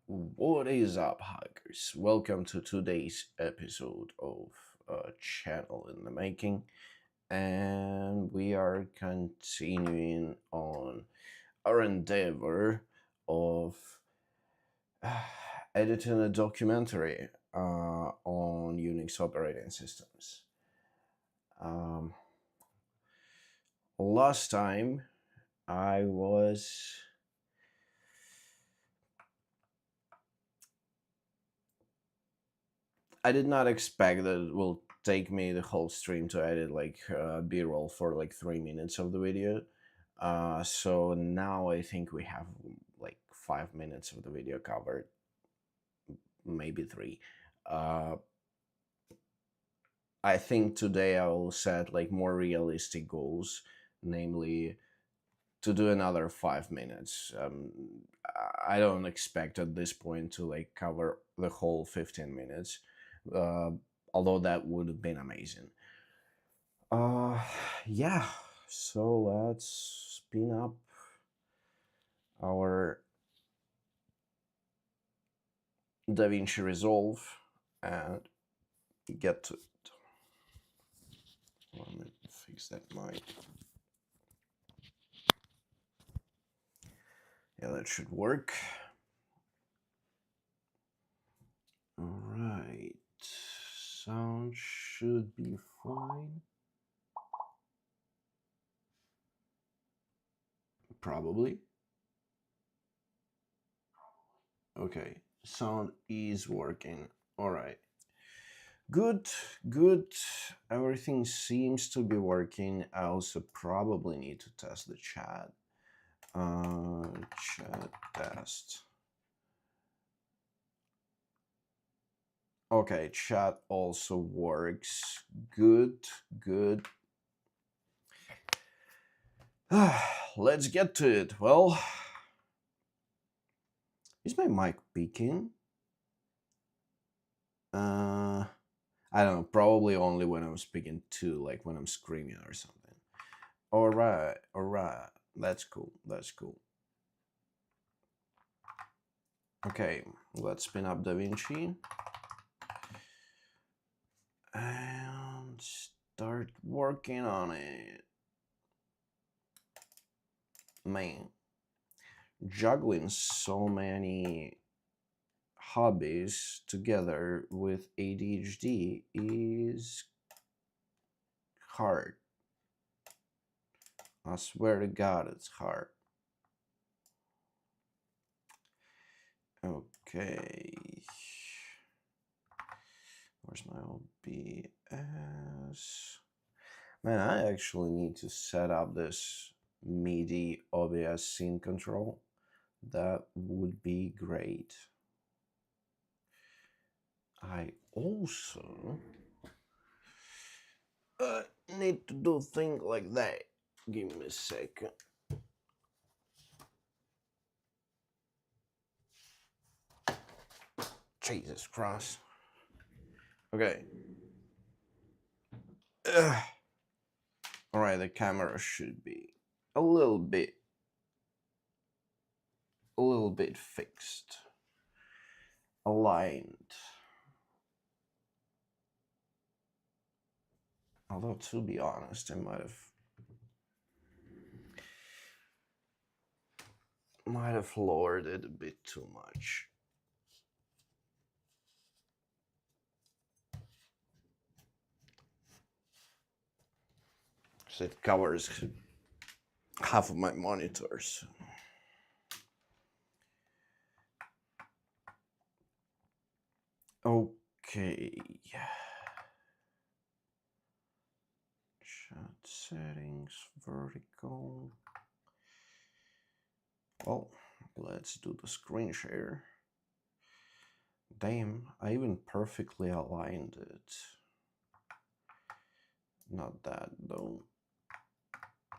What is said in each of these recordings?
What is up, hackers? Welcome to today's episode of Channel in the Making, and we are continuing on our endeavor of uh, editing a documentary on Unix operating systems. Um, Last time I was I did not expect that it will take me the whole stream to edit like B-roll for like 3 minutes of the video. So now I think we have like 5 minutes of the video covered, maybe three. Uh, I think today I will set like more realistic goals, namely to do another 5 minutes. I don't expect at this point to like cover the whole 15 minutes, uh, although that would have been amazing. Uh, yeah. So let's spin up our DaVinci Resolve and get to it. Let me fix that mic. Yeah, that should work. All right. Sound should be fine. Probably. Okay. Sound is working. All right. Good, good. Everything seems to be working. I also probably need to test the chat. Chat test. Okay, chat also works. Good, good. Let's get to it. Well, is my mic peaking? I don't know. Probably only when I'm speaking to, like when I'm screaming or something. All right, all right. That's cool. That's cool. Okay, let's spin up DaVinci and start working on it. Man, juggling so many hobbies together with ADHD is hard. I swear to God, it's hard. Okay. Where's my OBS? Man, I actually need to set up this MIDI OBS scene control. That would be great. I also need to do things like that. Give me a second. Jesus Christ. Okay. Alright, the camera should be a little bit fixed, aligned. Although, to be honest, I might have lowered it a bit too much. So it covers half of my monitors. Okay. Chat settings, vertical. Well, let's do the screen share. Damn, I even perfectly aligned it. Not that though.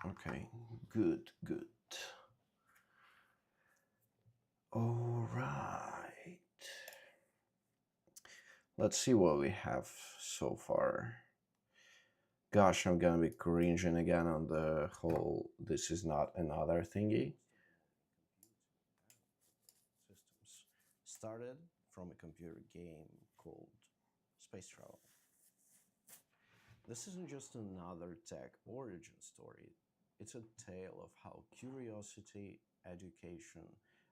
Okay, good, good. All right. Let's see what we have so far. Gosh, I'm gonna be cringing again on the whole this is not another thingy. started from a computer game called Space Travel. This isn't just another tech origin story. It's a tale of how curiosity, education,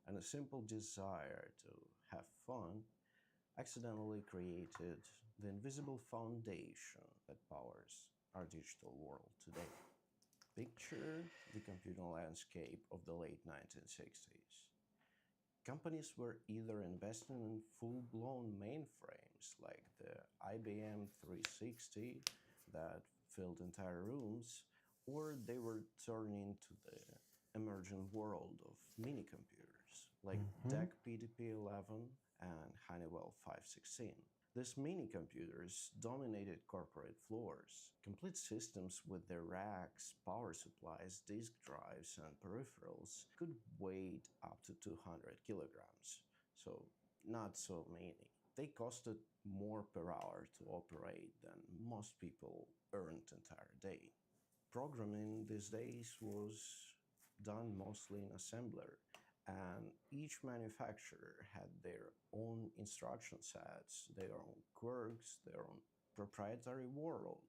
and a simple desire to have fun accidentally created the invisible foundation that powers our digital world today. Picture the computing landscape of the late 1960s. Companies were either investing in full-blown mainframes like the IBM 360 that filled entire rooms, or they were turning to the emerging world of mini computers like DEC PDP-11 and Honeywell 516. These mini computers dominated corporate floors. Complete systems with their racks, power supplies, disk drives, and peripherals could weigh up to 200 kilograms, so not so many. They costed more per hour to operate than most people earned entire day. Programming these days was done mostly in assembler, and each manufacturer had their own instruction sets, their own quirks, their own proprietary world.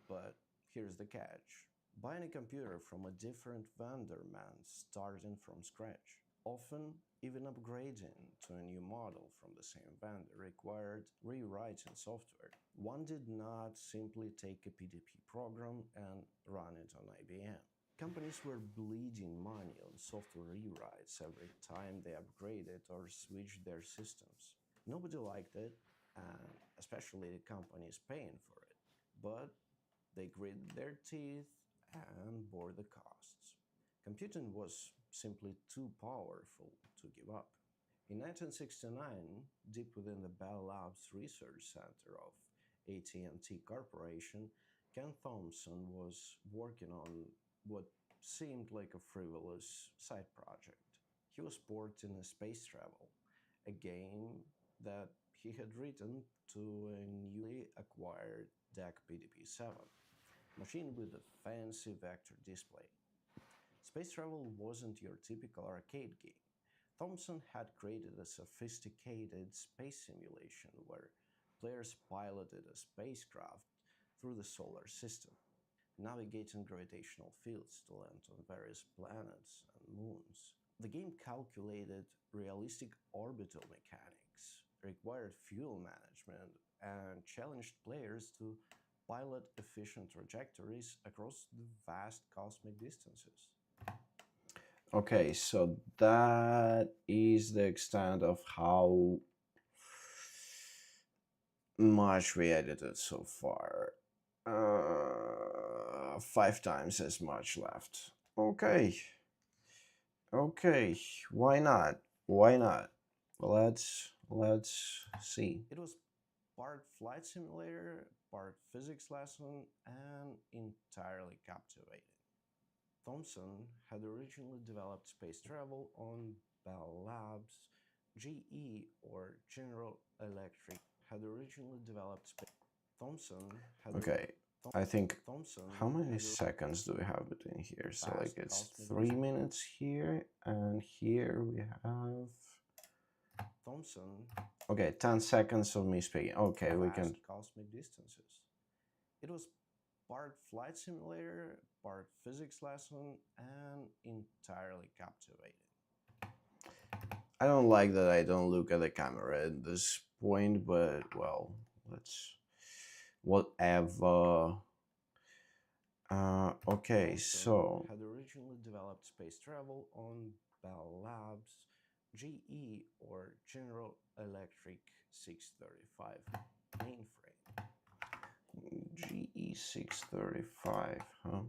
But here's the catch. Buying a computer from a different vendor meant starting from scratch. Often, even upgrading to a new model from the same vendor required rewriting software. One did not simply take a PDP program and run it on IBM. Companies were bleeding money on software rewrites every time they upgraded or switched their systems. Nobody liked it, and especially the companies paying for it. But they gritted their teeth and bore the costs. Computing was simply too powerful to give up. In 1969, deep within the Bell Labs Research Center of AT&T Corporation, Ken Thompson was working on what seemed like a frivolous side project. He was porting a Space Travel, a game that he had written to a newly acquired DEC PDP-7 machine with a fancy vector display. Space Travel wasn't your typical arcade game. Thompson had created a sophisticated space simulation where players piloted a spacecraft through the solar system, navigating gravitational fields to land on various planets and moons. The game calculated realistic orbital mechanics, required fuel management, and challenged players to pilot efficient trajectories across the vast cosmic distances. Okay, so that is the extent of how much we edited so far. 5 times as much left. Okay, why not? Let's see. It was part flight simulator, part physics lesson, and entirely captivating. Thompson had originally developed Space Travel on Bell Labs. GE, or General Electric, had originally developed Thompson had Okay, I think Thompson how many seconds do we have between here? So like it's 3 minutes here, and here we have Thompson. Okay, 10 seconds of me speaking. Okay, we can cosmic distances. It was part flight simulator, part physics lesson, and entirely captivating. I don't like that I don't look at the camera at this point, but well, let's whatever. Okay, so had originally developed Space Travel on Bell Labs, GE, or General Electric 635 mainframe. GE 635, huh?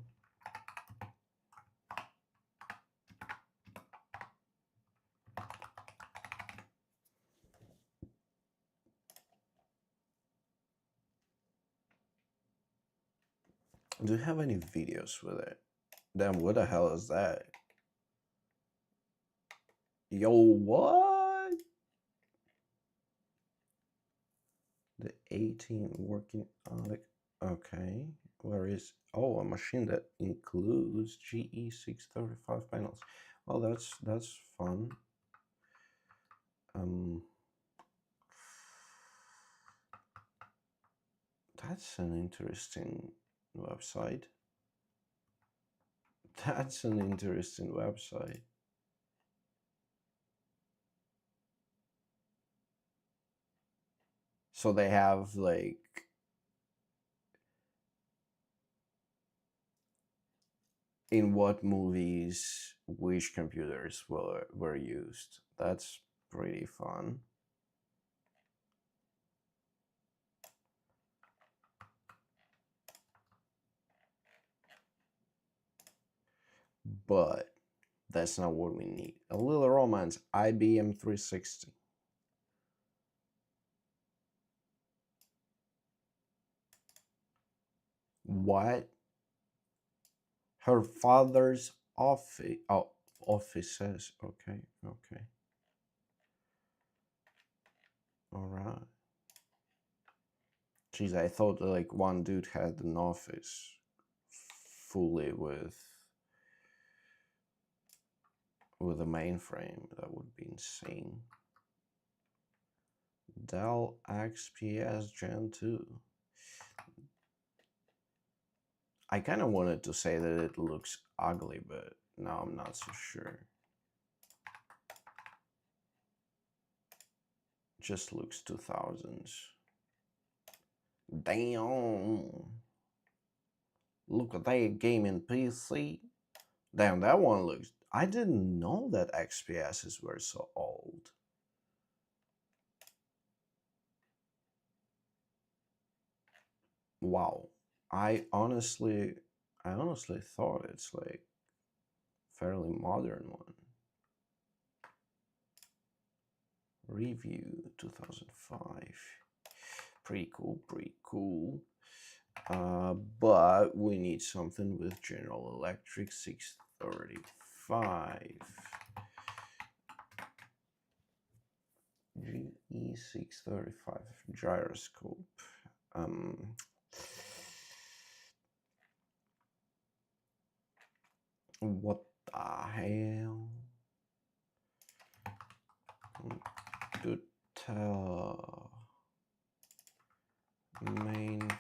Do you have any videos with it? Damn, what the hell is that? Yo, what? The 18 working on it. Okay, where is... Oh, a machine that includes GE 635 panels. Well, that's fun. That's an interesting website. That's an interesting website. So they have like in what movies which computers were used. That's pretty fun. But that's not what we need. A little romance, IBM 360. What? Her father's office. Oh, offices. Okay, okay. All right. Jeez, I thought like one dude had an office fully with a mainframe. That would be insane. Dell XPS Gen 2. I kind of wanted to say that it looks ugly, but now I'm not so sure. Just looks 2000s. Damn. Look at that gaming PC. Damn, that one looks... I didn't know that XPSs were so old. Wow. I honestly thought it's like fairly modern one. Review 2005. Pretty cool, pretty cool. But we need something with General Electric 635. GE635 gyroscope. What the hell? Computer mainframe.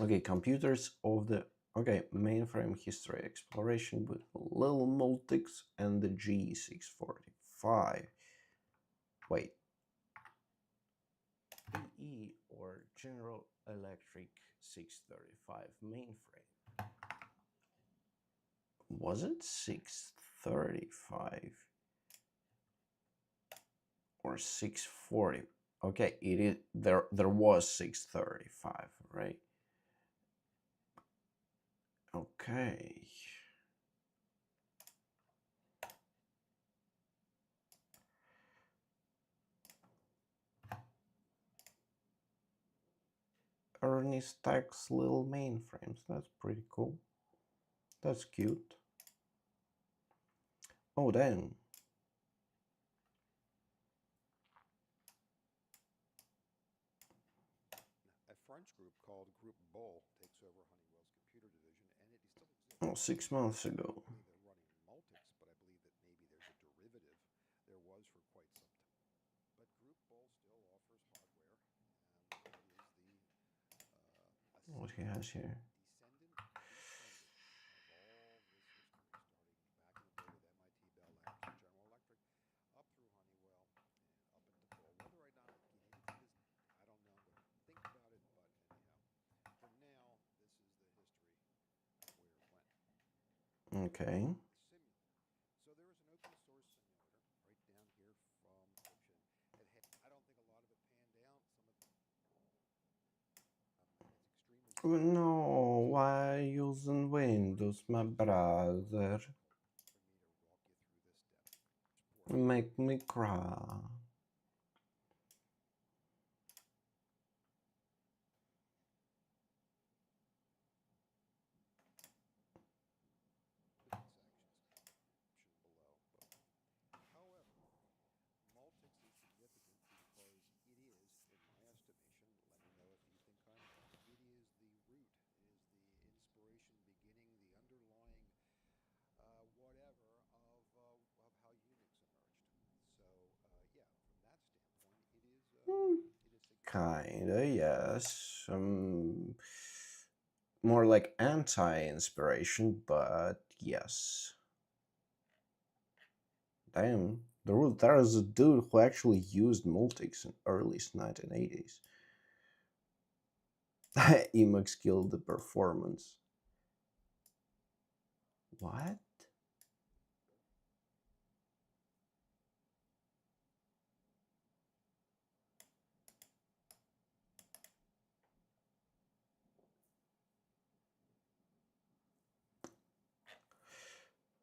Okay, computers of the mainframe history exploration with Little Multics and the GE645. Wait. GE or General Electric 635 mainframe. Was it 635 or 640? Okay, it is there was 635, right? Okay. Ernie Stack's little mainframes. That's pretty cool. That's cute. Oh, then. A French group called Group Bull takes over Honeywell's computer division, and it still exists. Oh, 6 months ago. I believe they're running Multics, but I believe that maybe there's a derivative. There was for quite some time. But Group Bull still offers hardware, and it is the What he ascendant, has here. descendant, descendant of all this history, starting back in the day with MIT Bell Labs and General Electric, up through Honeywell, and up into Bull. Whether or not I get into this, I don't know. I'm going to think about it, but anyhow, for now, this is the history of where it went. Okay. Simulator. So there is an open source simulator right down here from Fiction. I don't think a lot of it panned out. It's extremely Oh, simple. no, why using Windows, my brother? For me to walk you through this step. Make me cry. However, Multics is significant because it is, in my estimation, let me know if you think I'm wrong, it is the root, it is the inspiration beginning, the underlying whatever of how Unix emerged. So, yeah, Hmm, he did 6 kinda, yes. More like anti-inspiration, but yes. Damn, there is a dude who actually used Multics in early 1980s. Emacs killed the performance. What?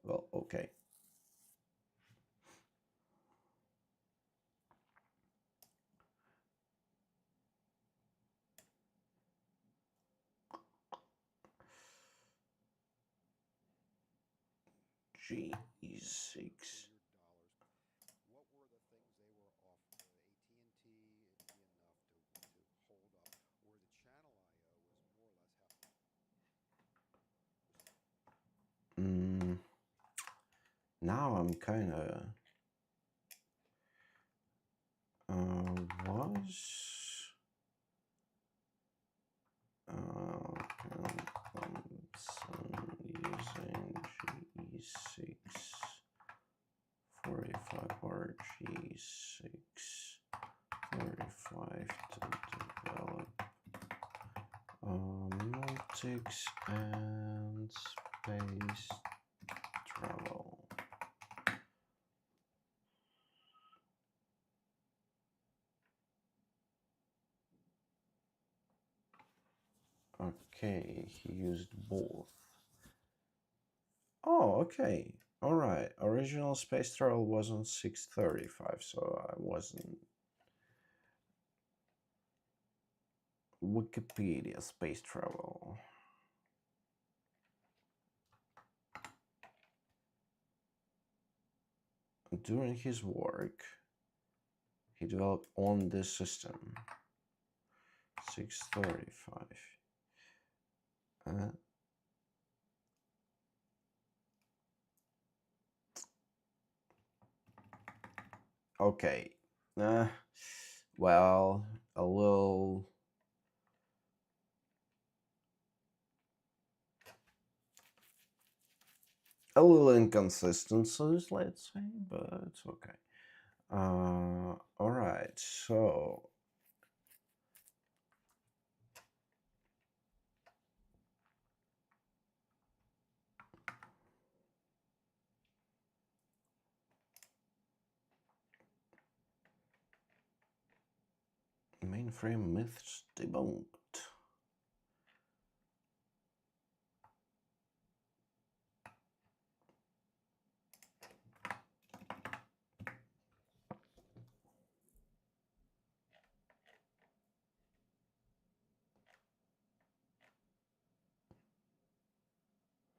Well, okay. G6. $100. What were the things they were offering? AT&T enough to hold up, where the channel IO was more or less how. Mm, now I'm kind of was Samsung using G6 45 or G6 35 to develop Multics and space travel. Okay, he used both. Oh, okay. All right. Original space travel was on 635, so I wasn't. Wikipedia space travel. During his work, he developed on this system 635. Okay. Well, a little inconsistencies, let's say, but it's okay. All right. So mainframe myths debunked.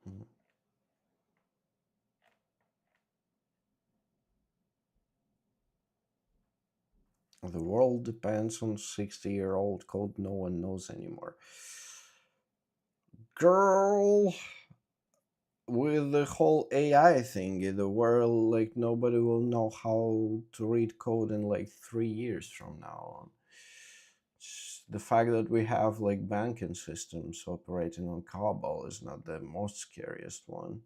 Hmm. The world depends on 60-year-old code no one knows anymore. Girl, with the whole AI thing in the world, like nobody will know how to read code in like 3 years from now on. The fact that we have like banking systems operating on COBOL is not the most scariest one.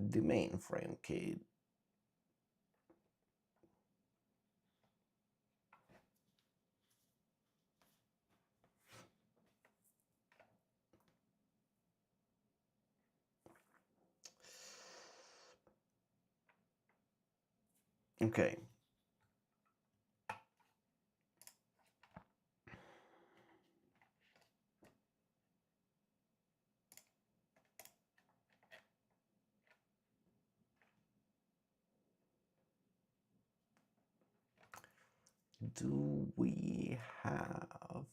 The mainframe kid. Okay. Do we have...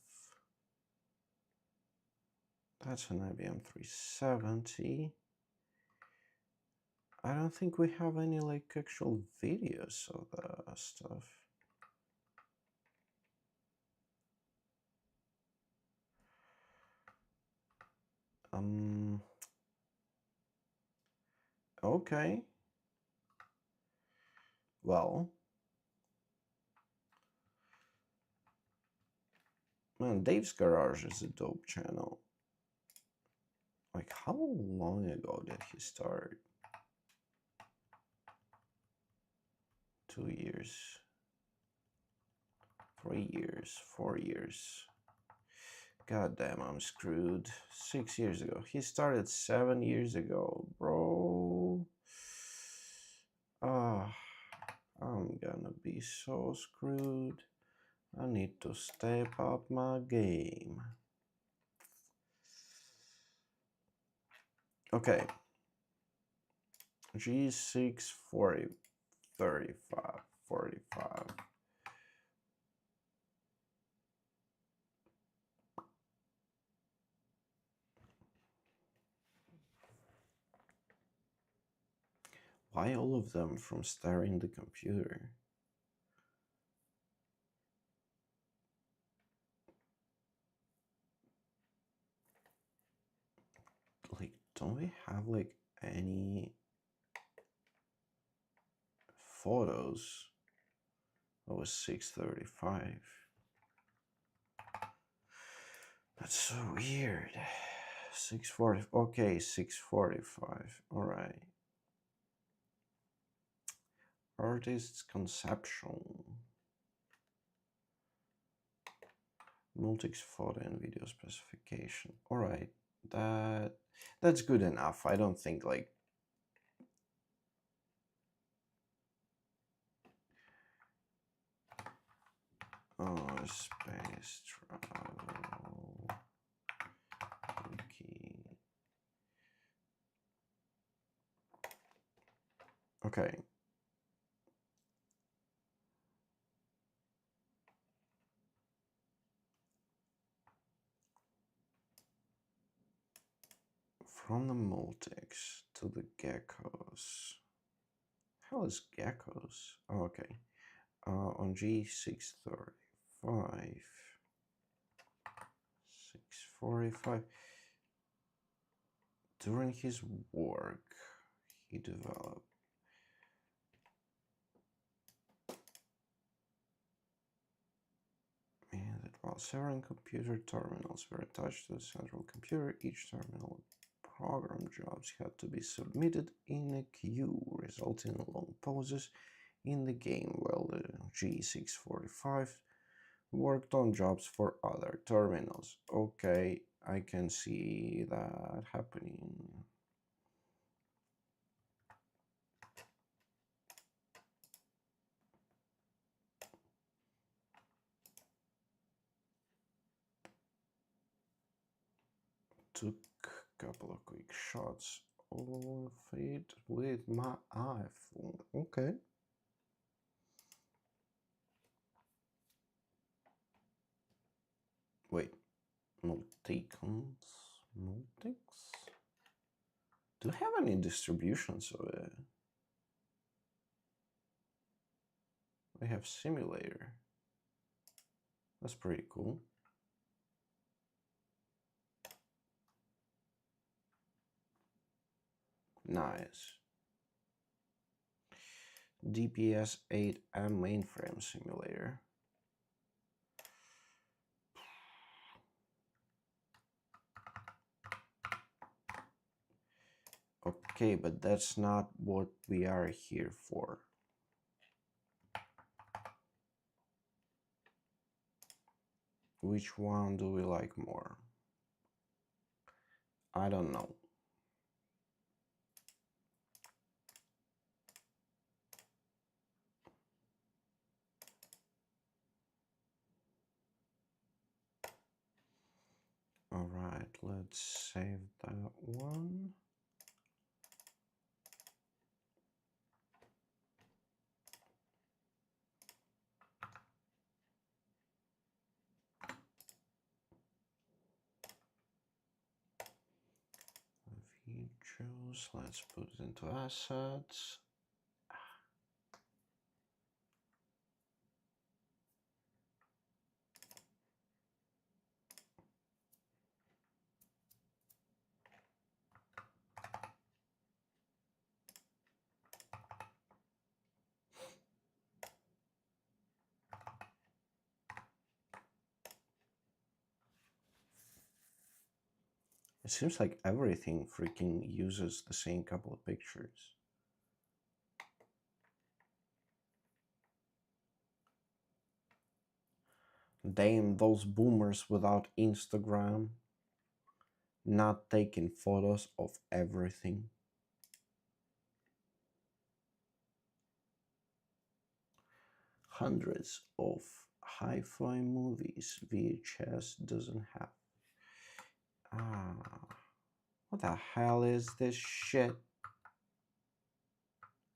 That's an IBM 370. I don't think we have any like actual videos of the stuff. Okay. Well, man, Dave's Garage is a dope channel. Like, how long ago did he start? 2 years, 3 years, 4 years. God damn, I'm screwed. 6 years ago. He started 7 years ago, bro. Ah, I'm gonna be so screwed. I need to step up my game. Okay. G6 40 35 45. Why all of them from staring the computer? Like, don't we have like any photos? That was 635. That's so weird. 640. Okay, 645. All right. Artist's conception. Multics photo and video specification. All right. That's good enough. I don't think like space travel. Okay. From the Multics to the Geckos. How is Geckos? Oh, okay. On G635. 645. During his work, he developed that while several computer terminals were attached to the central computer, each terminal program jobs had to be submitted in a queue, resulting in long pauses in the game while the G645 worked on jobs for other terminals. Okay, I can see that happening. Took a couple of quick shots of it with my iPhone. Okay. Wait, Multicons? Multics? Do you have any distributions of it? We have Simulator. That's pretty cool. Nice. DPS 8M mainframe simulator. Okay, but that's not what we are here for. Which one do we like more? I don't know. All right, let's save that one. Features, let's put it into assets. It seems like everything freaking uses the same couple of pictures. Damn, those boomers without Instagram, not taking photos of everything. Hundreds of hi-fi movies VHS doesn't have. What the hell is this shit?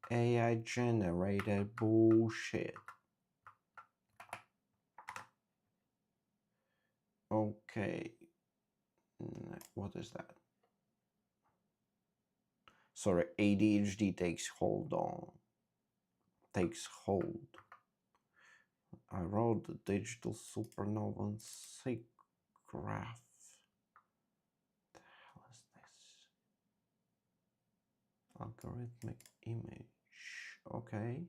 AI generated bullshit. Okay. What is that? Sorry, ADHD takes hold on. Takes hold. I wrote the digital supernova and SIGGRAPH. What the hell is this? Algorithmic image. Okay.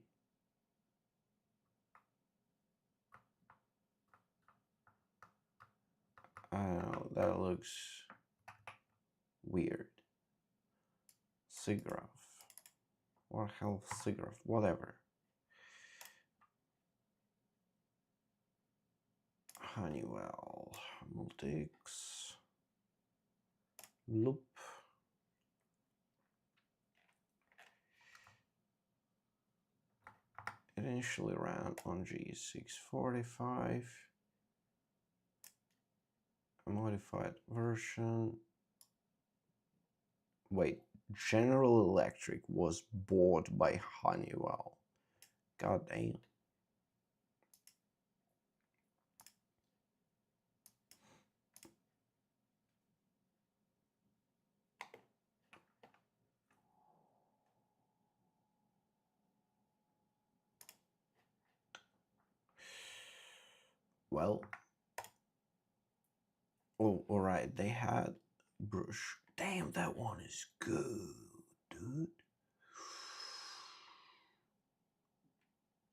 I don't know, that looks weird. SIGGRAPH. What the hell SIGGRAPH? Whatever. Honeywell. Multics. Loop. It initially ran on G645. A modified version. Wait, General Electric was bought by Honeywell. God damn. Well, oh, all right. They had brush. Damn, that one is good, dude.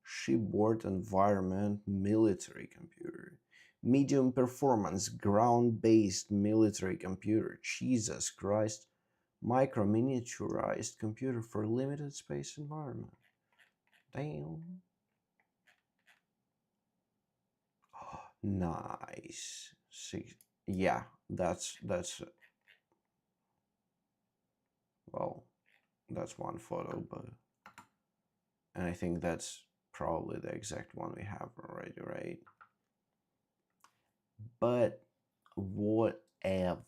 Shipboard environment military computer. Medium performance ground-based military computer. Jesus Christ. Micro miniaturized computer for limited space environment. Damn. Nice. Yeah, that's well, that's one photo, but and I think that's probably the exact one we have already, right? But whatever,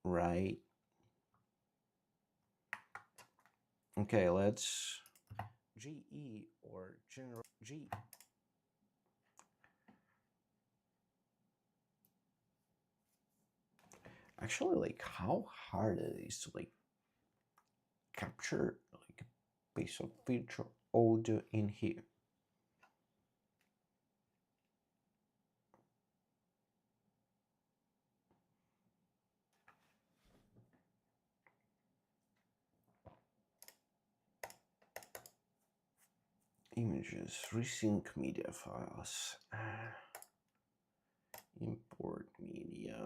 right? Okay, let's GE or General G. Actually, like how hard it is to like capture like a piece of virtual audio in here. Images, resync media files, import media.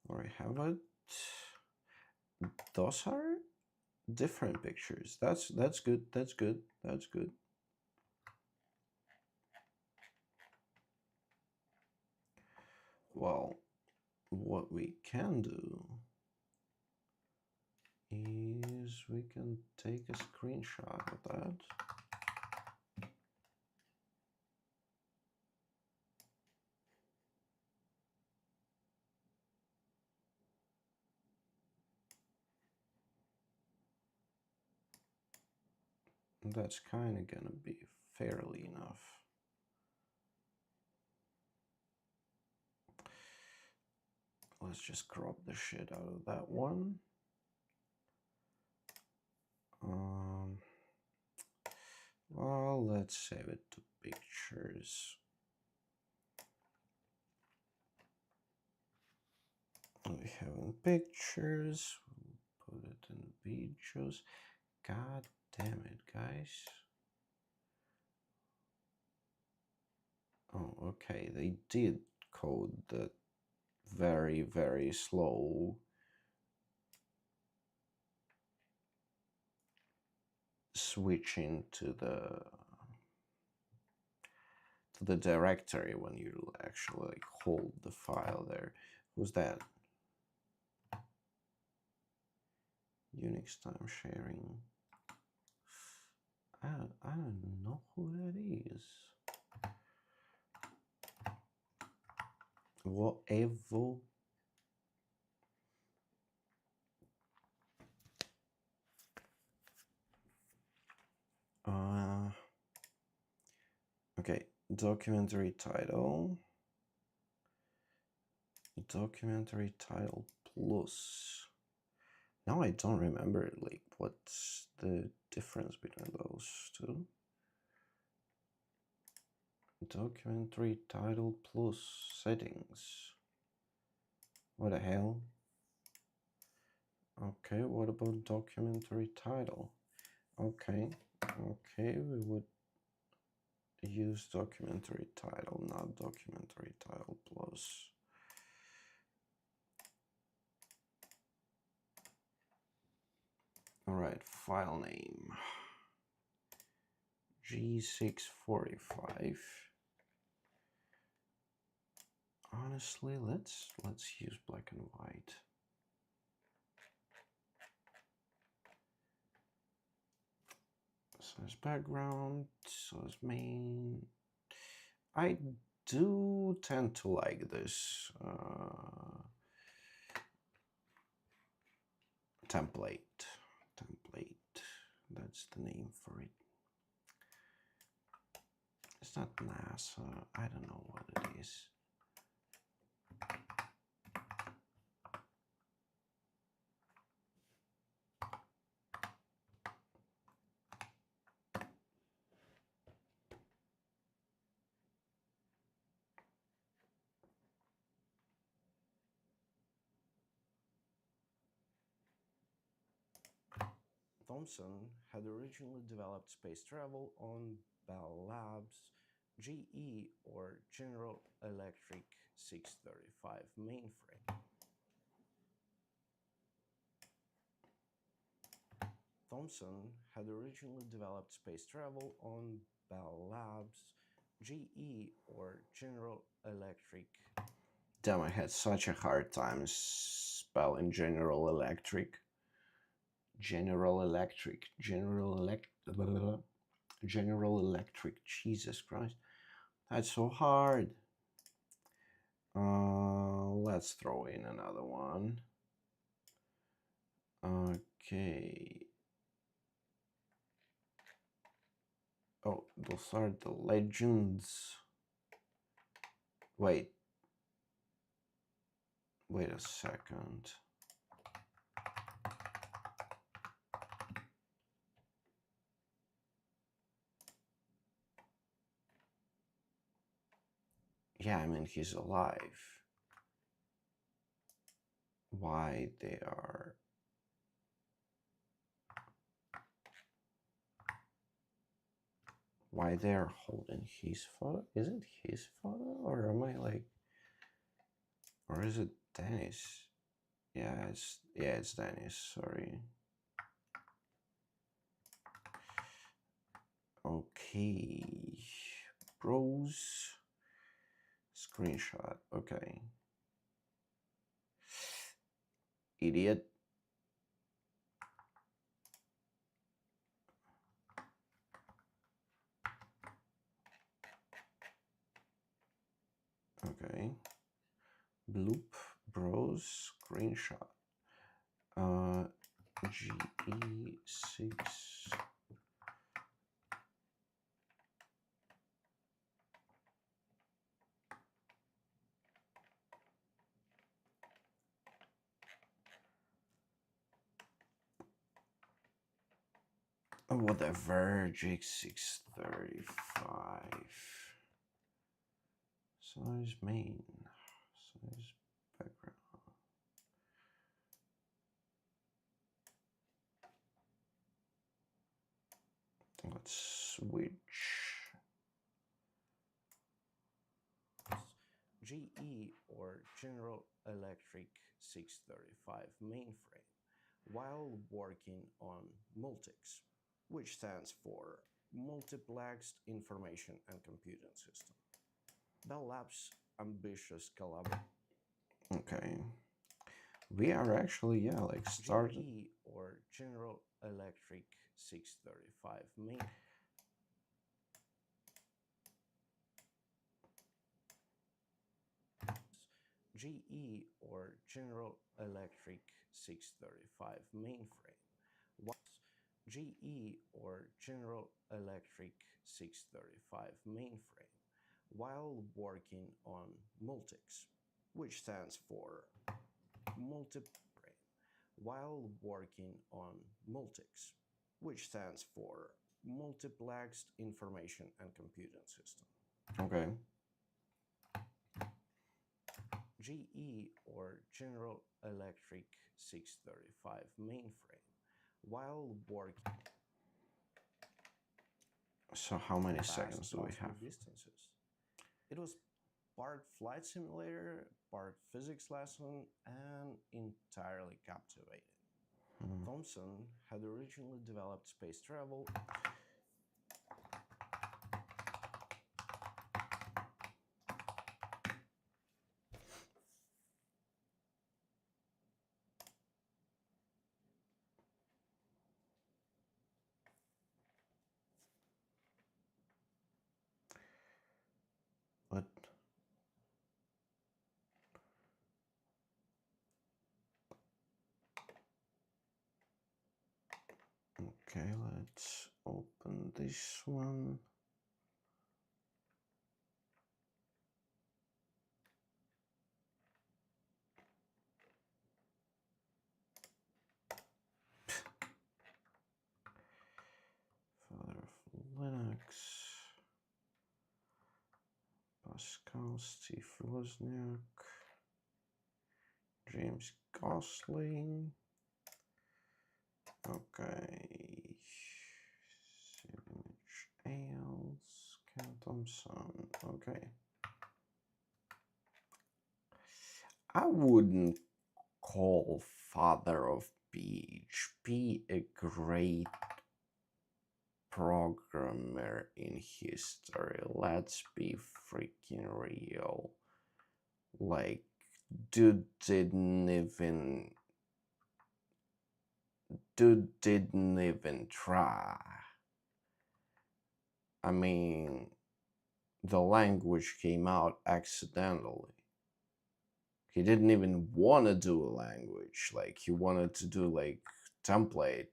Or I have it. Those are different pictures. That's good. That's good. That's good. Well, what we can do is we can take a screenshot of that. That's kind of gonna be fairly enough. Let's just crop the shit out of that one. Well, let's save it to pictures. We have in pictures, we'll put it in videos. God damn it, guys. Oh, okay, they did code that very, very slow switching to the directory when you actually like hold the file there. Who's that? Unix time sharing. I don't know who that is. Whatever. Okay, documentary title. Documentary title plus. Now I don't remember like what's the difference between those two. Documentary title plus settings. What the hell? Okay, what about documentary title? Okay, we would use documentary title, not documentary title plus. All right, file name G645. Honestly, let's use black and white. So as background, so as main. I do tend to like this template. That's the name for it. It's not NASA. I don't know what it is. Thomson had originally developed space travel on Bell Labs GE or General Electric 635 mainframe. Thomson had originally developed space travel on Bell Labs GE or General Electric. Damn, I had such a hard time spelling General Electric. General Electric. Jesus Christ. That's so hard. Let's throw in another one. Okay. Oh, those are the legends. Wait a second. Yeah, I mean, he's alive. Why they're holding his photo? Is it his photo, or am I like, or is it Dennis? Yeah, it's Dennis. Sorry. Okay, bros. Screenshot. Okay. Idiot. Okay. Bloop bros screenshot. GE6. Whatever, G635. Size main. Size background. Let's switch. GE or General Electric 635 mainframe while working on Multics, which stands for Multiplexed Information and Computing System. Bell Labs' ambitious collaboration. Okay. We are actually, yeah, like started. GE or General Electric 635 main. GE or General Electric 635 mainframe. GE or General Electric 635 mainframe while working on Multics, which stands for Multiprame, while working on Multics, which stands for Multiplexed Information and Computing System. Okay. GE or General Electric 635 mainframe while working. So how many seconds do we have? Distances. It was part flight simulator, part physics lesson, and entirely captivating. Thomson had originally developed space travel. But okay, let's open this one. Father of Linux, Pascal, Steve Wozniak, James Gosling. Okay. Image Ailes, Ken Thompson. Okay. I wouldn't call Father of PHP a great programmer in history. Let's be freaking real. Like, dude didn't even try. I mean, the language came out accidentally. He didn't even want to do a language. Like, he wanted to do like template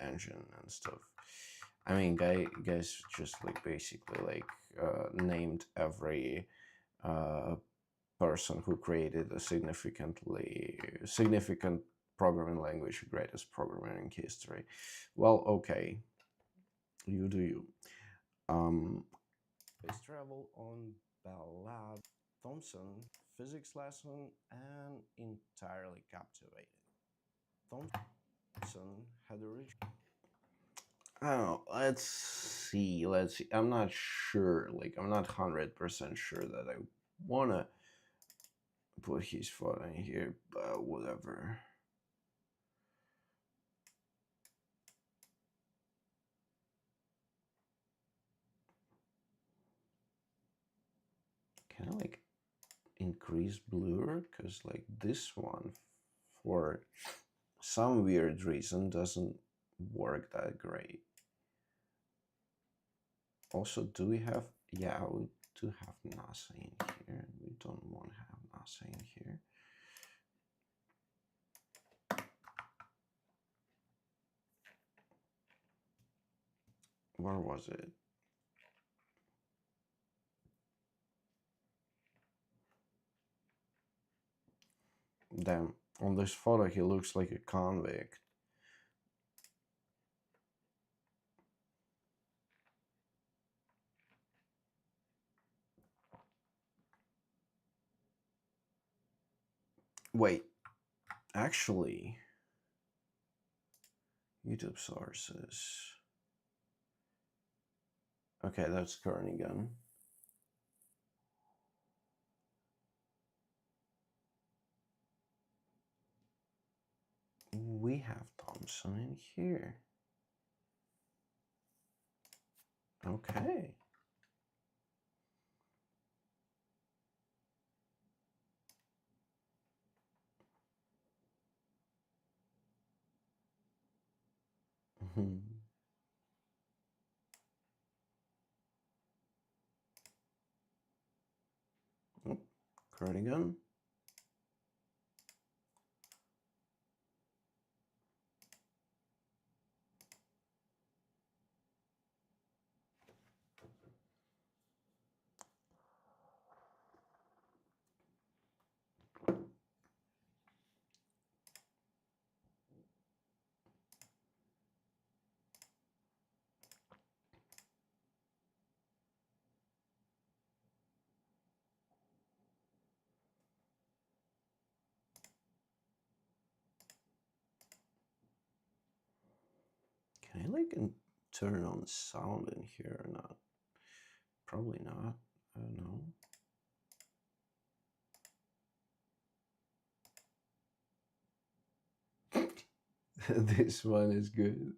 engine and stuff. I mean, guys just like basically like named every person who created a significant programming language greatest programmer in history. Well, okay, you do you. Space travel on Bell Lab, Thomson physics lesson, and entirely captivated. Thomson had original. I don't know. Let's see. I'm not sure. Like, I'm not 100% sure that I wanna put his photo in here, but whatever. Can I like increase blur? Because like this one, for some weird reason, doesn't work that great. Also, do we have, yeah, we do have NASA in here. We don't want to have NASA in here. Where was it? Damn, on this photo he looks like a convict. Wait, actually, YouTube sources. Okay, that's Kernighan. We have Thompson in here. Okay. Mhm. Oh, Cardigan. Can I like turn on sound in here or not? Probably not. I don't know. This one is good.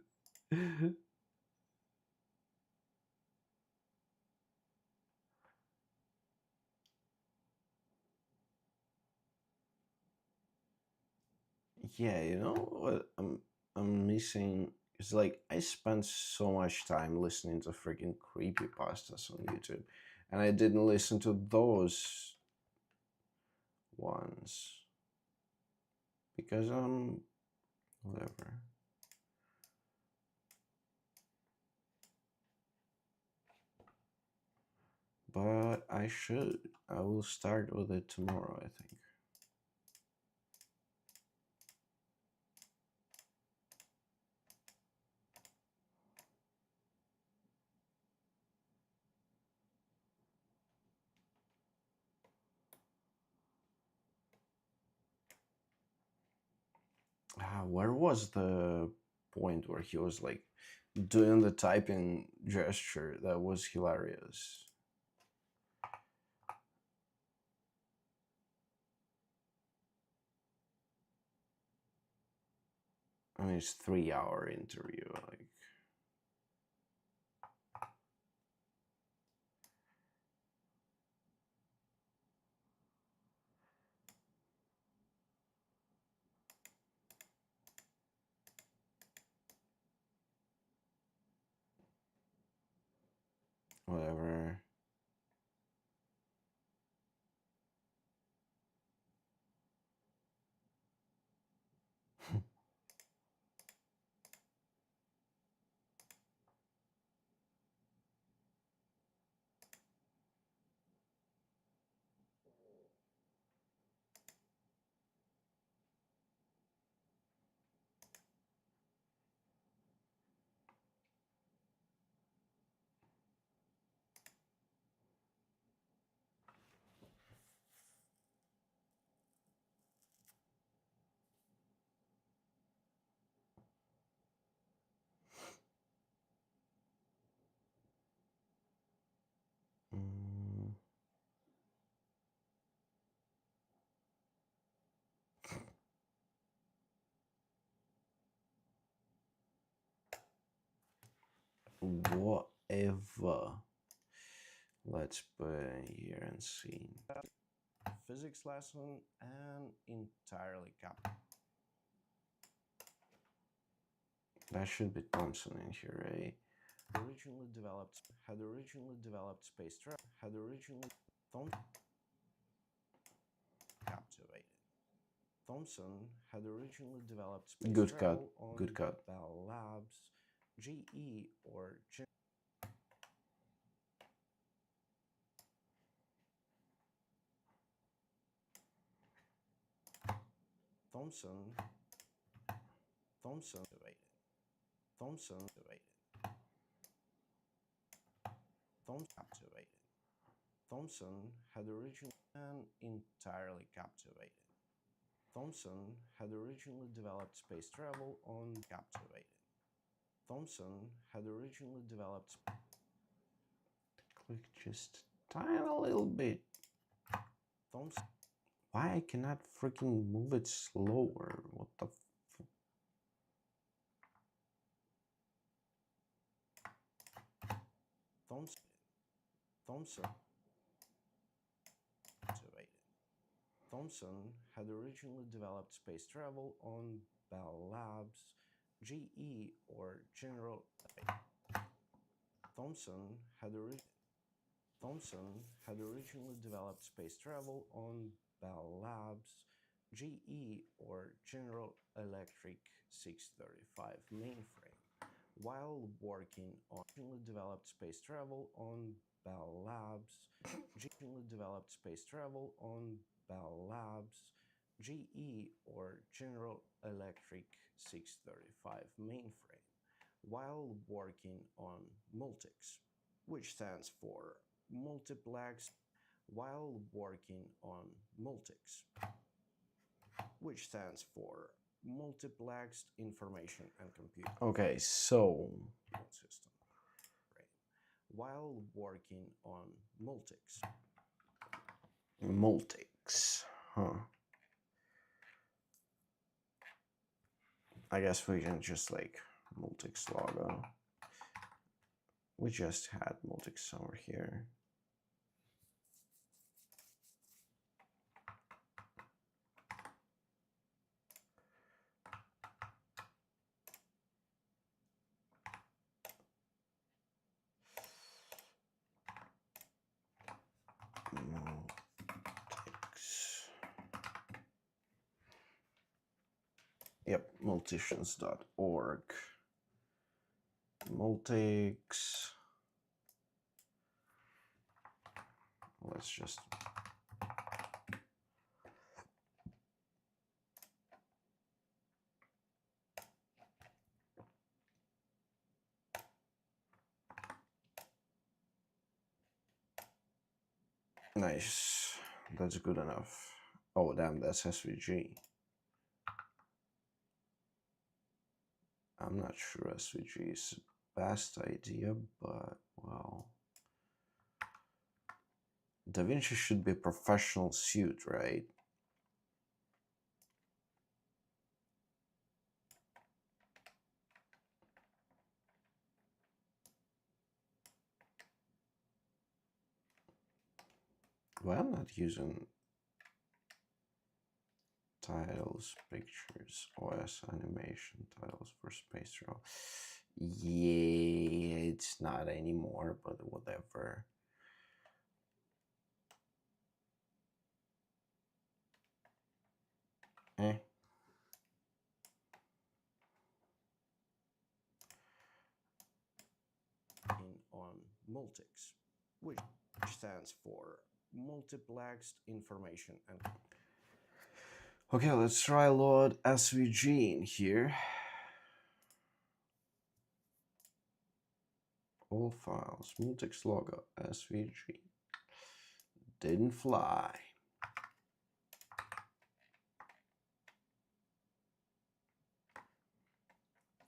Yeah, you know what I'm missing is like I spent so much time listening to freaking creepypastas on YouTube, and I didn't listen to those ones because whatever. But I should. I will start with it tomorrow, I think. Where was the point where he was like doing the typing gesture? That was hilarious. I mean, it's 3 hour interview. Like, whatever. Mm. Whatever. Let's put it here and see. Physics lesson and entirely cap. That should be Thompson in here, eh? Originally developed space travel. Had originally captivated. Thompson had originally developed space Good cut. travel on Good cut. Bell Labs, GE, or Thompson activated. Thompson activated. Captivated. Thompson had originally and entirely captivated. Thompson had originally developed space travel on captivated. Thompson had originally developed. Click just tiny a little bit. Thompson. Why I cannot freaking move it slower? What the? Thomson, Thomson, activated. Thomson had originally developed space travel on Bell Labs, GE, or General. Thomson had originally developed space travel on Bell Labs, GE, or General Electric 635 mainframe, while working on originally developed space travel on Bell Labs, GE, or General Electric 635 mainframe, while working on Multics, which stands for multiplexed while working on Multics, which stands for multiplexed information and computing. Okay, so system, right? While working on Multics. Multics, huh? I guess we can just like Multics logo. We just had Multics over here. Yep, multitions.org. Multics. Let's just nice. That's good enough. Oh damn, that's SVG. I'm not sure SVG is the best idea, but well, DaVinci should be a professional suit, right? Well, I'm not using titles, pictures, OS animation, titles for space travel. Yeah, it's not anymore, but whatever. Eh. On Multics, which stands for multiplexed information and. Okay, let's try load SVG in here. All files, Multics logo, SVG. Didn't fly.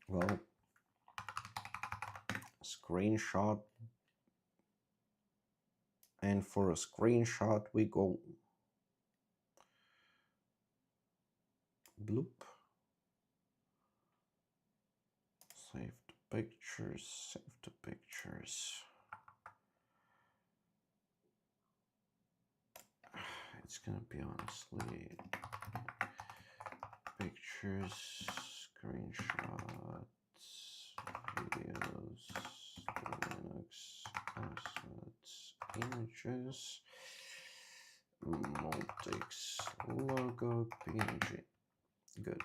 Well, screenshot. And for a screenshot, we go bloop. Save the pictures, save the pictures. It's gonna be honestly pictures, screenshots, videos, Linux, assets, images, Multics logo, PNG. Good.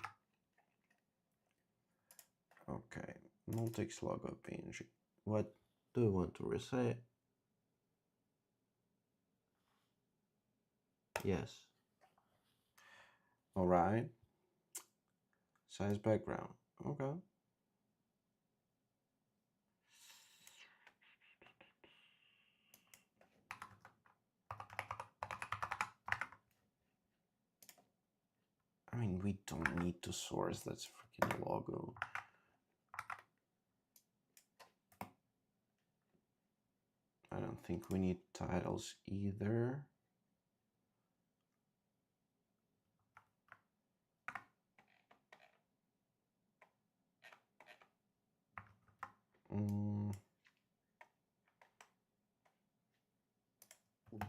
Okay, Multics logo, PNG. What do you want to reset? Yes. All right. Size background. Okay. I mean, we don't need to source that freaking logo. I don't think we need titles either.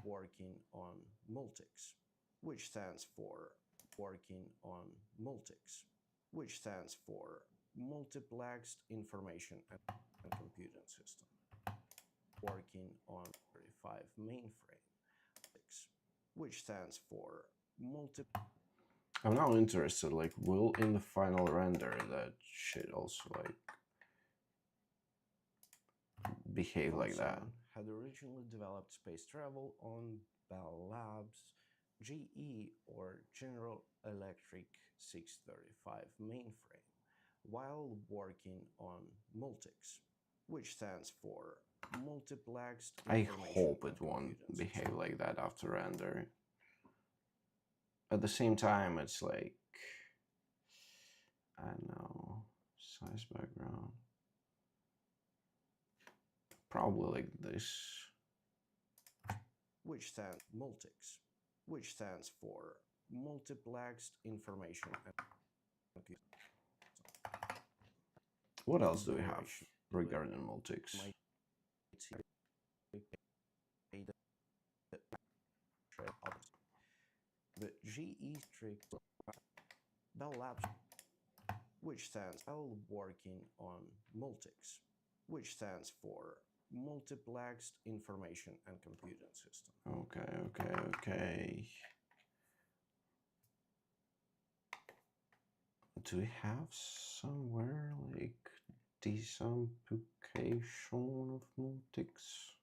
working on multics, which stands for working on multics, which stands for multiplexed information and computing system, working on 35 mainframe, which stands for multi. I'm now interested, like, will in the final render that shit also like behave like that? Had originally developed space travel on Bell Labs GE or General Electric 635 mainframe while working on multics, which stands for multiplexed. I hope it won't behave like that after render. At the same time, it's like, I don't know, size background. Probably like this. Which stands multics, which stands for multiplexed information. What else do we have regarding multics? The GE strict Bell Labs, which stands Bell working on multics, which stands for multiplexed information and computing system. Okay. Do we have somewhere like desamplification of multics?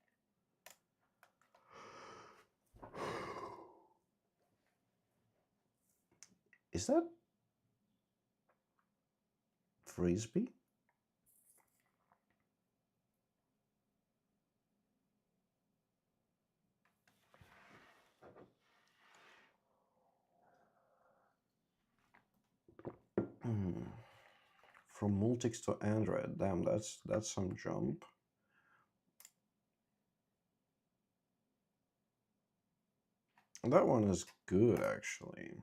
Is that Frisbee? From multics to Android, damn, that's some jump. That one is good, actually.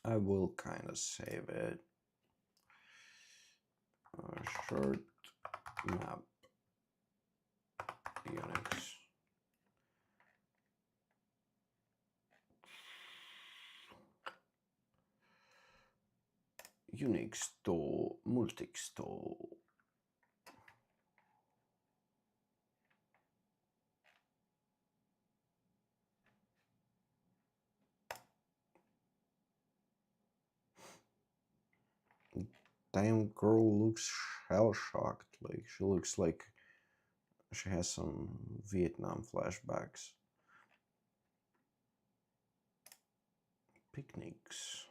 I will kind of save it. Short map Unix. Unix to multics to. Damn girl looks shell-shocked. Like, she looks like she has some Vietnam flashbacks. Picnics.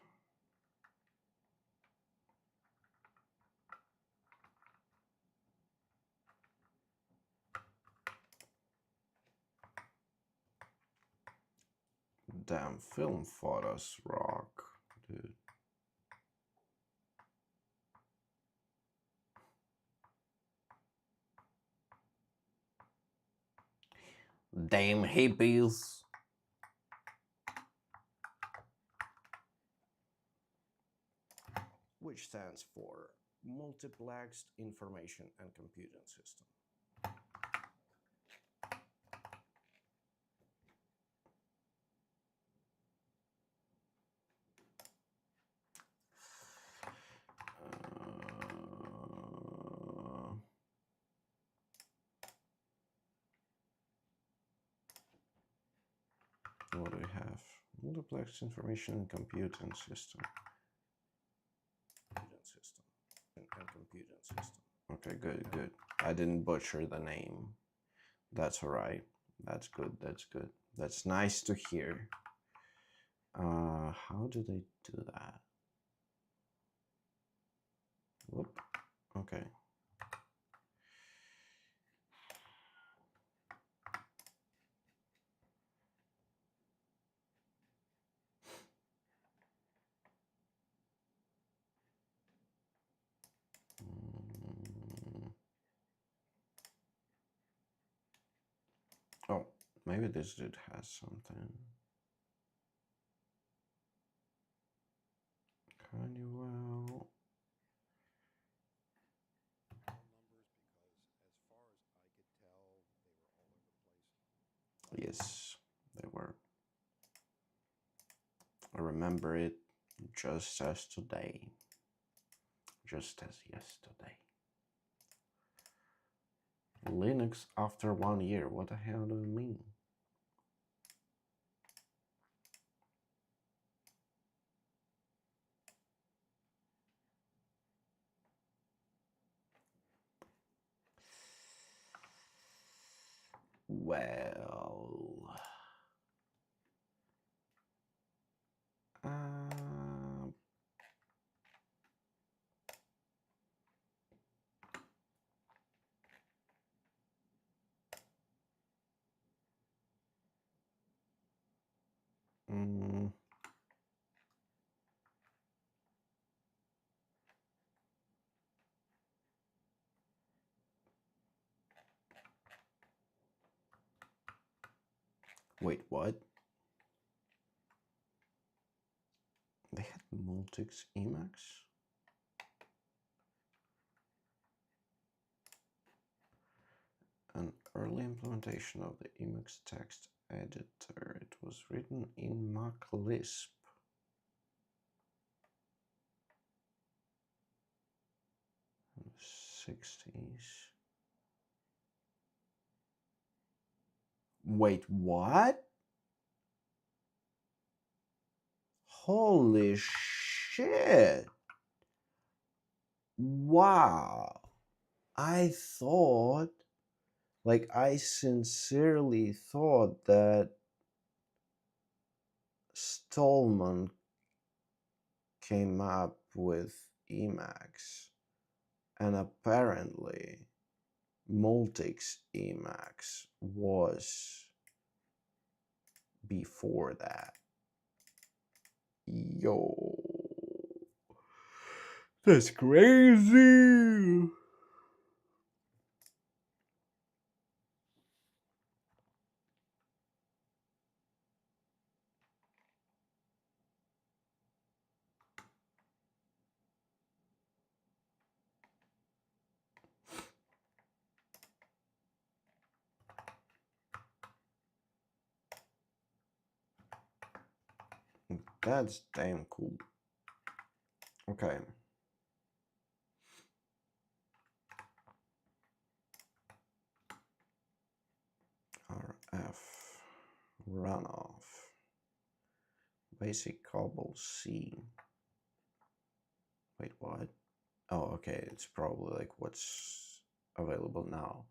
Damn, film photos rock, dude. Damn hippies. Which stands for multiplexed information and computing system. What do we have? Multiplexed information and computing system. Computing system. Okay, good. I didn't butcher the name. That's all right. That's good. That's nice to hear. How do they do that? Whoop. Okay. Oh, maybe this dude has something. Honeywell. Yes, they were. I remember it just as today. Just as yesterday. Linux after 1 year. What the hell do you mean? Well, uh, mm, wait, what? They had Multics Emacs? An early implementation of the Emacs text editor. It was written in Mach Lisp. In the 60s. Wait, what? Holy shit. Wow. I thought, like, I sincerely thought that Stallman came up with Emacs, and apparently Multics Emacs was before that. Yo, that's crazy. That's damn cool. Okay. RF runoff. Basic COBOL C. Wait, what? Oh, okay. It's probably like what's available now.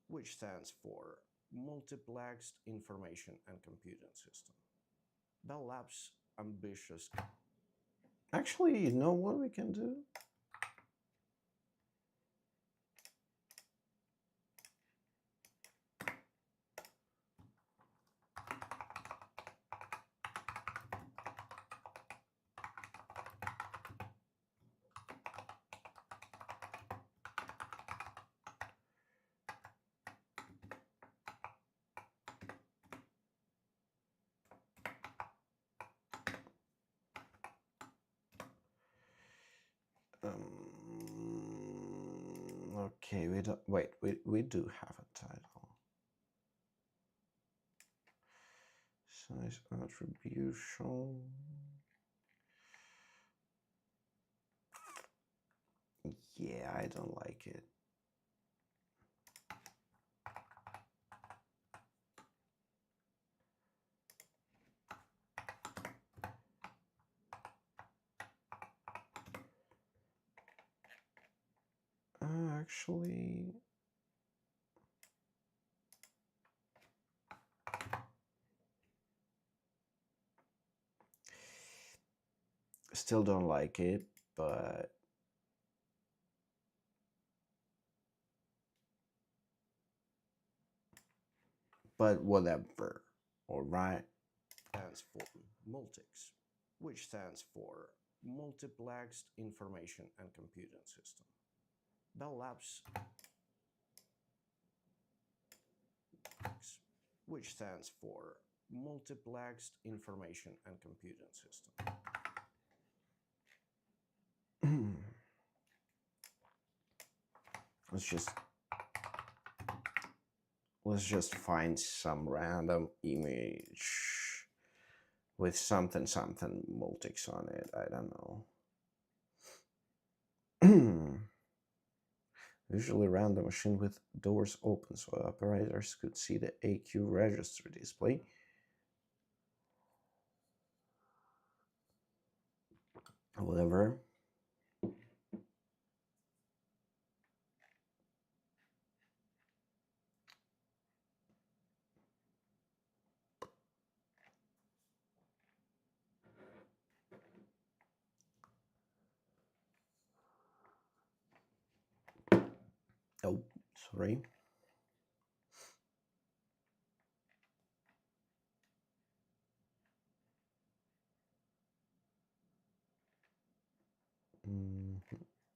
Which stands for Multiplexed Information and Computing System. Bell Labs ambitious. Actually, you know what we can do? Okay, we don't wait. We do have a title. Size attribution. Yeah, I don't like it. Actually, still don't like it, but whatever. All right. Stands for Multics, which stands for Multiplexed Information and Computing System. Bell Labs, which stands for multiplexed information and computing system. Let's just find some random image with something multics on it. I don't know. Usually random machine with doors open so operators could see the AQ register display. Whatever. Oh, sorry.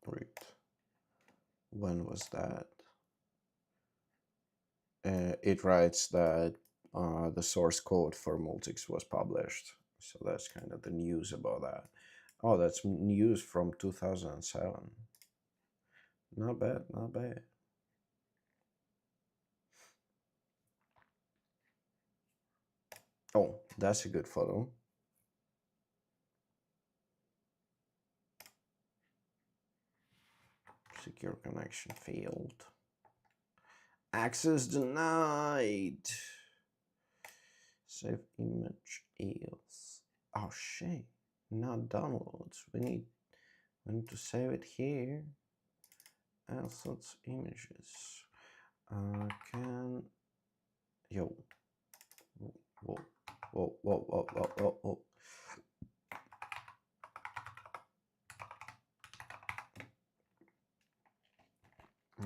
Wait. When was that? It writes that the source code for Multics was published. So that's kind of the news about that. Oh, that's news from 2007. Not bad, not bad. Oh, that's a good photo. Secure connection failed. Access denied. Save image else. Oh shit. Not downloads. We need to save it here. Assets images. Can yo. Whoa. Whoa, whoa, whoa, whoa, whoa, whoa.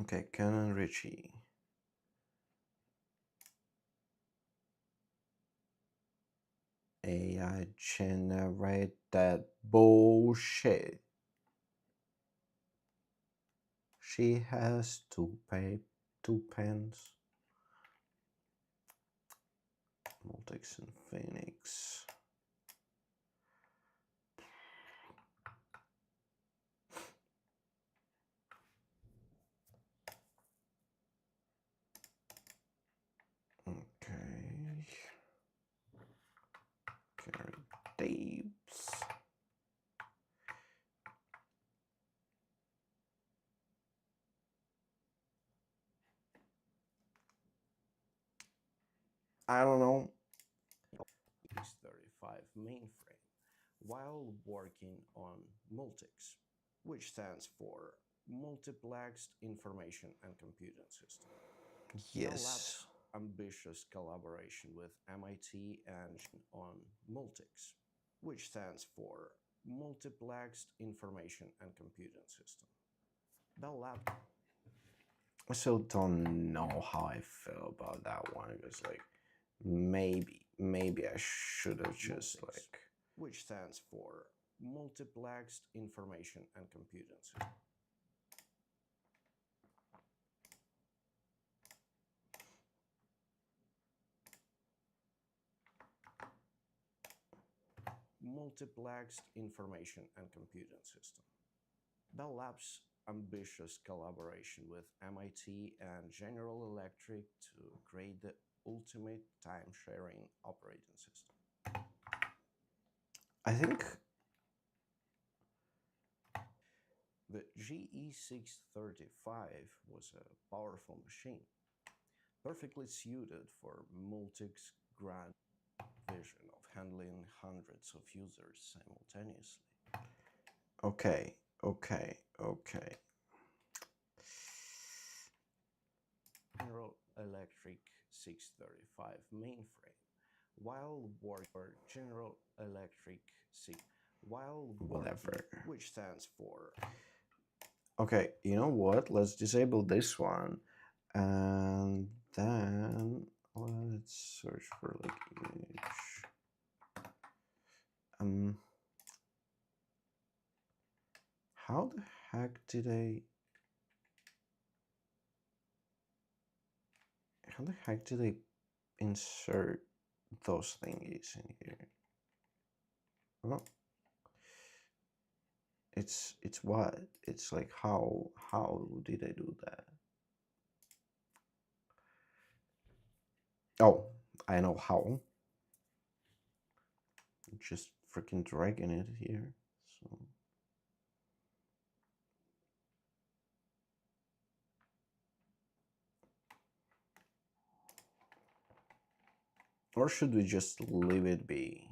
Okay, Canon Ritchie. AI generate that bullshit. She has to pay 2 pence. Multics and Phoenix. Okay. Carry tapes. I don't know. X35 mainframe while working on Multics, which stands for Multiplexed Information and Computing System. Yes. Ambitious collaboration with MIT and on Multics, which stands for Multiplexed Information and Computing System. Bell Lab. I still don't know how I feel about that one because, like, maybe I should have just Multics, like, which stands for Multiplexed Information and Computing System. Multiplexed Information and Computing System. Bell Labs' ambitious collaboration with MIT and General Electric to create the ultimate time-sharing operating system. I think the GE635 was a powerful machine, perfectly suited for Multics' grand vision of handling hundreds of users simultaneously. Okay. General Electric 635 mainframe while working for General Electric 6 while whatever, which stands for. Okay, you know what? Let's disable this one, and then let's search for like image. How the heck did I? How the heck did I insert those thingies in here. Oh, it's what? It's like how did I do that? Oh, I know how. Just freaking dragging it here. So or should we just leave it be?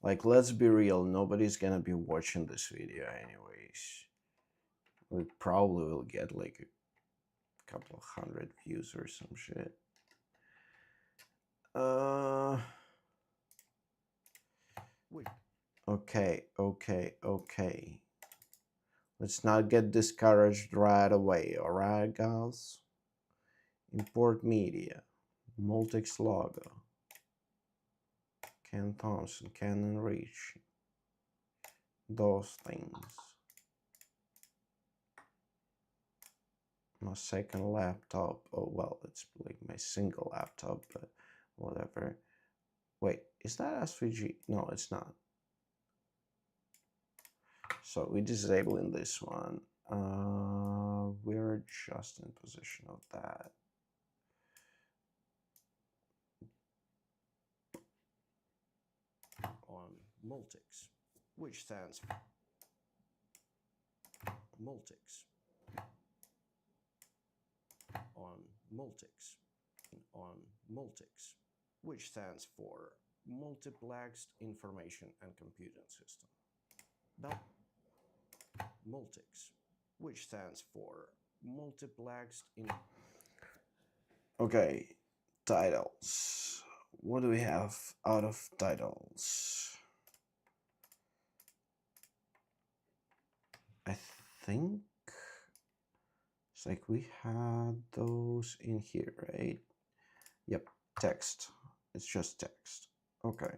Like, let's be real, nobody's gonna be watching this video anyways. We probably will get like a couple of hundred views or some shit. Wait. Okay. Let's not get discouraged right away, alright, guys? Import media, Multics logo, Ken Thompson, Canon Reach, those things. My second laptop, oh well, it's like my single laptop, but whatever. Wait, is that SVG? No, it's not. So we're disabling this one. We're just in position of that. On Multics, which stands for Multics. On Multics. On Multics, which stands for Multiplexed Information and Computing System. Now, Multics, which stands for Multiplexed in. Okay, titles. What do we have out of titles? I think it's like we had those in here, right? Yep, text. It's just text. Okay.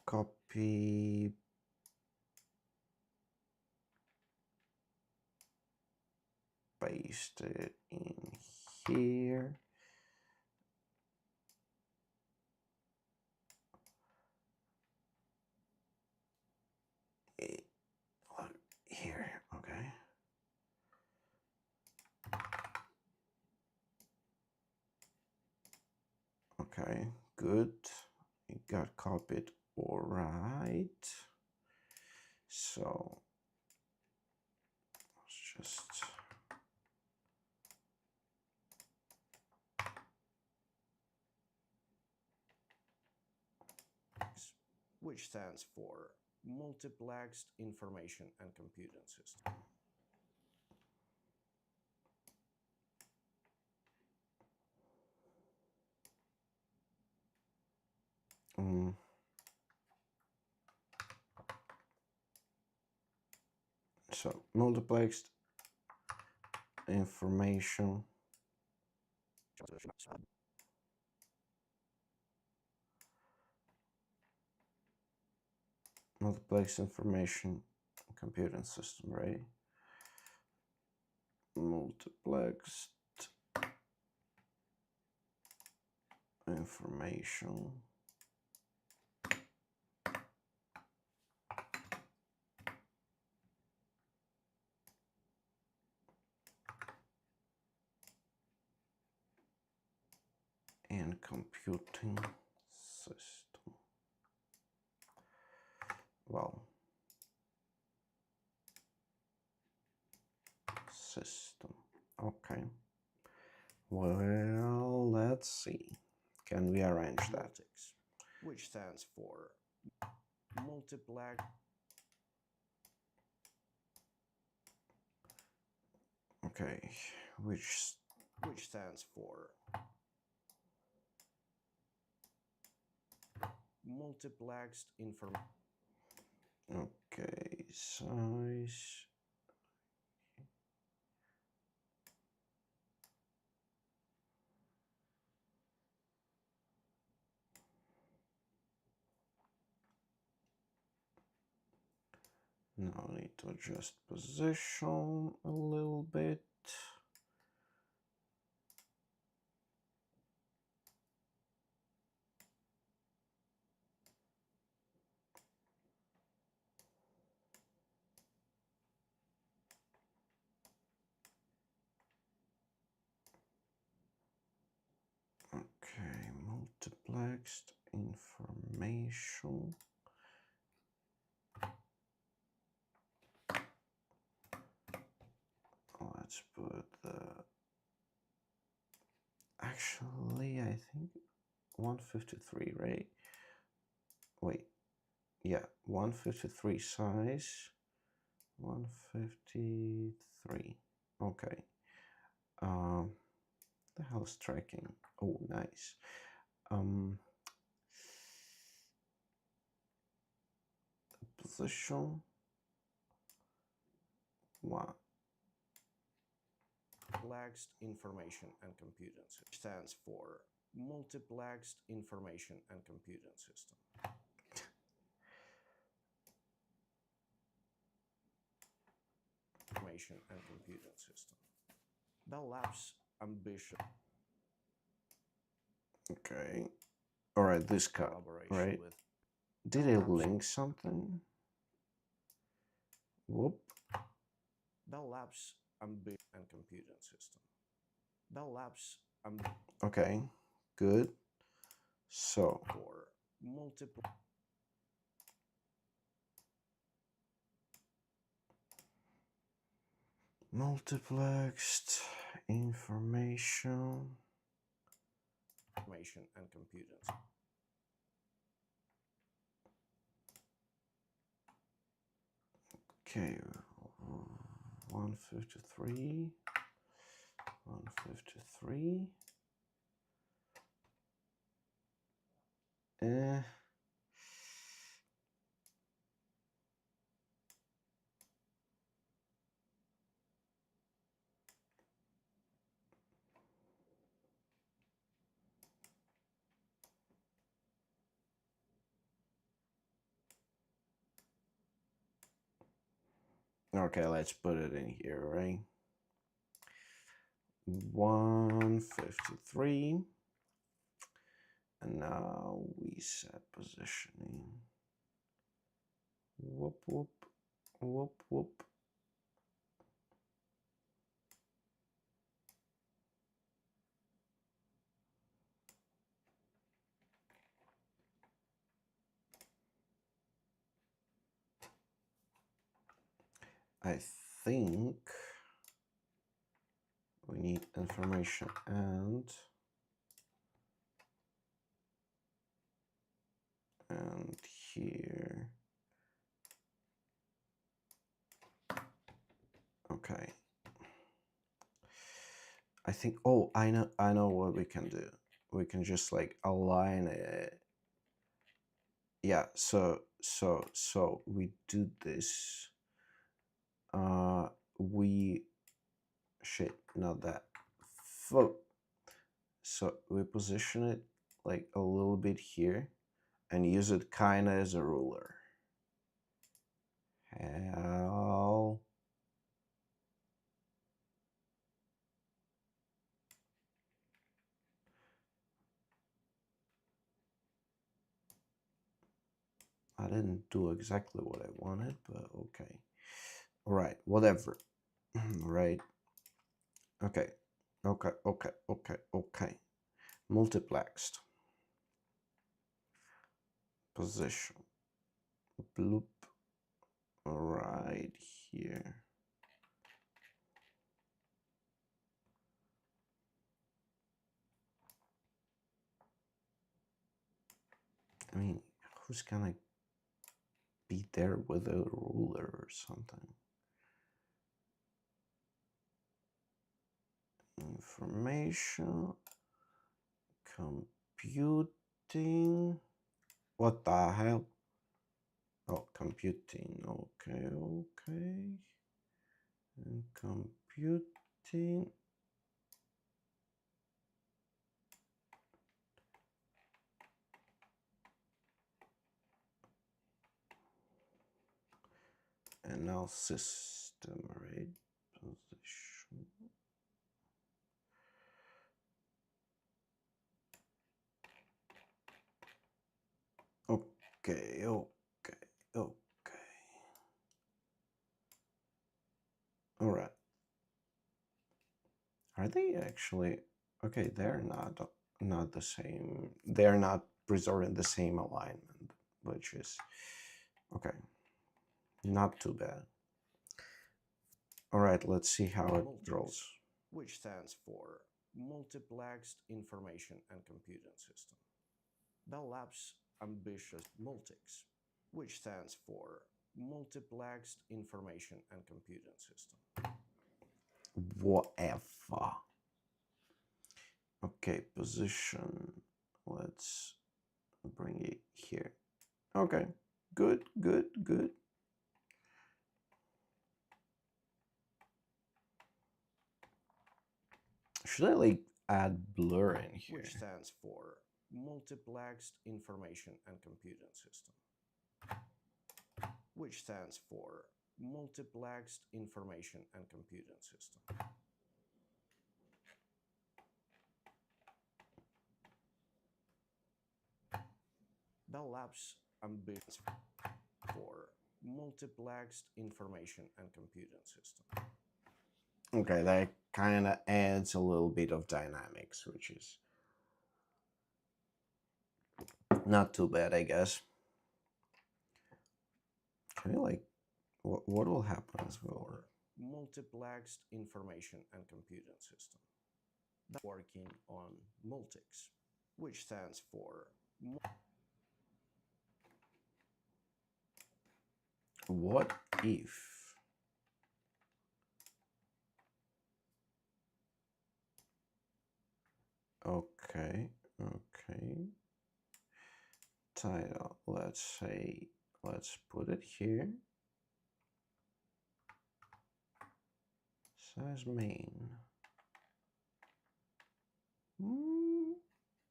Copy. Paste it in here. Here, okay. Okay, good. It got copied all right. So let's just which stands for Multiplexed Information and Computing System. So multiplexed information computing system, right? Multiplexed information and computing system. Well, system. Okay. Well, let's see. Can we arrange that? Which stands for multiplex. Okay, which stands for multiplexed information. Okay, size. Now I need to adjust position a little bit. Okay, multiplexed information. Let's put the, actually I think 153, right? Wait, yeah, 153 size, 153. Okay. The hell is tracking? Oh, nice. Position 1. Multiplexed information and computing system stands for multiplexed information and computing system. Information and computing system. Bell Labs ambition. Okay. All right, this cut, right? With did it link something? Whoop. Bell Labs ambition and computing system. Bell Labs okay, good. So for multiple multiplexed information and computing. Okay, 153, 153. Okay, let's put it in here, right? 153. And now we set positioning. Whoop, whoop, whoop, whoop. I think we need information and here. Okay. I think, oh, I know what we can do. We can just like align it. Yeah, so we do this. We shit, not that. Fuck. So we position it like a little bit here and use it kind of as a ruler. Hell. I didn't do exactly what I wanted, but okay. All right, whatever. Right. Okay. Okay. Multiplexed. Position. Bloop. Right here. I mean, who's gonna be there with a ruler or something? Information. Computing. What the hell? Oh, computing. Okay. And computing. And file system, right? Position. Okay, okay, okay. All right. Are they actually okay? They're not the same. They're not preserving the same alignment, which is okay. Not too bad. All right, let's see how it rolls. Which stands for Multiplexed Information and Computing System. Bell Labs Ambitious Multics, which stands for Multiplexed Information and Computing System. Whatever. Okay, position. Let's bring it here. Okay, good, good, good. Should I like add blur in here? Which stands for Multiplexed Information and Computing System. Which stands for Multiplexed Information and Computing System. Bell Labs Ambitious for Multiplexed Information and Computing System. Okay, that kind of adds a little bit of dynamics, which is not too bad, I guess. Can you like, what will happen as well? Multiplexed Information and Computing System. Working on Multics, which stands for what if? Okay, okay. Title, let's say, let's put it here. Says main.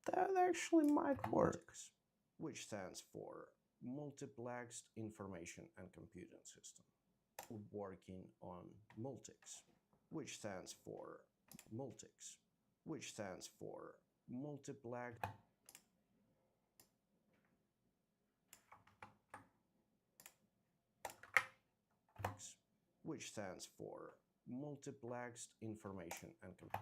That actually might work. Which stands for Multiplexed Information and Computing System. Working on Multics, which stands for Multics, which stands for Multiplex. Which stands for Multiplexed Information and Computing.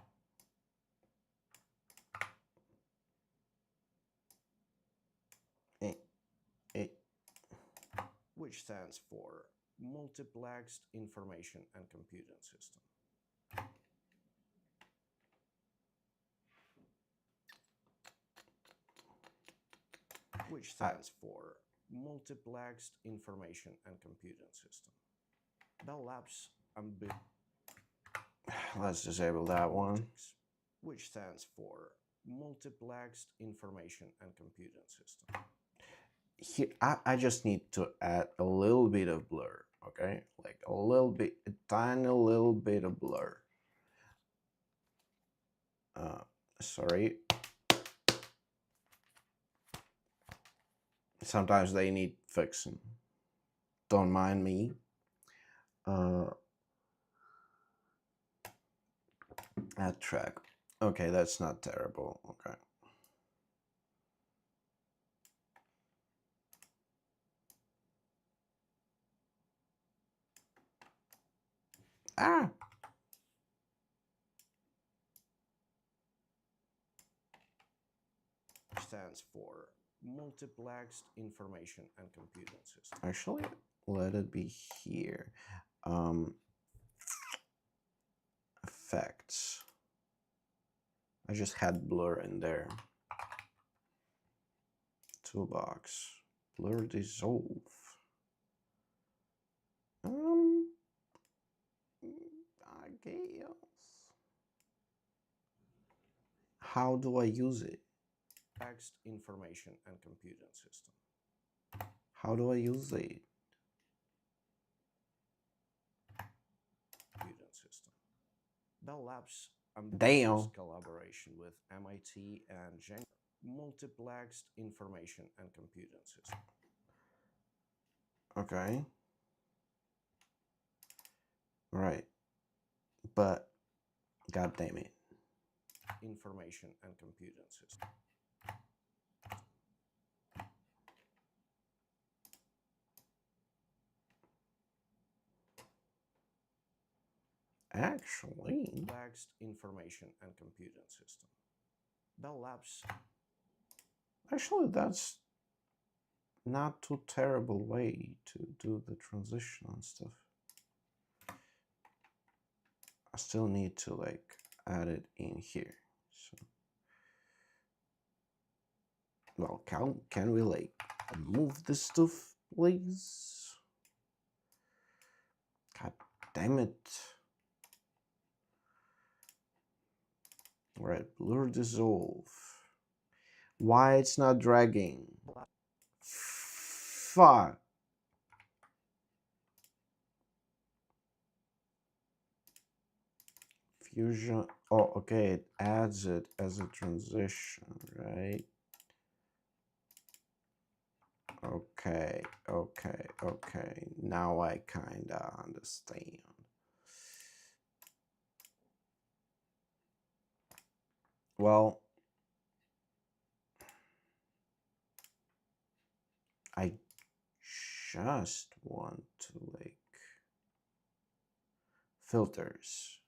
Which stands for Multiplexed Information and Computing System. Which stands for Multiplexed Information and Computing System. Bell Labs Let's disable that one. Which stands for Multiplexed Information and Computing System. Here, I just need to add a little bit of blur, okay? Like a little bit, a tiny little bit of blur. Sorry. Sometimes they need fixing. Don't mind me. Add track. Okay, that's not terrible. Okay. Ah! Stands for Multiplexed Information and Computing System. Actually, let it be here. Effects. I just had blur in there. Toolbox. Blur dissolve. I guess. How do I use it? Text Information and Computing System. How do I use it? Computing System. Bell Labs collaboration with MIT and Jenga. Multiplexed Information and Computing System. Okay. Right. But god damn it. Information and computing system. Actually, text information and computing system. Bell Labs. Actually, that's not too terrible way to do the transition and stuff. I still need to like add it in here. So, well, can we like move this stuff, please? God damn it. Right, blur dissolve. Why it's not dragging? Fuck. Fusion. Oh, okay. It adds it as a transition, right? Okay, okay, okay. Now I kinda understand. Well, I just want to like filters.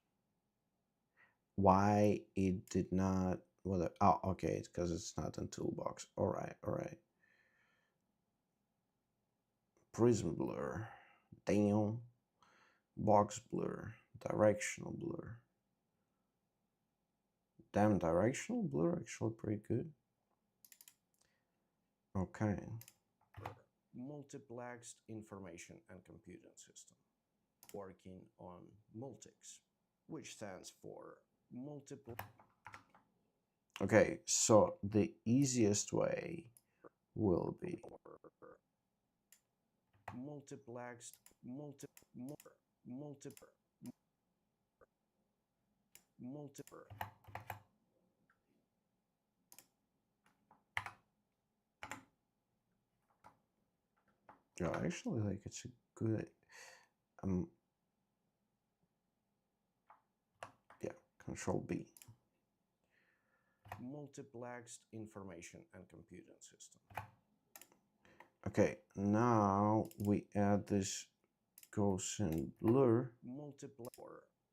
Why it did not? Well, oh, okay, it's because it's not in toolbox. All right, all right. Prism blur, damn. Box blur, directional blur. Damn, directional blur actually pretty good. Okay. Multiplexed information and computing system. Working on multics, which stands for multiple. Okay, so the easiest way will be multiplexed, multiple. Yeah, actually, like it's a good. Yeah, Control B. Multiplexed information and computing system. Okay, now we add this Gaussian blur.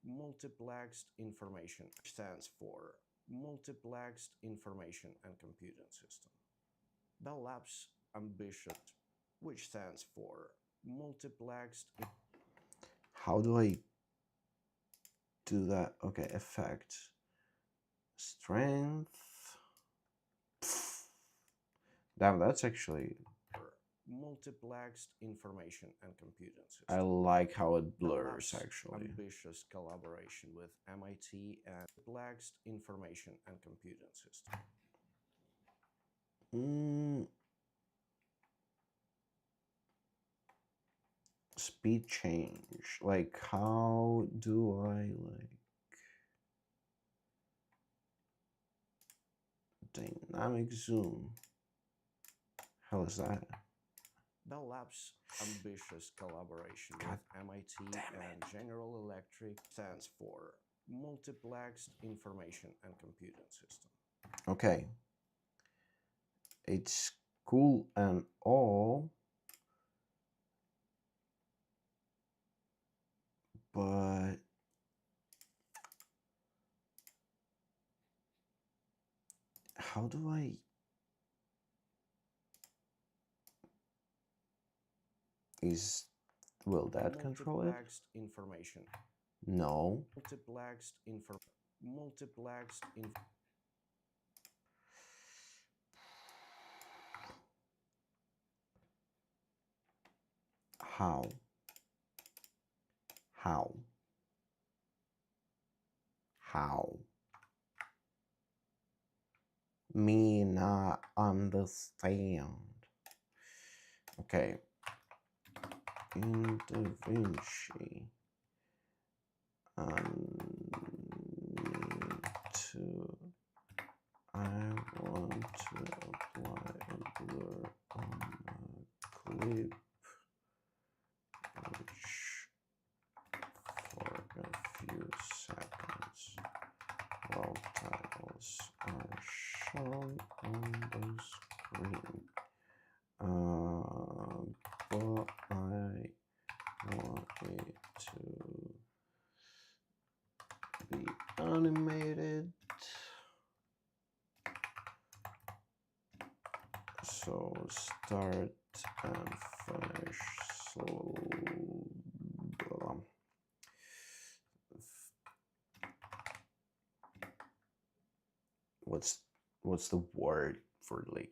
Multiplexed information stands for multiplexed information and computing system. Bell Labs ambitious, which stands for multiplexed. How do I do that? Okay, effect, strength. Damn, that's actually multiplexed information and computing system. I like how it blurs actually. Ambitious collaboration with MIT and multiplexed information and computing system. Speed change. Like how do I like dynamic zoom? Hell is that? Bell Labs ambitious collaboration with MIT and General Electric stands for multiplexed information and computing system. Okay. It's cool and all, but how do I will that control it? Multiplexed information. No. Multiplexed How? How? How? Me not understand. Okay. In DaVinci, I want to apply a blur on a clip which animated. So start and finish. So what's the word for like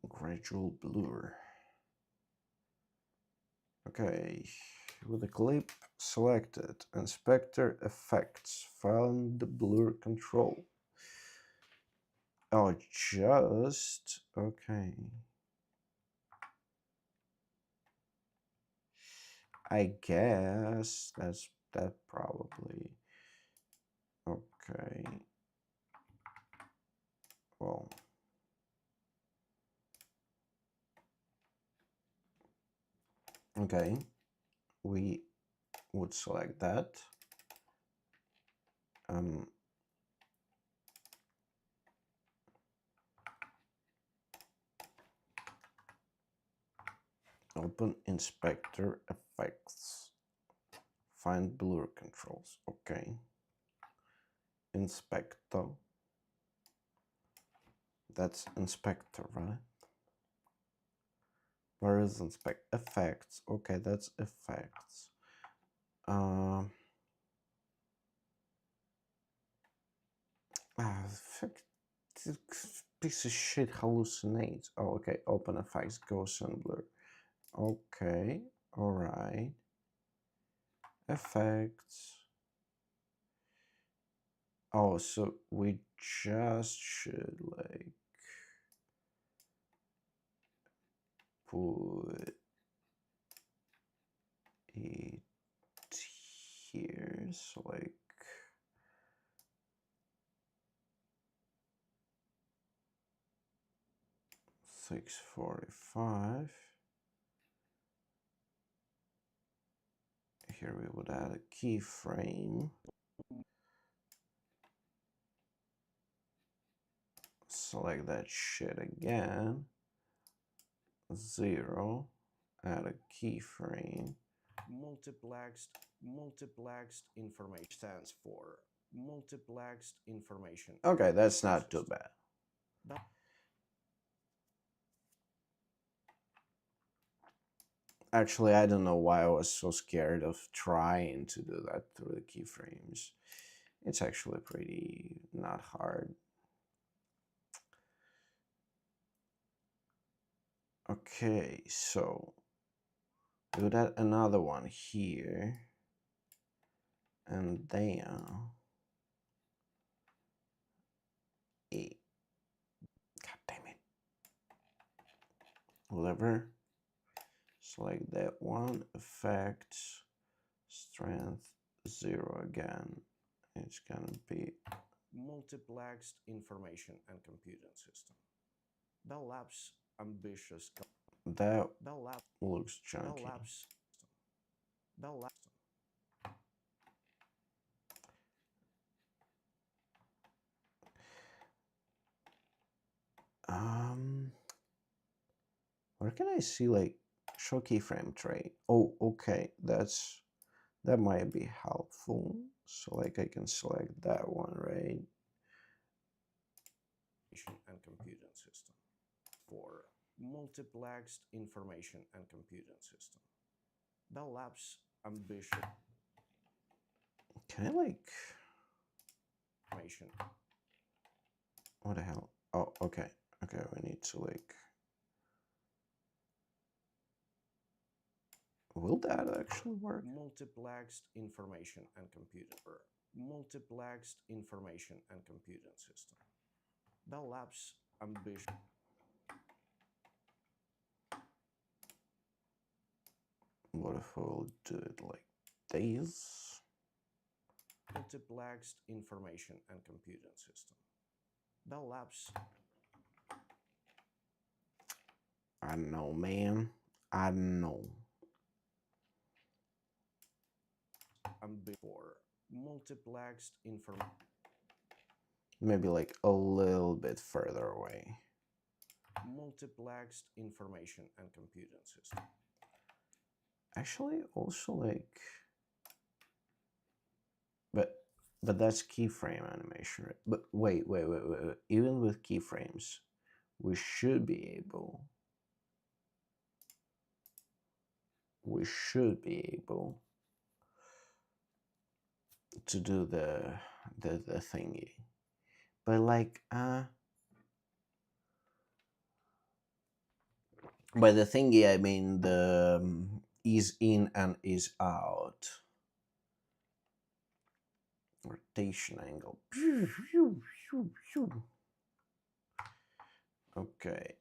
gradual blur? Okay, with the clip selected, inspector effects, found the blur control. Oh, just okay. I guess that's that probably. Okay. Well. Okay. We would select that. Open inspector effects. Find blur controls. Okay. Inspector. That's inspector, right? Where is inspect effects? Okay, that's effects. Fuck, piece of shit hallucinates. Oh, okay. Open effects, Gaussian blur. Okay, all right. Effects. Oh, so we just should like put it here. So like 645. Here we would add a keyframe. Select that shit again. 0. Add a keyframe. Multiplexed information stands for multiplexed information. Okay, that's not too bad. Actually, I don't know why I was so scared of trying to do that through the keyframes. It's actually pretty not hard. Okay, so do that another one here. And then God damn it. Whatever. Select that one. Effects. Strength 0 again. It's gonna be multiplexed information and computing system. Bell Labs ambitious. That looks chunky. Bell Labs. Where can I see like show keyframe tray? Oh, okay, that might be helpful. So like I can select that one, right? And computing system for multiplexed information and computing system. Bell Labs ambition. Can I like information? What the hell? Oh, okay. Okay, we need to like. Will that actually work? Multiplexed information and computing. Multiplexed information and computing system. Bell Labs ambition. What if we'll do it like this? Multiplexed information and computing system. Bell Labs. I don't know, man. I don't know. I'm before multiplexed information. Maybe like a little bit further away. Multiplexed information and computing system. Actually, also like, but that's keyframe animation, right? But wait. Even with keyframes, we should be able to do the thingy. But like by the thingy I mean the is in and is out. Rotation angle. Okay.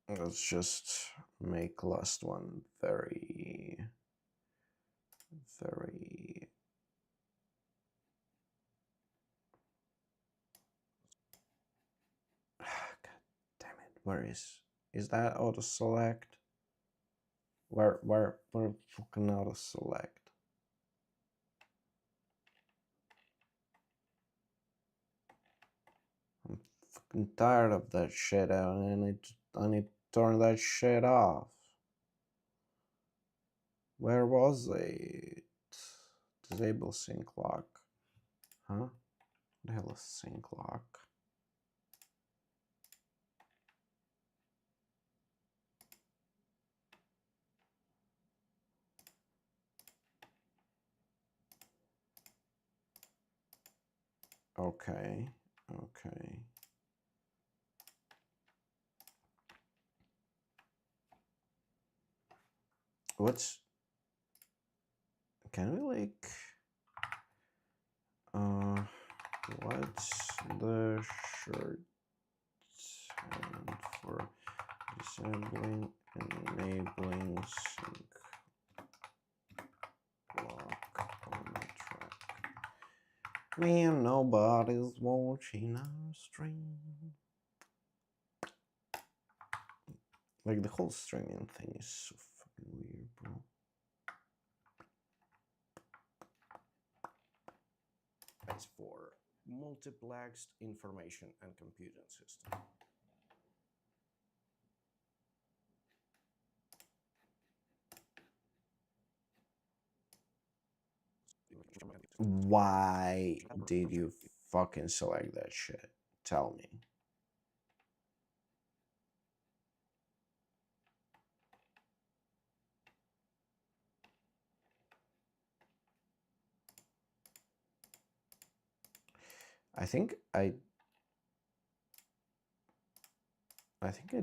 Let's just make last one very God damn it. Where is that auto select? Where fucking auto select? I'm fucking tired of that shit out and I need to turn that shit off. Where was it? Disable sync lock. Huh? What the hell is sync lock? Okay. What's... Can we like... what's the short hand for disabling and enabling sync lock on the track? Man, nobody's watching our stream. Like, the whole streaming thing is so fucking weird, bro. As for multiplexed information and computing system. Why did you fucking select that shit? Tell me. I think I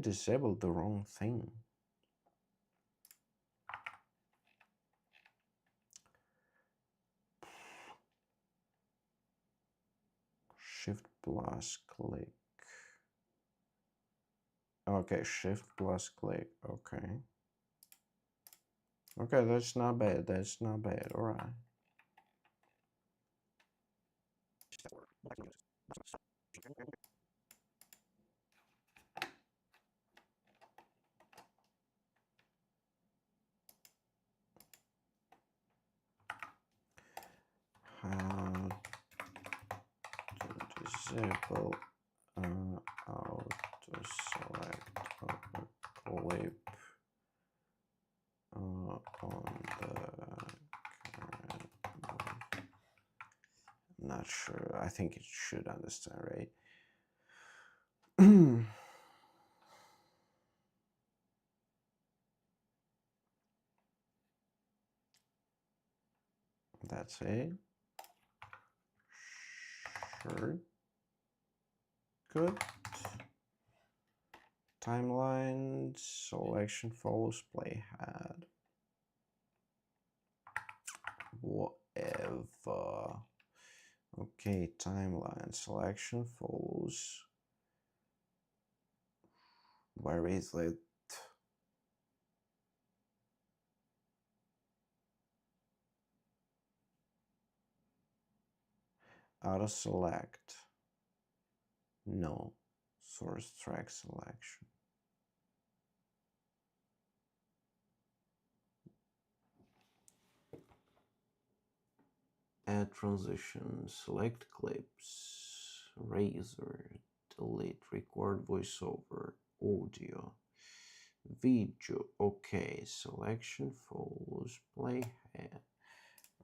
disabled the wrong thing. Shift plus click. Okay, shift plus click. Okay. Okay, that's not bad. That's not bad. All right. How to disable auto select a clip on the... I'm not sure. I think it should understand, right? That's it. Sure. Good. Timeline selection follows playhead. Whatever. Okay, timeline selection follows. Where is it? Auto select. No. Source track selection. Add transition, select clips, razor, delete, record voiceover, audio, video. Okay, selection follows playhead.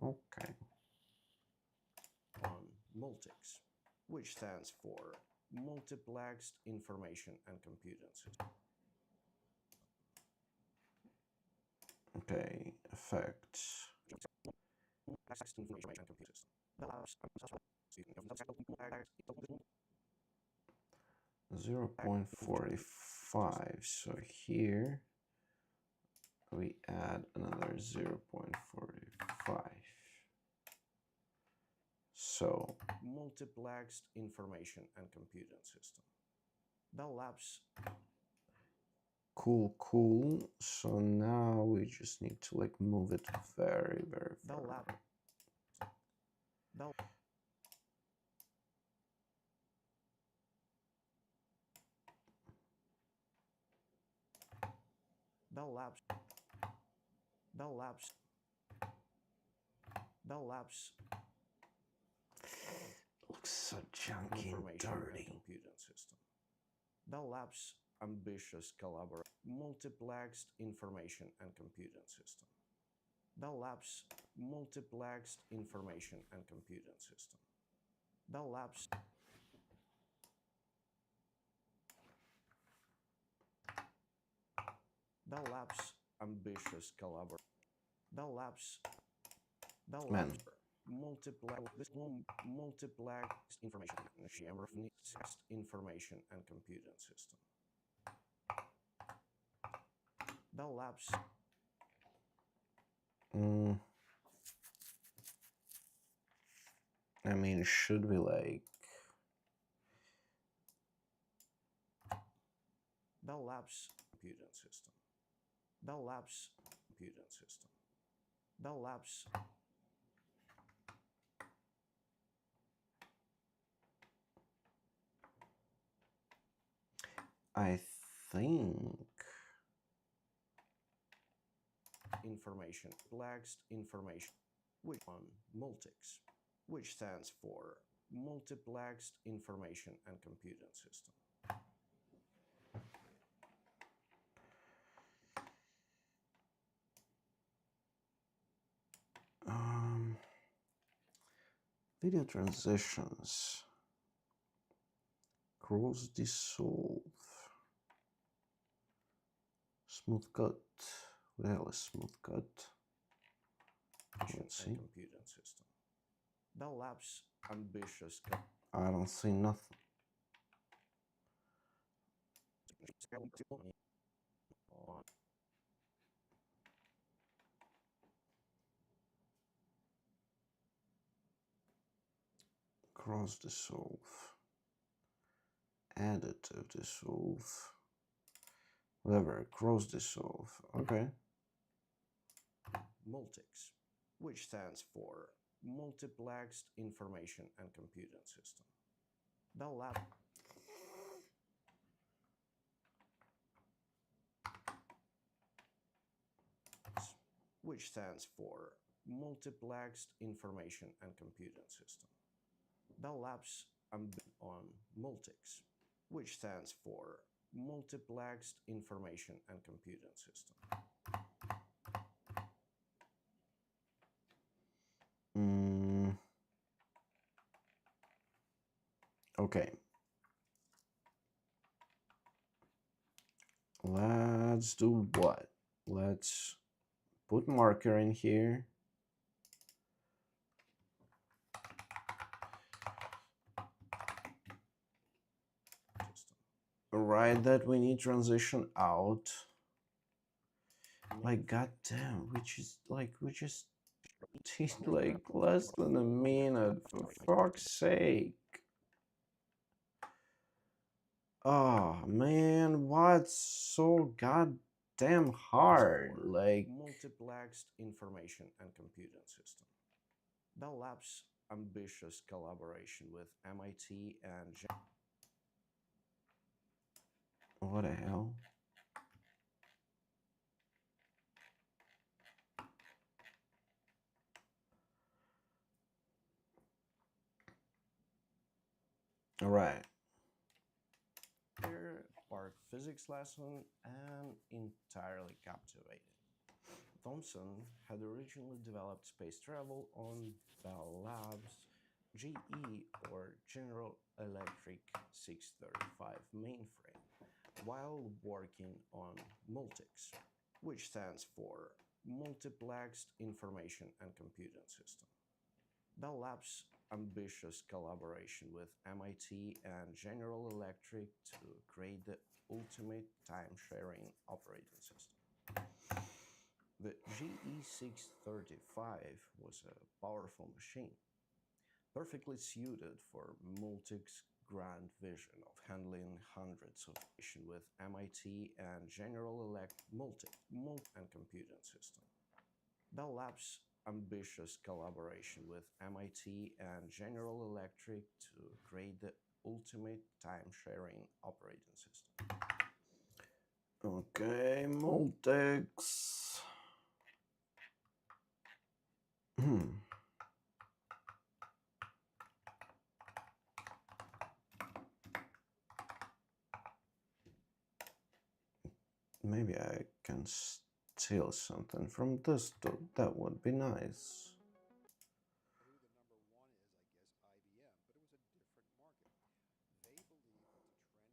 Okay. On Multics, which stands for Multiplexed Information and Computing System. Okay, effects. 0.45. So here we add another 0.45. So multiplexed information and computing system. Bell Labs. Cool. So now we just need to like move it very far. Bell Lab. Bell. Bell Labs. Bell Labs. Bell Labs. Looks so junky and dirty. Computing system. Bell Labs ambitious collaboration. Multiplexed information and computing system. Bell Labs multiplexed information and computing system. Bell Labs. Bell Labs ambitious collaboration. Bell Labs. Bell Labs. Multiplexed information and computing system. Bell Labs. I mean, should we like Bell Labs computing system? Bell Labs computing system. Bell Labs. I think information, plexed information, which on Multics, which stands for Multiplexed Information and Computing System. Video transitions, cross dissolve, smooth cut. What the hell is smooth cut? Let's see. Computing system. Bell Labs ambitious. I don't see nothing. Cross dissolve, additive dissolve, whatever, cross dissolve. Okay. Multics, which stands for Multiplexed Information and Computing System. Bell Lab. Which stands for Multiplexed Information and Computing System. Bell Labs on Multics, which stands for Multiplexed Information and Computing System. Okay. Let's do what? Let's put marker in here. Right, that we need transition out. Like, goddamn, we just did like less than a minute, for fuck's sake. Oh man, what's so goddamn hard? Like multiplexed information and computing system. Bell Labs ambitious collaboration with MIT and what the hell? All right. Here, part physics lesson and entirely captivating. Thomson had originally developed space travel on Bell Labs GE or General Electric 635 mainframe while working on Multics, which stands for Multiplexed Information and Computing System. Bell Labs' ambitious collaboration with MIT and General Electric to create the ultimate time-sharing operating system. The GE635 was a powerful machine, perfectly suited for Multic's grand vision of handling hundreds of patients with MIT and General Electric multi and computing system. Bell Labs' ambitious collaboration with MIT and General Electric to create the ultimate time-sharing operating system. Okay, Multics. Maybe I can steal something from this dude. That would be nice. Who the number one is, I guess IBM, but it was a different market.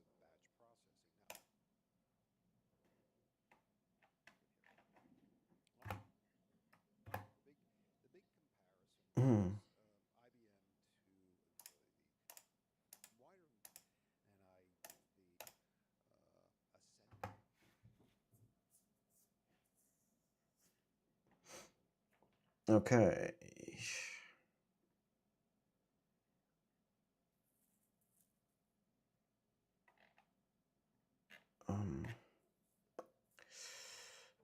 They believed that the trend was away from traditional methods of batch processing. Now, the big comparison Hmm. is IBM to the wider, and I the ascending. Okay. Um. Descendant of all this history,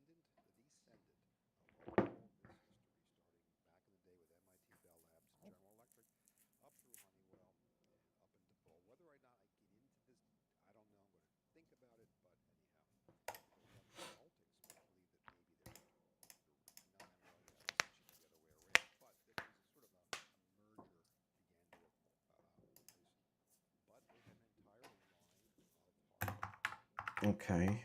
starting back in the day with MIT Bell Labs and General Electric, up through Honeywell and up into Ball. Whether or not I get into this, I don't know. I'm going to think about it, but anyhow, because I'm Multics, but I believe that maybe they're not MLA, essentially the other way around. But there was a sort of a merger began to recently, but they had an entire line of hardware. Okay.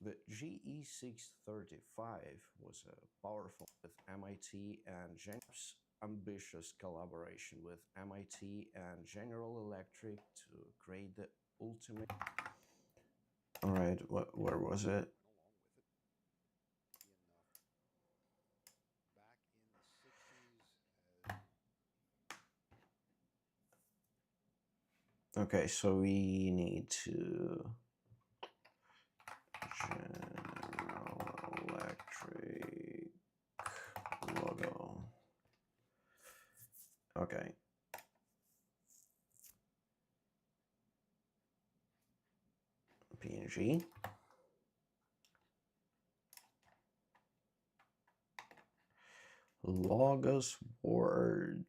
The GE635 was a powerful with MIT and Gen's ambitious collaboration with MIT and General Electric to create the ultimate. All right, where was it? Went along with it back in the 60s as Okay, so we need to General Electric logo. Okay. PNG. logosword.net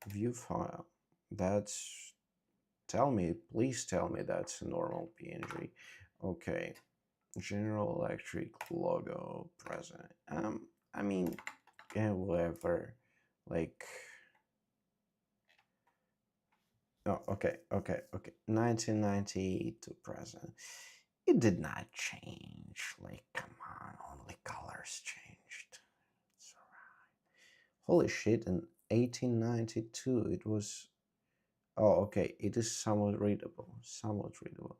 view file. That's please tell me that's a normal PNG. Okay, General Electric logo present. I mean, yeah, whatever. Like, oh, okay. 1998 to present. It did not change. Like, come on, only colors changed. It's alright. Holy shit! In 1892, it was. Oh, okay. It is somewhat readable. Somewhat readable.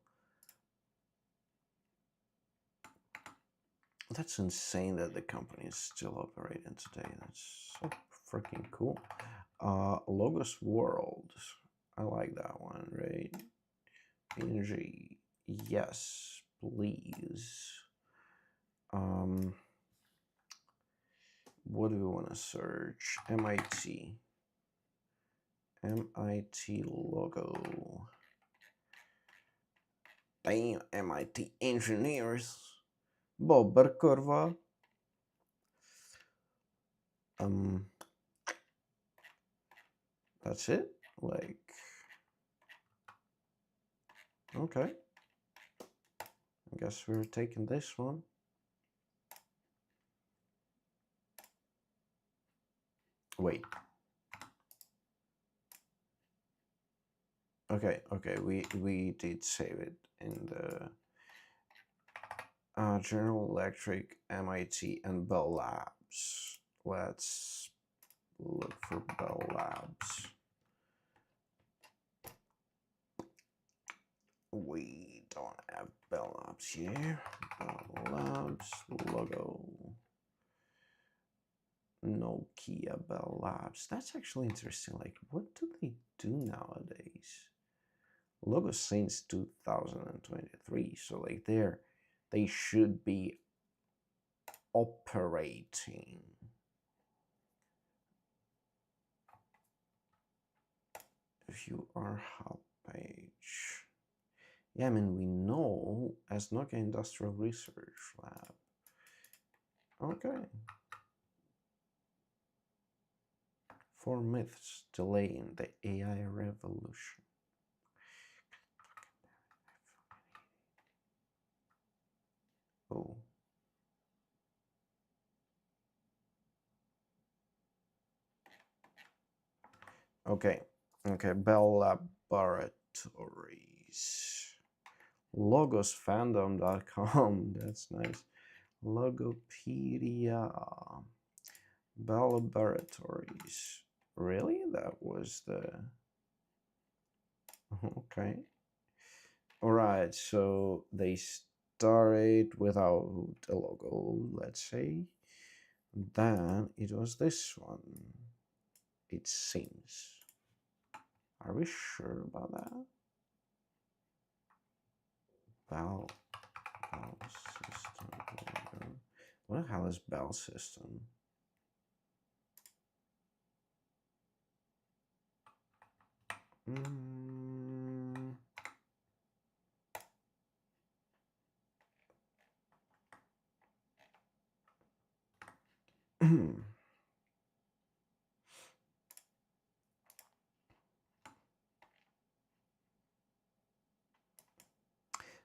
That's insane that the company is still operating today. That's so freaking cool. Logos World. I like that one, right? PNG. Yes, please. What do we want to search? MIT. MIT logo. Damn, MIT engineers. Bobber kurva. That's it? Like, okay. I guess we're taking this one. Wait. Okay, we did save it in the General Electric, MIT, and Bell Labs. Let's look for Bell Labs. We don't have Bell Labs here. Bell Labs logo. Nokia Bell Labs. That's actually interesting. Like, what do they do nowadays? Logo since 2023. So like they should be operating. View our hub page. Yeah, I mean, we know as Nokia Industrial Research Lab. Okay. 4 myths delaying the AI revolution. Oh. Okay. Okay, Bell Laboratories. Logosfandom.com. That's nice. Logopedia. Bell Laboratories. Really? That was the... Okay. All right, so they started without a logo, let's say. Then it was this one. It seems. Are we sure about that? Bell system. What the hell is Bell system?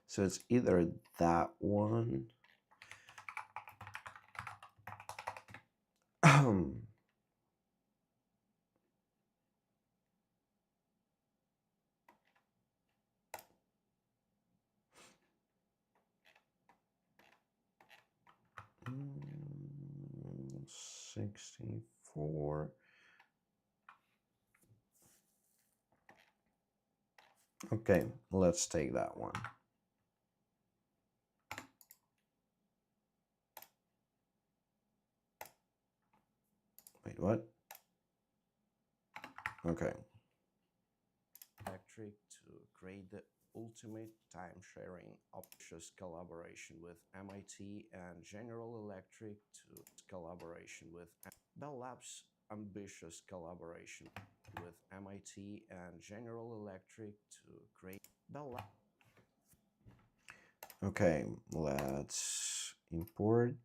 So it's either that one. Mm, 64. Okay, let's take that one. Wait, what? Okay. Electric to create the ultimate time-sharing ambitious collaboration with MIT and General Electric to collaboration with Bell Labs ambitious collaboration with MIT and General Electric to create Bell Labs. Okay, let's import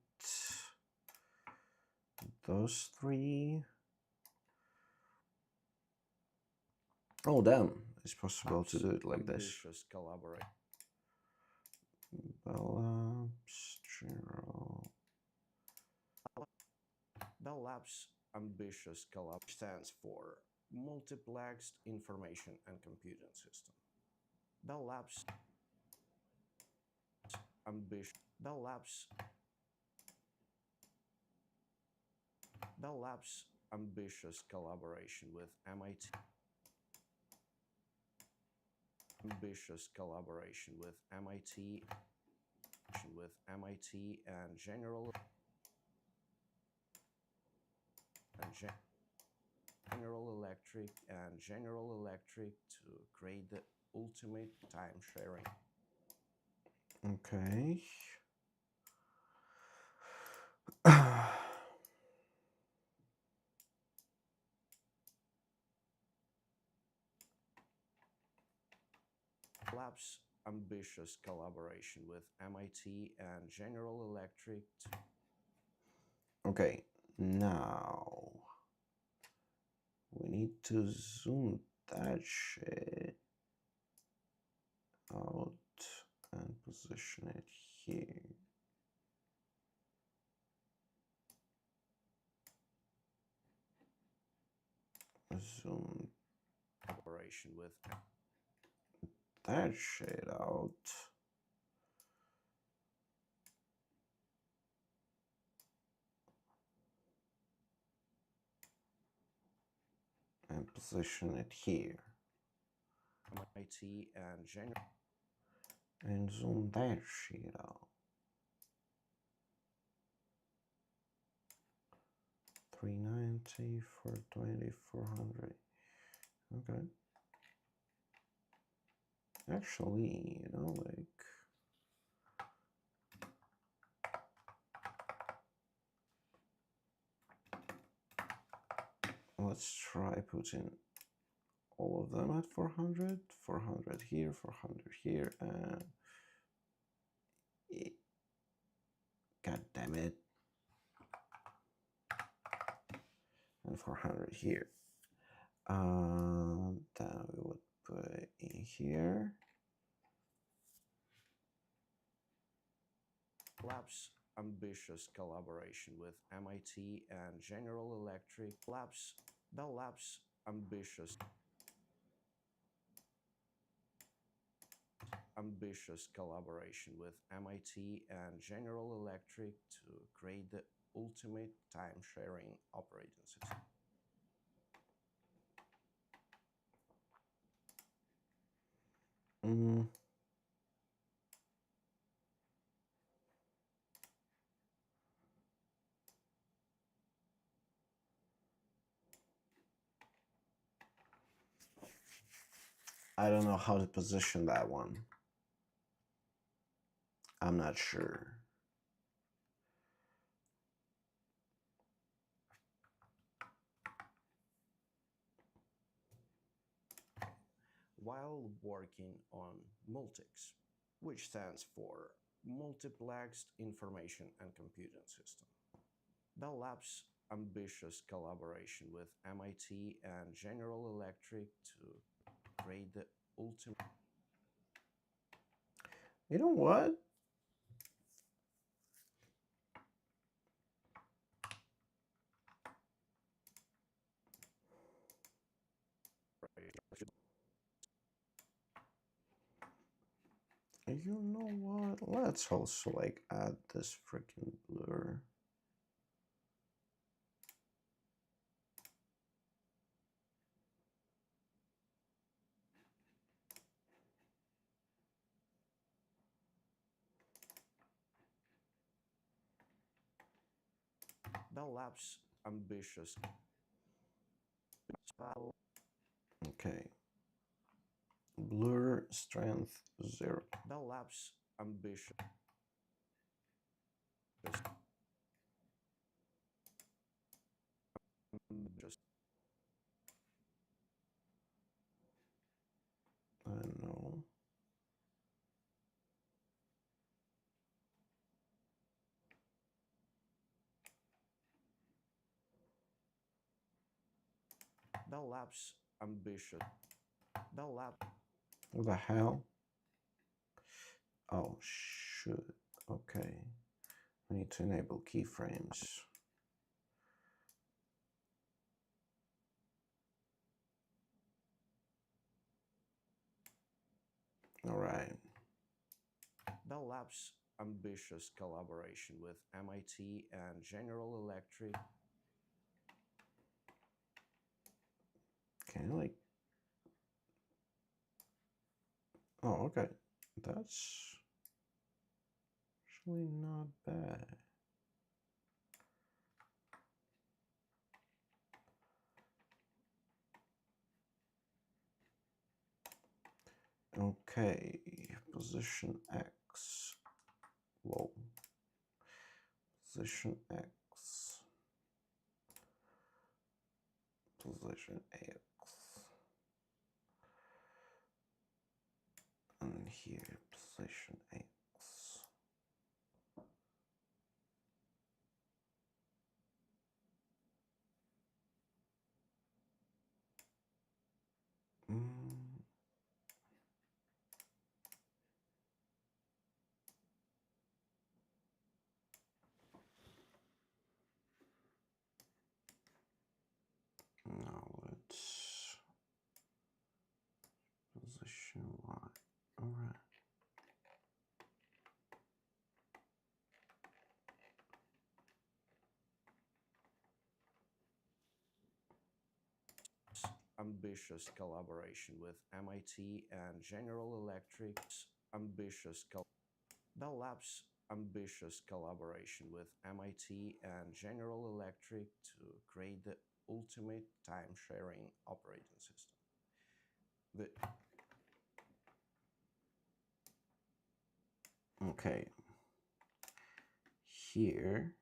those three. Oh damn, it's possible to do it like this. Collaborate. Bell Labs, General. Bell Labs ambitious collaboration stands for Multiplexed Information and Computing System. Bell Labs ambitious. Bell Labs ambitious collaboration with MIT. Ambitious collaboration with MIT and General Electric to create the ultimate time sharing. Okay. Labs ambitious collaboration with MIT and General Electric. Okay, now we need to zoom that shit out and position it here. zoom Collaboration with that shit out. And position it here. MIT and general. And zoom that shit out. 390, 420, 400. Okay. Actually, like let's try putting all of them at 400, 400 here, 400 here, and god damn it, and 400 here. Then we would put it in here. Labs ambitious collaboration with MIT and General Electric. Bell Labs ambitious collaboration with MIT and General Electric to create the ultimate time-sharing operating system. I don't know how to position that one. I'm not sure. While working on Multics, which stands for Multiplexed Information and Computing System. Bell Labs ambitious collaboration with MIT and General Electric to create the ultimate. You know what? You know what? Let's also like add this freaking blur. Bell Labs ambitious. Okay. Blur strength 0. Bell Labs ambitious. I don't know. Bell Labs ambitious. Bell Labs. What the hell? Oh, shoot. Okay. I need to enable keyframes. All right. Bell Labs ambitious collaboration with MIT and General Electric. Can I like... Oh, okay. That's actually not bad. Okay, position X. Whoa. Position X. Position X. And here, position X. Now let's Right. All right. Ambitious collaboration with MIT and General Electric's ambitious Bell Labs' ambitious collaboration with MIT and General Electric to create the ultimate time-sharing operating system. Okay. Here.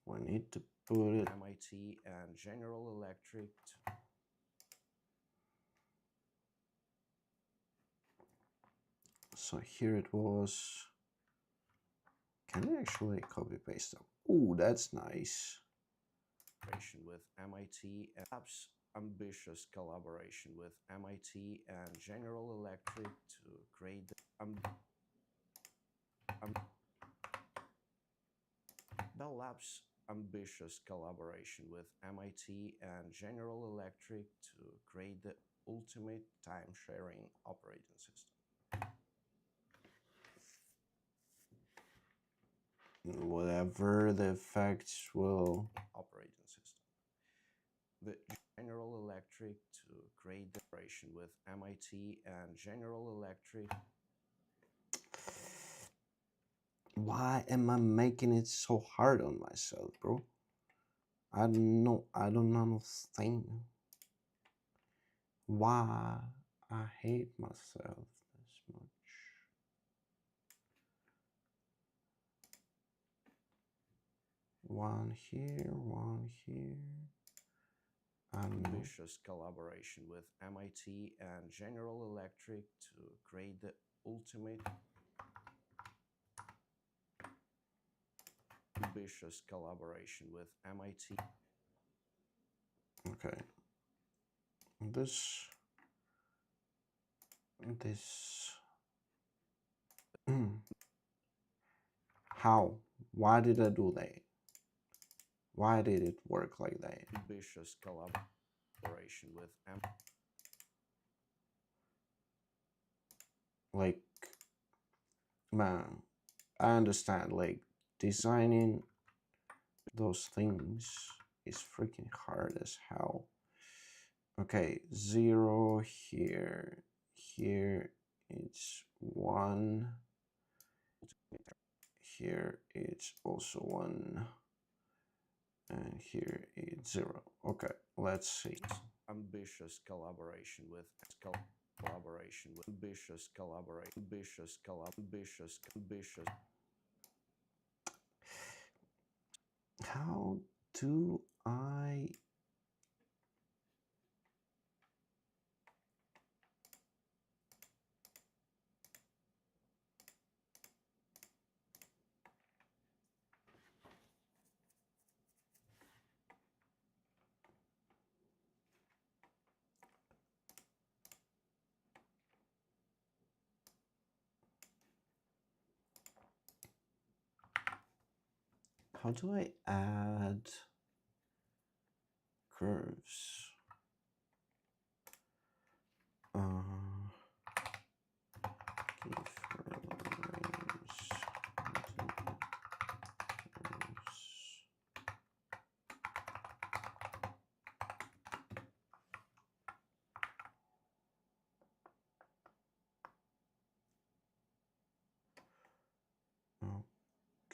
We need to put it. MIT and General Electric. So here it was. Can I actually copy paste them? Ooh, that's nice. With MIT and Labs' ambitious collaboration with MIT and General Electric to create the Bell Labs' ambitious collaboration with MIT and General Electric to create the ultimate time-sharing operating system. Whatever the effects will. Operating system. The General Electric to create the operation with MIT and General Electric. Why am I making it so hard on myself, bro? I don't know. I don't understand why I hate myself this much. One here, one here. Ambitious collaboration with MIT and General Electric to create the ultimate. Ambitious collaboration with MIT. Okay. This. How? Why did I do that? Why did it work like that? Ambitious collaboration with Like, man, I understand, like, designing those things is freaking hard as hell. Okay, 0 here. Here it's 1. Here it's also 1. And here it's 0. Okay, let's see. Ambitious collaboration with ambitious How do I add curves?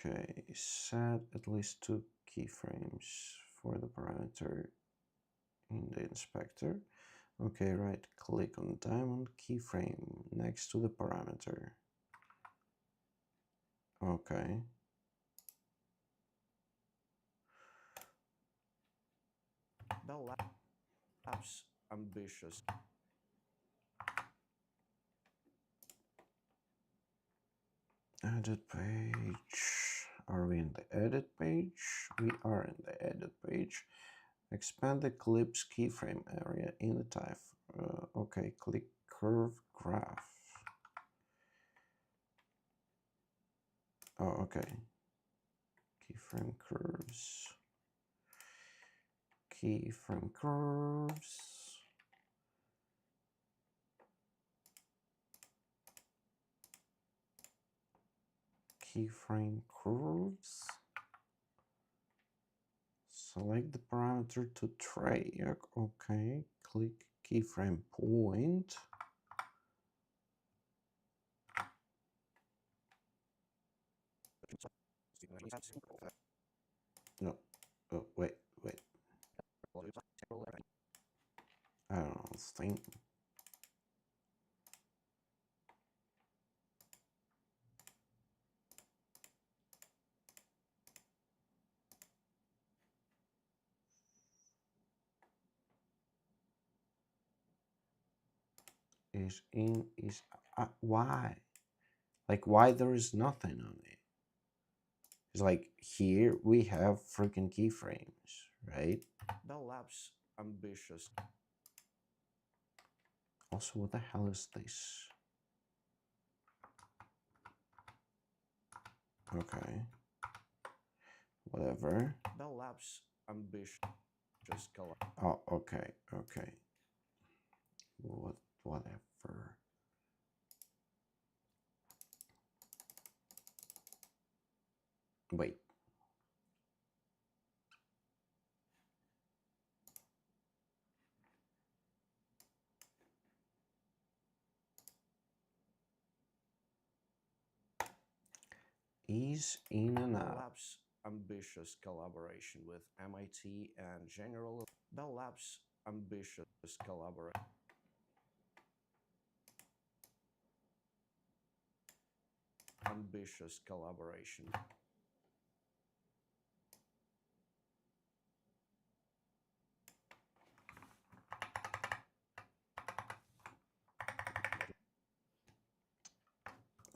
Okay, set at least 2 keyframes for the parameter in the inspector. Okay, right click on diamond keyframe next to the parameter. Okay. Bell Labs ambitious. Edit page. Are we in the edit page? We are in the edit page. Expand the Eclipse keyframe area in the type. Okay, click curve graph. Oh, okay. Keyframe curves. Keyframe curves. keyframe curves. Select the parameter to track. Okay, click keyframe point. No, oh, wait. I don't know, this thing. Why? Like, why there is nothing on it? It's like, here we have freaking keyframes, right? Bell Labs ambitious. Also, what the hell is this? Okay. Whatever. Bell Labs ambitious color. Oh, okay. Whatever. Wait. Ease in and out. Bell Labs ambitious collaboration with MIT and General. Bell Labs ambitious collaboration. Ambitious collaboration.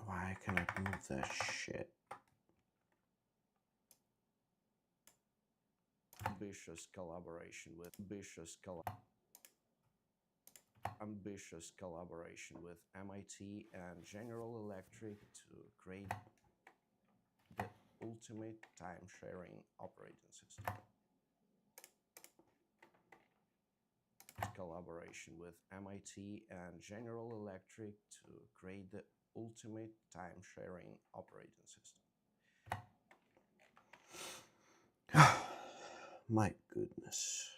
Why can I move that shit? Ambitious collaboration with ambitious collaboration with MIT and General Electric to create the ultimate time-sharing operating system. Collaboration with MIT and General Electric to create the ultimate time-sharing operating system. My goodness.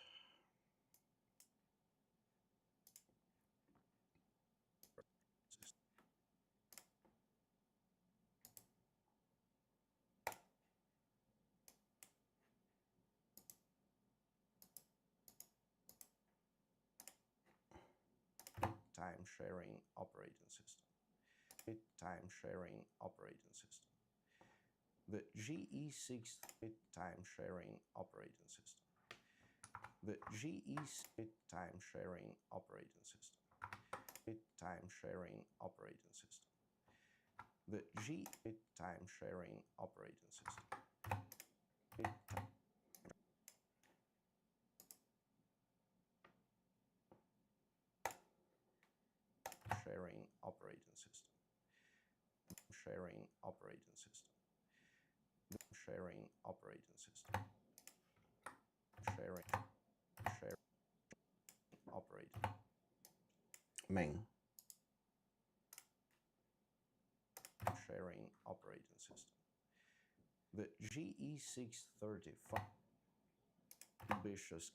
Time-sharing operating system. Time-sharing operating system. The GE6 time-sharing operating system. The GE6 time-sharing operating system. Time-sharing operating system. The G time-sharing operating system. Sharing operating system. Sharing operating system. Sharing operating system. Sharing operating. Main. Sharing operating system. The GE635 ambitious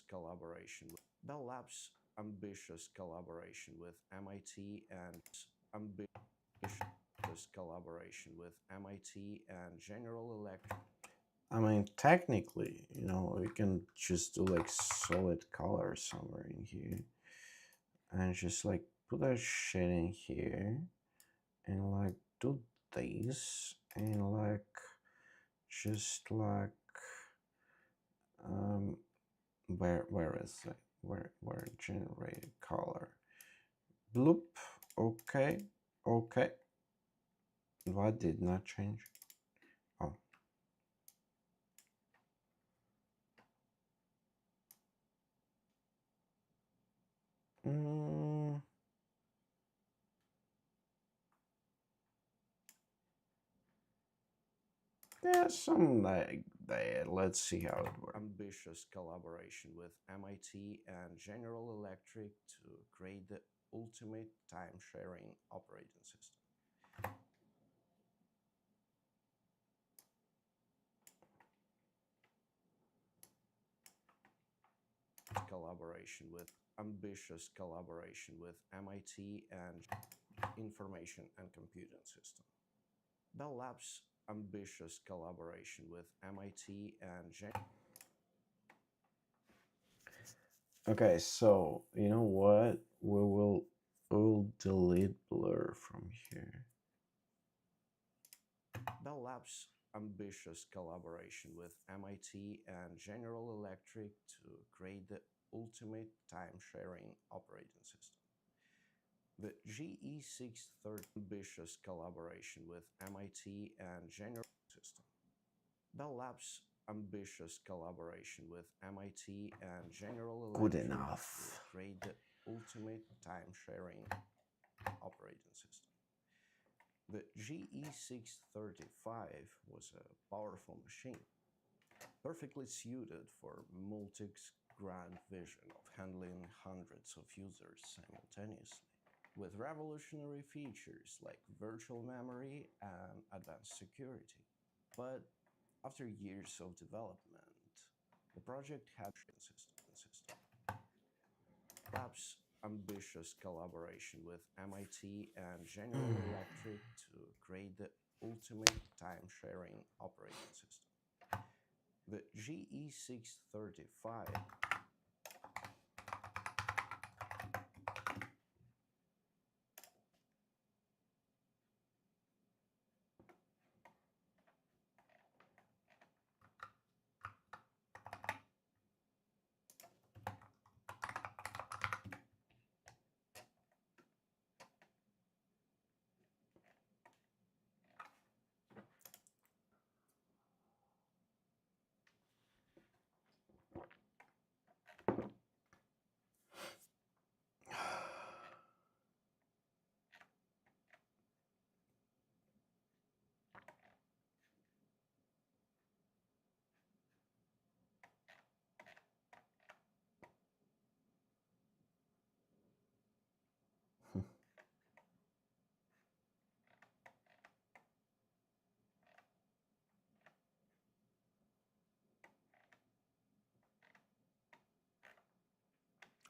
collaboration with Bell Labs ambitious collaboration with MIT and ambitious collaboration with MIT and General Electric. I mean, technically, you know, we can just do like solid color somewhere in here and just like put that shit in here and like do this and like just like where is it? Where generated color? Bloop. Okay. What did not change? Oh. Yeah, some like that. Let's see how it works. Ambitious collaboration with MIT and General Electric to create the ultimate time-sharing operating system. ambitious collaboration with MIT and Information and Computing System. Bell Labs' ambitious collaboration with MIT and Okay, so you know what? We'll delete blur from here. Bell Labs' ambitious collaboration with MIT and General Electric to create the ultimate time-sharing operating system. The GE630 ambitious collaboration with MIT and General System. Bell Labs' ambitious collaboration with MIT and General Electric Good enough. to create the ultimate time-sharing operating system. The GE635 was a powerful machine, perfectly suited for Multic's grand vision of handling hundreds of users simultaneously, with revolutionary features like virtual memory and advanced security. But after years of development, the project had a system. Labs' ambitious collaboration with MIT and General Electric to create the ultimate time-sharing operating system. The GE635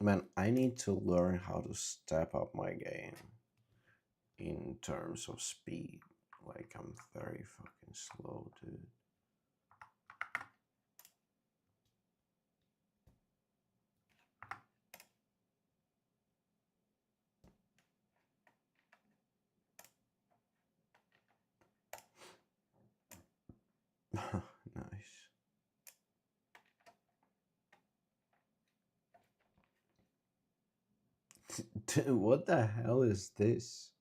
Man, I need to learn how to step up my game in terms of speed. Like, I'm very fucking slow, dude. Nice. Dude, what the hell is this?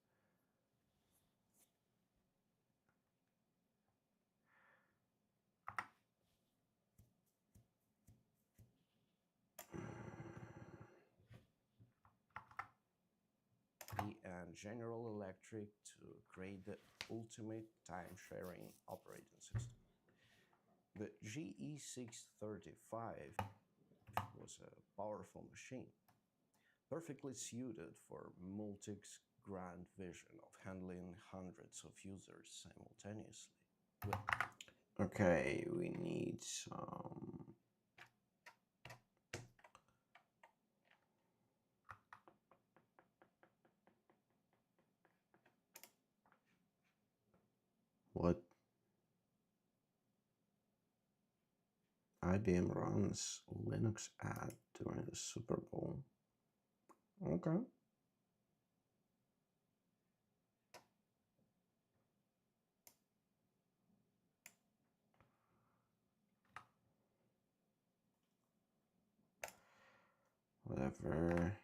and General Electric to create the ultimate time-sharing operating system. The GE635 was a powerful machine, perfectly suited for Multic's grand vision of handling hundreds of users simultaneously. Okay, we need some. What? IBM runs Linux ad during the Super Bowl. Okay. Whatever.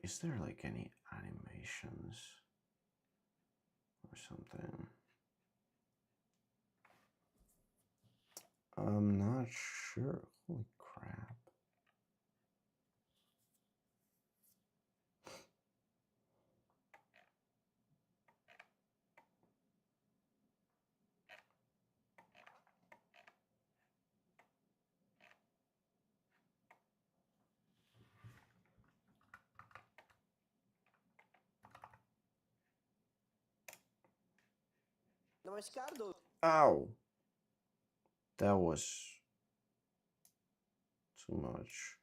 Is there like any animations or something? I'm not sure. Holy crap. Ow! That was too much.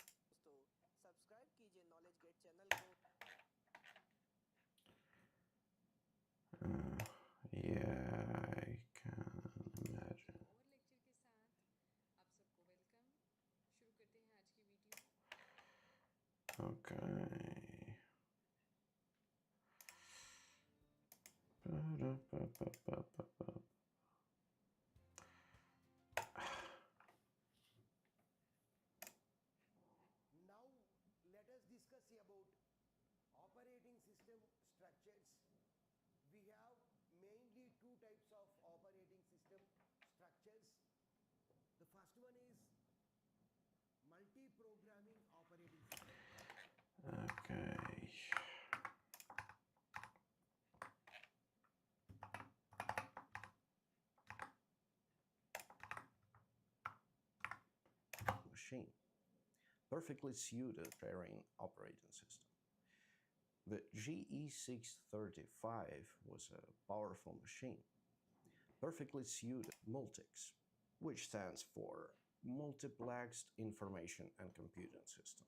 Yeah, I can imagine. Okay. Now let us discuss about operating system structures. We have mainly two types of operating system structures. The first one is multi-programming operating system. Okay. Machine. Perfectly suited sharing operating system. The GE635 was a powerful machine, perfectly suited Multics, which stands for Multiplexed Information and Computing System.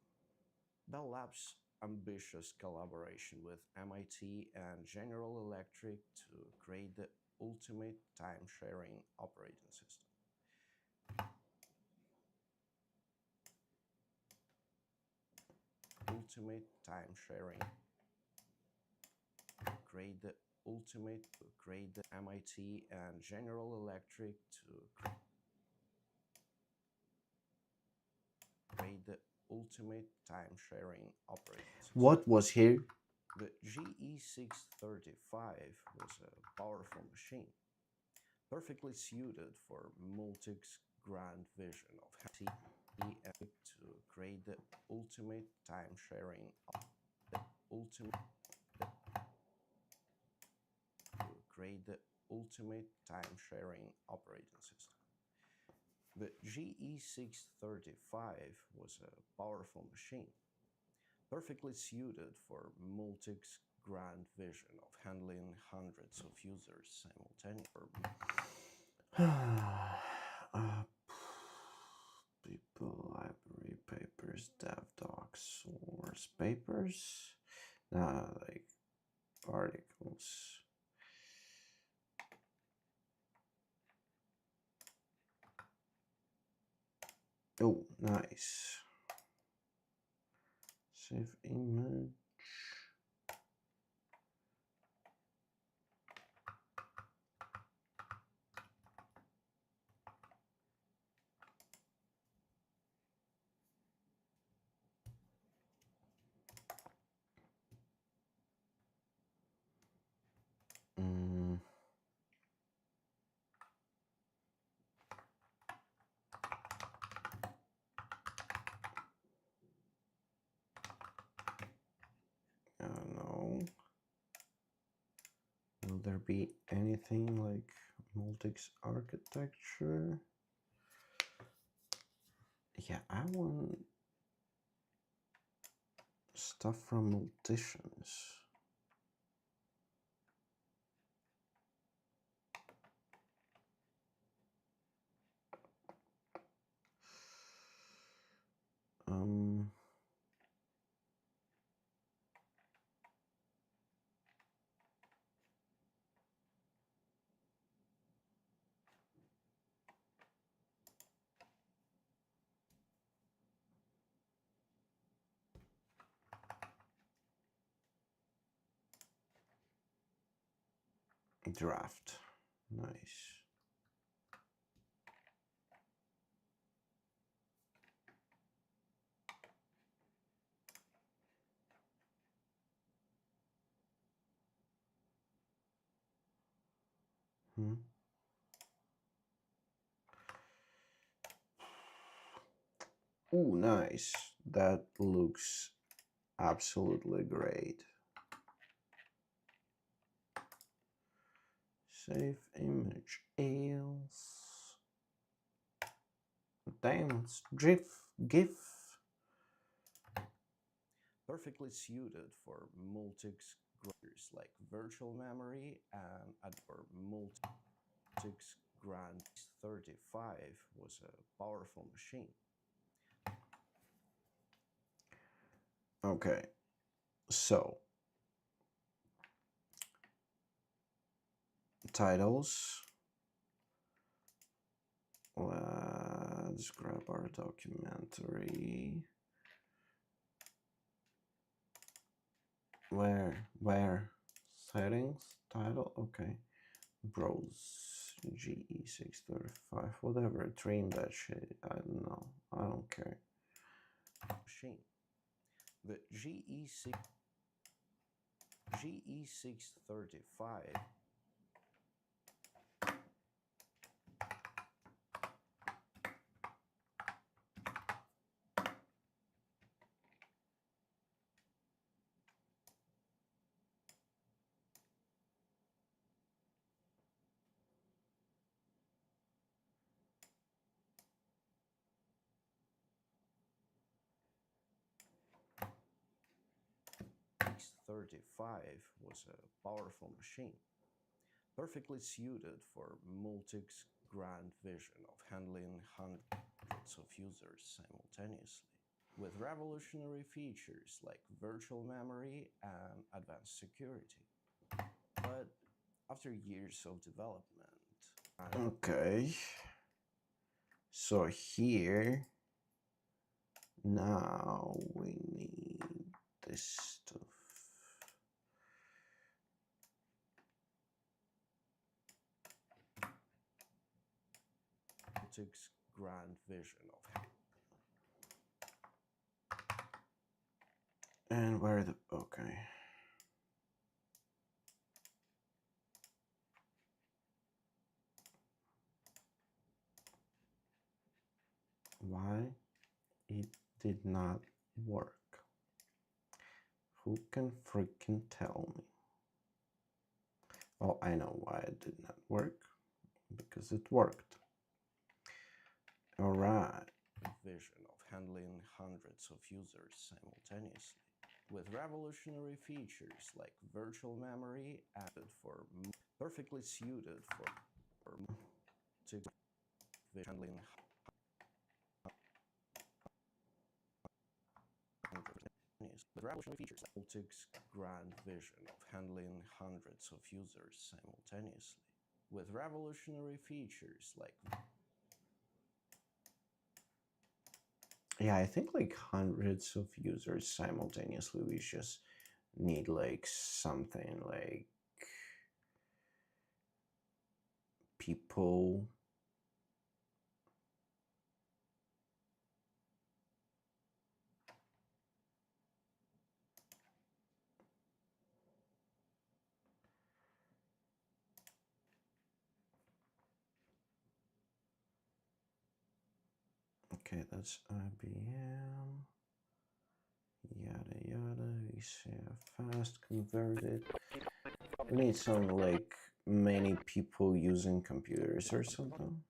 Bell Labs' ambitious collaboration with MIT and General Electric to create the ultimate time-sharing operating system. Ultimate time-sharing. Create the MIT and General Electric to create the ultimate time-sharing operating system. What was here? The GE635 was a powerful machine, perfectly suited for Multic's grand vision of to create the ultimate time-sharing operating system. The GE635 was a powerful machine, perfectly suited for Multic's grand vision of handling hundreds of users simultaneously. People, library, papers, dev docs, source papers, like articles. Oh, nice. Save image. No. Will there be anything like Multic's architecture? Yeah, I want stuff from Multicians. Draft. Nice. Oh, nice. That looks absolutely great. Save image else. Dance, GIF. Perfectly suited for Multic's graders like virtual memory and for multi. Multics Grand 35 was a powerful machine. Okay, so titles. Let's grab our documentary. Where? Settings, title, okay. Browse GE635, whatever, trim that shit, I don't know, I don't care. Machine. The GE635 35 was a powerful machine, perfectly suited for Multic's grand vision of handling hundreds of users simultaneously, with revolutionary features like virtual memory and advanced security. But after years of development, Okay, so here now we need this stuff. Multic's grand vision of And where the, okay. Why it did not work? Who can freaking tell me? Oh, I know why it did not work. Because it worked. All right. vision of handling hundreds of users simultaneously, with revolutionary features like virtual memory added for perfectly suited for to handling with revolutionary features like Multic's grand vision of handling hundreds of users simultaneously, with revolutionary features like Yeah, I think like hundreds of users simultaneously. We just need like something like people. Okay, that's IBM. Yada yada. We say fast converted. We need some like many people using computers or something.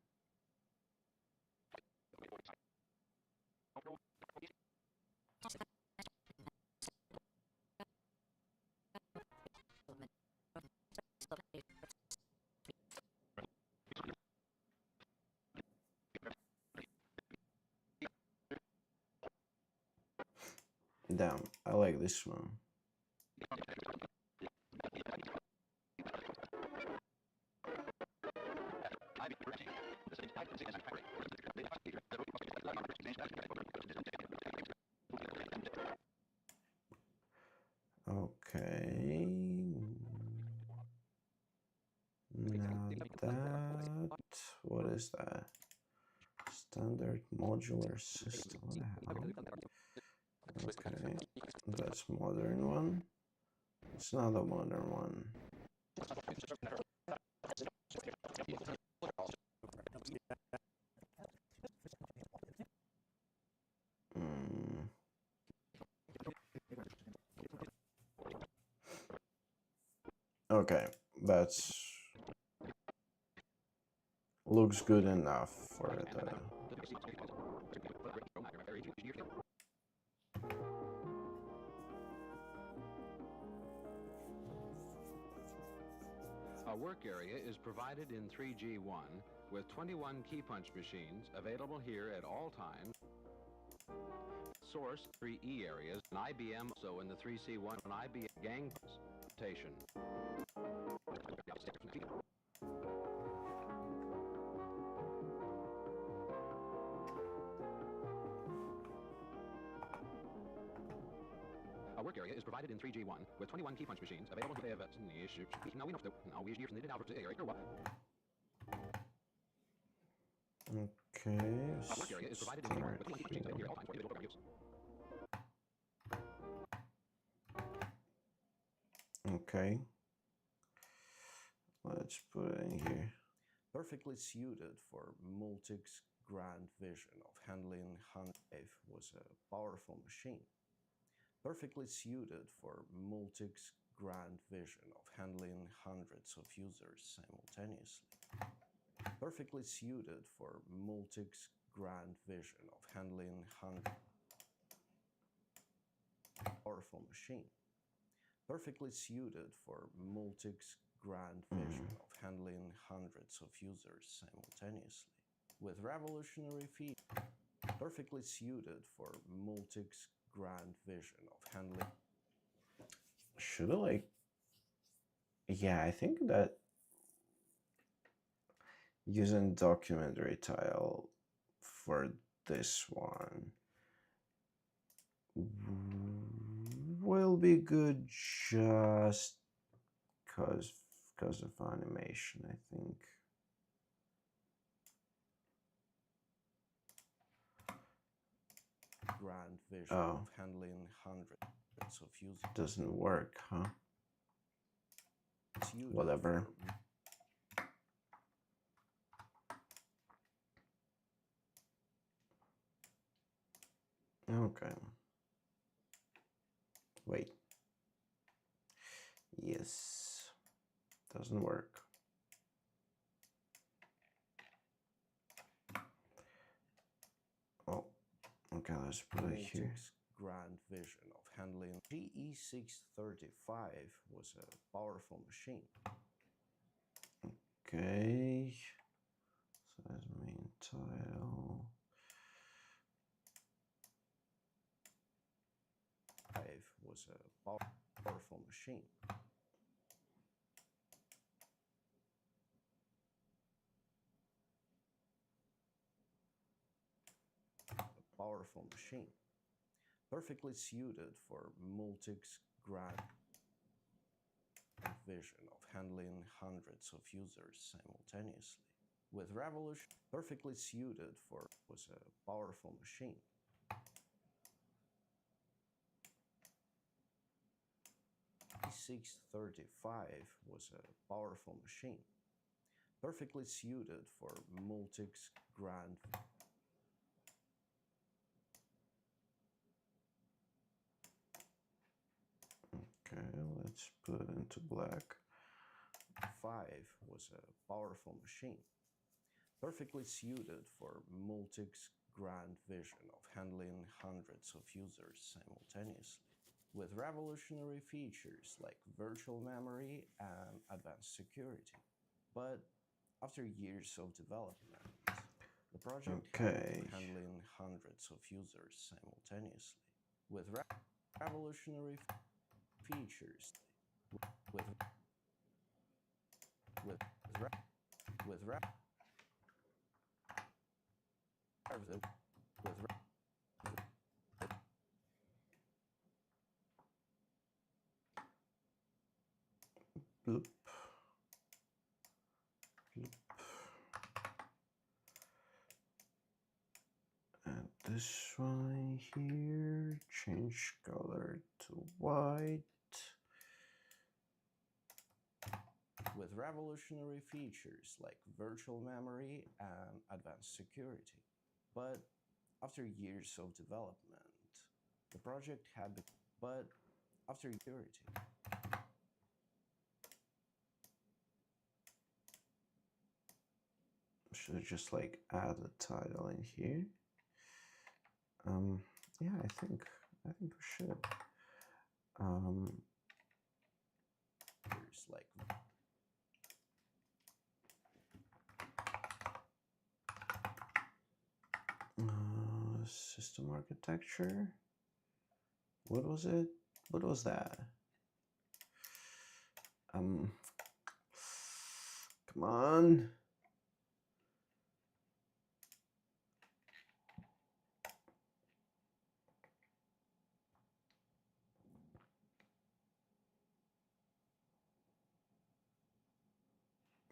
Damn, I like this one. Okay. Now that, what is that? Standard modular system. What the hell? Okay, that's modern one. It's not a modern one. Mm. Okay, that's looks good enough for the. A work area is provided in 3G1 with 21 key punch machines available here at all times. Source 3E areas, and IBM also in the 3C1 and IBM gang station. A work area is provided in 3G1 with 21 key punch machines available here. Now we know we need it out of the area. Okay. A work area is provided in 3G1 with 21 key punch machines available here at all times for individual program use. Okay. Let's put it in here. Perfectly suited for Multic's grand vision of handling 100 was a powerful machine. Perfectly suited for Multic's grand vision of handling hundreds of users simultaneously. Perfectly suited for Multic's grand vision of handling powerful machine. Perfectly suited for Multic's grand vision of handling hundreds of users simultaneously. With revolutionary features. Perfectly suited for Multic's grand vision of handling. Should I like... Yeah, I think that using documentary tile for this one will be good just because of animation, I think. Grand vision of handling hundreds of users. Doesn't work, huh? Whatever. Okay. Wait. Yes. Doesn't work. Oh. Okay, let's put it here. Grand vision of handling GE635 was a powerful machine. Okay. So that's main tile. 5 was a powerful machine. A powerful machine. Perfectly suited for Multic's grand vision of handling hundreds of users simultaneously. With Revolution, perfectly suited for was a powerful machine. E635 was a powerful machine. Perfectly suited for Multic's grand. Okay, let's put it into black. 5 was a powerful machine. Perfectly suited for Multic's grand vision of handling hundreds of users simultaneously. With revolutionary features like virtual memory and advanced security. But after years of development, the project had handling hundreds of users simultaneously. With revolutionary features Bloop. Bloop. And this one here, change color to white. With revolutionary features like virtual memory and advanced security. But after years of development, the project had security. Should I just like add a title in here? Yeah, I think we should. Like System architecture. What was it? What was that? Come on.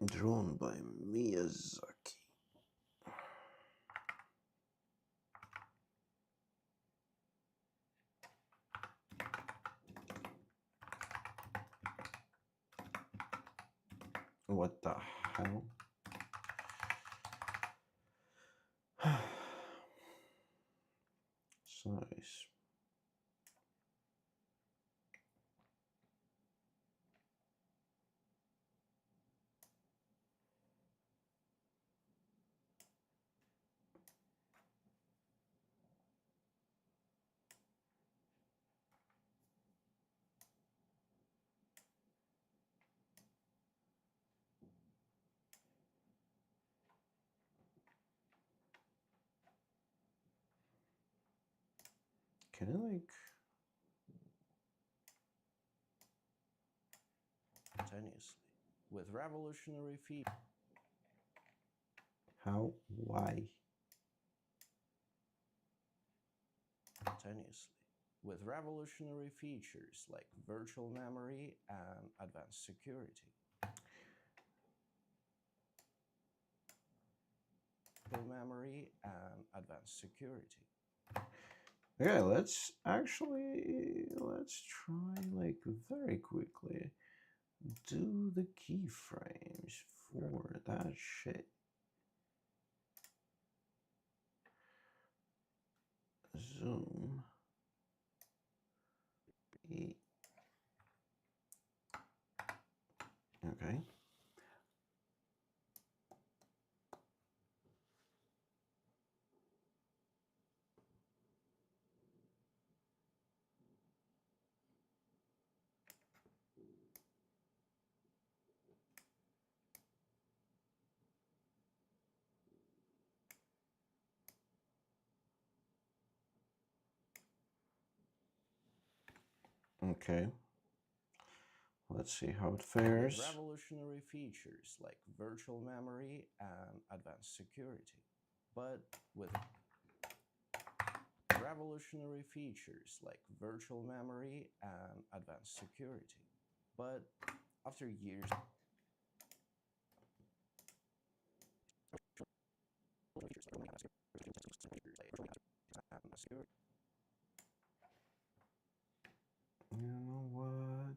Drawn by Miyazaki. What the hell? Size. Can I like simultaneously with revolutionary features? how? Why? Simultaneously with revolutionary features like virtual memory and advanced security. Virtual memory and advanced security. Okay, let's try like very quickly do the keyframes for that shit. Zoom. Okay. Okay. Let's see how it fares. With revolutionary features like virtual memory and advanced security. But with revolutionary features like virtual memory and advanced security. But after years You know what?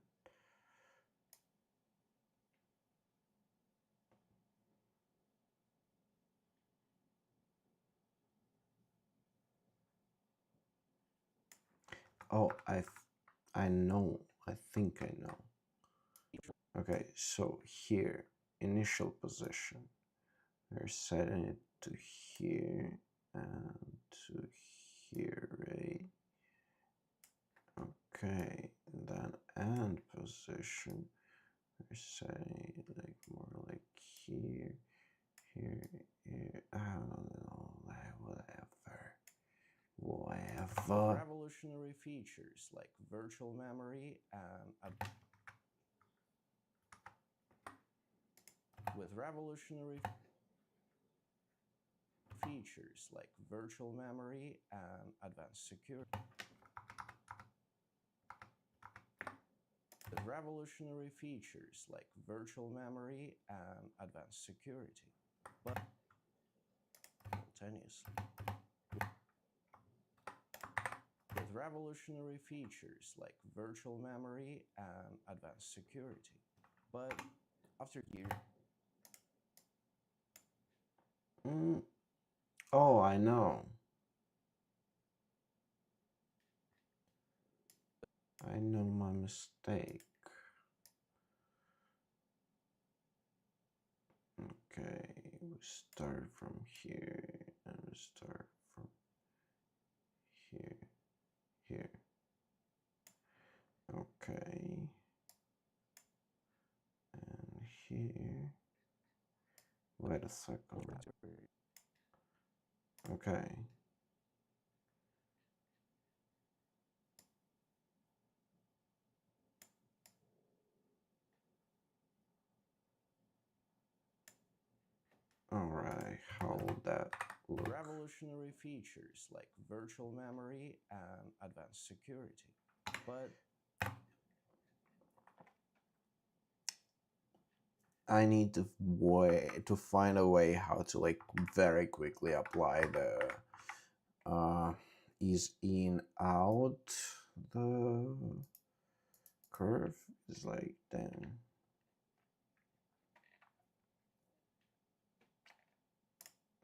Oh, I know. I think I know. Okay, so here, initial position. We're setting it to here and to here, right? Okay, then end position. We're setting it like more like here, here, here. I don't know, whatever. revolutionary features like virtual memory and with revolutionary features like virtual memory and advanced security. With revolutionary features like virtual memory and advanced security. But simultaneously with revolutionary features like virtual memory and advanced security. But after years Oh, I know. I know my mistake. Okay, we start from here and we start from here, here. Okay. And here. Wait a second. Okay. that look. Revolutionary features like virtual memory and advanced security. But I need to find a way how to like very quickly apply the ease in out the curve. Is like then.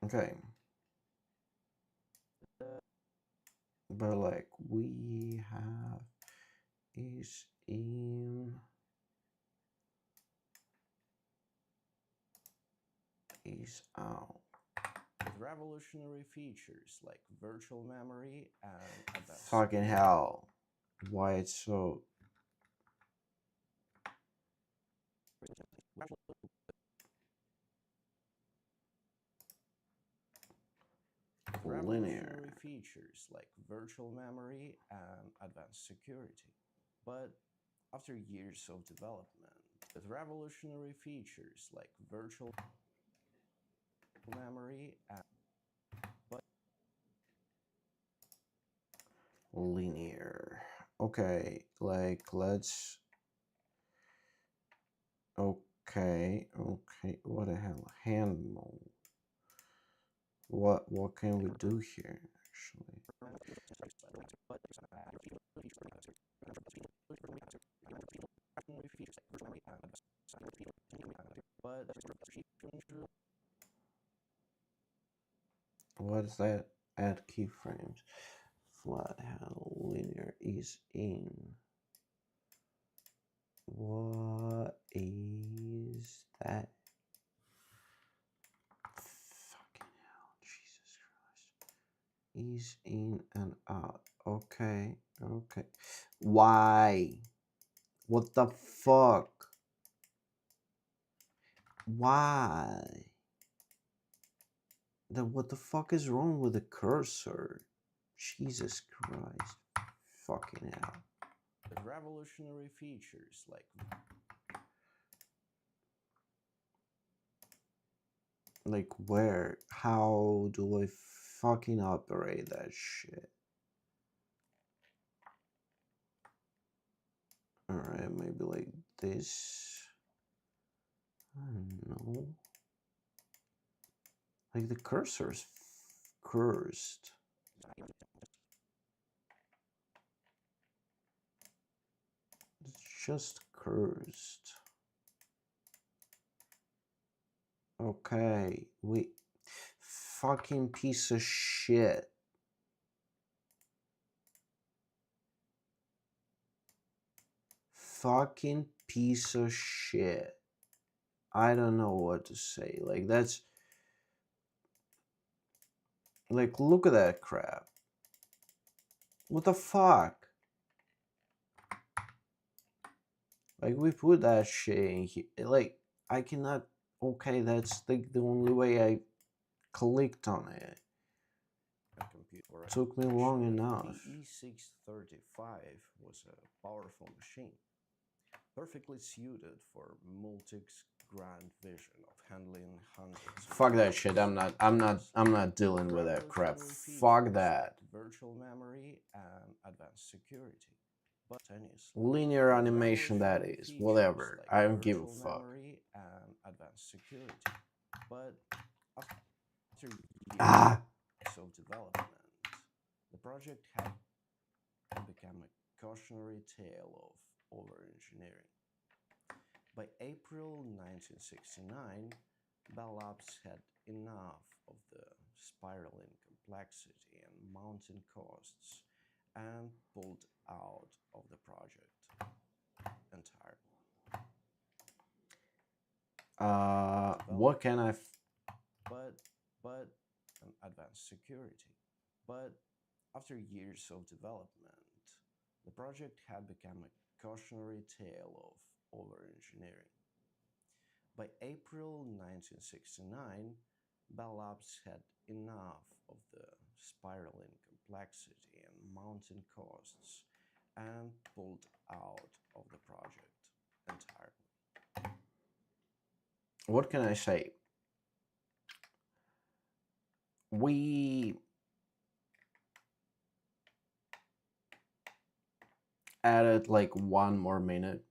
Okay. But like we have is in is out. with revolutionary features like virtual memory and advanced Fucking security. hell. Why it's so linear. Revolutionary features like virtual memory and advanced security. But after years of development, with revolutionary features like virtual memory and Linear. Okay, like let's. Okay, what the hell? Hand mode. What can we do here actually? What is that? Add keyframes. Flat handle linear is in. What is that? Fucking hell, Jesus Christ. Is in and out. Okay. Why? What the fuck? Why? What the fuck is wrong with the cursor? Jesus Christ. Fucking hell. with revolutionary features Like where? How do I fucking operate that shit? Alright, maybe like this. I don't know. Like the cursor's cursed. It's just cursed. Okay, we fucking piece of shit. Fucking piece of shit. I don't know what to say. Like that's like look at that crap. What the fuck? Like we put that shit in here. Like I cannot. Okay, that's like the only way I clicked on it. computer. Took me long Actually, enough. The E635 was a powerful machine, perfectly suited for Multic's grand vision of handling hundreds. of Fuck that thousands shit. of I'm not dealing with that crap. revolutionary Fuck features that. like virtual memory and advanced security. But Linear animation that is. Whatever. I don't give a fuck. Memory and advanced security. But after years of development, the project had become a cautionary tale of over-engineering. By April 1969, Bell Labs had enough of the spiraling complexity and mounting costs and pulled out of the project entirely. What can I? But advanced security. But after years of development, the project had become a cautionary tale of over-engineering. By April 1969, Bell Labs had enough of the spiraling complexity and mounting costs and pulled out of the project entirely. What can I say? we added like 1 more minute.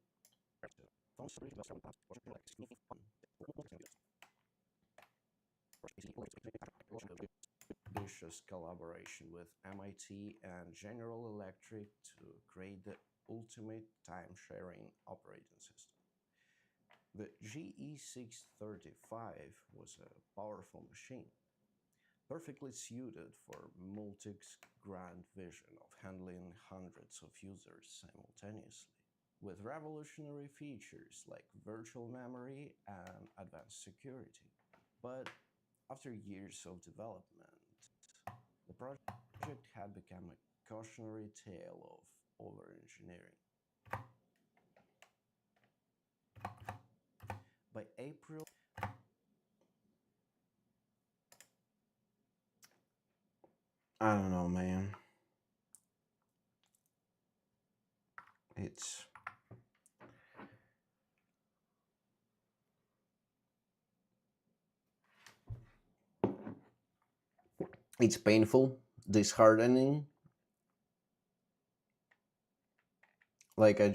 Ambitious collaboration with MIT and General Electric to create the ultimate time-sharing operating system. The GE635 was a powerful machine, perfectly suited for Multic's grand vision of handling hundreds of users simultaneously, with revolutionary features like virtual memory and advanced security. But after years of development, the project had become a cautionary tale of over-engineering. By April, I don't know, man. It's painful, disheartening. Like we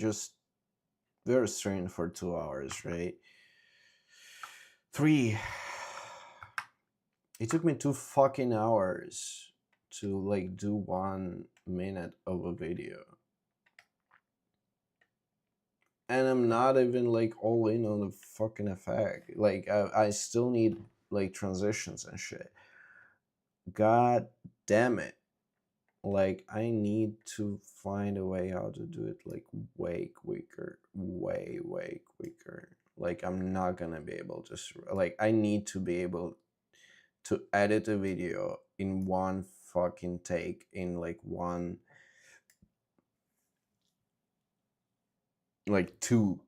were streaming for 2 hours, right? 3. It took me 2 fucking hours to like do 1 minute of a video. And I'm not even like all in on the fucking effect. Like I still need like transitions and shit. God damn it. Like I need to find a way how to do it like way quicker. Way quicker. Like I'm not gonna be able to like I need to be able to edit a video in one fucking take in like one like 2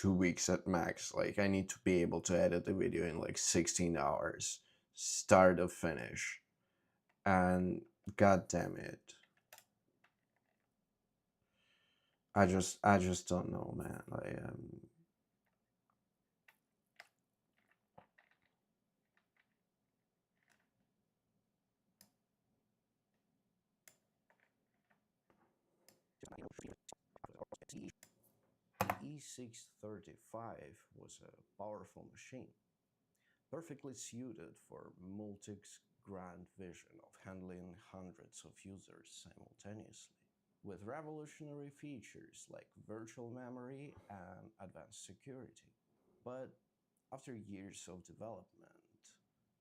weeks at max. Like I need to be able to edit the video in like 16 hours start to finish. And god damn it, I just don't know, man. Like the E635 was a powerful machine, perfectly suited for Multic's grand vision of handling hundreds of users simultaneously, with revolutionary features like virtual memory and advanced security. But after years of development,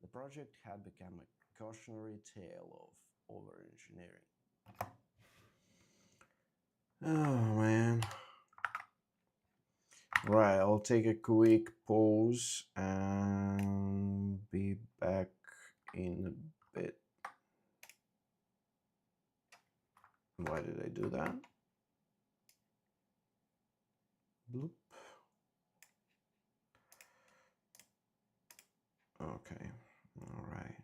the project had become a cautionary tale of over-engineering. oh man. Right, I'll take a quick pause and be back in a bit. Why did I do that? Bloop. Okay, all right.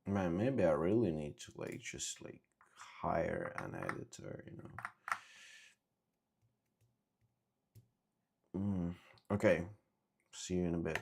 Man, maybe I really need to like just like hire an editor, you know. Okay, see you in a bit.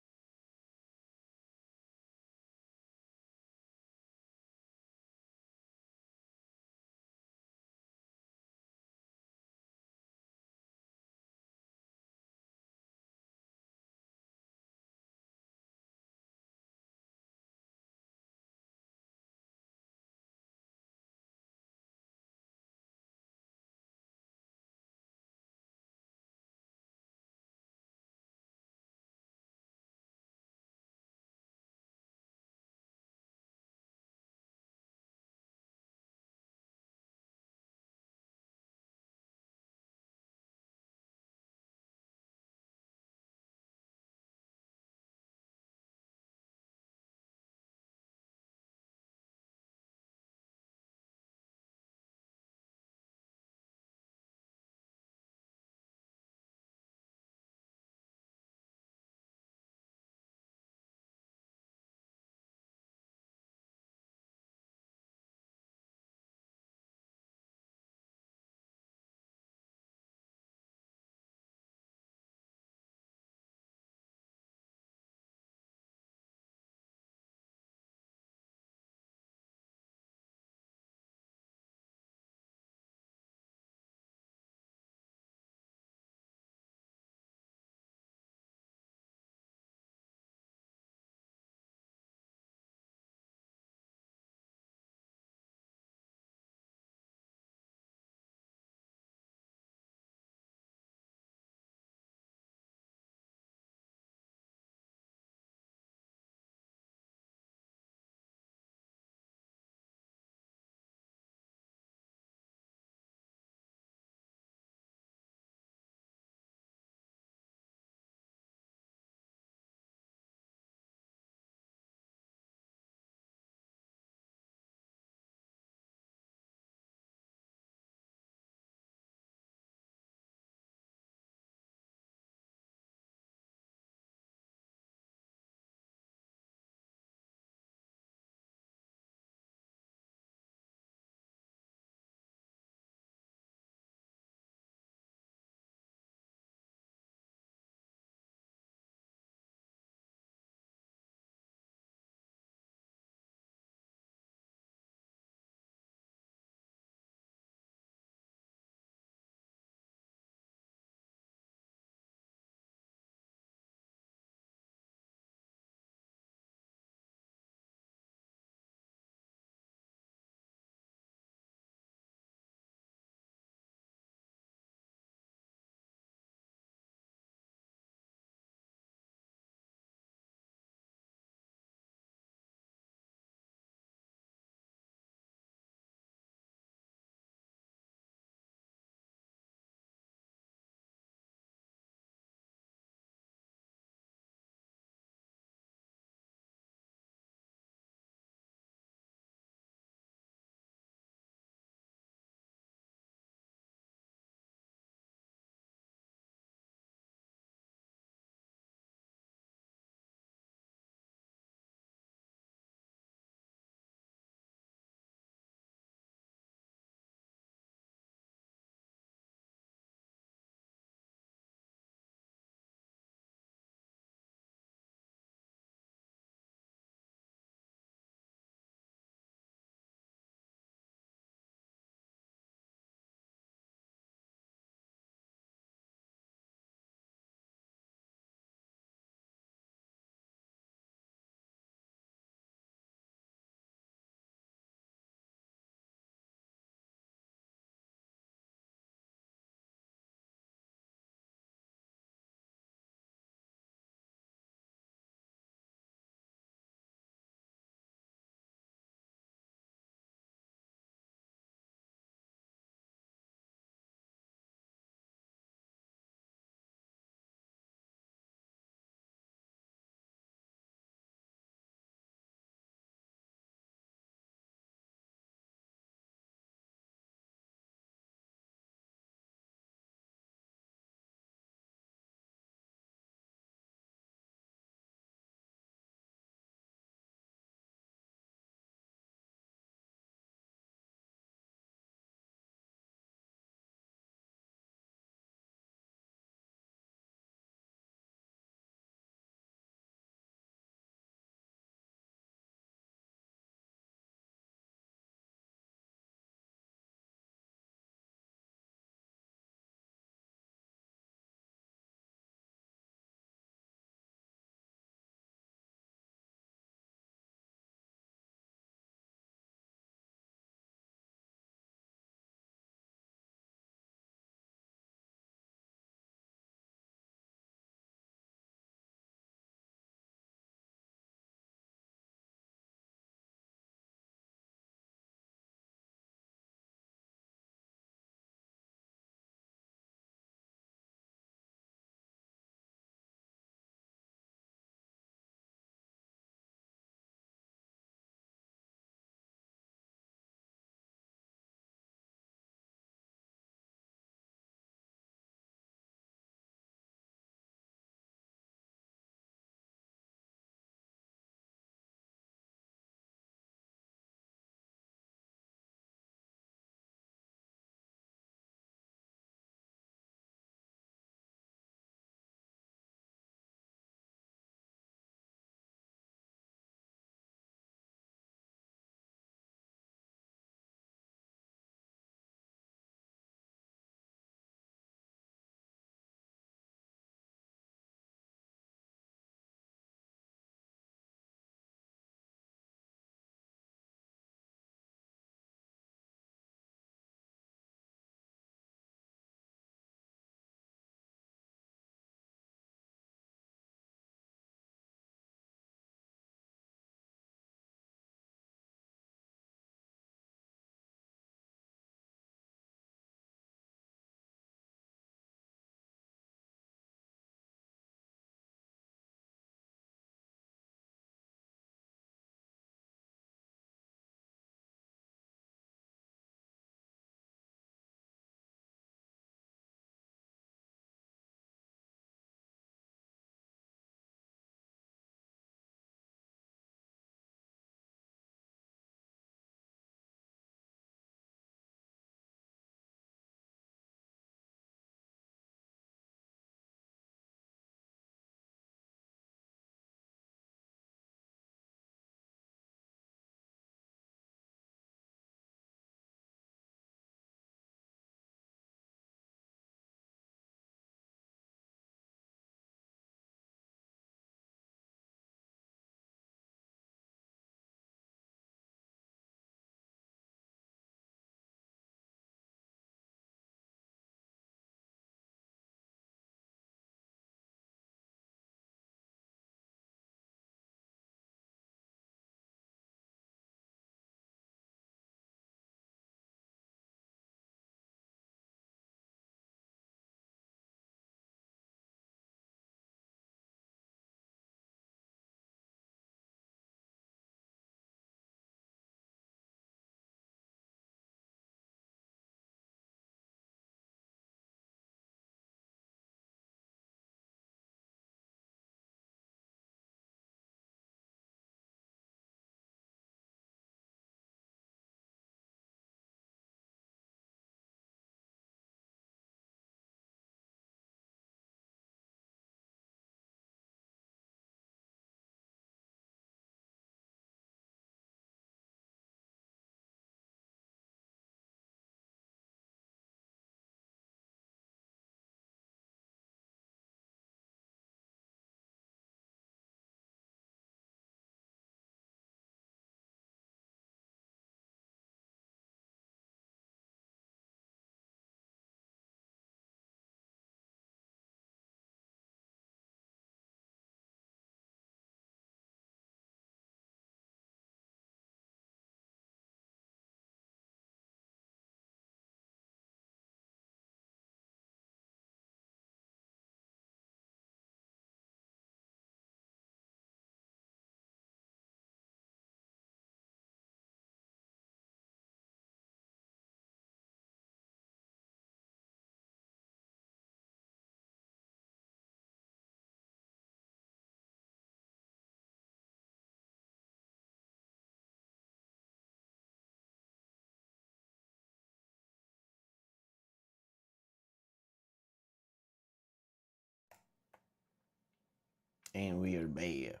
And we're back.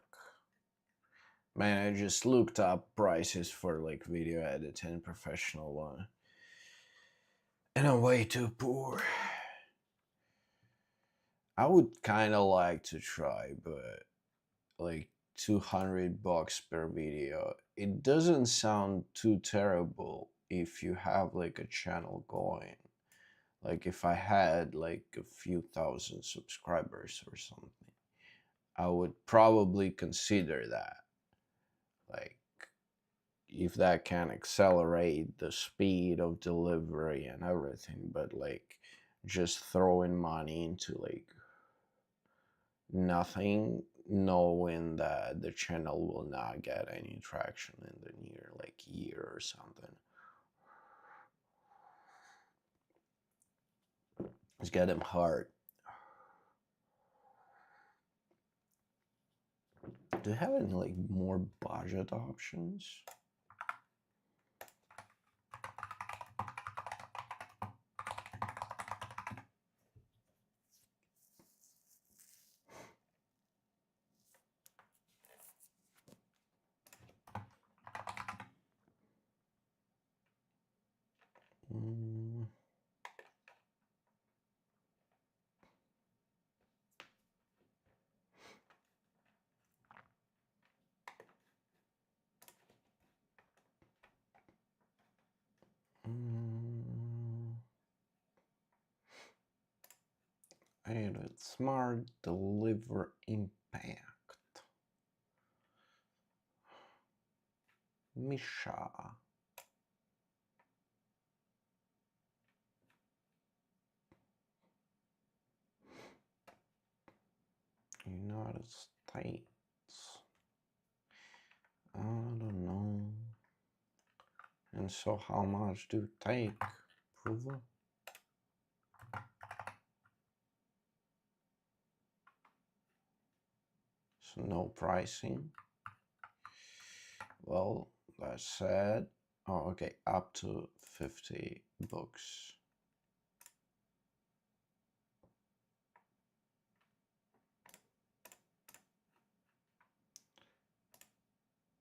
Man, I just looked up prices for like video editing professional one. And I'm way too poor. I would kind of like to try, but like $200 per video. It doesn't sound too terrible if you have like a channel going. Like if I had like a few thousand subscribers or something, I would probably consider that. Like if that can accelerate the speed of delivery and everything, but like just throwing money into like nothing, knowing that the channel will not get any traction in the near like year or something, it's getting hard. Do you have any like more budget options? Mm. Edit smart, deliver impact. Misha. United States. I don't know. And so how much do you take, approval? So no pricing. Well, that said, oh, okay, up to 50 books.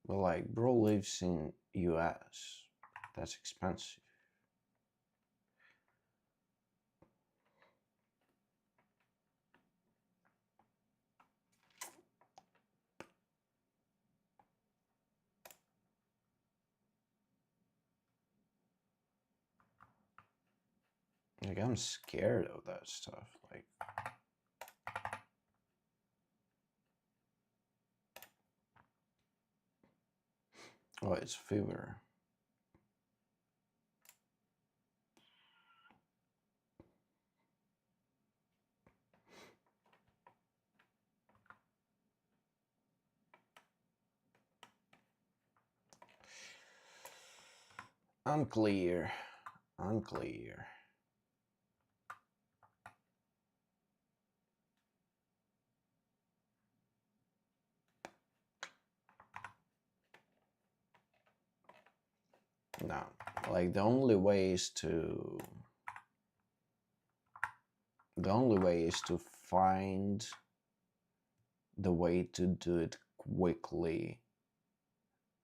But like, bro lives in US. That's expensive. Like, I'm scared of that stuff. Like, oh, it's fever. Unclear. Unclear. No, like the only way is to find the way to do it quickly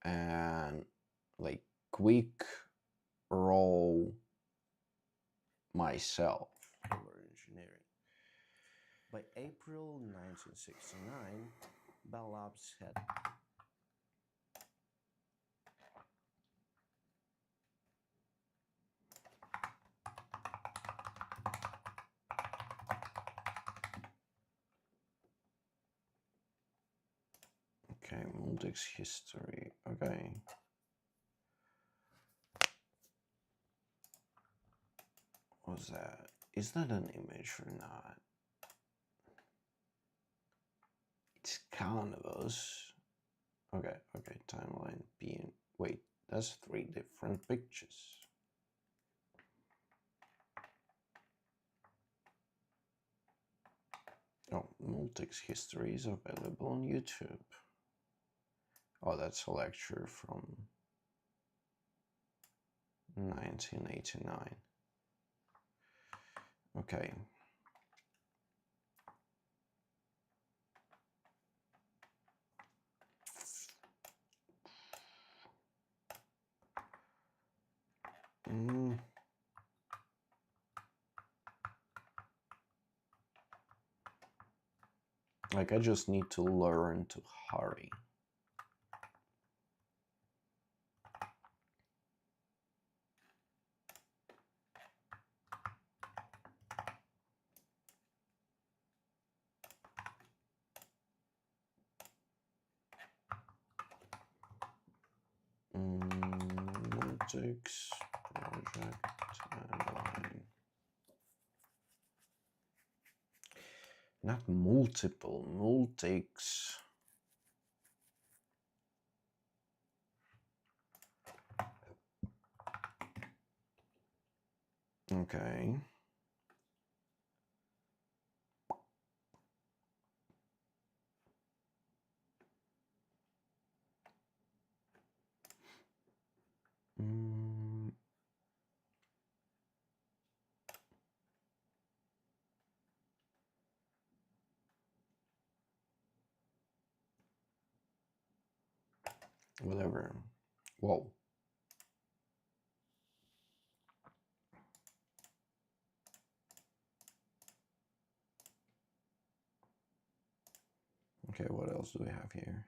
and like quick roll myself over engineering. By April 1969, Bell Labs had okay, Multics history. Okay. What's that? Is that an image or not? It's canvas. Okay, okay, timeline being. Wait, that's 3 different pictures. Oh, Multics history is available on YouTube. Oh, that's a lecture from 1989. Okay. Like, I just need to learn to hurry. Multics project timeline. Not multiple, multics. Okay. Whatever. Whoa. Okay, what else do we have here?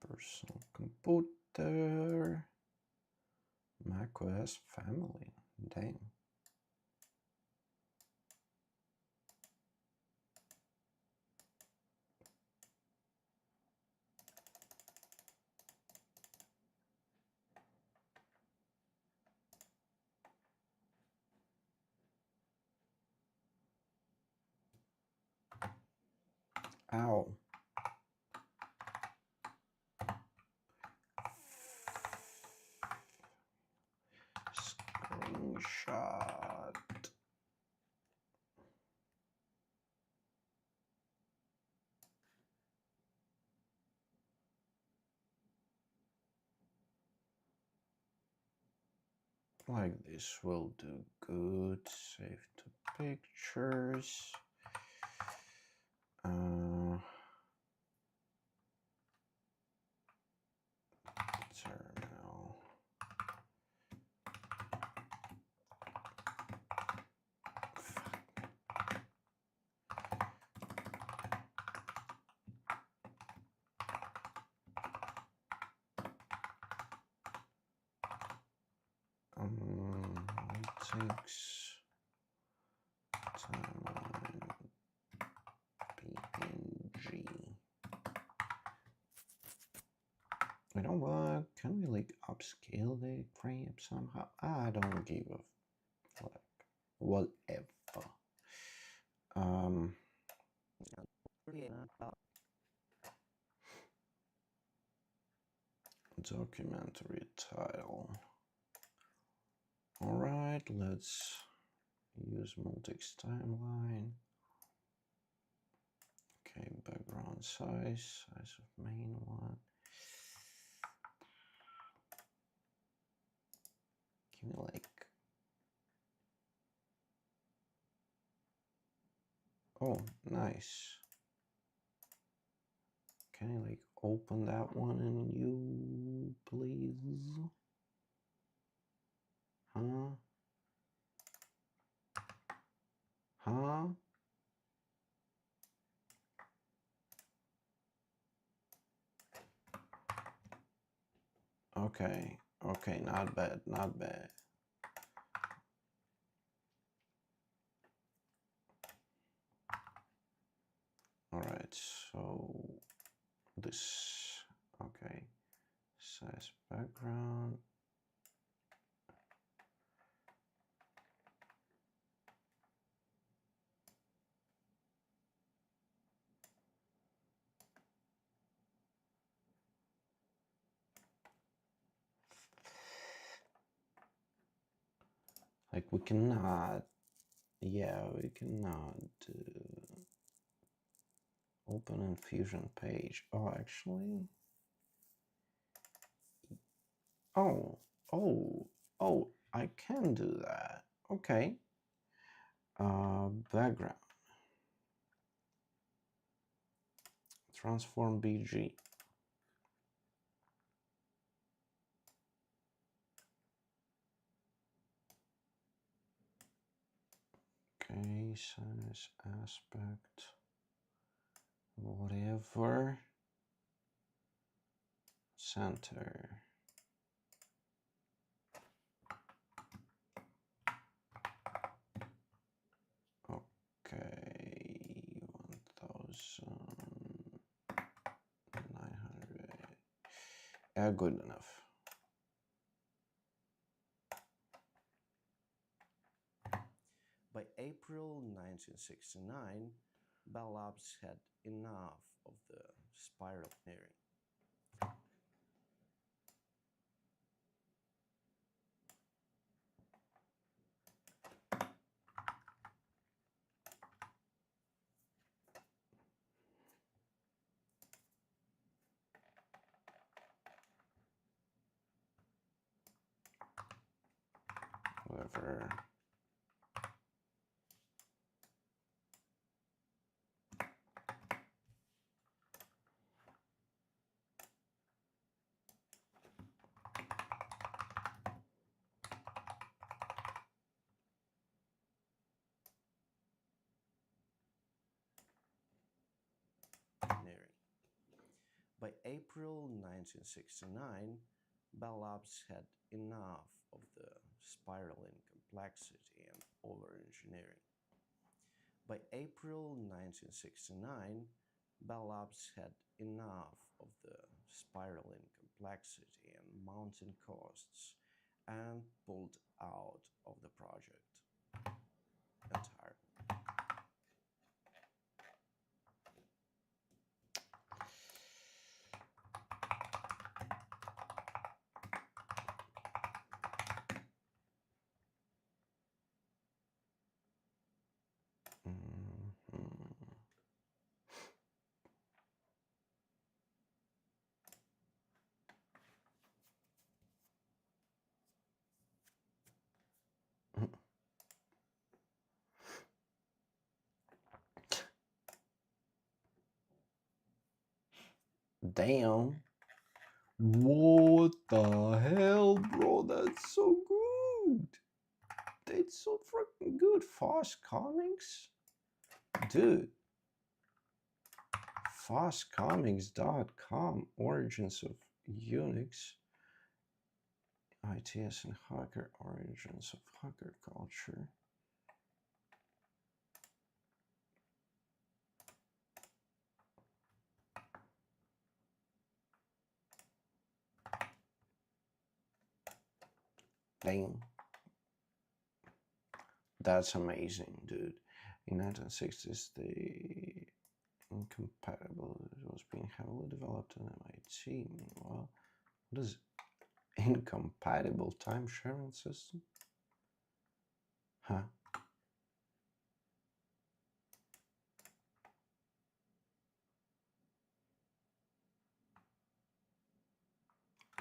Personal computer. macOS family. Damn. Ow. Screenshot. Like this will do good. Save to pictures. Terminal. Takes timeline PNG. You know what? Can we like upscale the frame somehow? I don't give a fuck. Whatever. Documentary title. All right, let's use Multics timeline. Okay, background size of main one. Give me like, oh, nice. Can I like open that one in you, please? Huh? Huh? Okay, okay, not bad, not bad. All right, so this, okay, size background. Like we cannot, yeah, we cannot open in Fusion page. Oh, actually, oh, I can do that. Okay. Background. Transform BG. sinus aspect, whatever, center. Okay, 1,900. Yeah, good enough. By April 1969, Bell Labs had enough of the spiral engineering. Whatever. Engineering. By April 1969, Bell Labs had enough of the spiraling complexity and over-engineering. By April 1969, Bell Labs had enough of the spiraling complexity and mounting costs and pulled out of the project entirely. Damn. What the hell, bro? That's so good. That's so freaking good. Fast Comics? Dude. Fastcomics.com. Origins of Unix. ITS and hacker. Origins of hacker culture. Damn. That's amazing, dude. In 1960s, the incompatible was being heavily developed in MIT. Meanwhile, what is incompatible time sharing system? Huh?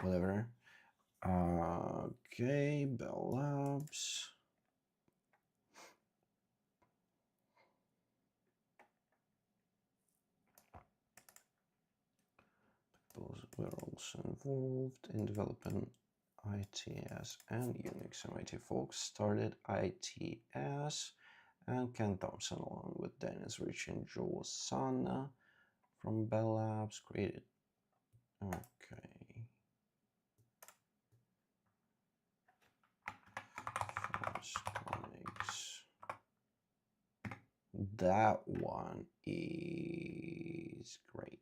Whatever. Okay, Bell Labs. Were also involved in developing ITS and Unix. MIT folks started ITS, and Ken Thompson, along with Dennis Rich and Joe Sana from Bell Labs, created. Okay. Fast Comics. That one is great.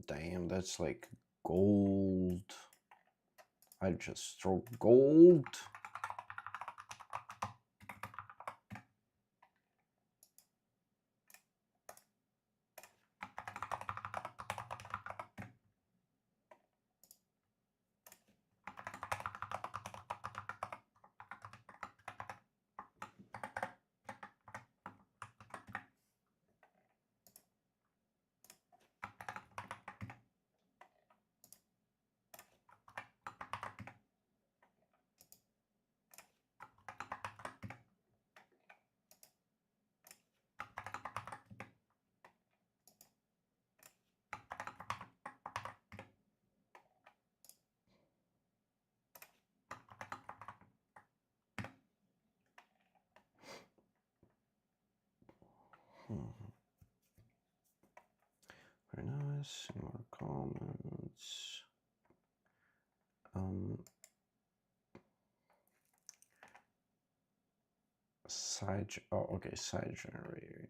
Damn, that's like gold. I just throw gold. Very nice. More comments. Side generator.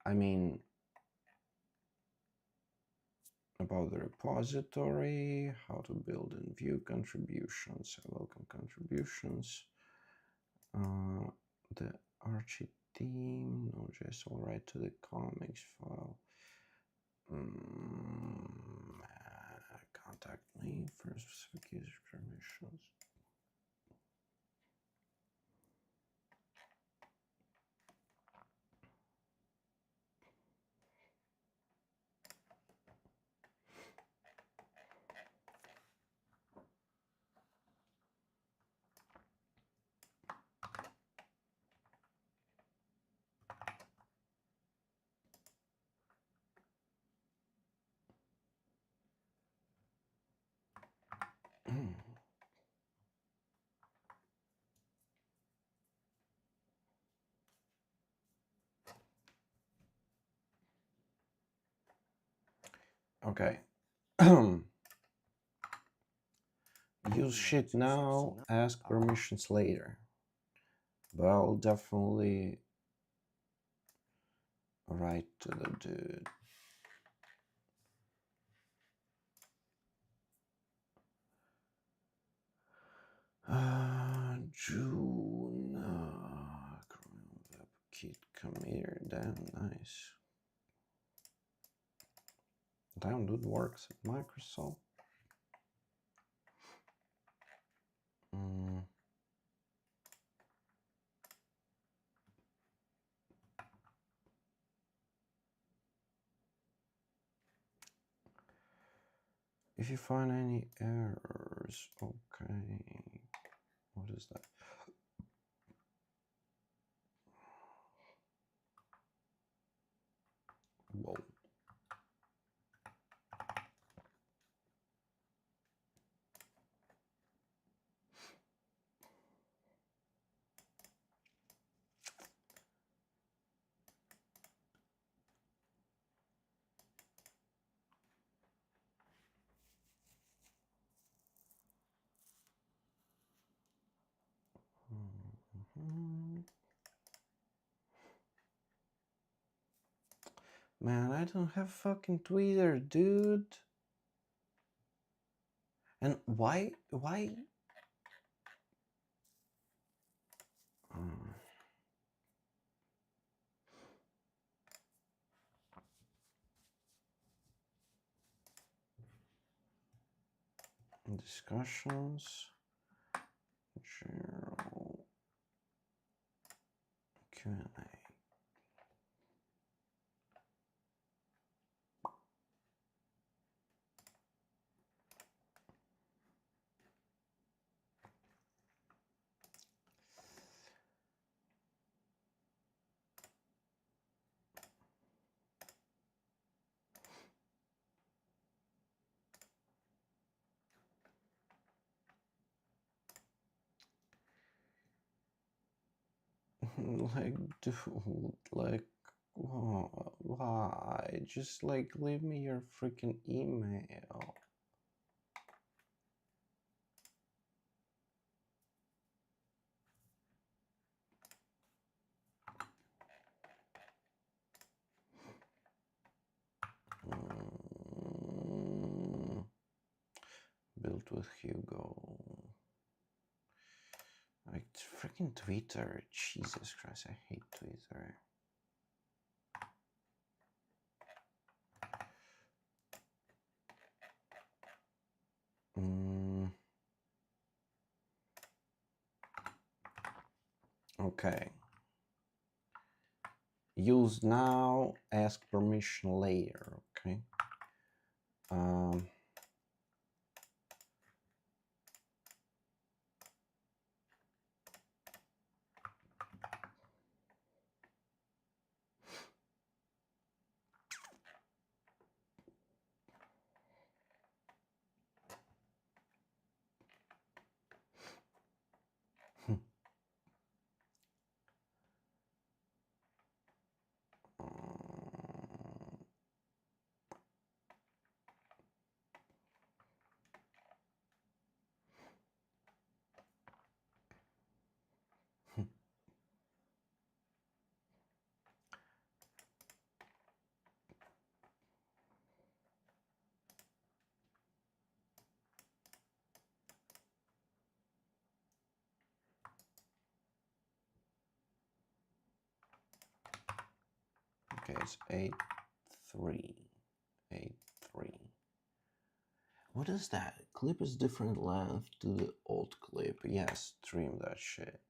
I mean, about the repository, how to build and view contributions. I welcome contributions. The Archie theme, Node.js will write to the comics file. Contact me for specific user permissions. Okay. Use shit now, ask permissions later. But I'll definitely write to the dude. June WebKit committer, damn nice. Damn dude works at Microsoft. If you find any errors, okay. What is that? Whoa. Man, I don't have fucking Twitter, dude. And why? Discussions, general Q&A. Like, dude, like, why? Just like leave me your freaking email. with Hugo. Like freaking Twitter. Jesus Christ, I hate Twitter. Okay. Use now, ask permission later. Okay. Okay, it's 8-3. 8-3. What is that? Clip is different length to the old clip. Yes, stream that shit.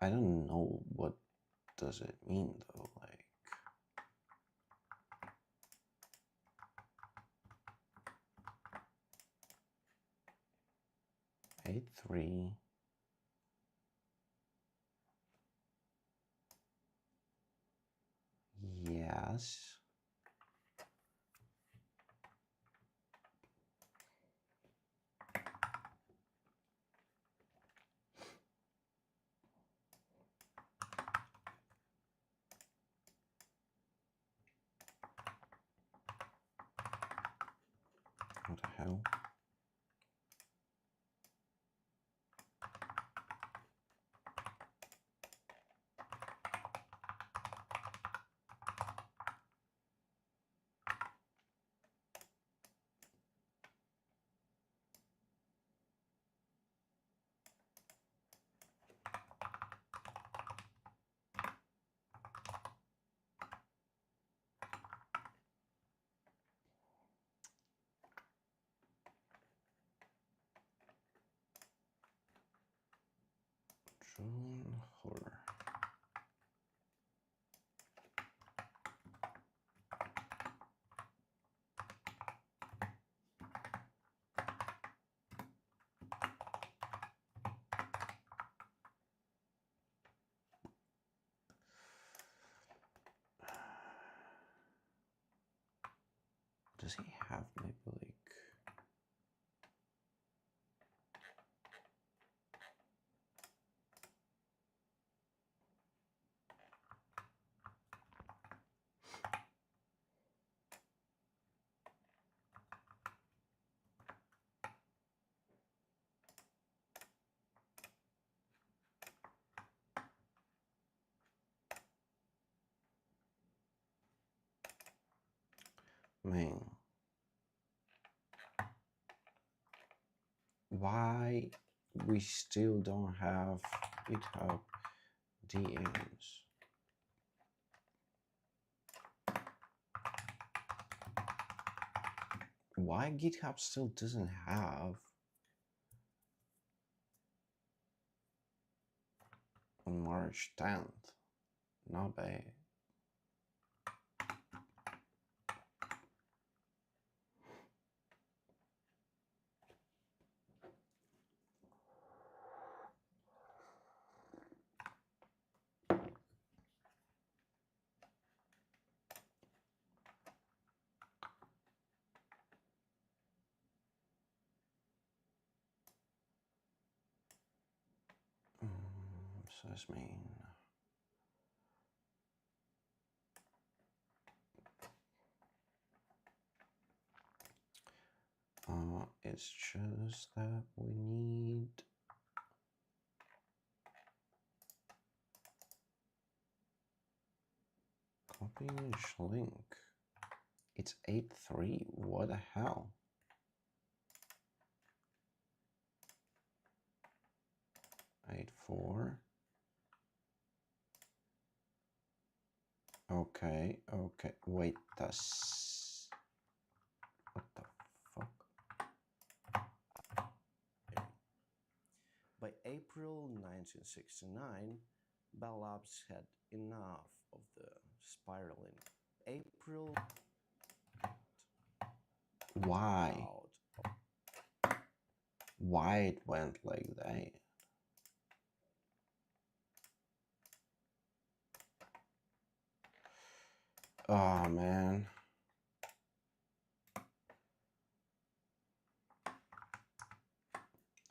I don't know what does it mean though, like. Eight three. Yes. What the hell? June Horror. Does he have maybe like man? Why we still don't have GitHub DMs? Why GitHub still doesn't have on March 10th? Not bad. So this mean it's just that we need copy link. It's 8-3. What the hell? 84. Okay, okay. Wait, that's what the fuck? By April 1969, Bell Labs had enough of the spiraling. April. Why? Why it went like that? Oh man.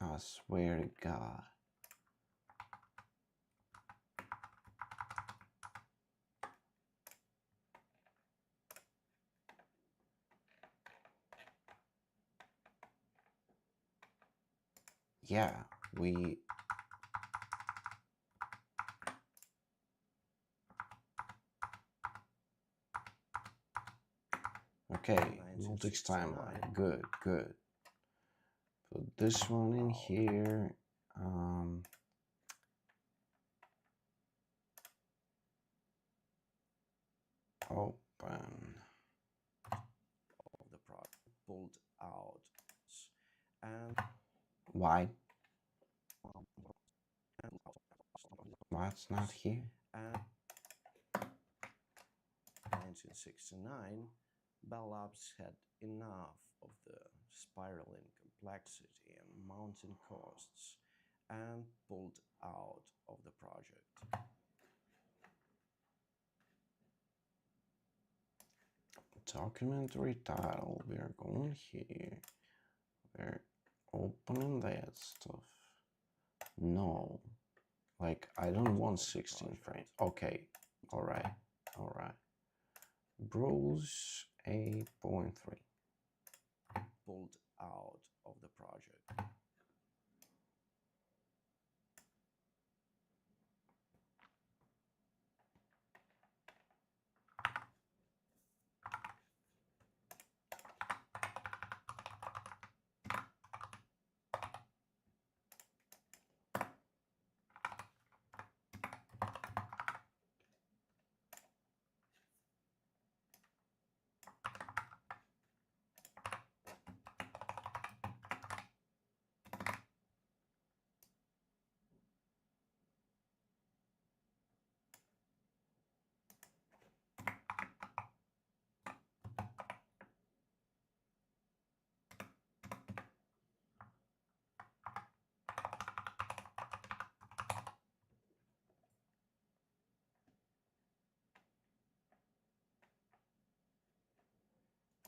I swear to God. Yeah, we okay, multics timeline. Good, good. Put this one in here. Open. The product pulled out. And why? Why it's not here? And 1969, Bell Labs had enough of the spiraling complexity and mounting costs and pulled out of the project. Documentary title, we are going here, we're opening that stuff. No, like I don't want 16 frames. Okay, all right. Browse 8.3. Pulled out of the project.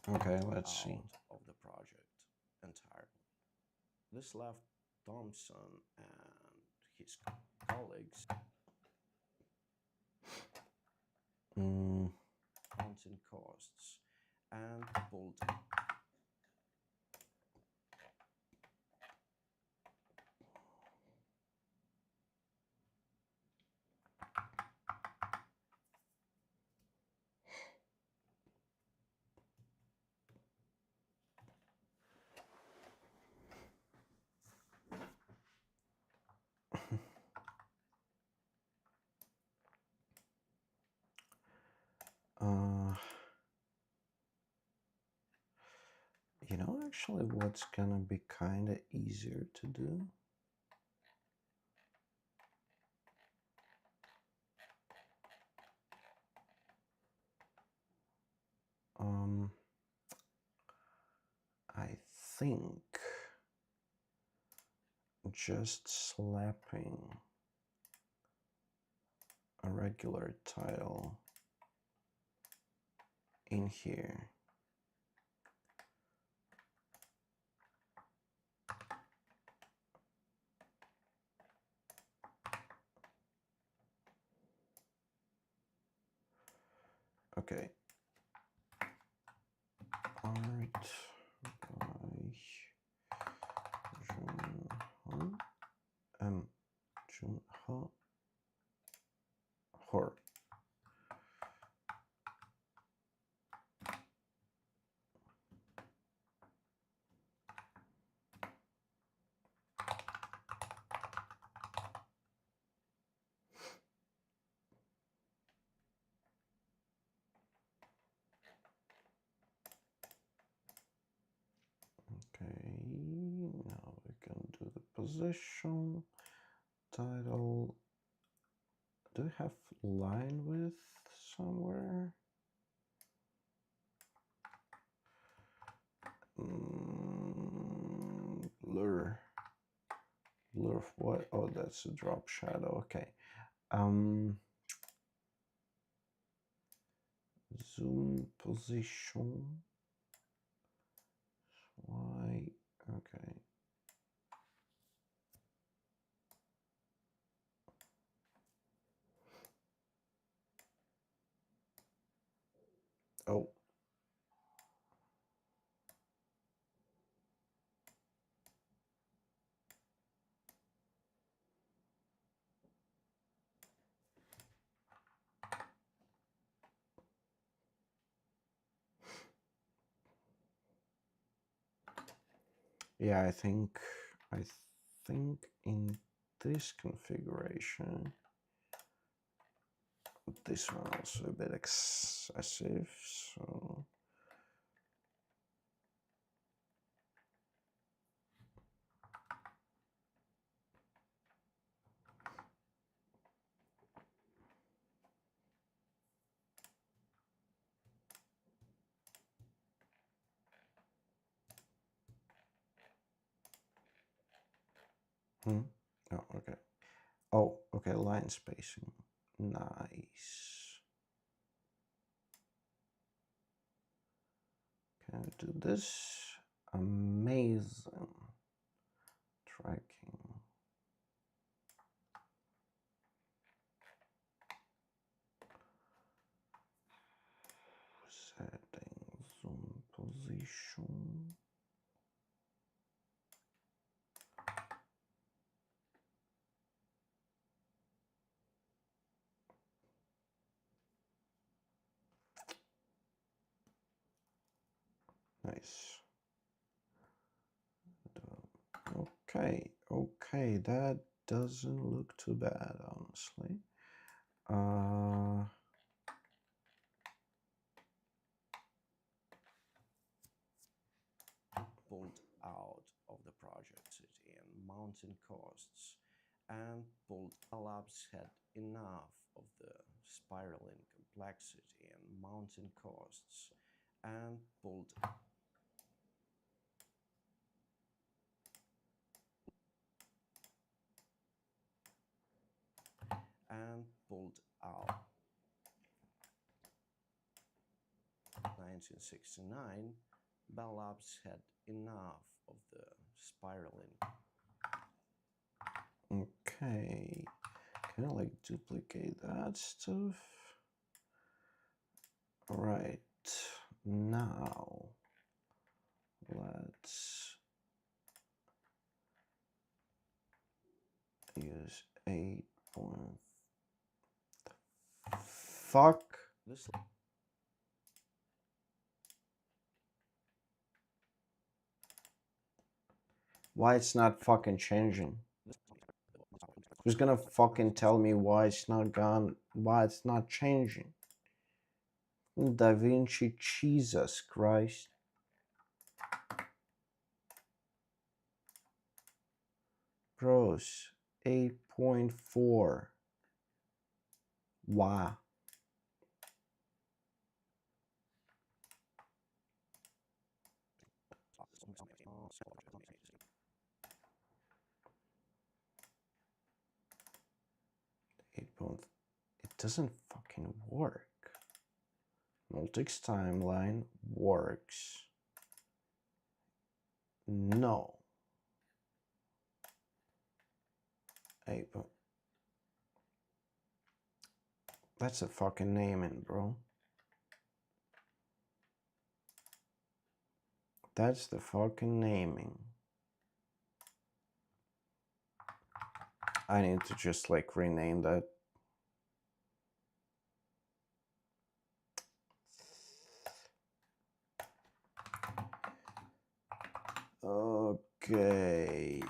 Okay, let's see. Of the project entirely. This left Thompson and his colleagues mounting costs and pulled you know, actually what's gonna be kind of easier to do? I think just slapping a regular tile in here okay. Art by Junho Hor. position, title. Do we have line width somewhere? Blur. Blur of what? Oh, that's a drop shadow. Okay. Zoom position. Why? Okay. Oh. Yeah, I think in this configuration, this one also a bit excessive, so oh, okay. Oh, okay, line spacing. Nice. Can I do this? Amazing. Tracking. Setting, zoom position. Nice. Okay, okay, that doesn't look too bad, honestly. Pulled out of the project city and mountain costs, and pulled Labs had enough of the spiraling complexity and mountain costs, and pulled out 1969, Bell Labs had enough of the spiraling. Okay, can I like duplicate that stuff? All right, now let's use 8 point. Fuck this. Why it's not fucking changing? Who's gonna fucking tell me why it's not gone? Why it's not changing? DaVinci, Jesus Christ. Bros, 8.4. Wow. It doesn't fucking work. Multics timeline works. No. 8. That's a fucking naming, bro. That's the fucking naming. I need to just like rename that. Okay.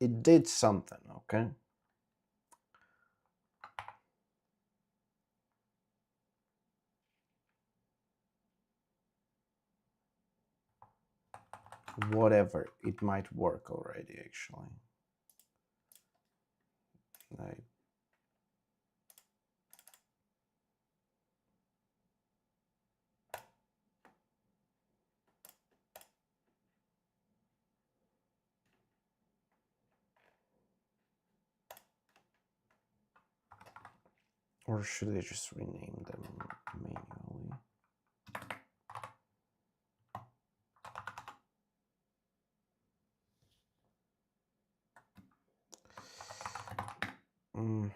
it did something, okay? Whatever, it might work already, actually. Like, or should I just rename them manually? Mm.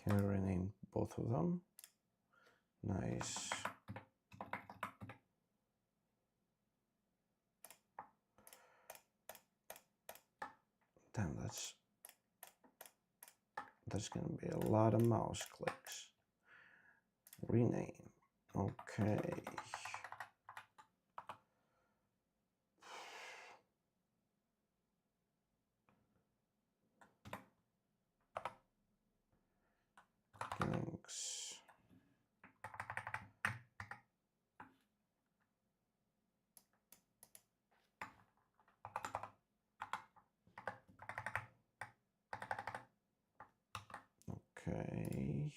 Can I rename both of them? Nice. Damn, that's gonna be a lot of mouse clicks. Rename. Okay. Links. Okay.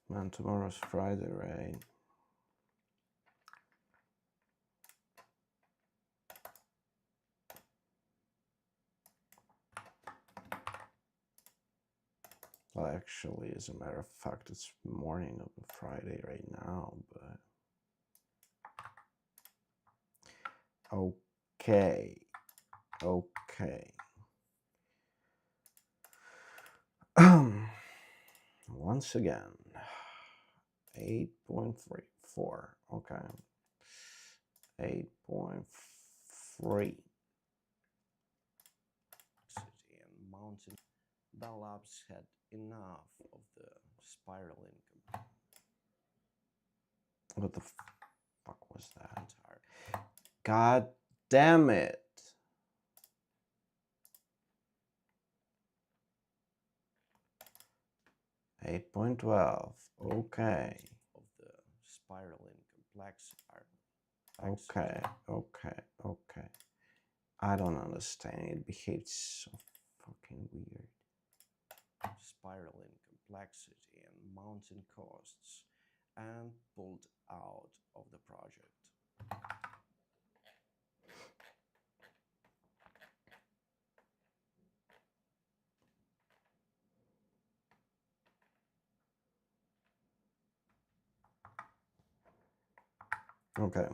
Man, tomorrow's Friday, right? Well, actually, as a matter of fact, it's morning of a Friday right now, but okay. Okay. Once again, 8.34. Okay. 8.3. City and mountain. Bell Labs had enough of the spiraling. What the fuck was that? God damn it. Eight point 12. Okay. Of the spiraling complex. Okay, okay. I don't understand. It behaves so fucking weird. Spiraling complexity and mounting costs, and pulled out of the project. Okay.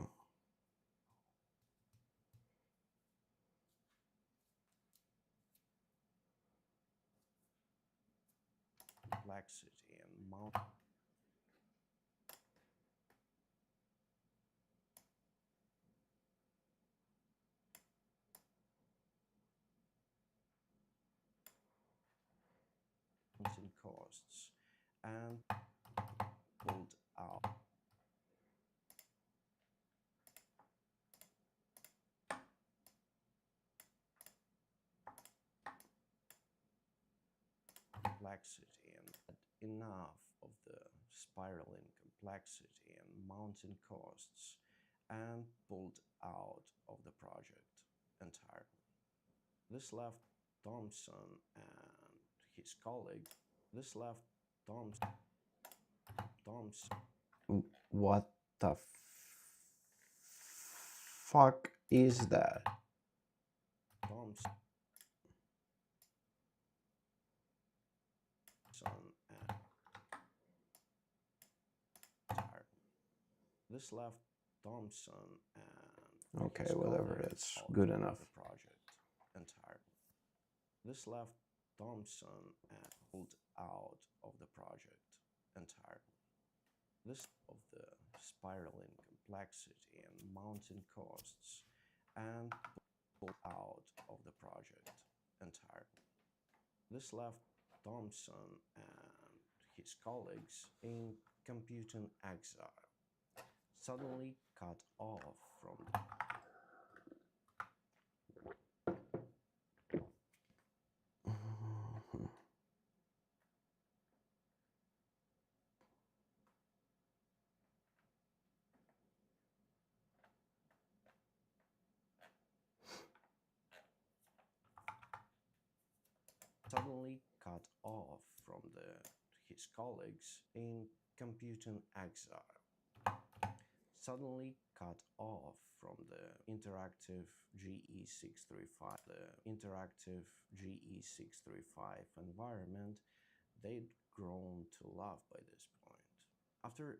Complexity and mounting. Costs, and pulled out. Complexity and enough of the spiraling complexity and mounting costs and pulled out of the project entirely. This left Thompson and his colleagues. This left Thompson. What the fuck is that? Thompson and entirely. This left Thompson and Okay, whatever, it's good enough. the project entirely. This left Thompson and pulled out of the project entirely. This of the spiraling complexity and mounting costs and pulled out of the project entirely. This left Thompson and his colleagues in computing exile, suddenly cut off from the his colleagues in computing exile, suddenly cut off from the interactive GE635, environment they'd grown to love by this point. After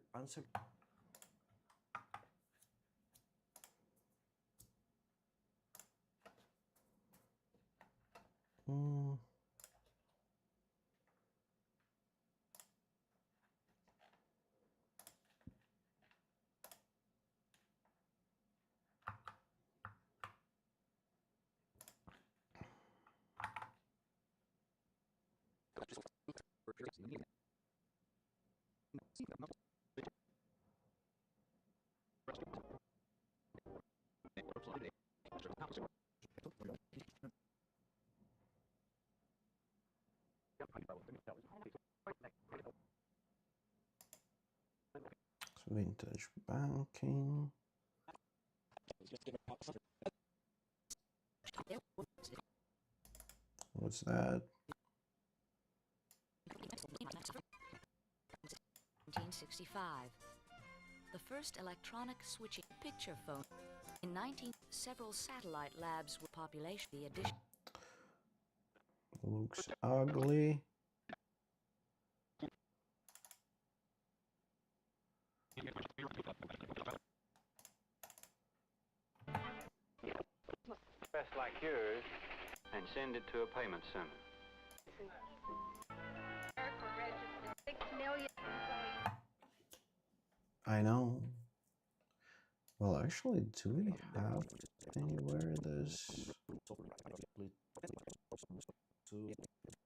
vintage banking. What's that? 1965. The first electronic switching picture phone. In 19, several satellite labs with population. The addition. Looks ugly. Best like yours and send it to a payment center. I know. Well, actually, do we have anywhere this?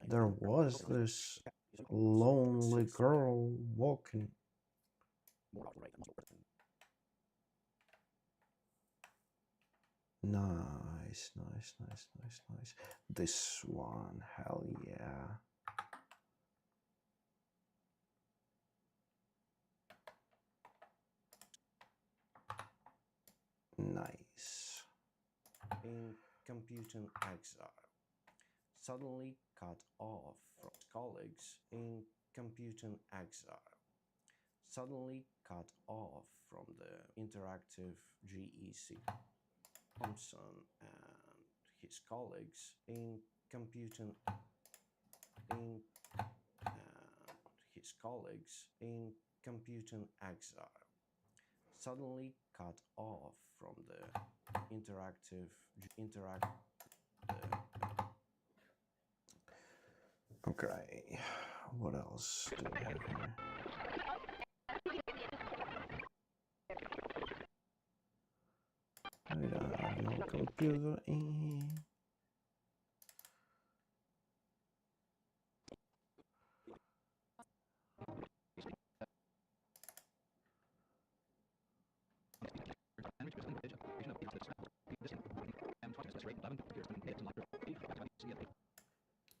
There was this lonely girl walking. Nice, nice, nice, nice, nice. This one, hell yeah. Nice. In computing exile, suddenly cut off from colleagues in computing exile, suddenly cut off from the interactive GEC. Thompson and his colleagues in computing exile, suddenly cut off from the Okay, what else do we have here? I don't have no computer in.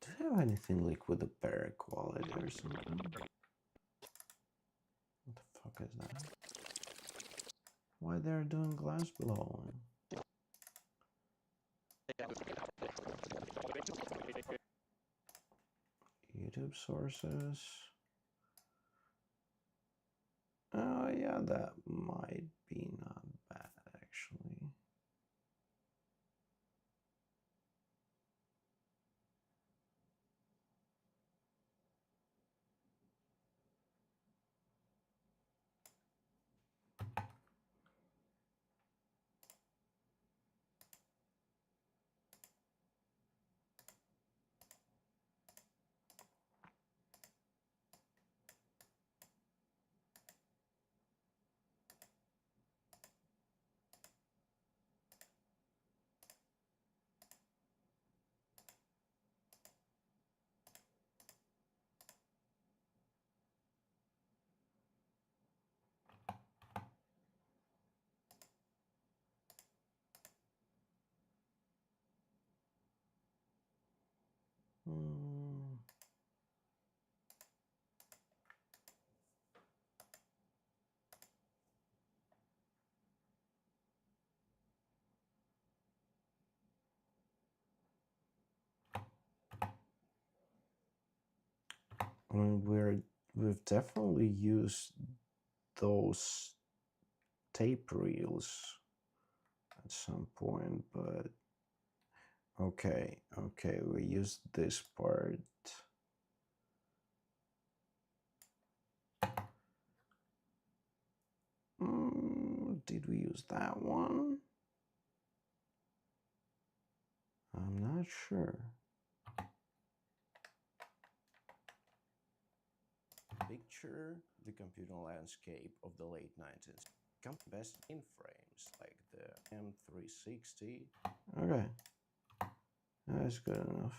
Do you have anything like with a better quality or something? What the fuck fuck is that? Why they're doing glass blowing? YouTube sources. Oh yeah, that might be not bad actually. Hmm. I mean, we've definitely used those tape reels at some point, but okay, we used this part. Did we use that one? I'm not sure. Picture the computer landscape of the late 90s. Come best in frames like the M360. Okay, that's good enough.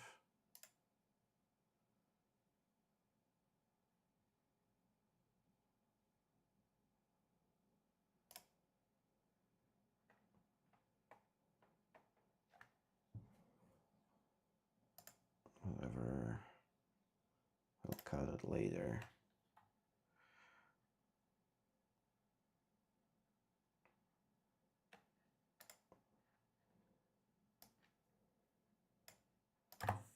Whatever, I'll cut it later.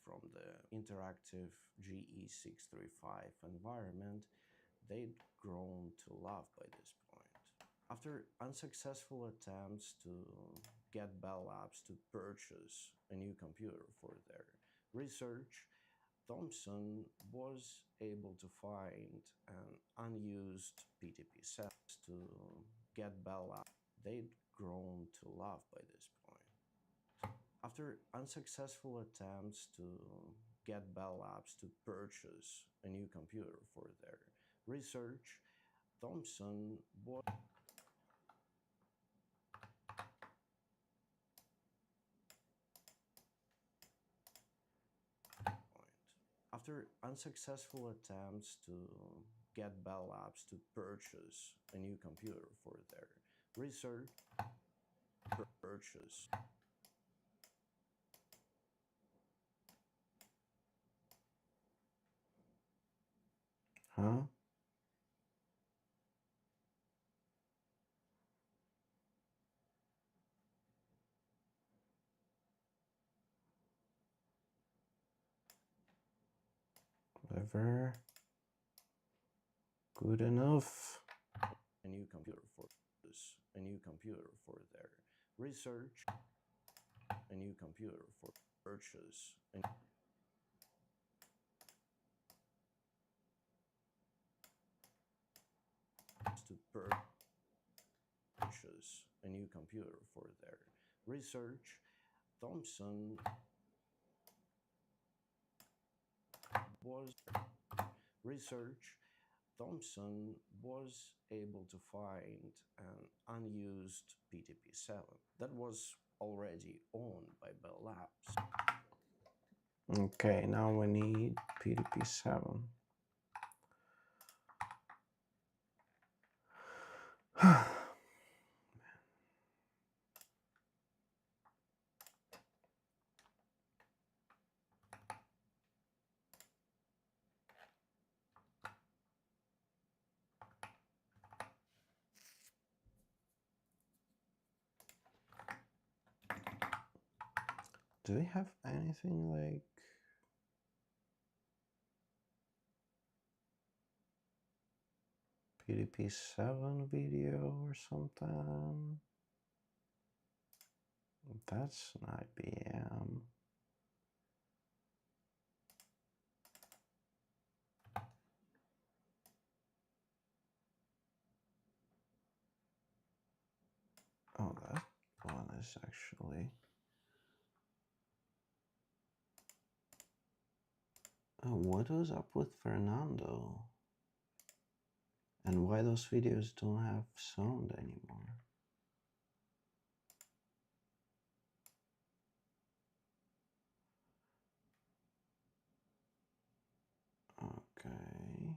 From the interactive GE635 environment they'd grown to love by this point. After unsuccessful attempts to get Bell Labs to purchase a new computer for their research, Thomson was able to find an unused PTP-7 to get Bell Labs. They'd grown to love by this point. After unsuccessful attempts to get Bell Labs to purchase a new computer for their research, Thomson was After unsuccessful attempts to get Bell Labs to purchase a new computer for their research, Huh? Whatever. Good enough. A new computer for this. A new computer for their research. A new computer for purchase. To purchase a new computer for their research, Thomson was able to find an unused PTP-7 that was already owned by Bell Labs. Okay, now we need PTP-7. Do we have anything like PDP-7 video or something? That's an IBM. Oh, that one is actually. Oh, what was up with Fernando? And why those videos don't have sound anymore? Okay.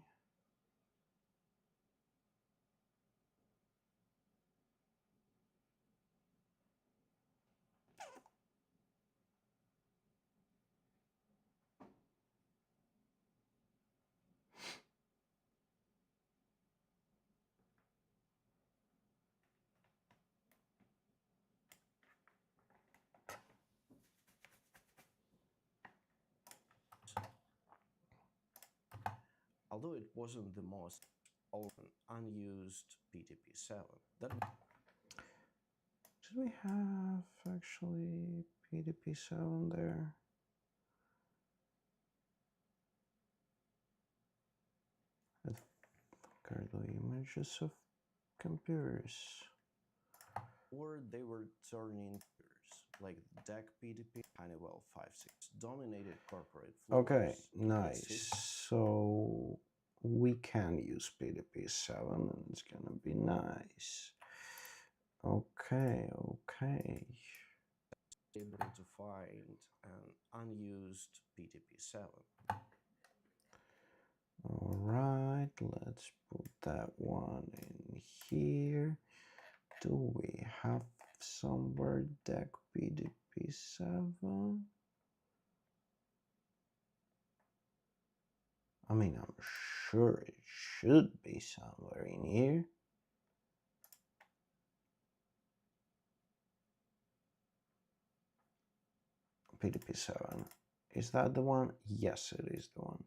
Although it wasn't the most often unused PDP-7. That did we have actually PDP-7 there? Currently images of computers. Or they were turning computers like DEC PDP, Honeywell 5.6 dominated corporate floors. Okay, nice. So we can use PDP-7 and it's gonna be nice. Okay. Able to find an unused PDP-7. All right, let's put that one in here. Do we have somewhere DEC PDP-7? I mean, I'm sure it should be somewhere in here. PDP-7. Is that the one? Yes, it is the one.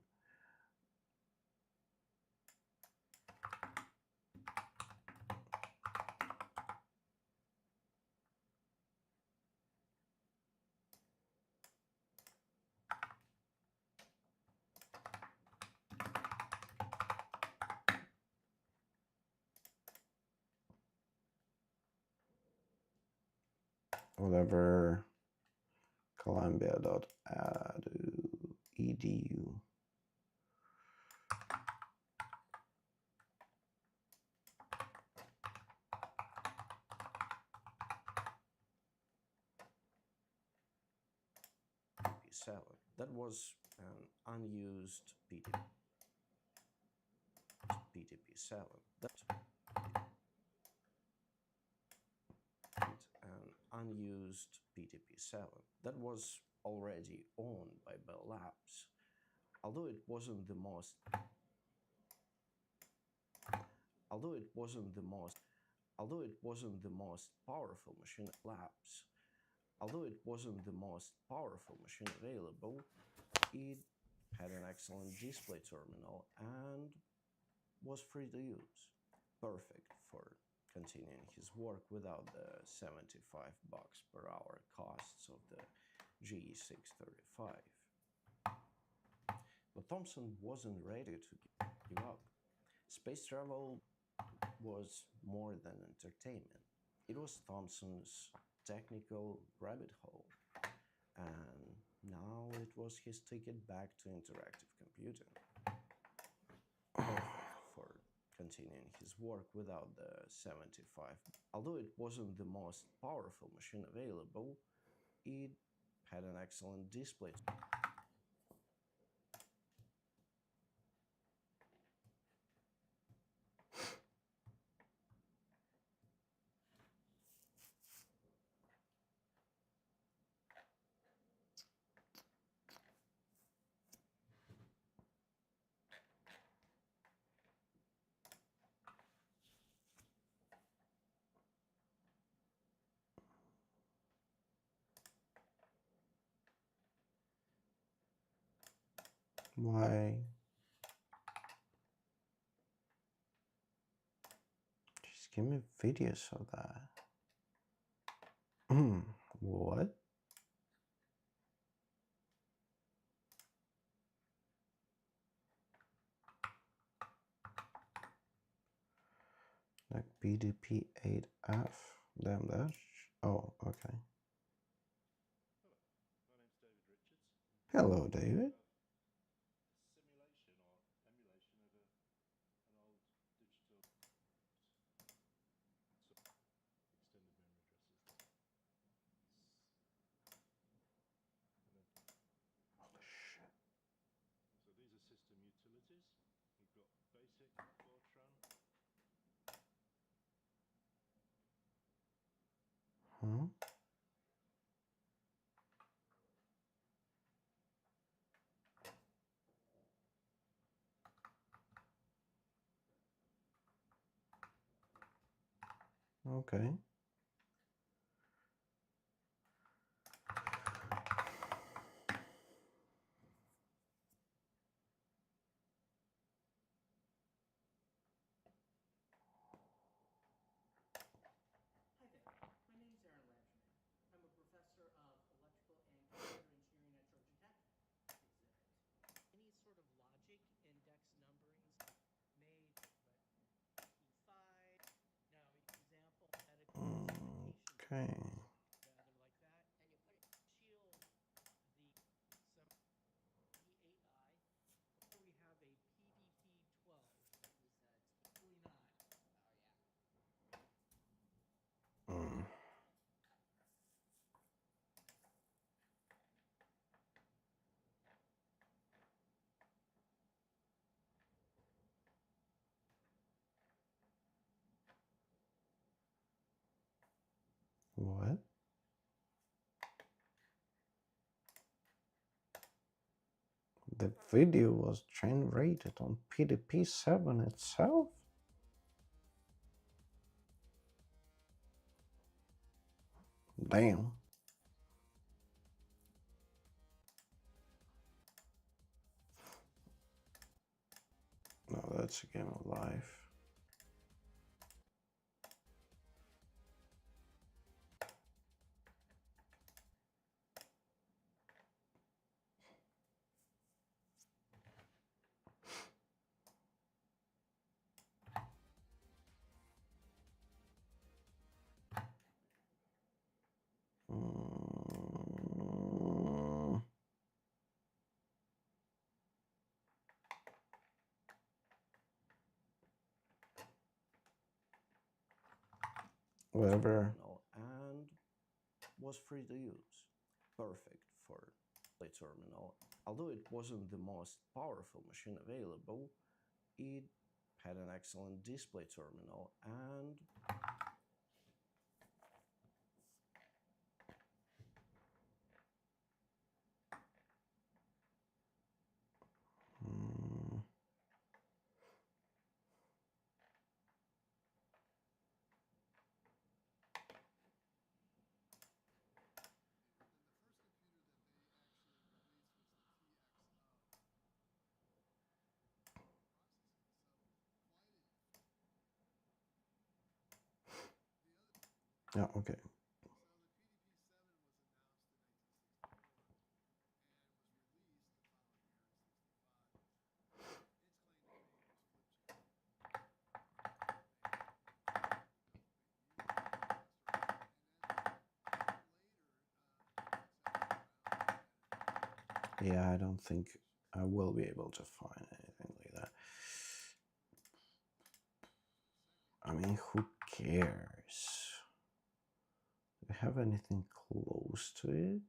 Whatever. Columbia.edu. That was an unused PDP-7. That's an unused PDP-7 that was already owned by Bell Labs. Although it wasn't the most powerful machine labs. Although it wasn't the most powerful machine available, it had an excellent display terminal and was free to use. Perfect for continuing his work without the $75 per hour costs of the GE635. But Thomson wasn't ready to give up. Space travel was more than entertainment. It was Thomson's technical rabbit hole, and now it was his ticket back to interactive computing. For continuing his work without the 75. Although it wasn't the most powerful machine available, it had an excellent display. Why? Just give me videos of that. What? Like BDP8F? Damn, that's... Oh, okay. Hello, David. Holy shit. Huh? Okay. Hi there. My name is Aaron Lanterman. I'm a professor of electrical and computer engineering at Georgia Tech. Exhibit. Any sort of logic index numberings made, but P5. Now, example, medical instrumentation. Okay. Rather like that. And you put it shield the some P8I. Here we have a PDP-12. Probably not. Mm. What? The video was generated on PDP-7 itself? Damn. No, that's a game of life. Mm. Whatever. And was free to use. Perfect for Play Terminal. Although it wasn't the most powerful machine available, it had an excellent display terminal and mm, yeah, okay. Yeah, I don't think I will be able to find anything like that. I mean, who cares? Do we have anything close to it?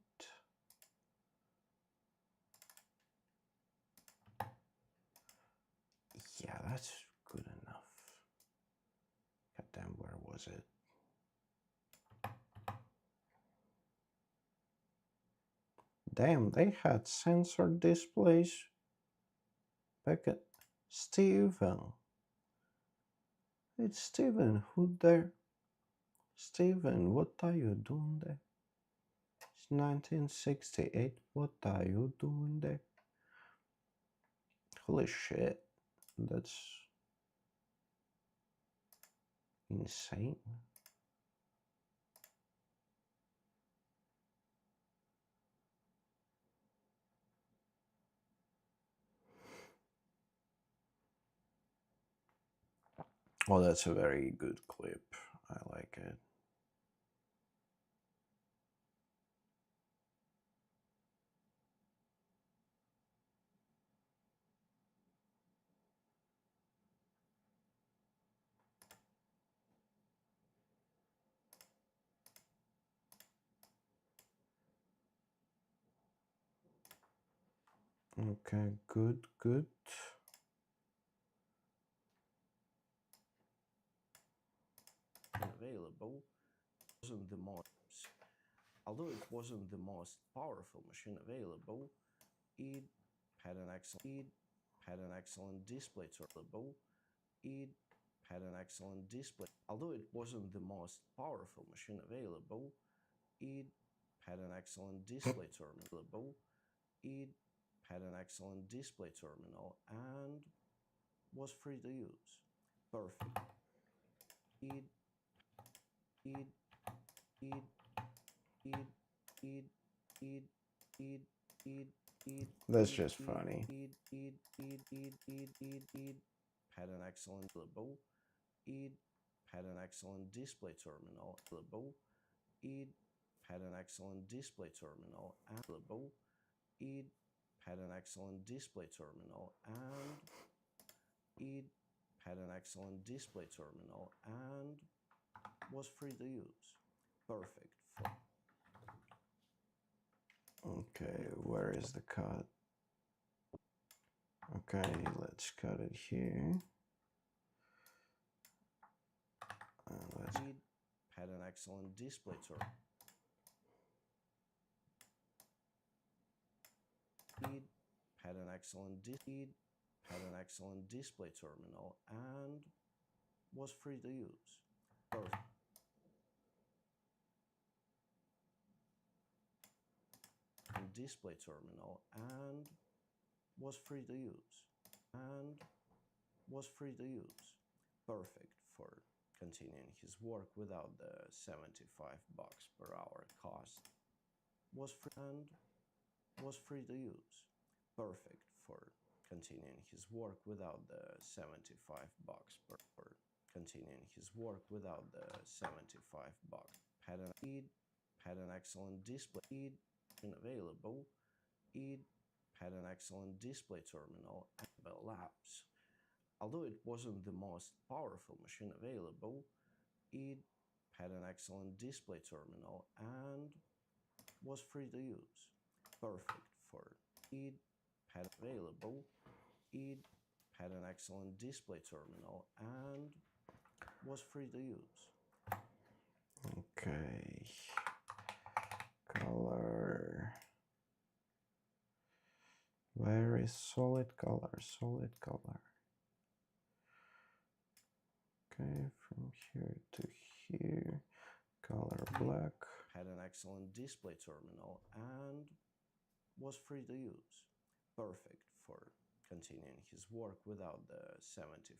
Yeah, that's good enough. Goddamn, where was it? Damn, they had sensor displays back at Steven. It's Steven, who there? Steven, what are you doing there? It's 1968, what are you doing there? Holy shit. That's insane. Oh, that's a very good clip. I like it. Okay, good, good. Available wasn't the most, although it wasn't the most powerful machine available, it had an excellent display available. It had an excellent display. Although it wasn't the most powerful machine available, it had an excellent display terminal. It had an excellent display terminal and was free to use. Perfect. It it it it it it it it it That's just funny. It had an excellent available. It had an excellent display terminal available. It had an excellent display terminal available. It had an excellent display terminal and it had an excellent display terminal and was free to use. Perfect. Okay, where is the cut? Okay, let's cut it here. It had an excellent display terminal. It had an excellent display terminal and was free to use. Perfect. Display terminal and was free to use. Perfect for continuing his work without the $75 per hour cost. Was free to use. Perfect for continuing his work without the $75 per hour. Continuing his work without the $75. Had an excellent display available. It had an excellent display terminal and Bell Labs. Although it wasn't the most powerful machine available, it had an excellent display terminal and was free to use. Perfect for it had available. It had an excellent display terminal and was free to use. Okay. Color. Where is solid color? Solid color. Okay, from here to here. Color black. Had an excellent display terminal and was free to use. Perfect for continuing his work without the $75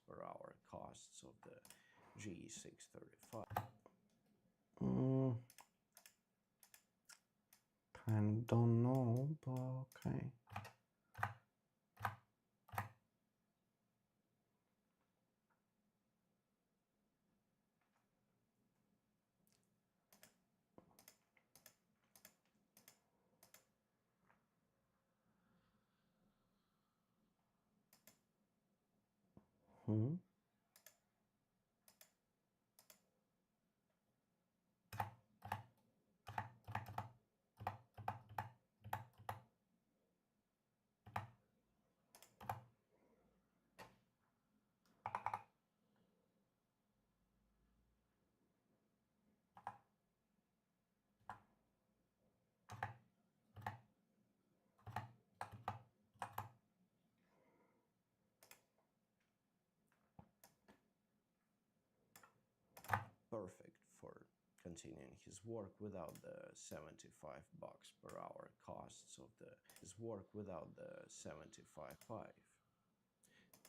per hour costs of the GE635. Kind of don't know, but okay. Perfect for continuing his work without the $75 per hour costs of the his work without the 75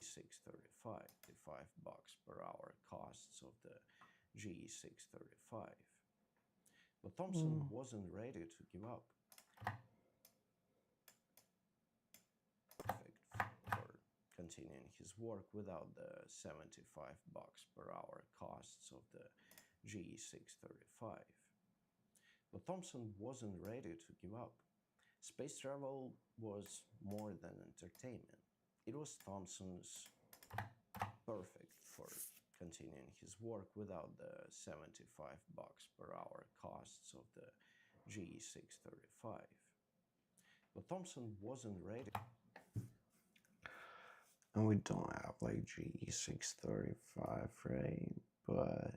635 $5 per hour costs of the G635. But Thompson wasn't ready to give up. Perfect for continuing his work without the $75 per hour costs of the G635. But Thompson wasn't ready to give up. Space travel was more than entertainment. It was Thompson's perfect for continuing his work without the $75 per hour costs of the G635. But Thompson wasn't ready. And we don't have like G635, right? But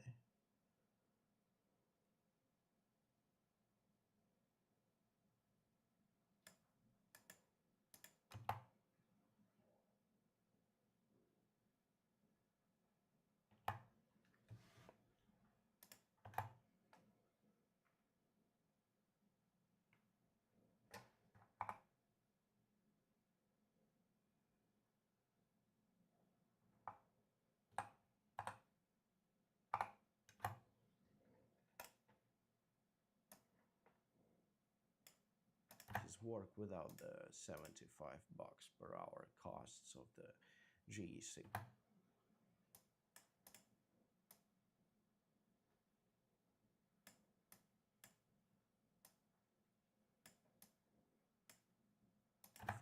his work without the $75 per hour costs of the G6. $5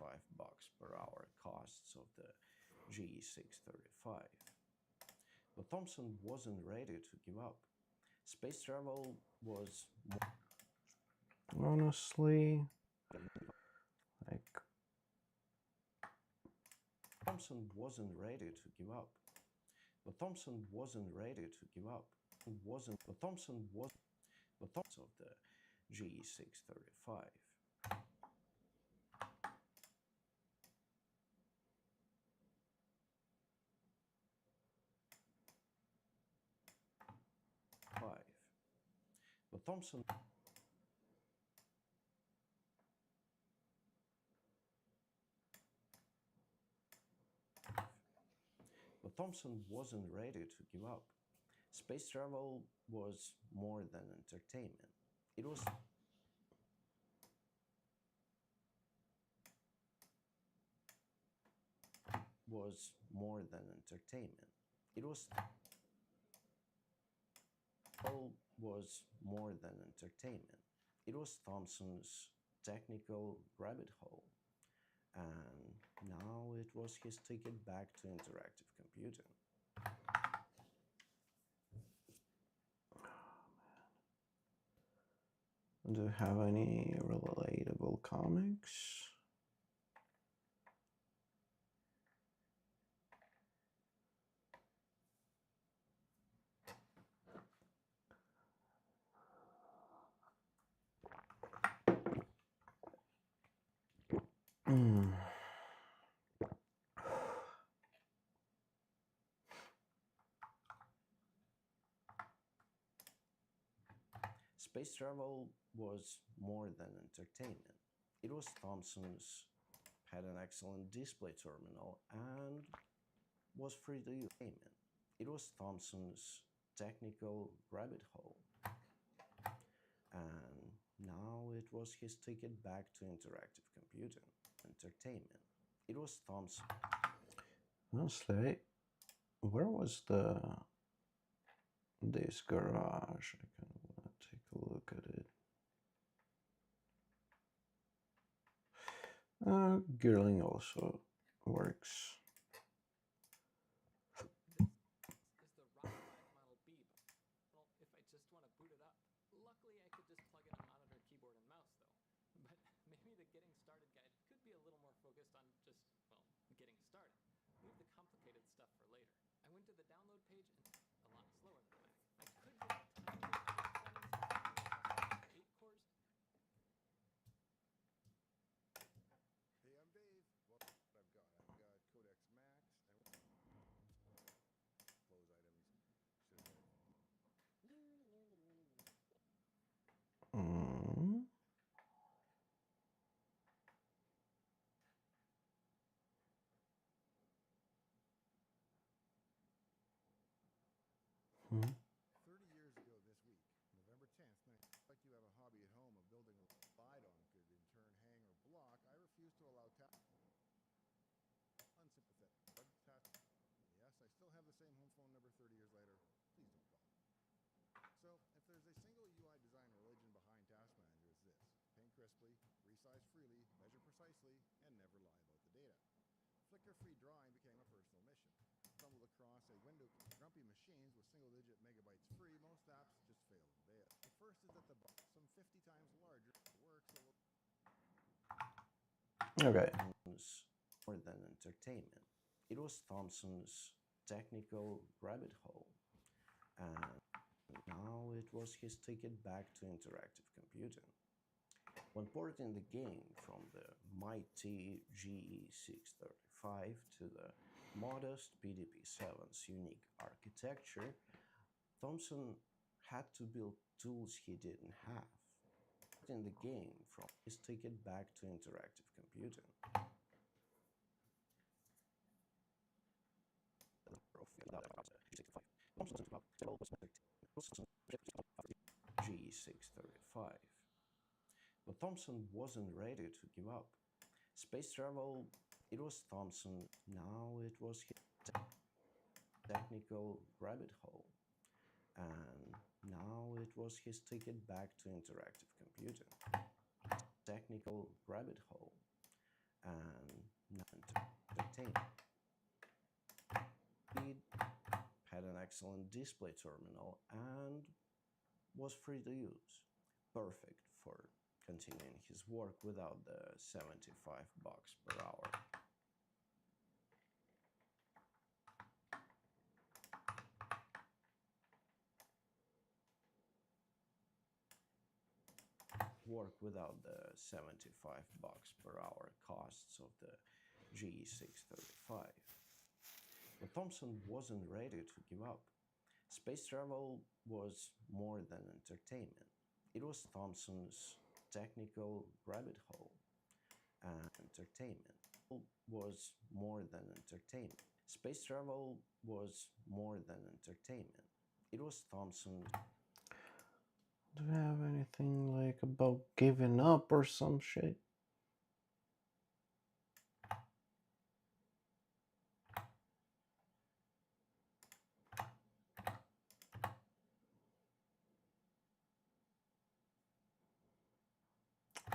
per hour costs of the G635. But Thompson wasn't ready to give up. Space travel was more honestly, like, Thompson wasn't ready to give up. But Thompson wasn't ready to give up. But Thompson was of the G635. But Thompson wasn't ready to give up. Space travel was more than entertainment. It was more than entertainment. It was more than entertainment. It was Thompson's technical rabbit hole. And now it was his ticket back to interactive computing. do you have any relatable comics? Space travel was more than entertainment. It was Thompson's, had an excellent display terminal, and was free to use payment. It was Thompson's technical rabbit hole. And now it was his ticket back to interactive computing. Entertainment. It was Thompson. Honestly, where was this garage? I kind of want to take a look at it. Girling also works. Is the Rock 5 Model B. Well, if I just want to boot it up. Luckily, I could just plug in a monitor, keyboard, and mouse, though. But maybe the getting started guide could be a little more focused on just, well, getting started. Leave the complicated stuff for later. I went to the download page and a lot slower than the Mac. I could get a tiny bit of settings, 8 cores. Hey, I'm Dave. Well, I've got codecs Mhm. 30 years ago this week, November 10th, like you have a hobby at home of building a slide on could in turn hang or block, I refuse to allow unsympathetic. Yes, I still have the same home phone number 30 years later. Please don't call. So, if there's a single UI design religion behind Task Manager, it's this. Paint crisply, resize freely, measure precisely, and never lie about the data. Flicker-free drawing became a personal mission. Stumbled across a window grumpy machines with single-digit megabytes free, most apps just fail and bail. The first is that the box, some 50 times larger, works a little. Okay. More than entertainment. It was Thomson's technical rabbit hole, and now it was his ticket back to interactive computing. When porting the game from the mighty GE635 to the modest PDP-7's unique architecture, Thomson had to build tools he didn't have. In the game from his ticket back to interactive computing. G635. But Thomson wasn't ready to give up. Space travel, it was Thomson. Now it was his technical rabbit hole. And now it was his ticket back to interactive computing. Technical rabbit hole. And not entertainment. He had an excellent display terminal and was free to use. Perfect for continuing his work without the $75 per hour. Work without the $75 per hour costs of the G635. But Thomson wasn't ready to give up. Space travel was more than entertainment. It was Thomson's technical rabbit hole. And entertainment was more than entertainment. Space travel was more than entertainment. It was Thomson. Do you have anything like about giving up or some shit?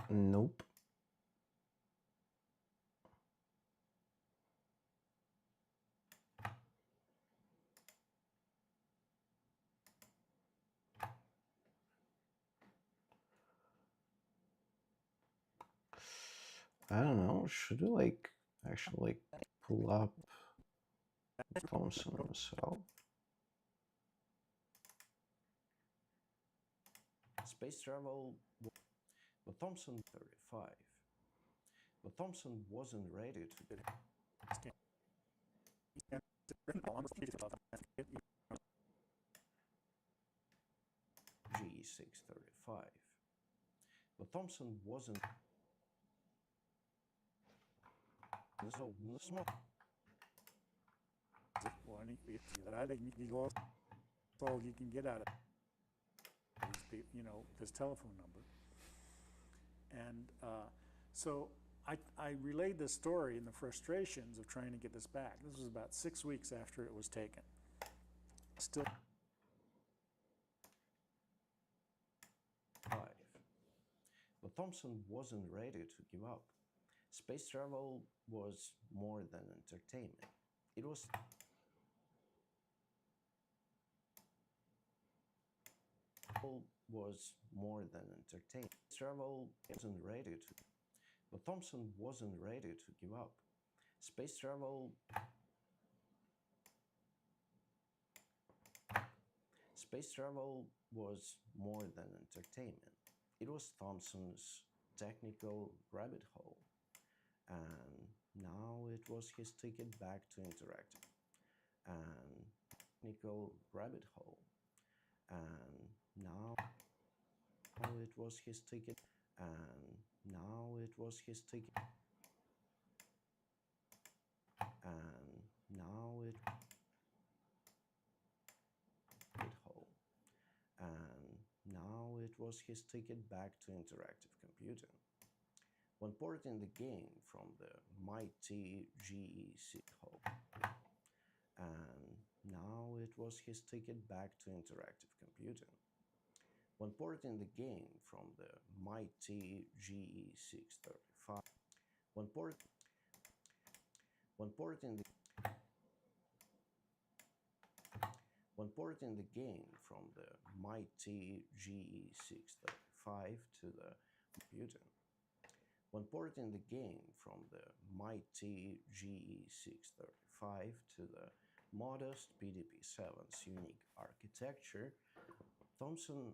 Nope. I don't know. Should we like actually pull up Thomson himself? Space travel, but Thomson 35. But Thomson wasn't ready to get G635. But Thomson wasn't. So small. I think you go all you can get out of these, this telephone number. And so I relayed this story and the frustrations of trying to get this back. This was about 6 weeks after it was taken. Still. But Thomson wasn't ready to give up. Space travel was more than entertainment. It was more than entertainment. Travel wasn't ready to, but Thomson wasn't ready to give up. Space travel. Space travel was more than entertainment. It was Thomson's technical rabbit hole. And now it was his ticket back to interactive. And technical rabbit hole. And now it was his ticket. And now it was his ticket. And now it was his ticket back to interactive computing. When porting the game from the mighty GE6 Hope, and now it was his ticket back to interactive computing. When porting the game from the mighty GE635, when porting the game from the mighty GE635 to the computing. When porting the game from the mighty GE635 to the modest PDP-7's unique architecture, Thompson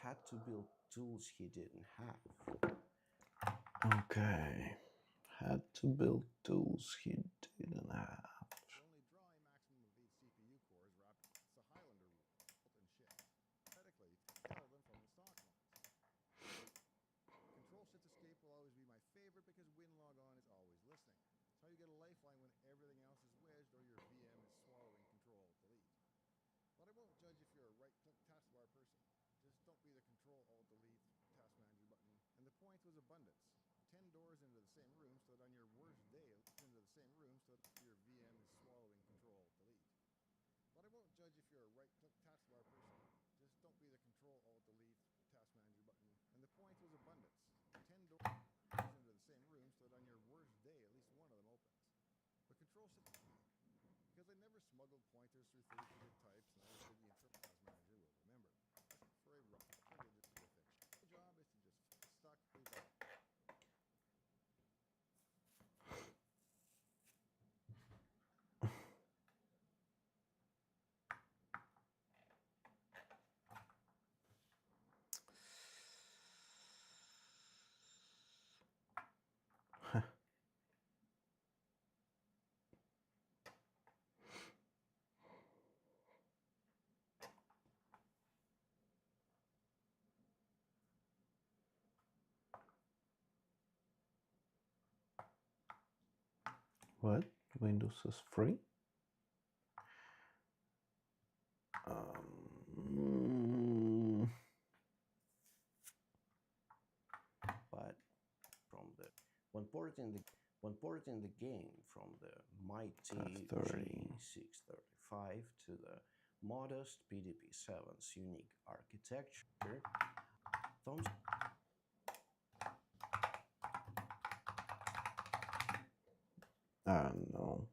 had to build tools he didn't have. Okay, had to build tools he didn't have. The only drawing maximum of 8 CPU cores wrapped. It's the Highlander rule, built and shipped. Theoretically, tell them from the stock ones. Control Shift Escape will always be my favorite because WinLogon is always listening. It's how you get a lifeline when everything else is wedged or your VM is swallowing Control Delete. But I won't judge if you're a right-click taskbar person. Just don't be the Control Alt Delete task manager button. And the point was abundance. 10 doors into the same room so that on your worst day, into the same room so that your VM is swallowing Control Delete. But I won't judge if you're a right-click taskbar person. Just don't be the Control Alt Delete task manager button. And the point was abundance. 10 doors into the same room so that on your worst day, at least one of them opens. But Control Shift, because I never smuggled pointers through 32-bit types, and I was the interrupt task manager will remember. For a rough targeted fiction. My job is to just stuck with that. What? Windows is free? But from the when porting the game from the mighty G635 to the modest PDP-7's unique architecture, Thompson no.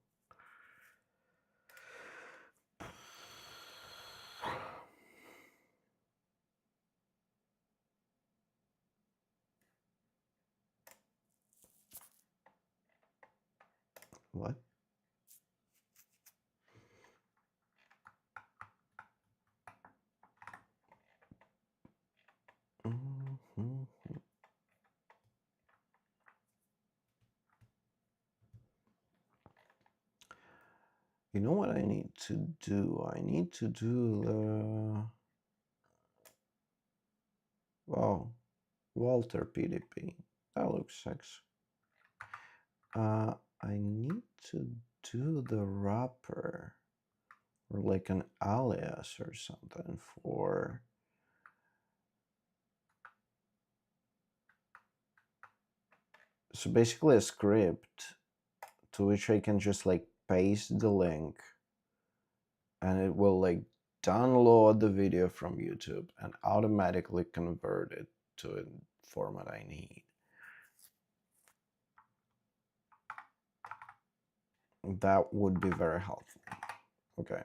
What? You know what I need to do? I need to do the Walter PDP. That looks sexy. I need to do the wrapper or like an alias or something for so basically a script to which I can just like paste the link and it will like download the video from YouTube and automatically convert it to a format I need. That would be very helpful. Okay.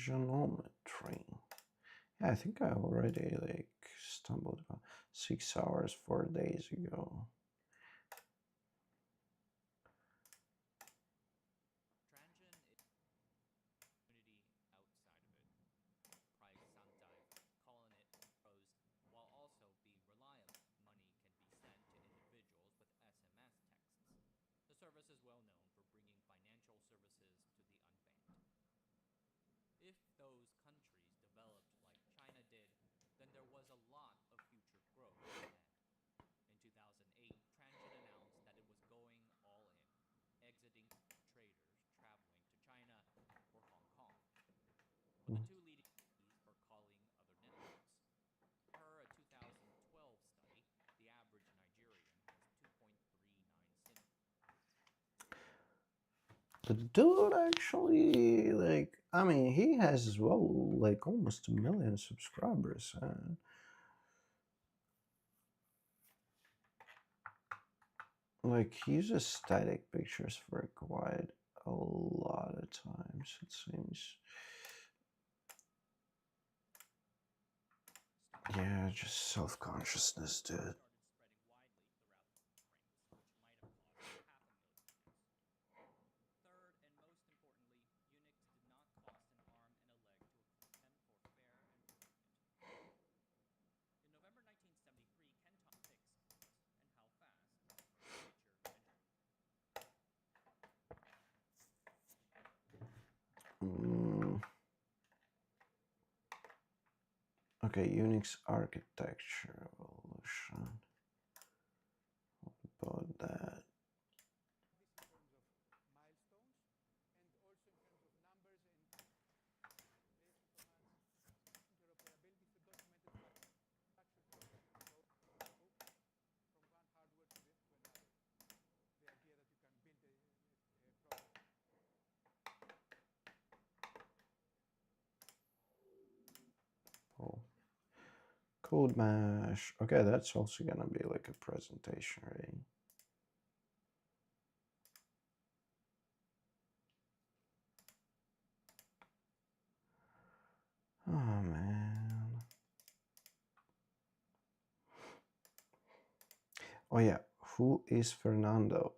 Geometry. Yeah, I think I already like stumbled about 6 hours 4 days ago. The service is well known for The dude actually, like, I mean, he has as well, like, almost 1 million subscribers. Like, he uses static pictures for quite a lot of times, it seems. Yeah, just self-consciousness, dude. Mm. Okay, Unix architecture evolution. What about that? Oh, Code Mash. Okay, that's also gonna be like a presentation, right? Oh man. Oh yeah, who is Fernando?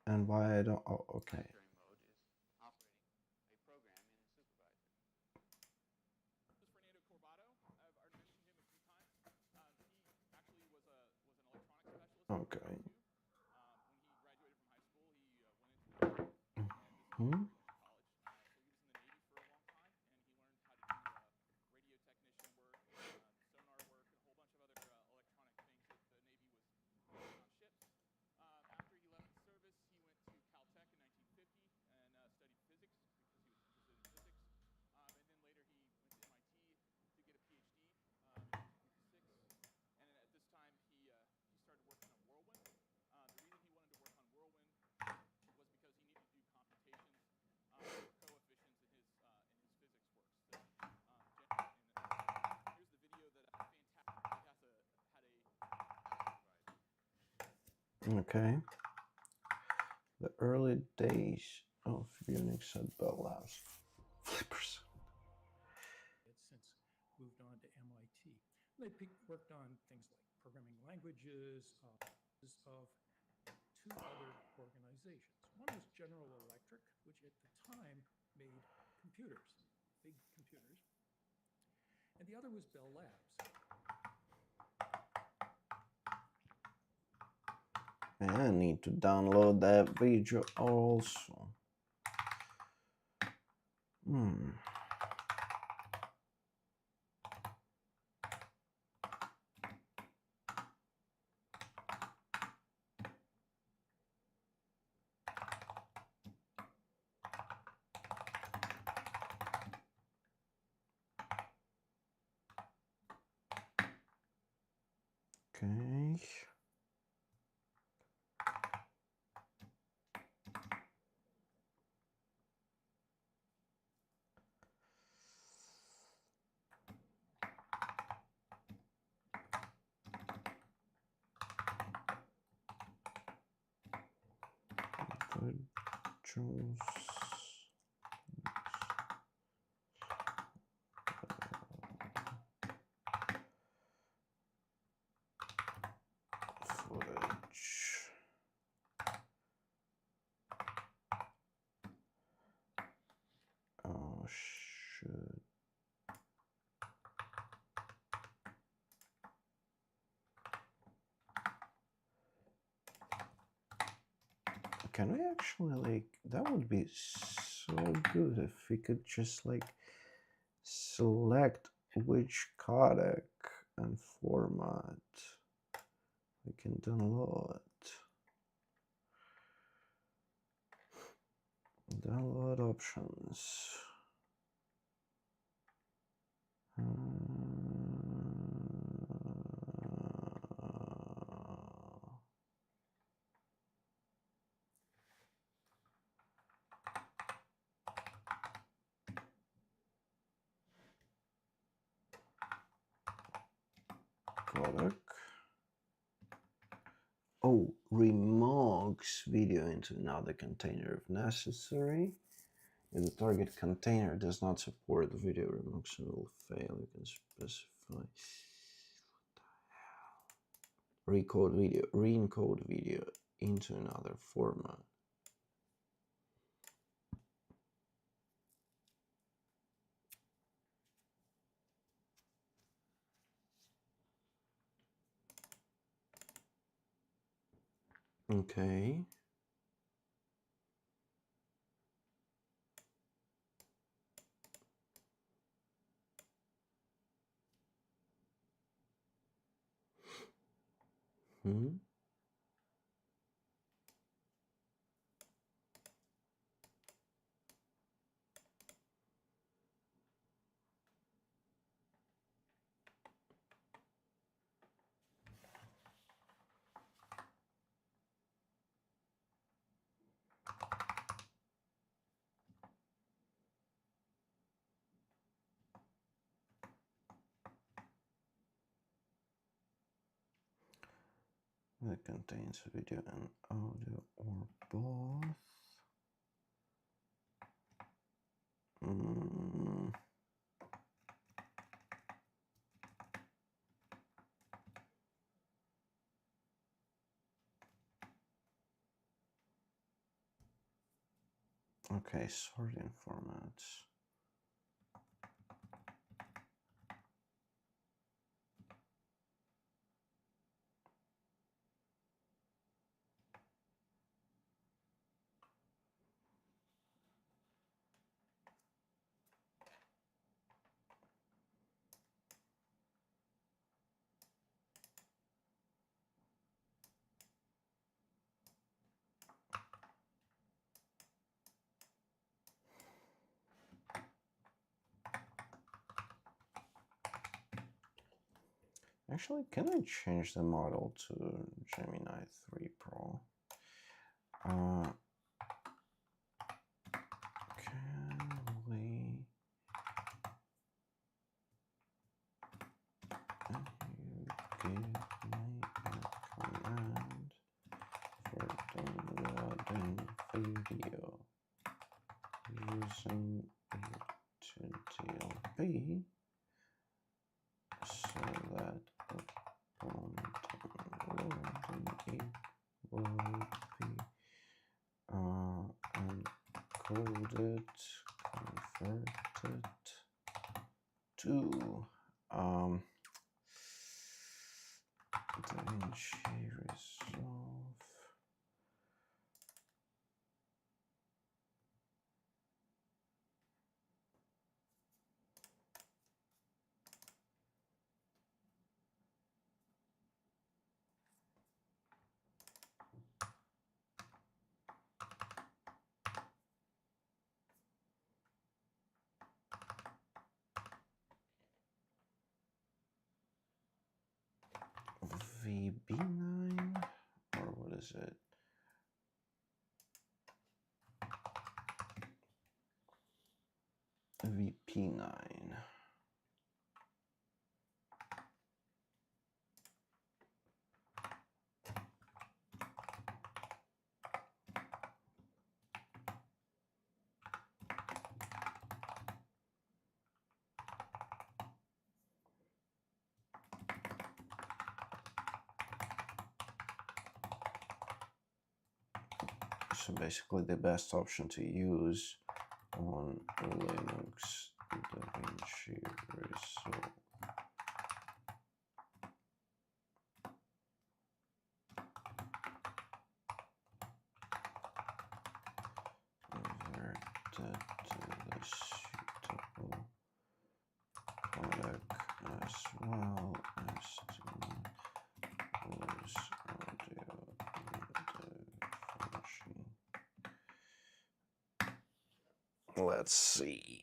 And why I don't? Oh, okay. Okay. Hmm? Okay. The early days of Unix at Bell Labs. Flippers. Since moved on to MIT. They worked on things like programming languages of two other organizations. One was General Electric, which at the time made computers, big computers, and the other was Bell Labs. I need to download that video also. Okay. Choose footage. Oh shit. Can we actually, like, that would be so good if we could just like select which codec and format we can download. Download options. Codec. Oh, remogs video into another container if necessary. If the target container does not support the video remogs, it will fail. You can specify. What the hell? Re-encode video into another format. Okay. That contains video and audio or both. Okay, sorting formats. Actually, can I change the model to Gemini 3 Pro? Can we... give me a command for downloading video using HTTP so that upon downloading it will be encoded, converted to DaVinci Resolve. VB9, or what is it? VP9. So basically the best option to use on Linux, DaVinci Resolve. Converted to the suitable codec as well as to use audio DaVinci. Let's see.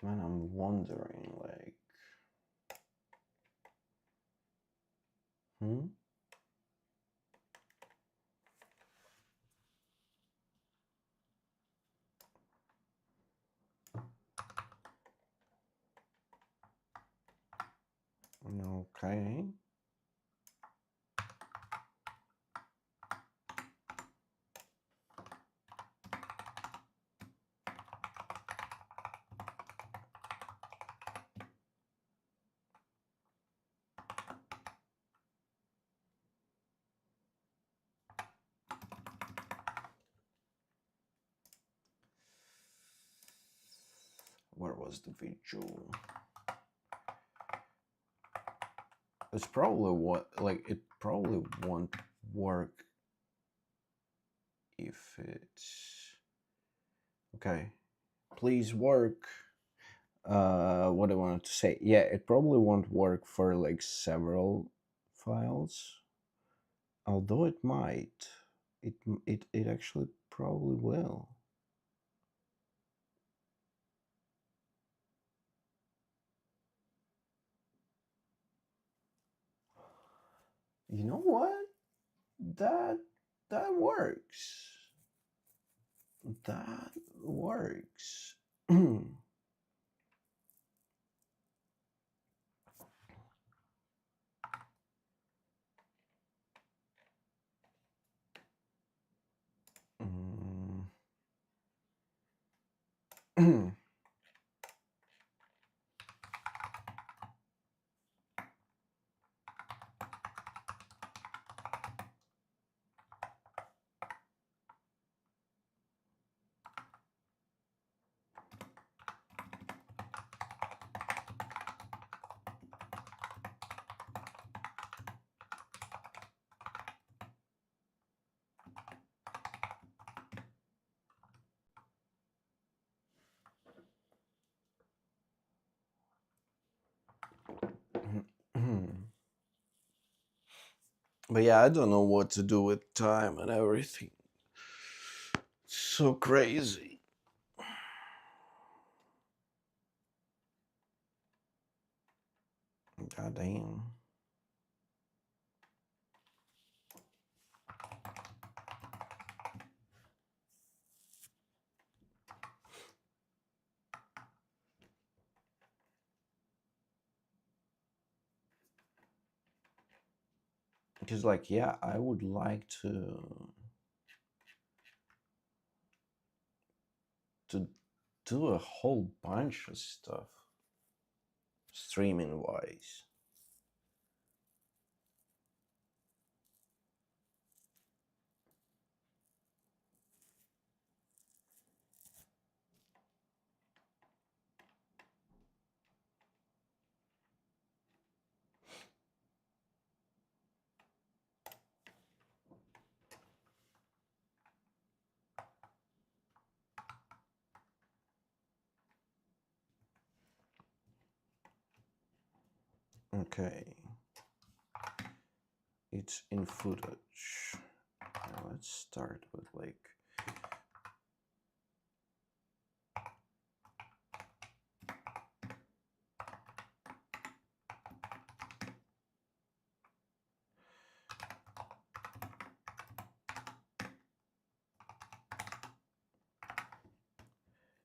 Man, I'm wondering, like, hmm? Okay. Where was the video? It's probably what, like, it probably won't work if it's okay. Please work. What I wanted to say, yeah, it probably won't work for like several files, although it might. It actually probably will. You know what? That works. That works. But yeah, I don't know what to do with time and everything. It's so crazy. God damn. Because, like, yeah, I would like to do a whole bunch of stuff streaming wise. Okay, it's in footage. Now let's start with like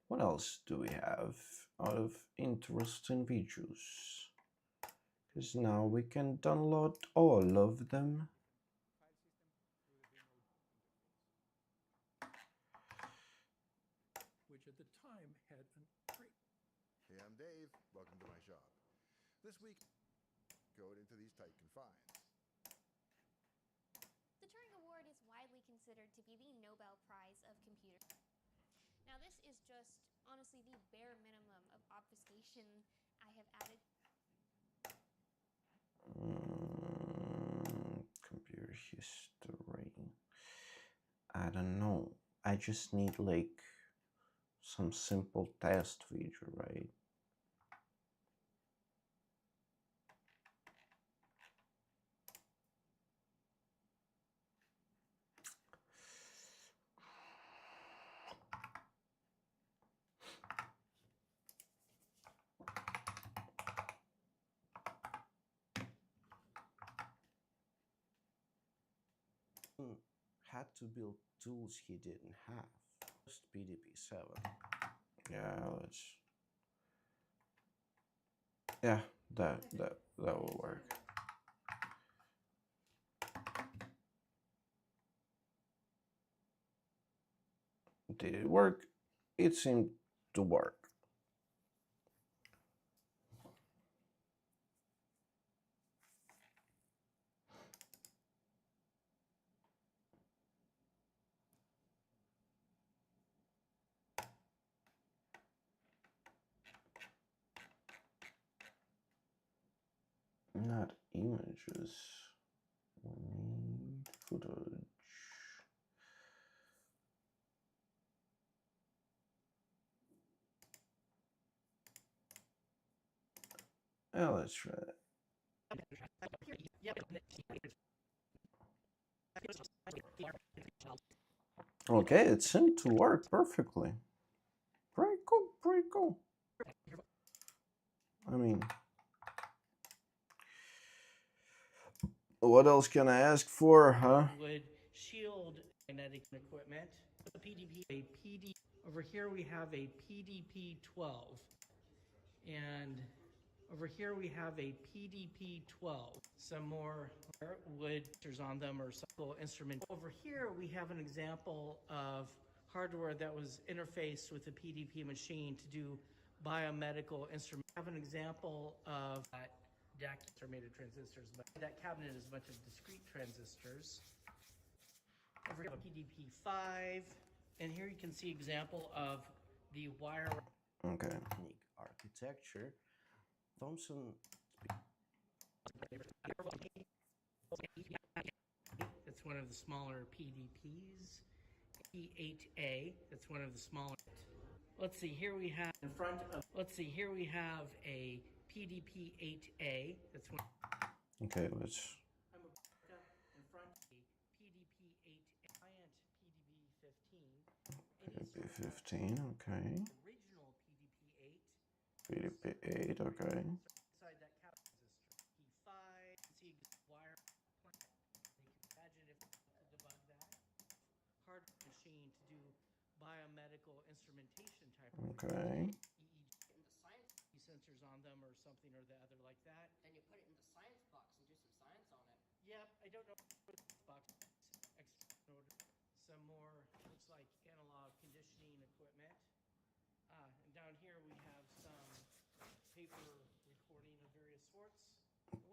what else do we have out of interesting videos? because now we can download all of them. which at the time had a great. Hey, I'm Dave. Welcome to my shop. This week, going into these tight confines. The Turing Award is widely considered to be the Nobel Prize of computer. Now, this is just honestly the bare minimum of obfuscation I have added. Computer history. I don't know. I just need like some simple test feature, right? Had to build tools he didn't have. Just PDP-7. Yeah, let's. Yeah, that will work. Did it work? It seemed to work. Not images. We need footage. Yeah, let's try that. Okay, it seemed to work perfectly. Pretty cool, pretty cool. I mean, what else can I ask for, huh? Would shield magnetic equipment. A PD. Over here we have a PDP-12, and over here we have a PDP-12. Some more wood pictures on them or some instrument. Over here we have an example of hardware that was interfaced with a PDP machine to do biomedical instruments. I have an example of that automated transistors, but that cabinet is a bunch of discrete transistors. Over here, PDP-5, and here you can see example of the wire. Okay. Unique architecture. Thomson. That's one of the smaller PDPs. P8A. That's one of the smaller. Let's see. Here we have in front of. Let's see. Here we have a PDP-8A. That's one. Okay, let's. In front of a PDP-8 client PDP-15, PDP-15. okay. Original PDP-8. PDP-8, okay. Inside that cap resistor. P5. See wire. Imagine if to debug that. Hard machine to do biomedical instrumentation type of Okay. EEG. The science sensors on them or something or the other like that. And you put it in the science box and do some science on it. Yep, I don't know. Box extra order. Some more looks like analog conditioning equipment. And down here we have some paper recording of various sorts.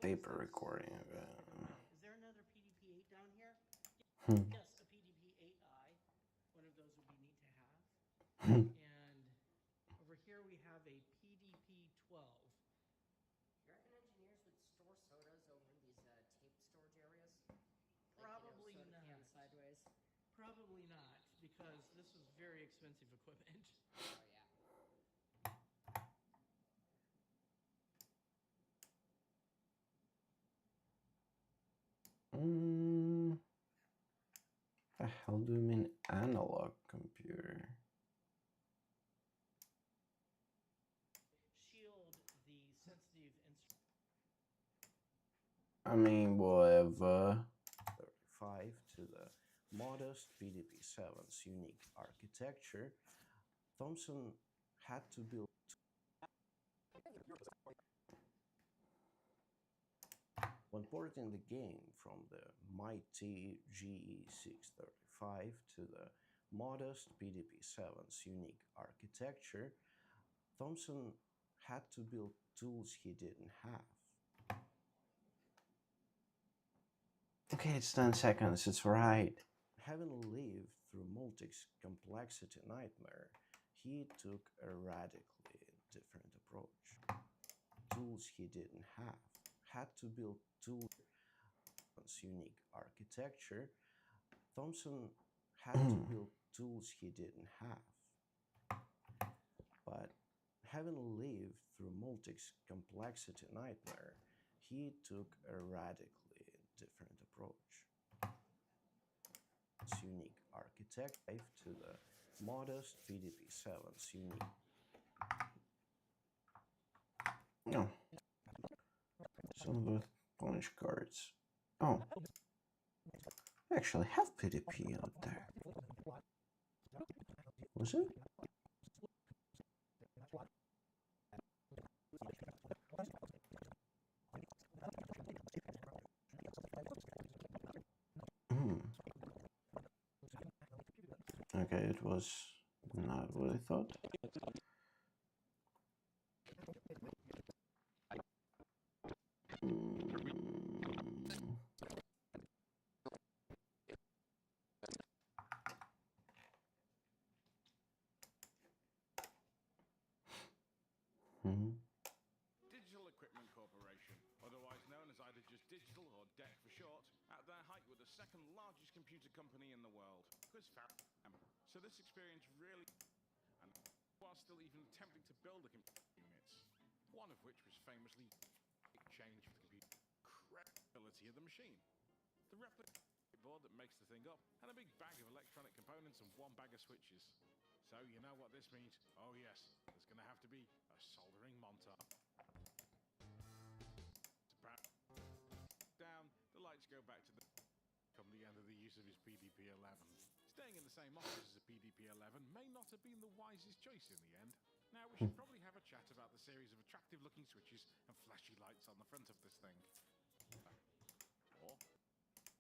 Paper recording. Is there another PDP-8 down here? Yes, a PDP-8i. One of those would be neat to have. And over here we have a PDP-12. You reckon engineers would store sodas over in these tape storage areas? Probably soda not. can sideways? Probably not, because this was very expensive equipment. Oh, yeah. The hell do you mean analog computer? Shield the sensitive instrument. I mean, whatever. 35 to the modest PDP-7's unique architecture. Thomson had to build. When porting the game from the mighty GE635 to the modest PDP-7's unique architecture, Thomson had to build tools he didn't have. Okay, it's 10 seconds, it's right. Having lived through Multic's complexity nightmare, he took a radically different approach. Tools he didn't have. Had to build tools unique architecture. Thomson had to build tools he didn't have. But having lived through Multic's complexity nightmare, he took a radically different approach. Its unique architecture to the modest PDP-7's unique. No. Some with punch cards. Oh. I actually have PDP out there. Was it? Okay, it was not what I thought. Digital Equipment Corporation, otherwise known as either just Digital or DEC for short, at their height were the second largest computer company in the world. So this experience really, and while still even attempting to build the computer units, one of which was famously changed for the computer credibility of the machine. The replica board that makes the thing up and a big bag of electronic components and one bag of switches. So you know what this means? Oh yes, there's going to have to be a soldering montage. Down, the lights go back to the come the end of the use of his PDP-11. Staying in the same office as a PDP-11 may not have been the wisest choice in the end. Now we should probably have a chat about the series of attractive looking switches and flashy lights on the front of this thing. Or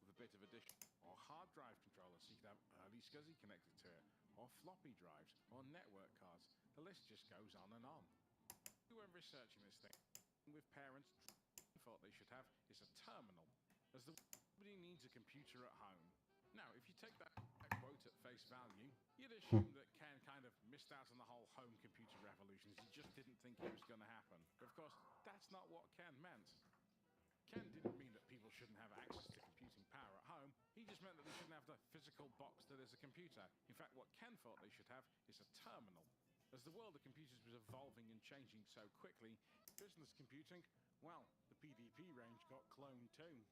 with a bit of addition, or hard drive controller so you can have early SCSI connected to it, or floppy drives, or network cards. The list just goes on and on. When researching this thing, with parents thought they should have is a terminal, as nobody needs a computer at home. Now, if you take that quote at face value, you'd assume that Ken kind of missed out on the whole home computer revolution. He just didn't think it was going to happen. But of course, that's not what Ken meant. Ken didn't mean that people shouldn't have access to computing power at home. He just meant that they shouldn't have the physical box that is a computer. In fact, what Ken thought they should have is a terminal. As the world of computers was evolving and changing so quickly, business computing, well, the PDP range got cloned too.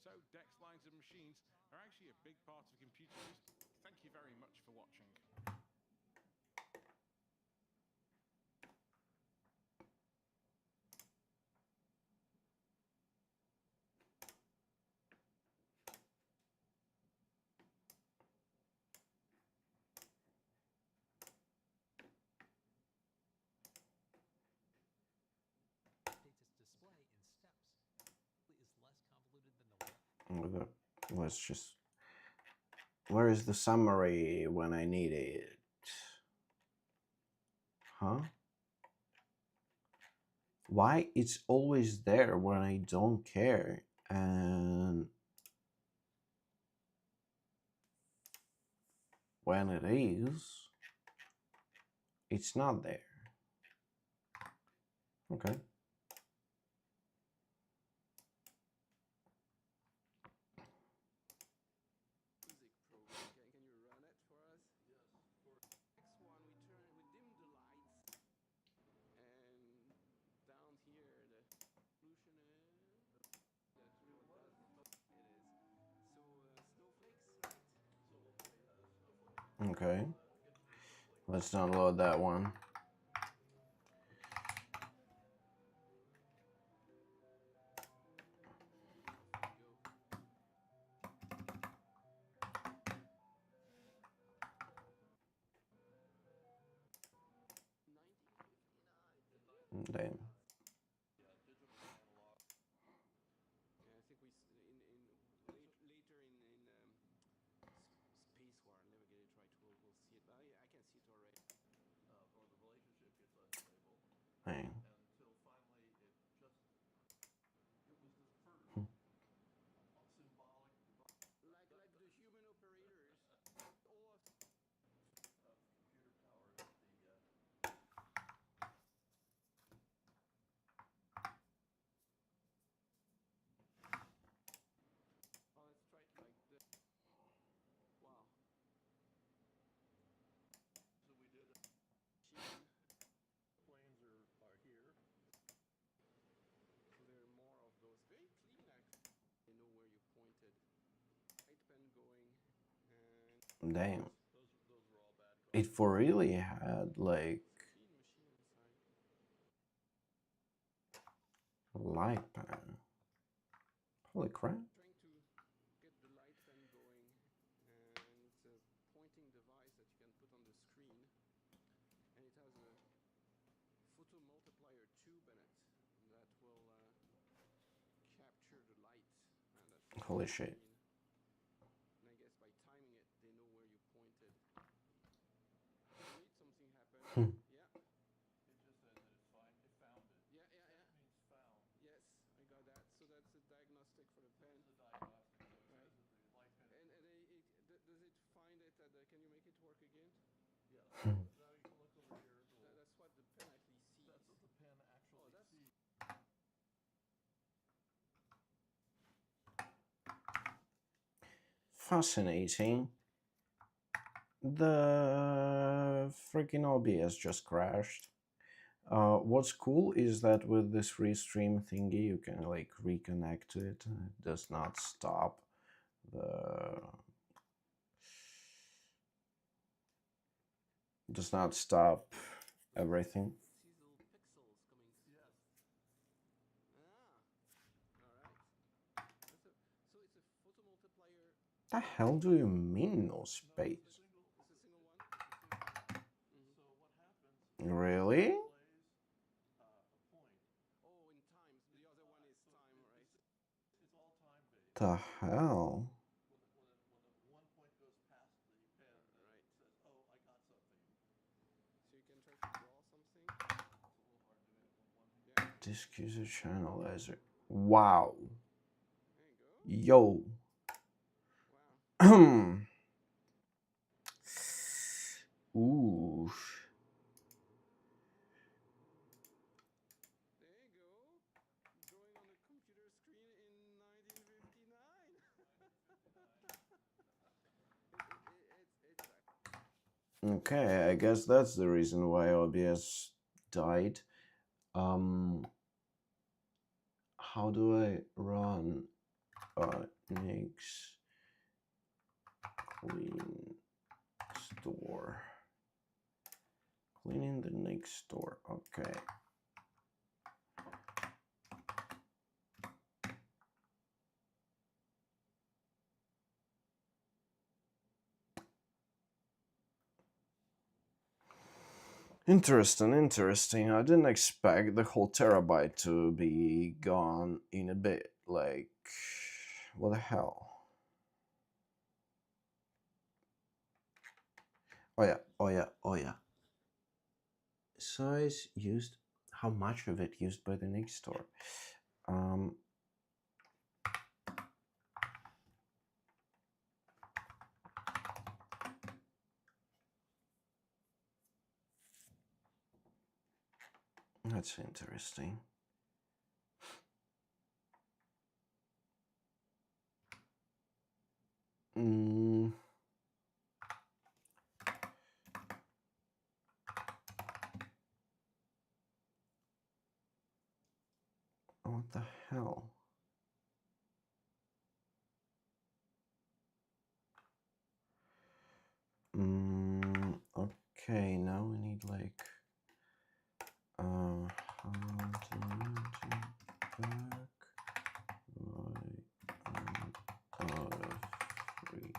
So DEC's lines of machines are actually a big part of computers. Thank you very much for watching. Let's just... Where is the summary when I need it? Huh? Why it's always there when I don't care, and when it is, it's not there. Okay. Okay, let's download that one. Damn. Damn. It for really had like light pan. Holy crap. Trying to get the light fan going, and it's a pointing device that you can put on the screen, and it has a photo multiplier tube in it that will capture the light that Holy shit. and I guess by timing it, they know where you pointed. Wait, something happened. Yeah. It just says that it's fine. It found it. Yeah. It means found. Yes, I got that. So that's a diagnostic for the pen. It's a diagnostic. So it says that the light pen. And does it find it? Can you make it work again? Yeah. Now you can look over here. That's what the pen actually sees. That's what the pen actually sees. Fascinating. The freaking OBS just crashed. What's cool is that with this Restream thingy, you can like reconnect to it. It does not stop everything. The hell do you mean no space? Really? The hell? Disk user channelizer. Wow. Yo. Ooh. Okay, I guess that's the reason why OBS died. How do I run Nix clean store? Cleaning the Nix store. Okay. Interesting. I didn't expect the whole terabyte to be gone in a bit. Like, what the hell? Oh yeah. Size used, how much of it used by the Nix store? That's interesting. What the hell? Okay, now we need like how to back free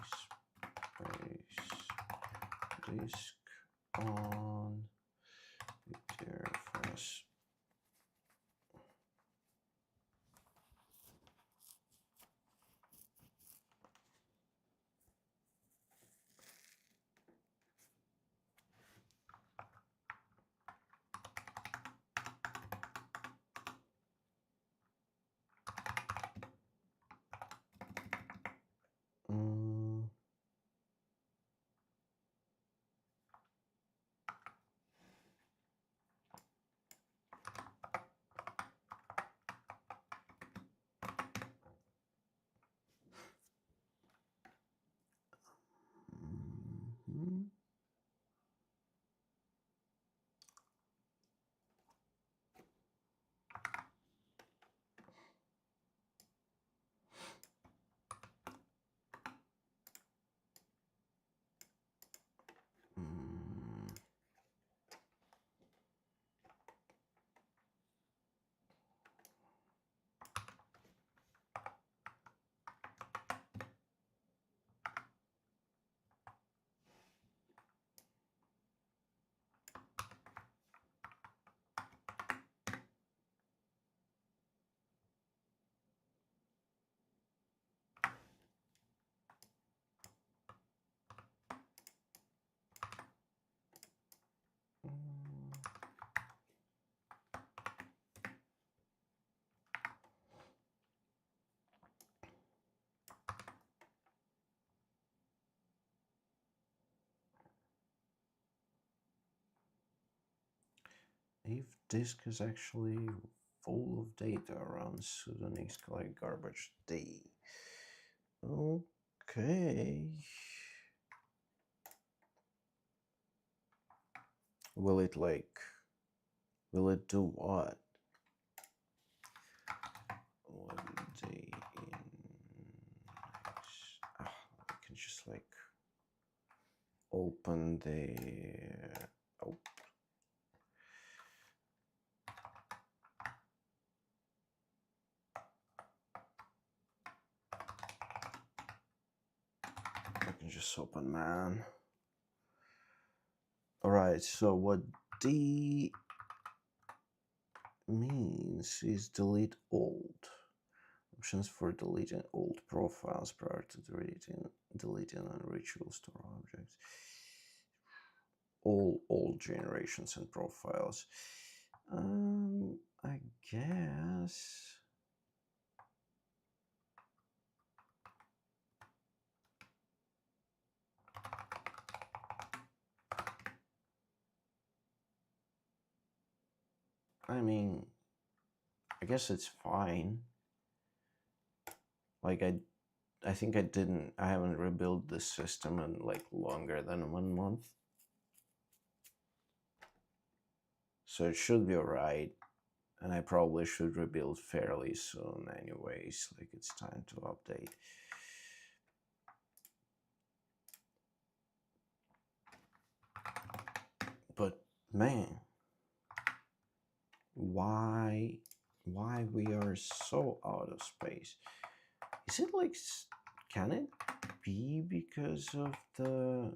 space disk on interface. if disk is actually full of data around pseudonix collect garbage D. Okay. Will it do what? One day in I can just like open the oh. I can just open man. Alright, so what D means is delete old. Options for deleting old profiles prior to deleting unreachable store objects. All old generations and profiles. I guess. I mean, I guess it's fine. Like I think I haven't rebuilt this system in like longer than 1 month. So it should be alright. And I probably should rebuild fairly soon anyways. Like it's time to update. But man, why we are so out of space? Is it like, can it be because of the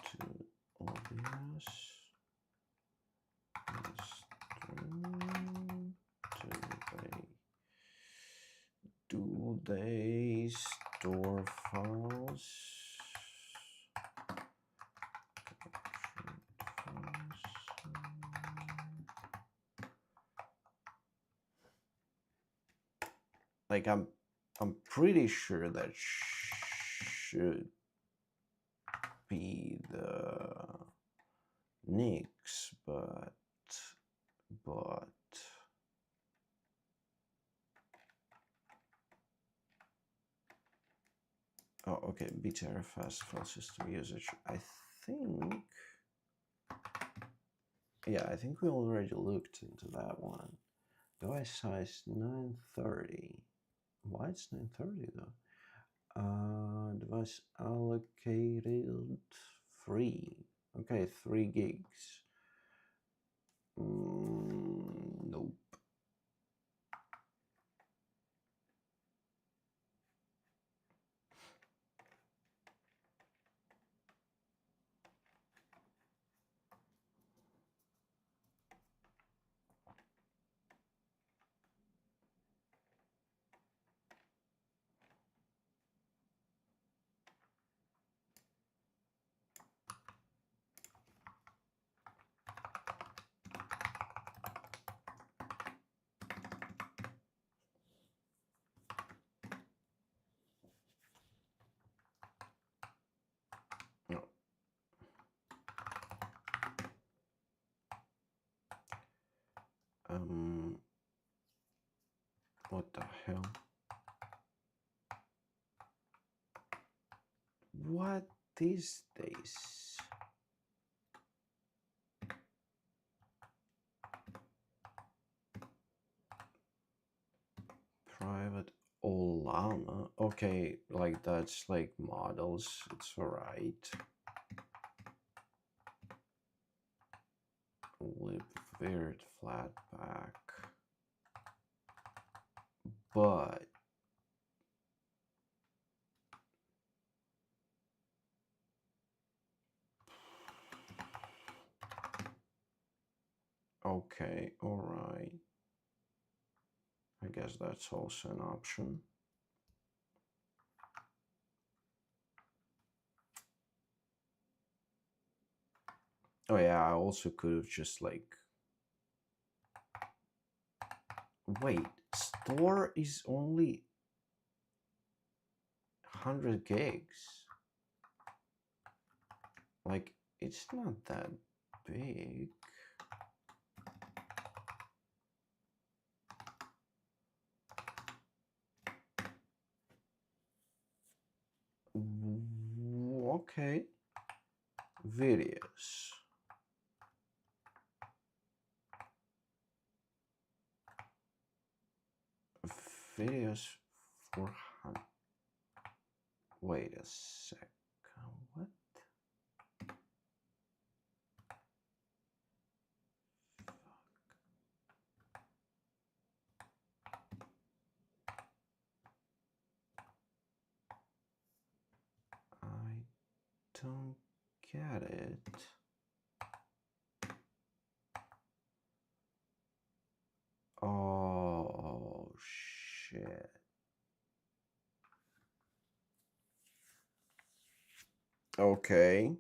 too obvious? Do they store files? Like I'm pretty sure that should be the Nix, but oh, okay, BTRFS file system usage. I think, yeah, I think we already looked into that one. Device size 930. Why it's 930 though? Device allocated 3. Okay, 3 gigs. Nope. No. What the hell? What is this? Private Olana. Okay, like that's like models. It's alright. Lip weird flatback. But okay, alright. I guess that's also an option. Oh yeah, I also could have just like, wait, Store is only 100 gigs. Like, it's not that big. Okay. Videos. Videos 400. Wait a second. What? I don't get it. Oh shit. Okay.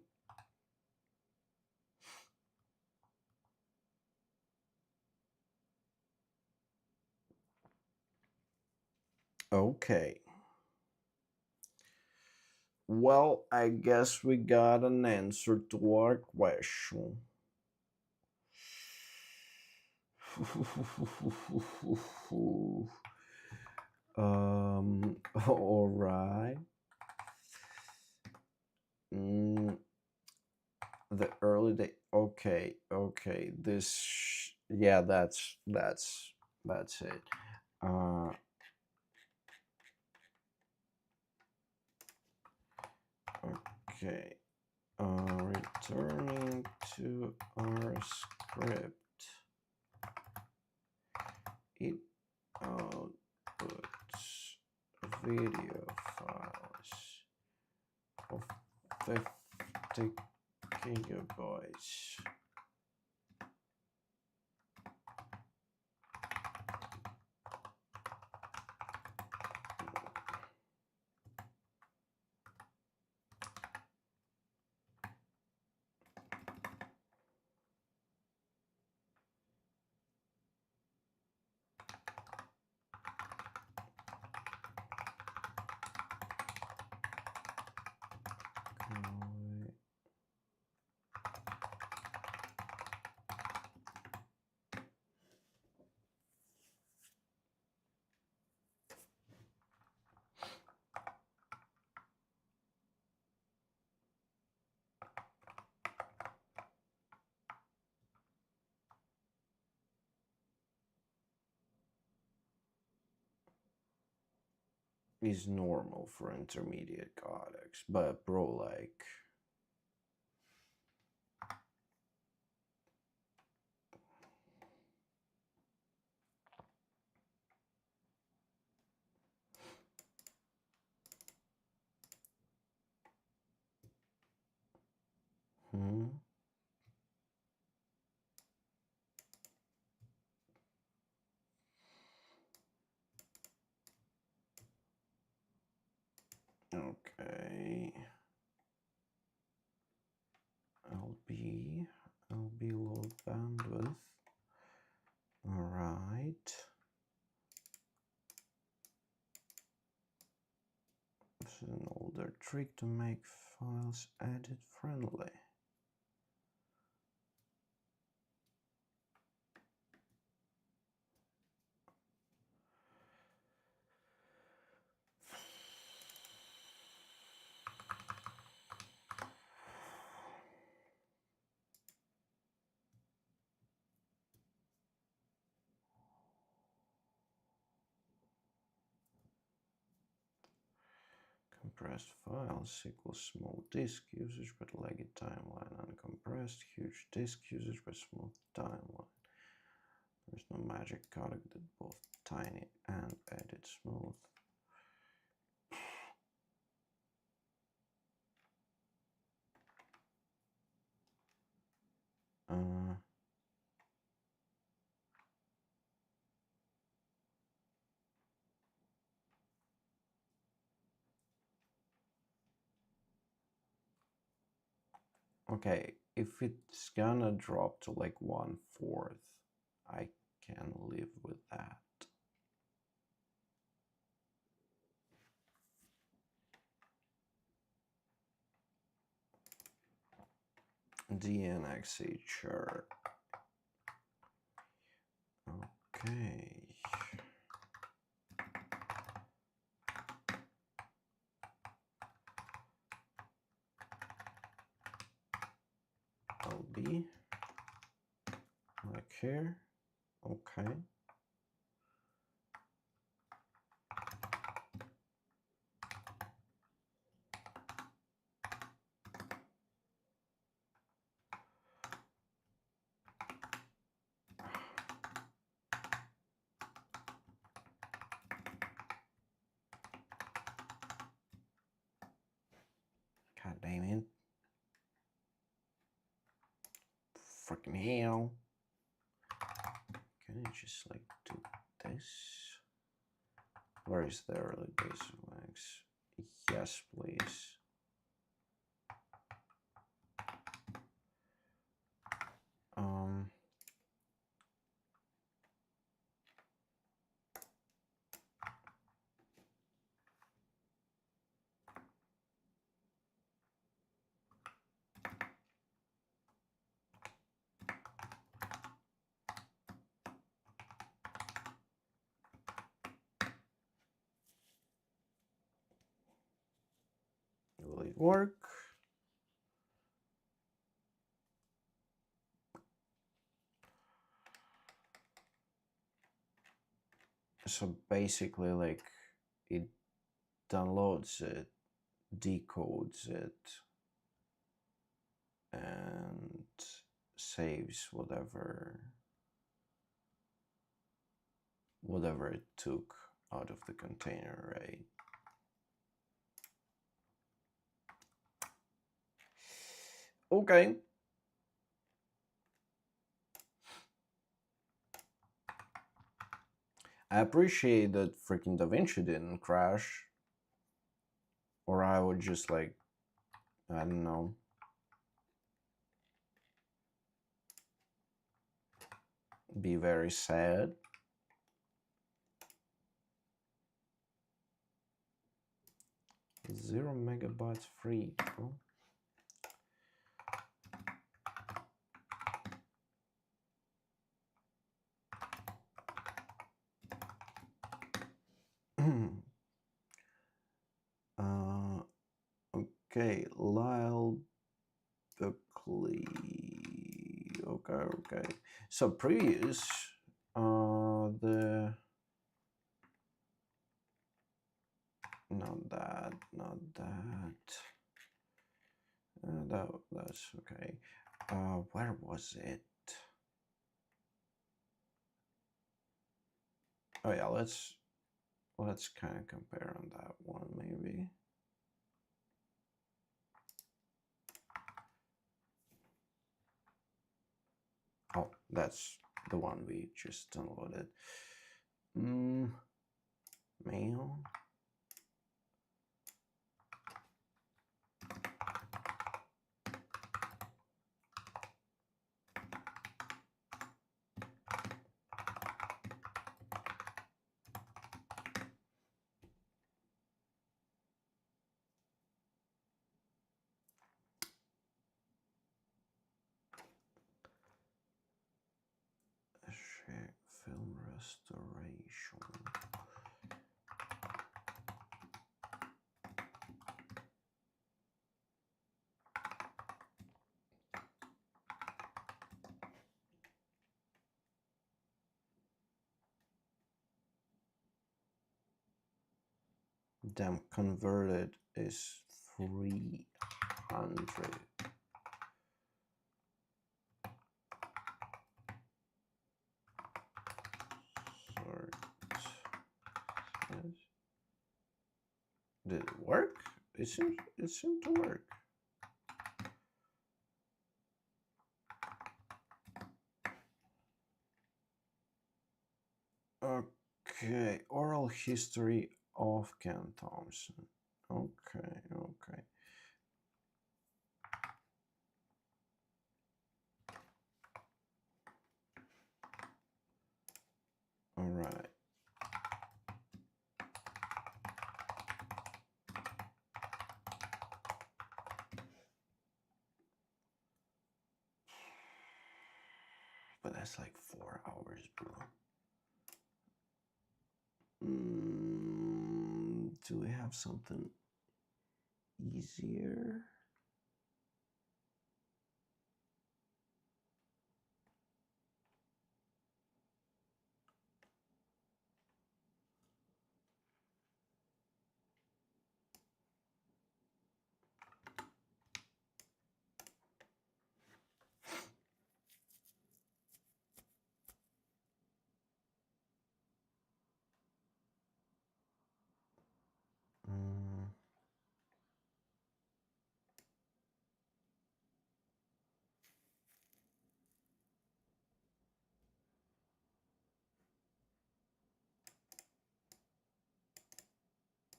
Okay. Well, I guess we got an answer to our question. All right. The early day. Okay, okay. Yeah, that's it. Okay. Returning to our script. It outputs video files of 50 gigabytes. Is normal for intermediate codecs, but bro, like, okay. LB low bandwidth. All right. This is an older trick to make files edit friendly. Compressed files equals small disk usage but laggy timeline. Uncompressed huge disk usage but smooth timeline. There's no magic codec that both tiny and edit smooth. Okay, if it's gonna drop to like 1/4, I can live with that. DNXH chart. Okay. LB. Like here. Okay. God damn it. Freaking hell. Can I just like do this? Where is the early basic legs? Yes, please. Will it work? So basically, like, it downloads it, decodes it, and saves whatever it took out of the container, right? Okay. I appreciate that freaking DaVinci didn't crash. Or I would just like, I don't know. Be very sad. Zero megabytes free. Oh. Okay, Lyle Buckley. Okay. So previous, not that. That's okay. Where was it? Oh yeah, let's kind of compare on that one maybe. Oh, that's the one we just downloaded. Mail. Film restoration. Damn, converted is 300. Did it work? It seemed to work. Okay, oral history of Ken Thompson. Okay. All right. But that's like 4 hours, bro. Do we have something easier?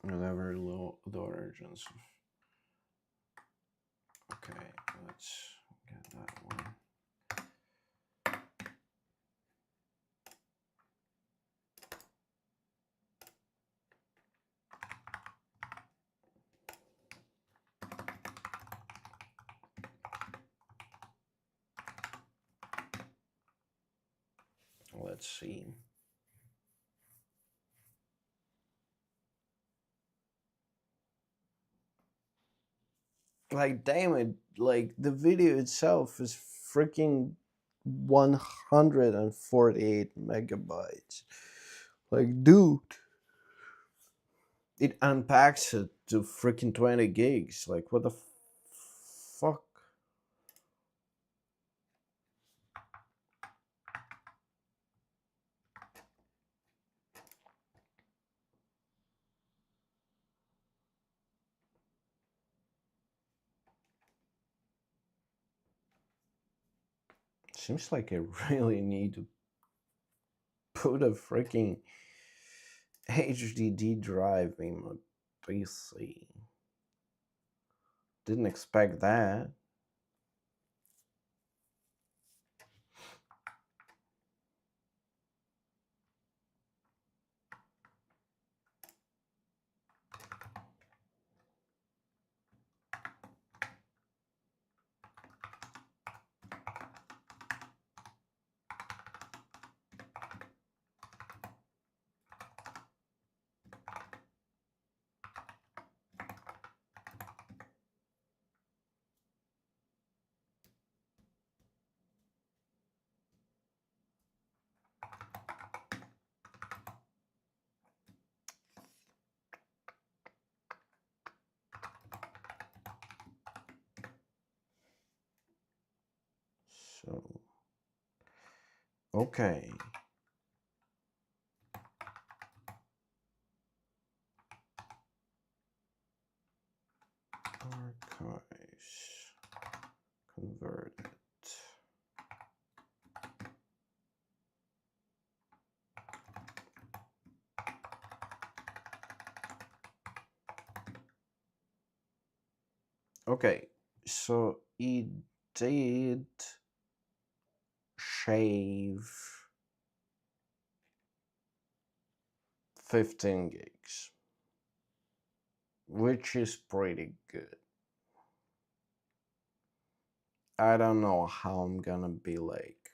Whatever low the origins. Okay, let's get that one. Let's see. Like, damn it, like the video itself is freaking 148 megabytes. Like, dude, it unpacks it to freaking 20 gigs. Like, what the fuck? Seems like I really need to put a freaking HDD drive in my PC. Didn't expect that. So, okay. Archives converted. Okay, so it did shave 15 gigs, which is pretty good. I don't know how I'm gonna be like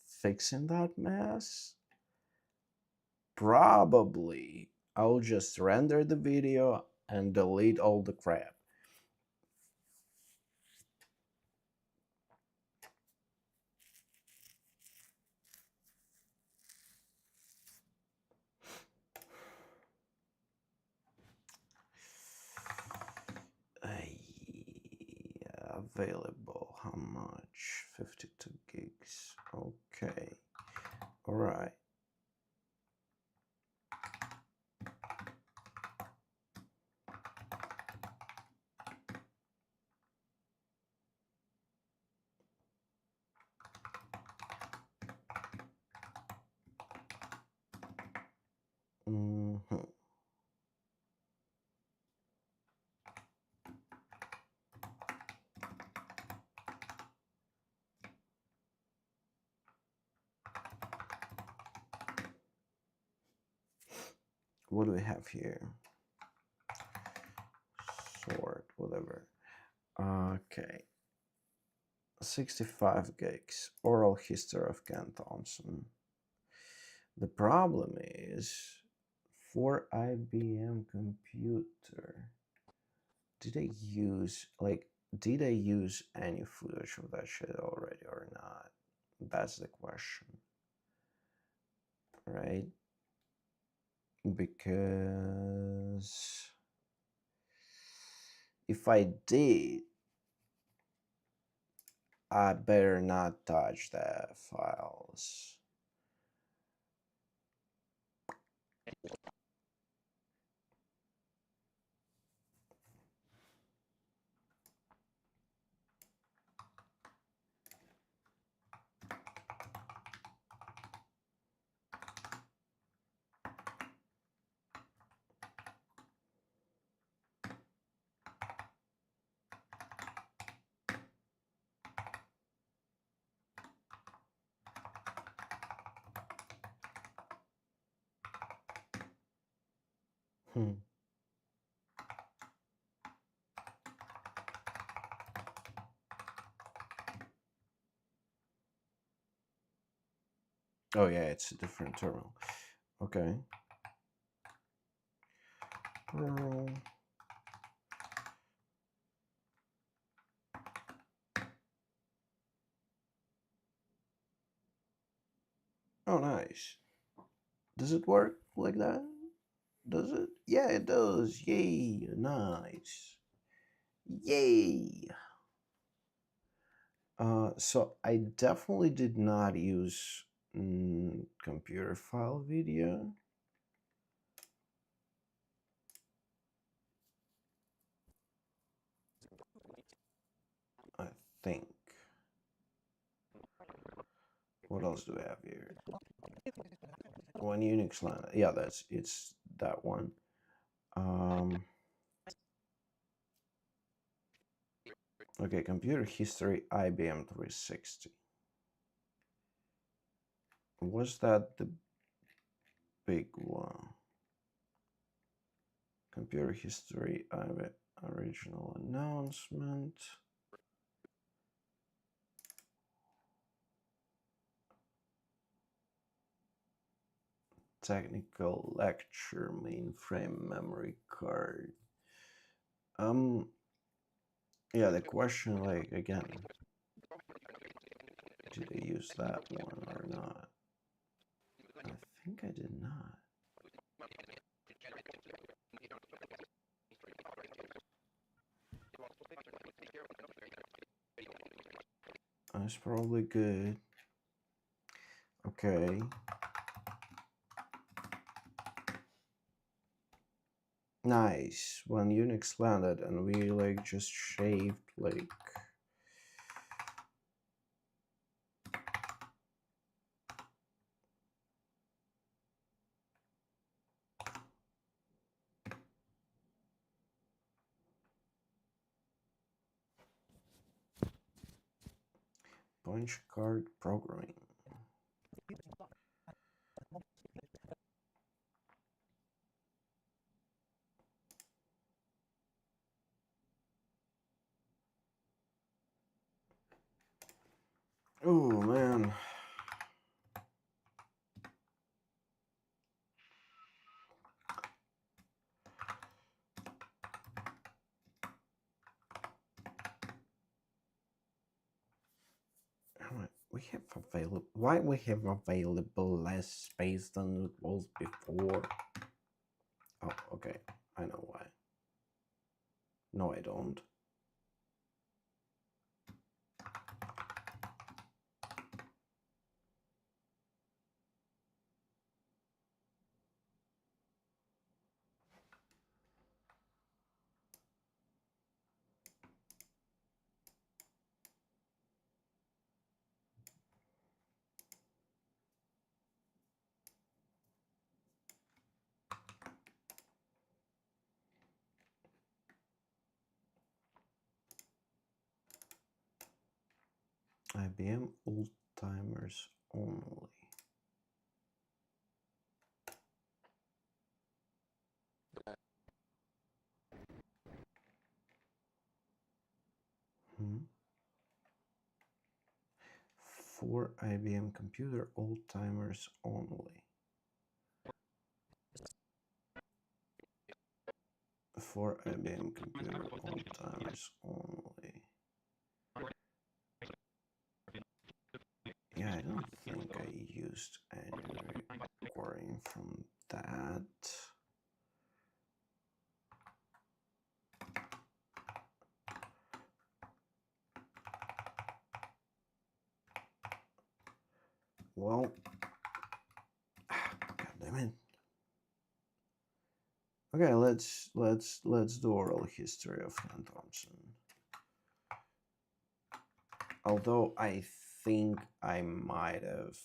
fixing that mess. Probably I'll just render the video and delete all the crap. Available, how much? 52 gigs. Okay, all right. What do we have here? Sort, whatever. Okay. 65 gigs. Oral history of Ken Thompson. The problem is, for IBM computer, did I use any footage of that shit already or not? That's the question, right? Because if I did, I better not touch the files. Oh yeah, it's a different terminal. Okay. Perl. Oh, nice. Does it work like that? Does it? Yeah, it does. Yay, nice. Yay. So I definitely did not use computer file video. I think. What else do we have here? One Unix line. Yeah, it's that one. Okay, computer history IBM 360. Was that the big one? Computer history IBM original announcement. Technical lecture, mainframe memory card. Yeah, the question, like, again, did I use that one or not? I think I did not. That's probably good. Okay. Nice. When Unix landed and we like just shaved like punch card programming. Oh man. We have available. Why we have available less space than it was before? Oh, okay. I know why. No, I don't. IBM old timers only. For IBM computer old-timers only. For IBM computer old-timers only. Yeah, I don't think I used any recording from that. Well, God damn it. Okay, let's do oral history of Ken Thompson. Although I think I might have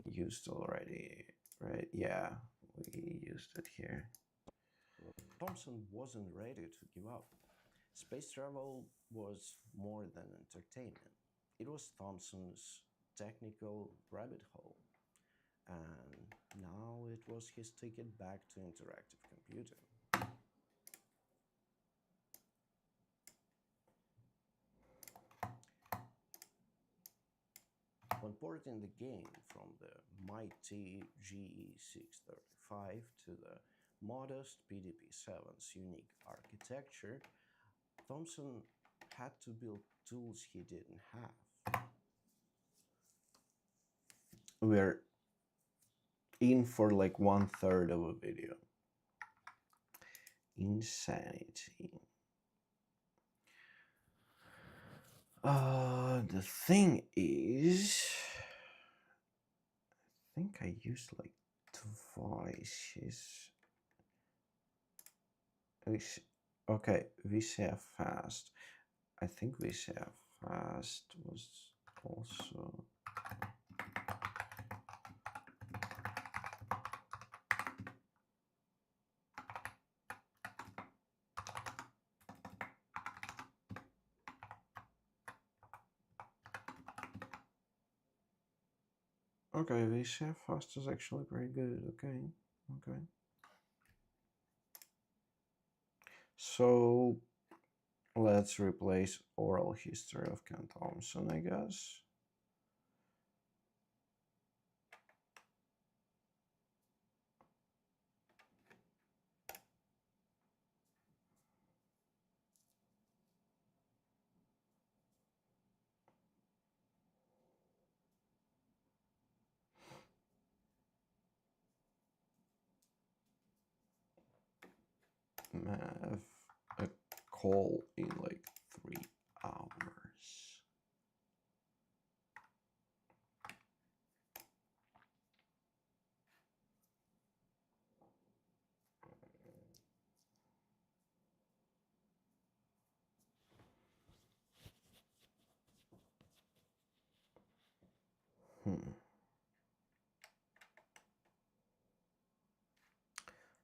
used already, right? Yeah, we used it here. Thompson wasn't ready to give up. Space travel was more than entertainment. It was Thompson's technical rabbit hole. And now it was his ticket back to interactive computing. When porting the game from the mighty GE635 to the modest PDP-7's unique architecture, Thompson had to build tools he didn't have. We're in for like 1/3 of a video. Insanity. The thing is, I think I used like twice his. Okay, VCF fast. I think VCF fast was also. Okay, VCF fast is actually pretty good. Okay. So let's replace oral history of Ken Thompson, I guess. Have a call in like 3 hours.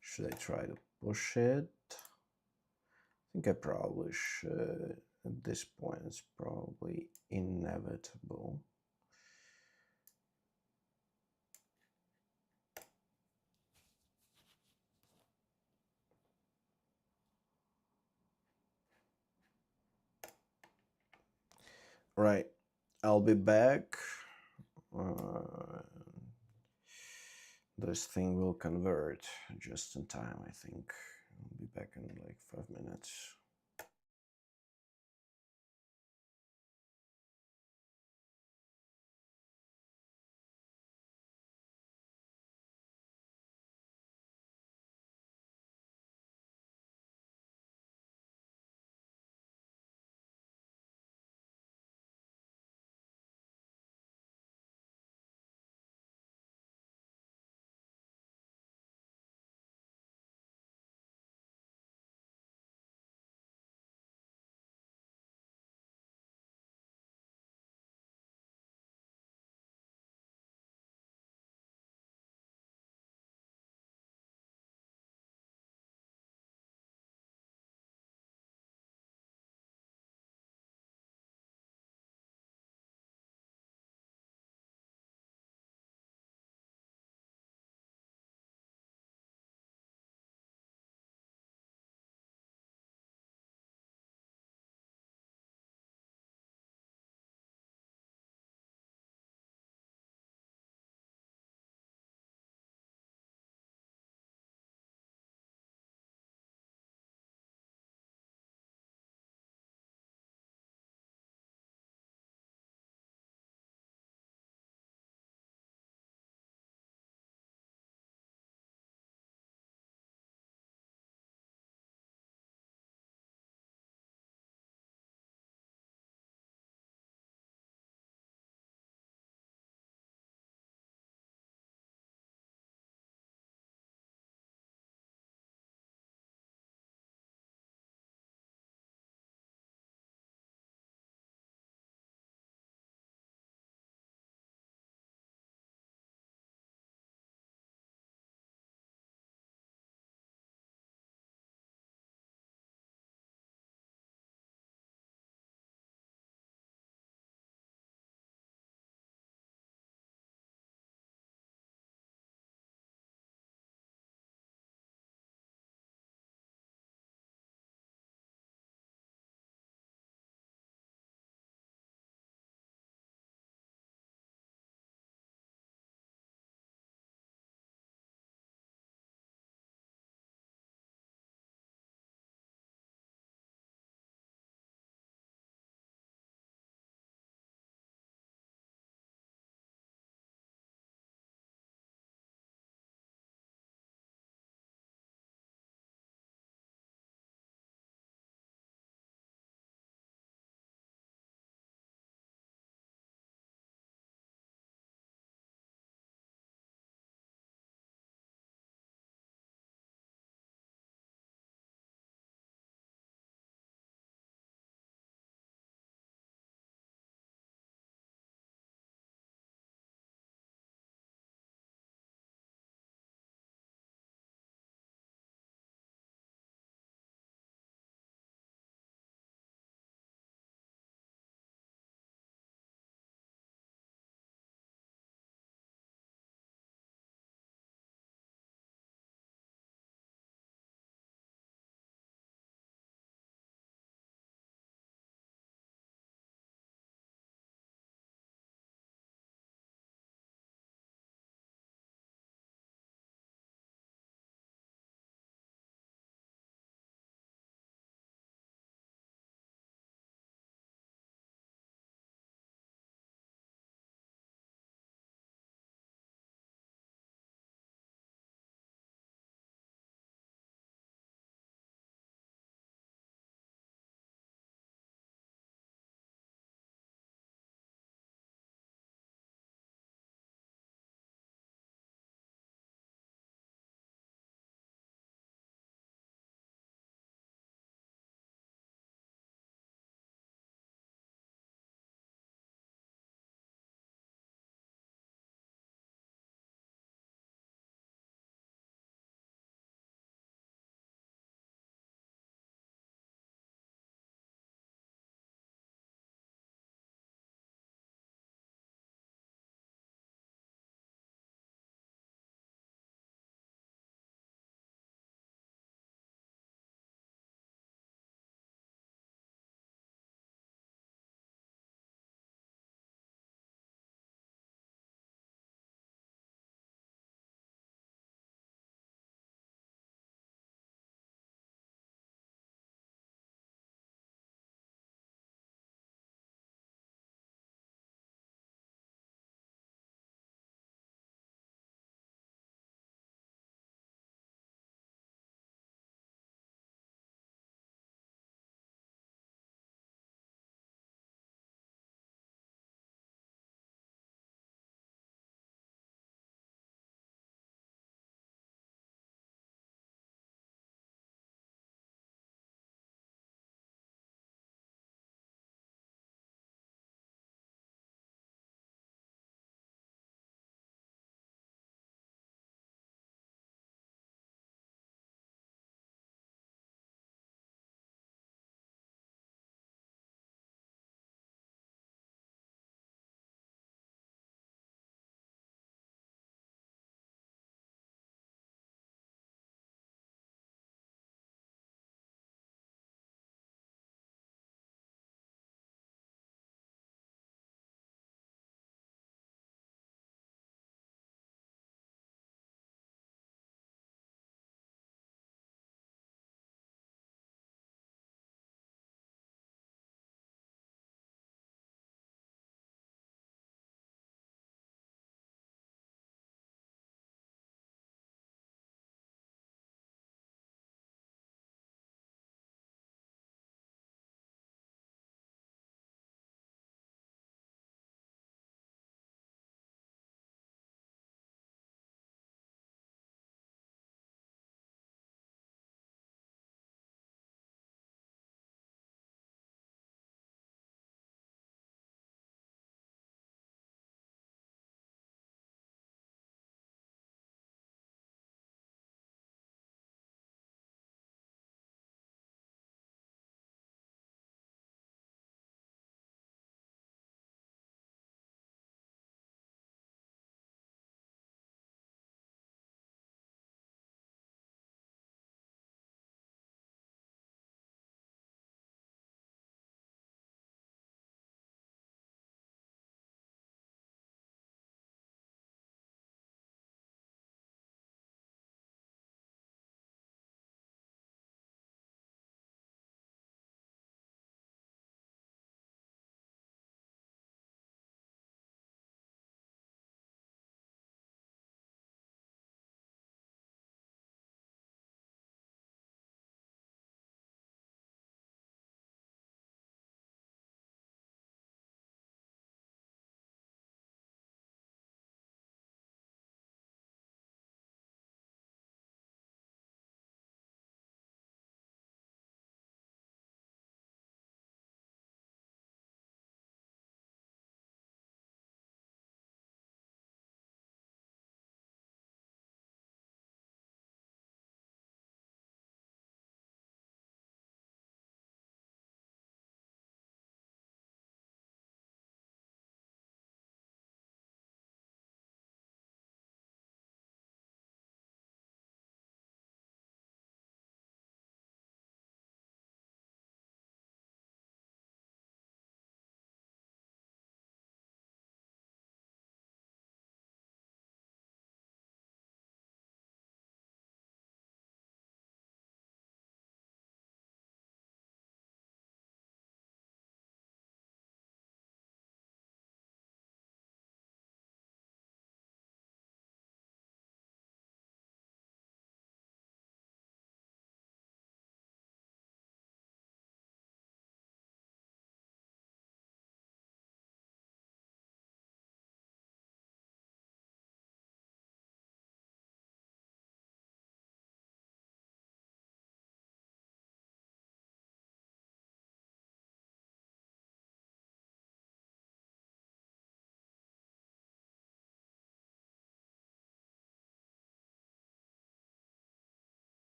Should I try to push it? I think I probably should. At this point, it's probably inevitable. Right, I'll be back. This thing will convert just in time, I think. I'll be back in like 5 minutes.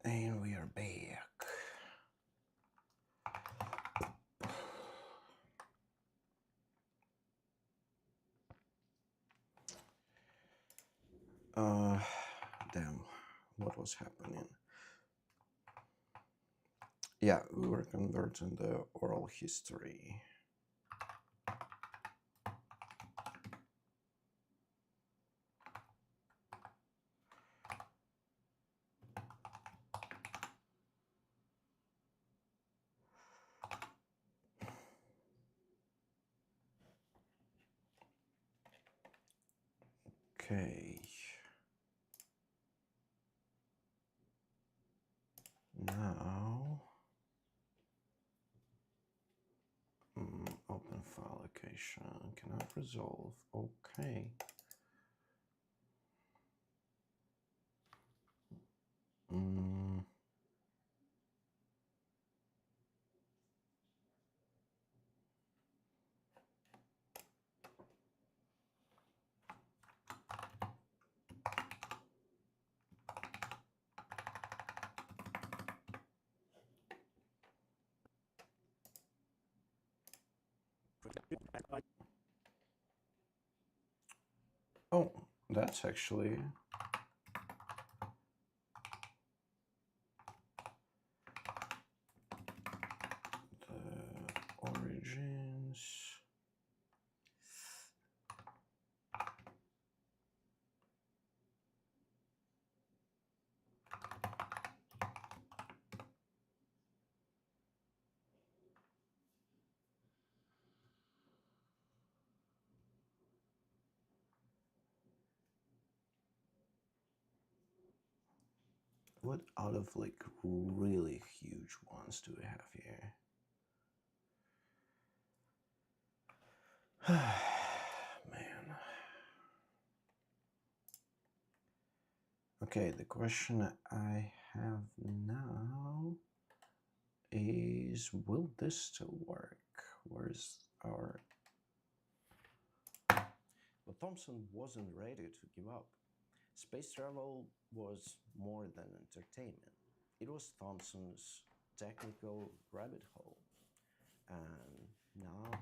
And we are back. Damn, what was happening? Yeah, we were converting the oral history. Okay. Now, open file location, cannot resolve. Okay. Oh, that's actually the origins. What out of like really huge ones do we have here? Man. Okay, the question I have now is, will this still work? Where's our... But Thomson wasn't ready to give up. Space travel was more than entertainment. It was Thomson's technical rabbit hole. And now...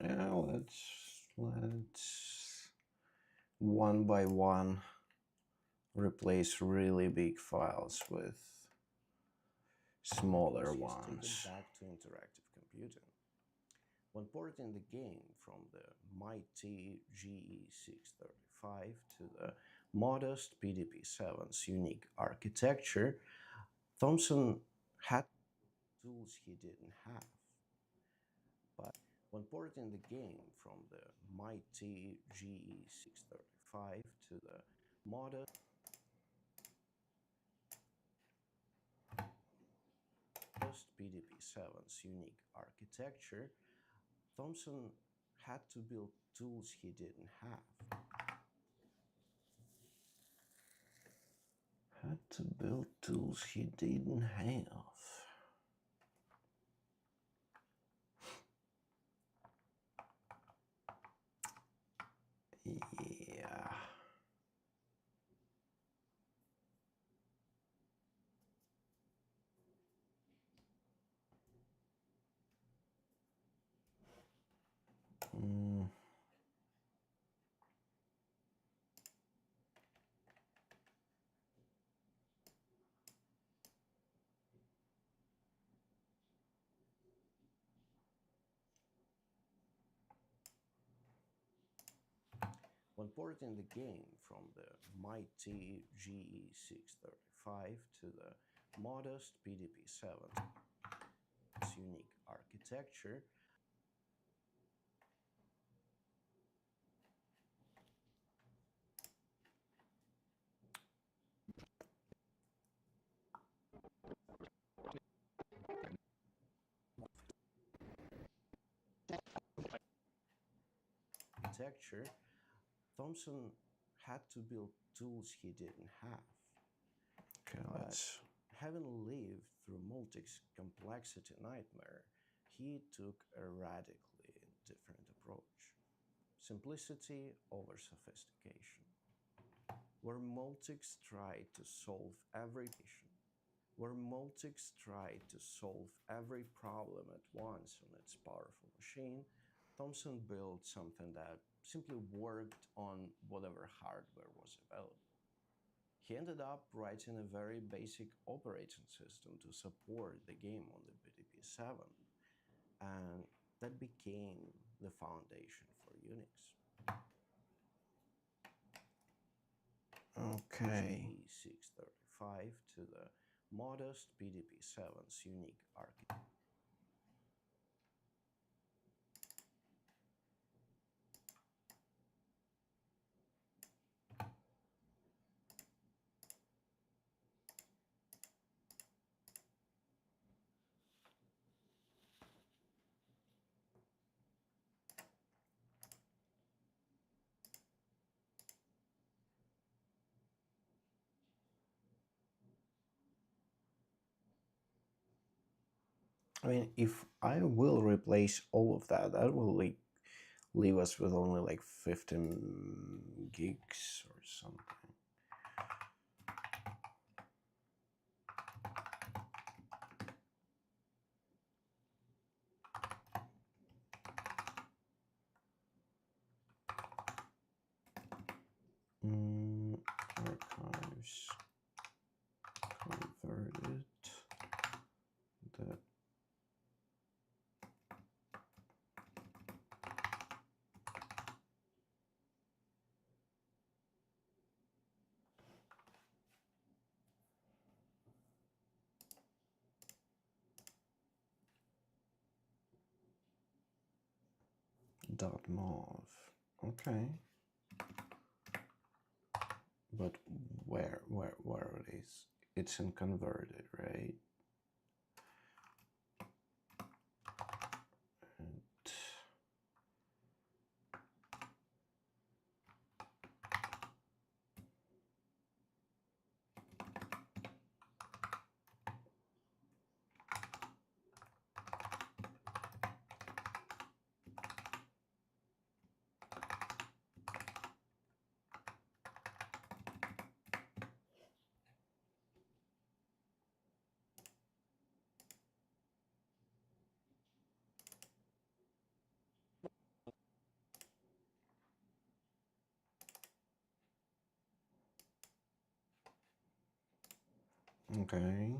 Yeah, let's one by one replace really big files with smaller ones. Back to interactive computing. When porting the game from the mighty GE635 to the modest PDP-7's unique architecture, Thomson had tools he didn't have. But when porting the game from the mighty GE635 to the modest PDP-7's unique architecture, Thomson had to build tools he didn't have. Had to build tools he didn't have. Yeah. When porting the game from the mighty GE635 to the modest PDP-7's unique architecture, architecture, Thomson had to build tools he didn't have. Okay, But let's. having lived through Multic's complexity nightmare, he took a radically different approach. Simplicity over sophistication. Where Multics tried to solve every problem at once on its powerful machine, Thomson built something that simply worked on whatever hardware was available. He ended up writing a very basic operating system to support the game on the PDP-7, and that became the foundation for Unix. Okay. GE635 to the modest PDP-7's unique architecture. I mean, if I will replace all of that, that will like leave us with only like 15 gigs or something. Archives converted. That .mov. Okay. But where it is? It's in converted, right? And okay.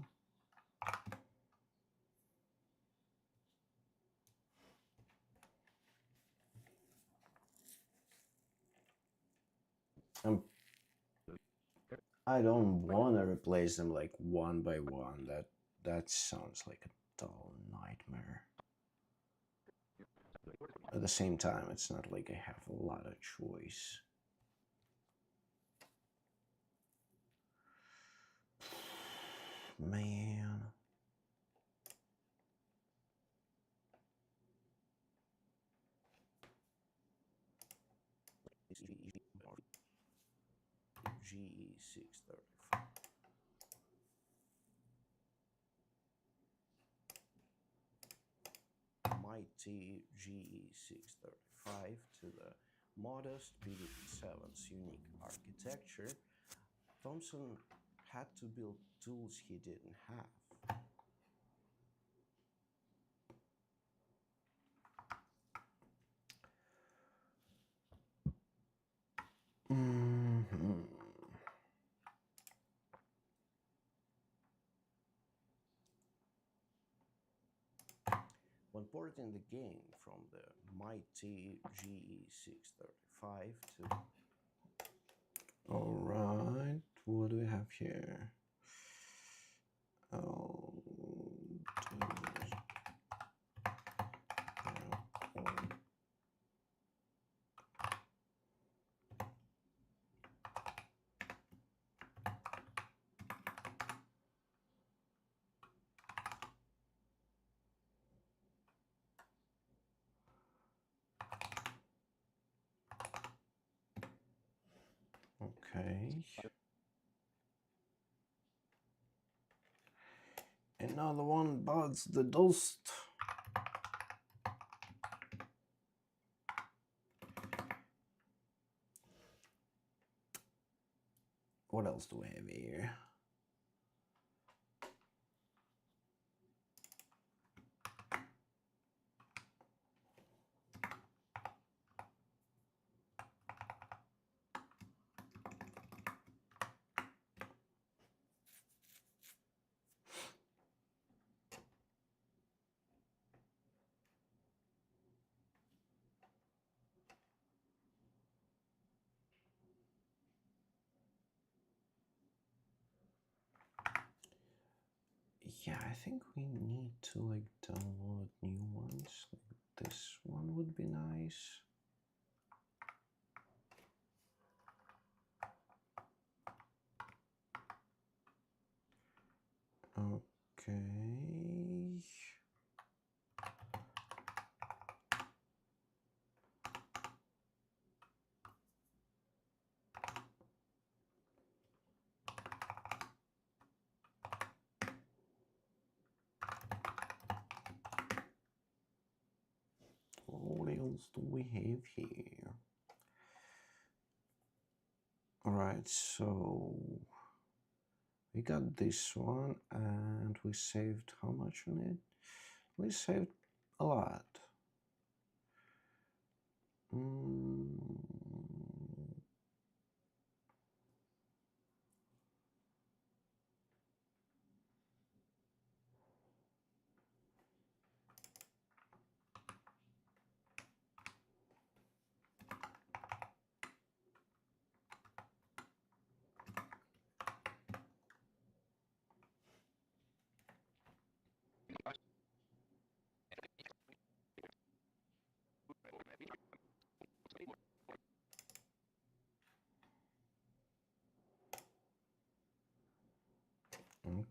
I don't want to replace them like one by one. That sounds like a dull nightmare. At the same time, it's not like I have a lot of choice. Man. GE635. Mighty GE635 to the modest PDP-7's unique architecture, Thomson had to build tools he didn't have. When porting the game from the Mighty GE635 to... Alright, what do we have here? Oh, Okay. Another one bites the dust. What else do we have here? Yeah, I think we need to like download new ones. Like this one would be nice. Okay. What else do we have here? Alright, so we got this one and we saved how much on it? We saved a lot.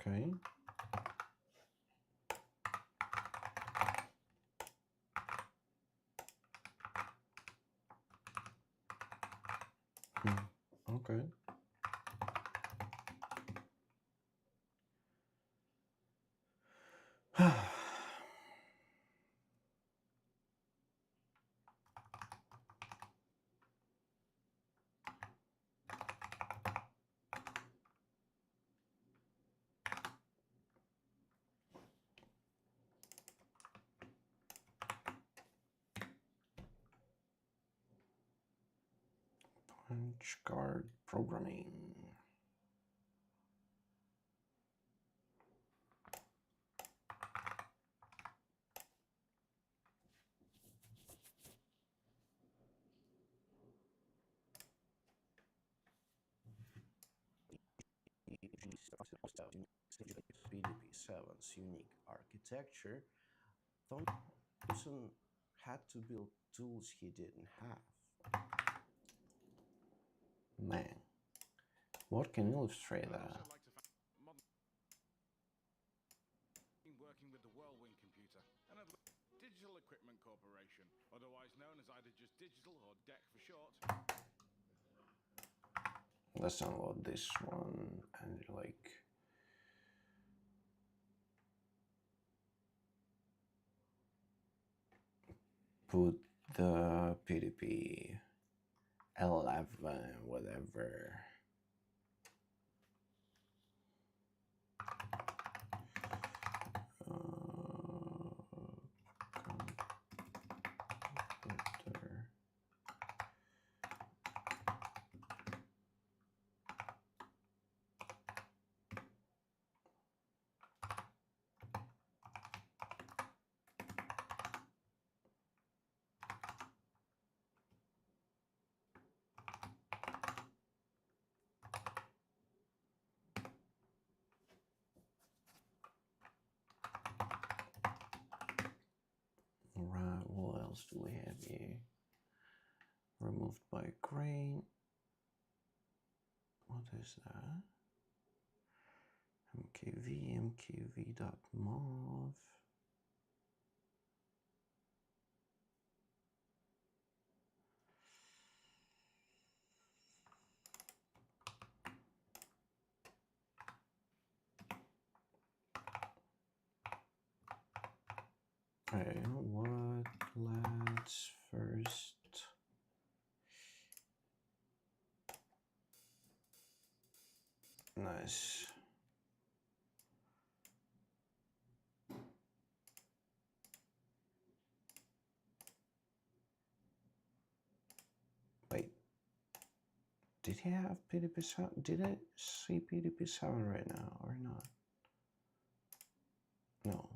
Okay. Okay. Punch card programming. PDP-7's unique architecture, Thompson had to build tools he didn't have. Man, what can illustrate that? Working with the Whirlwind Computer, another Digital Equipment Corporation, otherwise known as either just Digital or DEC for short. Let's download this one and like put the PDP 11 whatever. Computer. Alright, what else do we have here? Removed by crane. What is that? mkv.mov. Alright, you know what? Let's first. Nice. Wait. Did he have PDP-7? Did I see PDP-7 right now or not? No.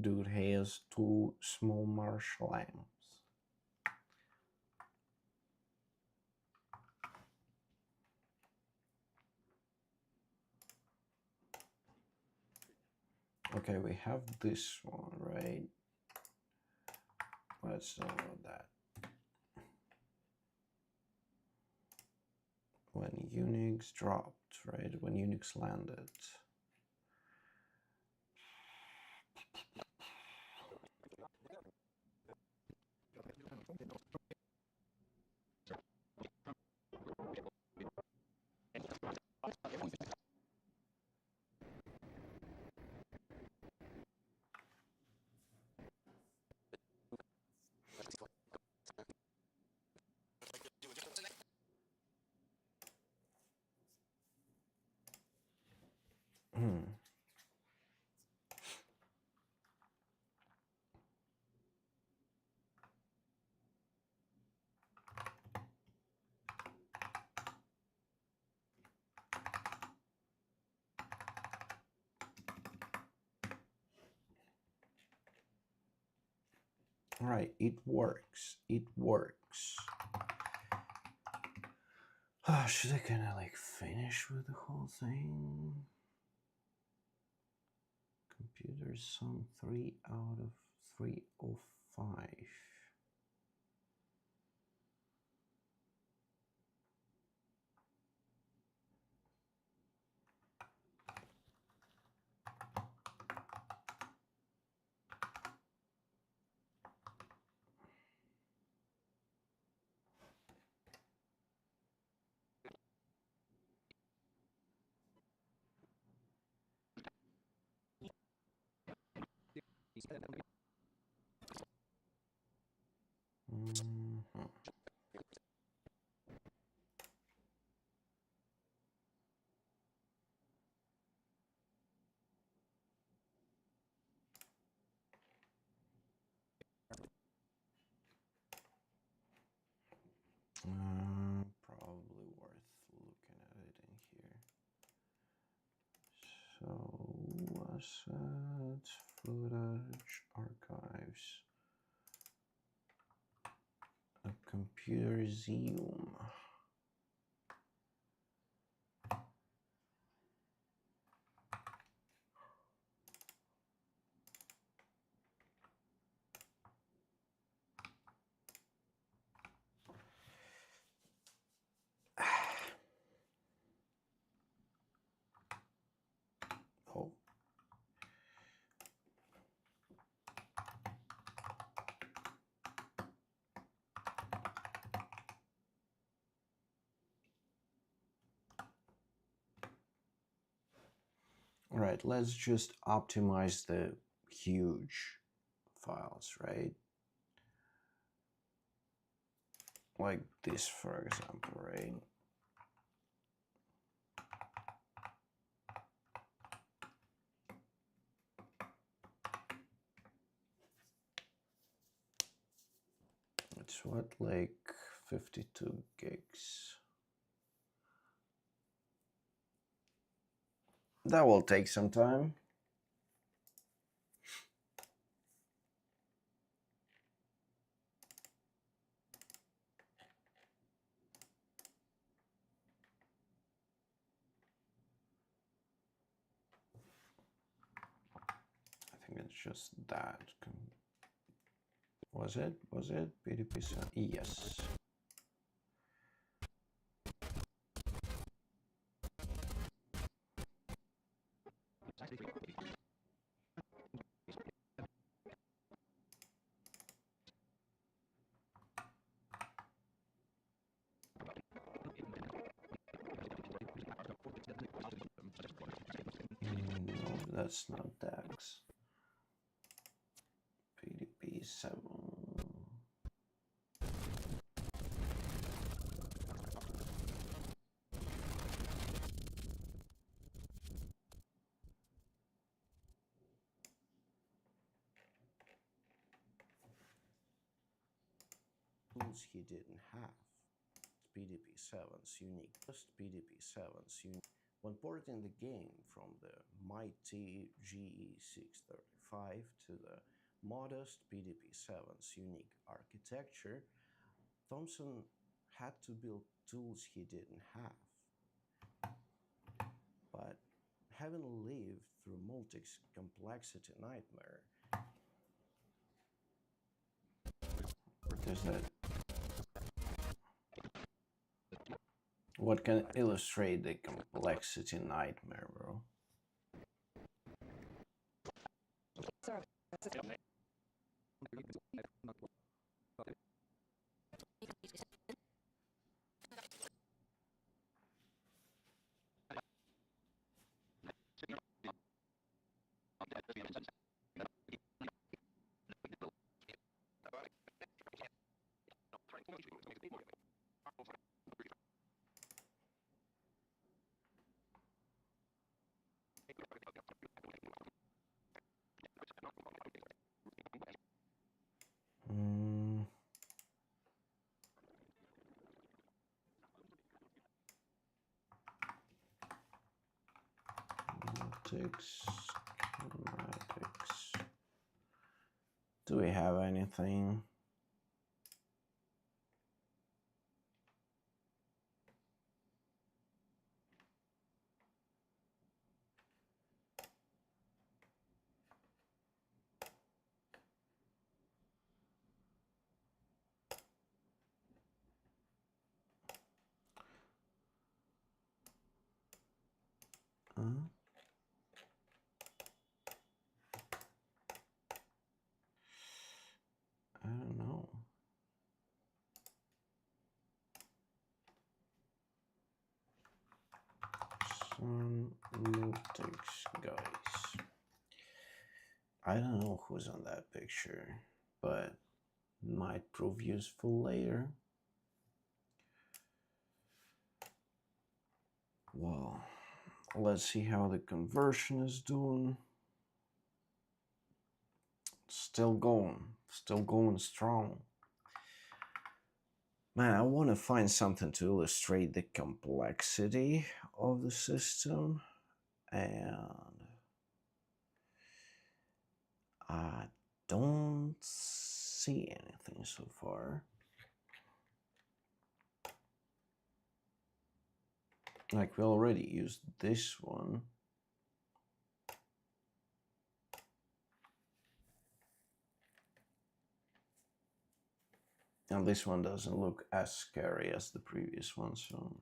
Dude has 2 small martial lamps. Okay, we have this one, right? Let's download that. When Unix dropped, right? When Unix landed. Right, it works. It works. Should I kind of like finish with the whole thing? Computer sum 3 out of 305. Probably worth looking at it in here. So, assets, footage, archives, a computer Zoom. Oh. All right, let's just optimize the huge files, right? Like this, for example, right? It's what, like 52 gigs. That will take some time. I think it's just that. Was it? Was it PDP7? Yes. No, that's not DAX. PDP7. Tools he didn't have. PDP7's unique. Just PDP7's unique. When porting the game from the mighty GE635 to the modest PDP7's unique architecture, Thomson had to build tools he didn't have. But having lived through Multic's complexity nightmare, there's that. What can illustrate the complexity nightmare, bro? Schematics. Do we have anything? I don't know. Some Multics guys. I don't know who's on that picture, but might prove useful later. Well, let's see how the conversion is doing. Still going strong. Man, I want to find something to illustrate the complexity of the system, and I don't see anything so far. Like, we already used this one. And this one doesn't look as scary as the previous one, so...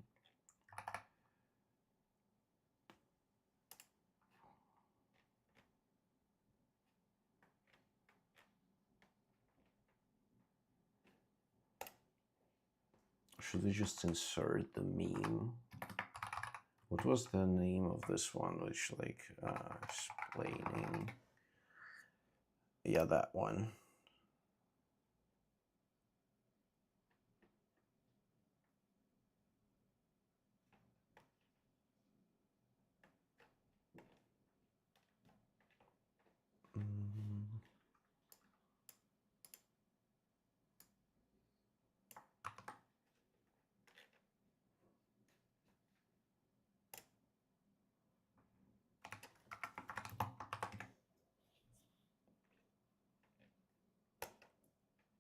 Should we just insert the meme? What was the name of this one? Which, like, explaining... Yeah, that one.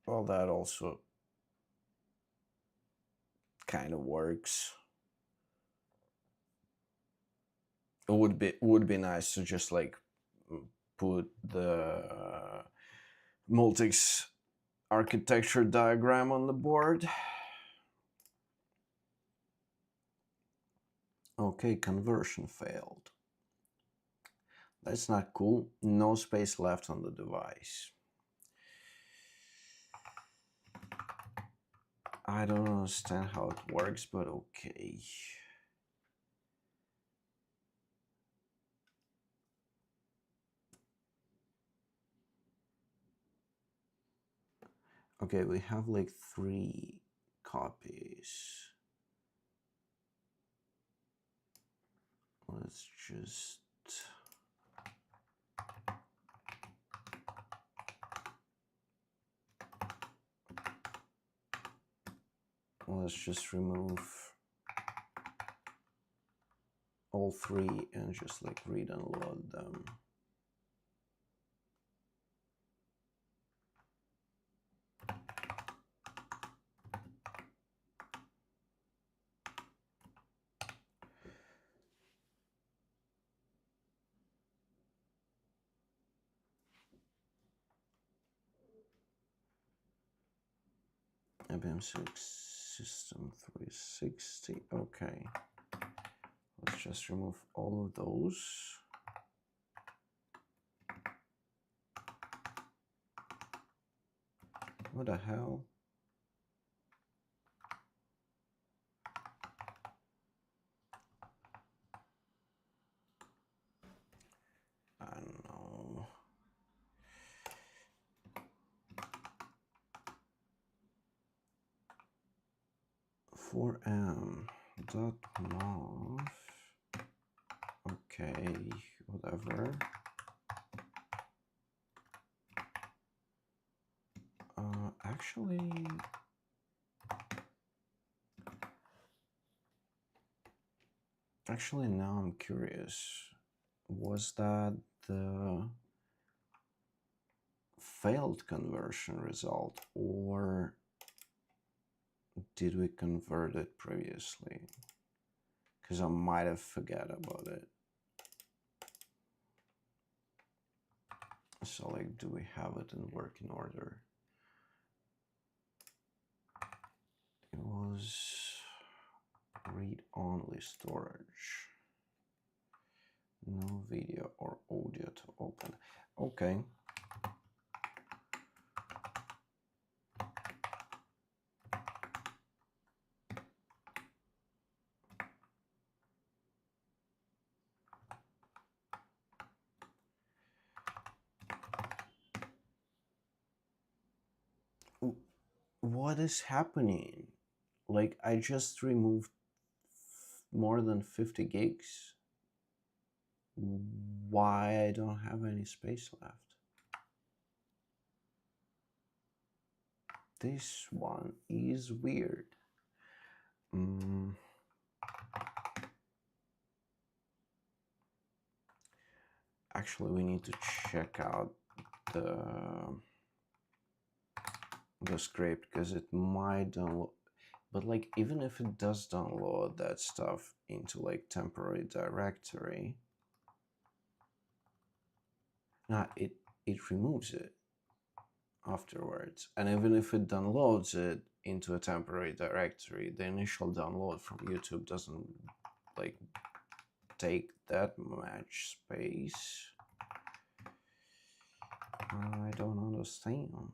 Well, that also kind of works. It would be nice to just like put the Multic's architecture diagram on the board. Okay, conversion failed. That's not cool. No space left on the device. I don't understand how it works, but okay. Okay, we have like 3 copies. Let's just... Let's just remove all 3 and just like read and load them. IBM6 System 360. Okay. Let's just remove all of those. What the hell? I don't know. .mov. Okay, whatever. Actually, now I'm curious. Was that the failed conversion result, or did we convert it previously? Because I might have forgot about it. So like, do we have it in working order? It was read-only storage. No video or audio to open. Okay. What is happening? Like, I just removed more than 50 gigs. Why I don't have any space left? This one is weird. Actually, we need to check out the script, because it might download. But like, even if it does download that stuff into like temporary directory, it removes it afterwards. And even if it downloads it into a temporary directory, the initial download from YouTube doesn't like take that much space. I don't understand.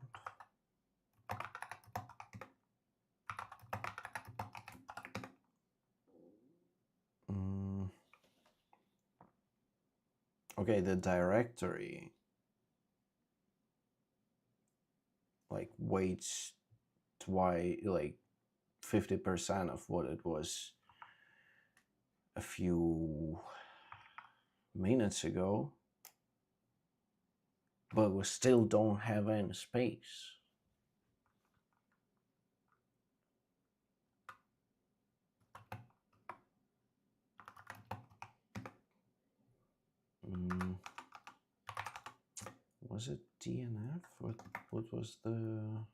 Okay, the directory like weights twice, like 50% of what it was a few minutes ago, but we still don't have any space. Was it DNF? What was the...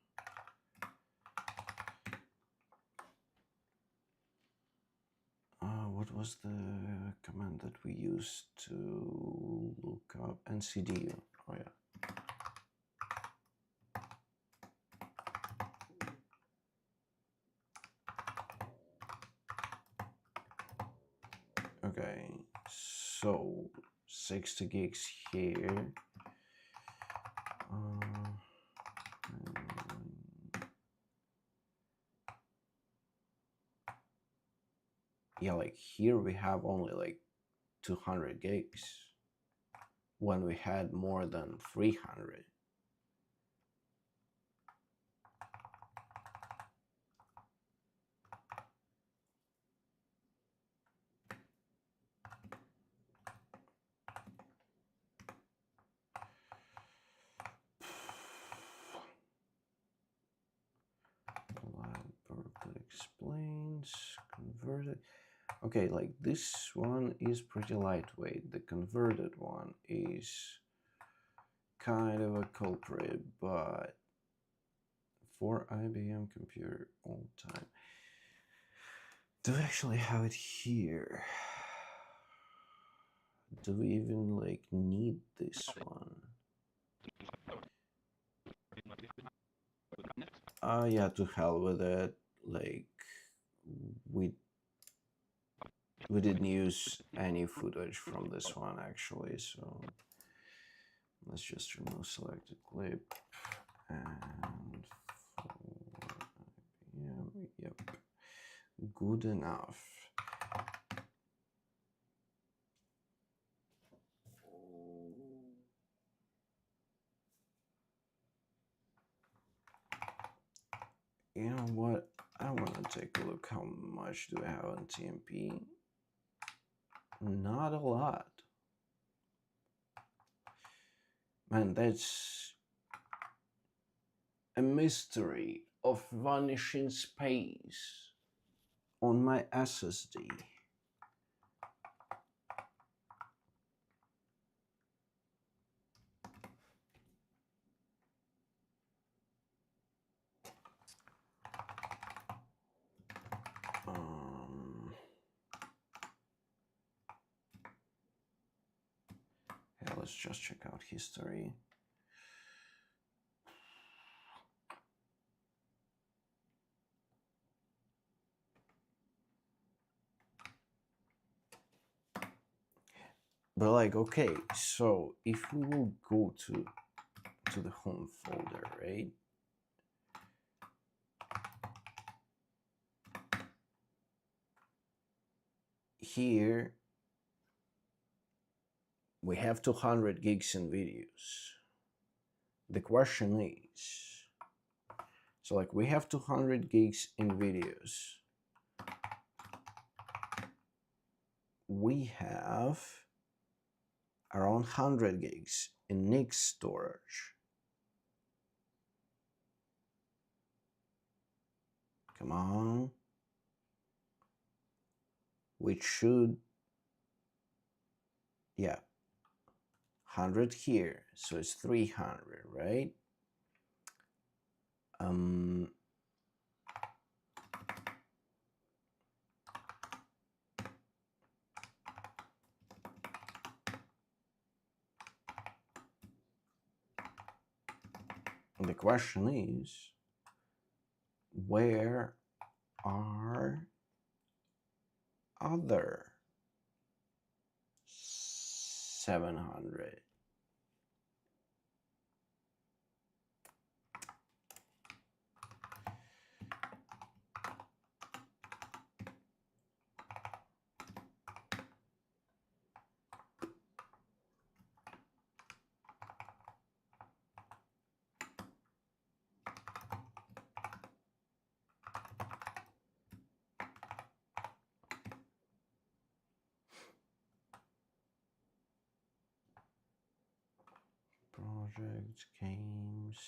what was the command that we used to look up NCDU? Oh yeah. 60 gigs here. Yeah, like here we have only like 200 gigs when we had more than 300. Berkeley explains converted. Okay, like this one is pretty lightweight. The converted one is kind of a culprit, but for IBM computer all time. Do we actually have it here? Do we even like need this one? Yeah, to hell with it. Like we didn't use any footage from this one actually, so let's just remove selected clip and IBM, yep, good enough. You know what? I want to take a look how much do I have on TMP. Not a lot. Man, that's a mystery of vanishing space on my SSD. Yeah, let's just check out history. But like, okay, so if we will go to the home folder, right? Here we have 200 gigs in videos. The question is, so like we have 200 gigs in videos. We have around 100 gigs in NIC storage. Come on. Which should, yeah, 100 here, so it's 300, right? The question is, where are other 700? Project, games.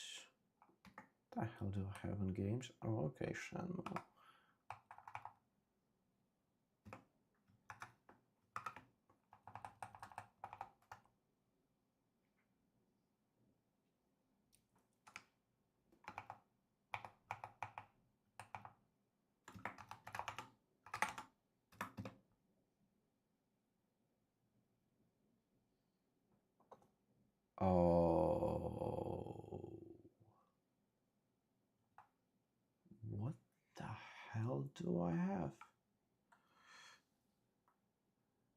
What the hell do I have in games? Oh, okay, Shenmue. Oh, what the hell do I have?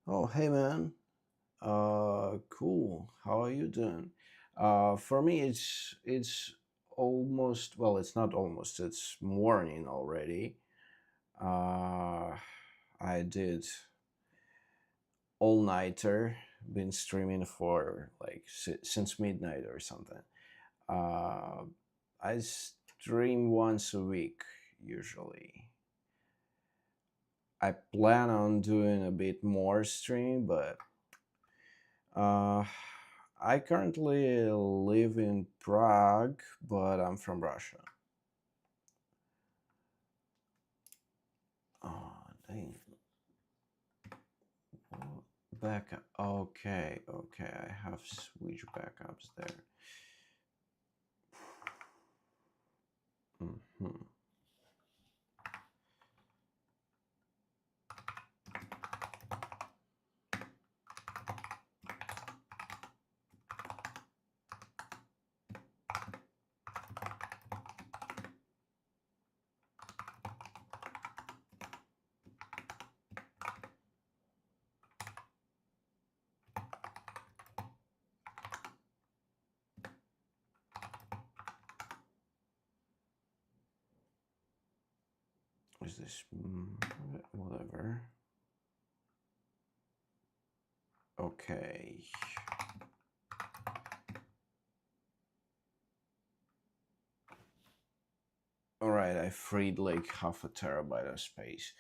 Oh, hey man, cool. How are you doing? For me, it's almost, well, it's not almost. It's morning already. I did all nighter. Been streaming for like since midnight or something. Uh, I stream once a week usually. I plan on doing a bit more stream, but I currently live in Prague, but I'm from Russia. Oh, dang. Oh, backup. Okay, okay. I have switch backups there. Hmm. Is this whatever? Okay. All right, I freed like half a terabyte of space.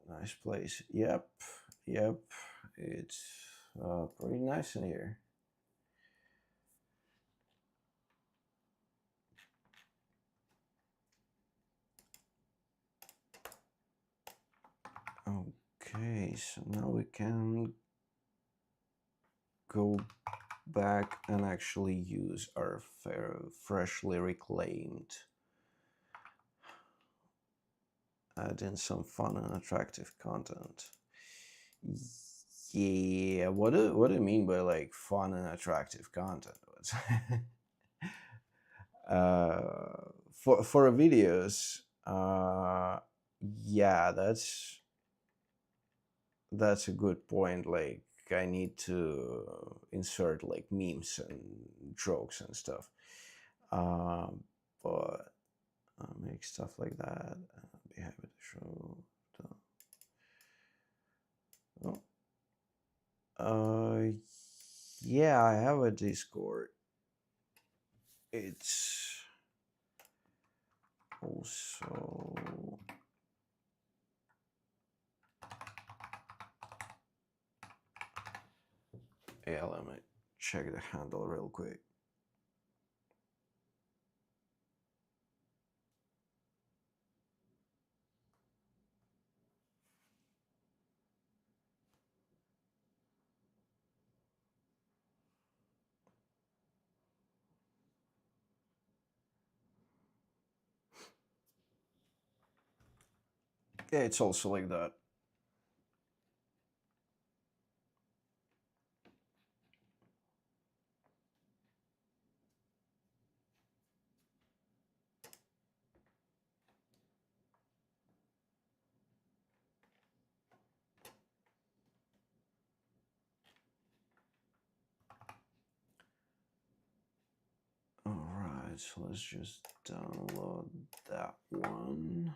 Nice place. Yep, yep. It's pretty nice in here. Okay, so now we can go back and actually use our freshly reclaimed. Add in some fun and attractive content. Yeah, what do you mean by like fun and attractive content? For videos, yeah, that's a good point. Like I need to insert like memes and jokes and stuff. But make stuff like that. Be happy to show. Yeah, I have a Discord. It's also yeah. Let me check the handle real quick. Yeah, it's also like that. Alright, so let's just download that one.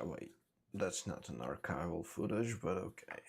Oh wait, that's not an archival footage, but okay.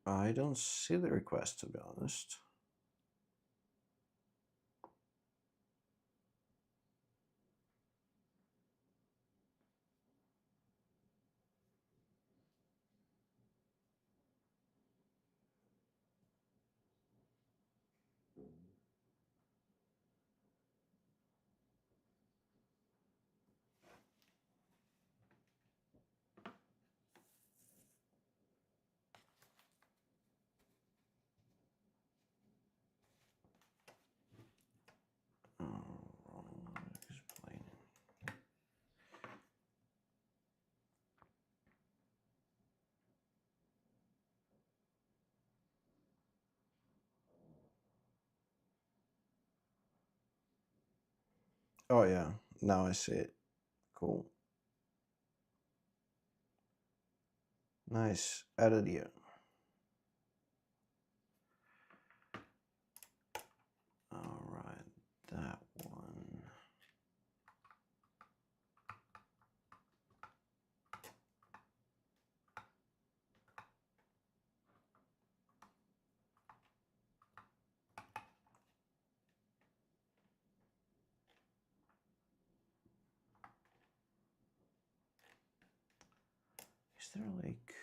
I don't see the request, to be honest. Explaining. Oh yeah, now I see it. Cool. Nice. Added you. All right, that one. Is there like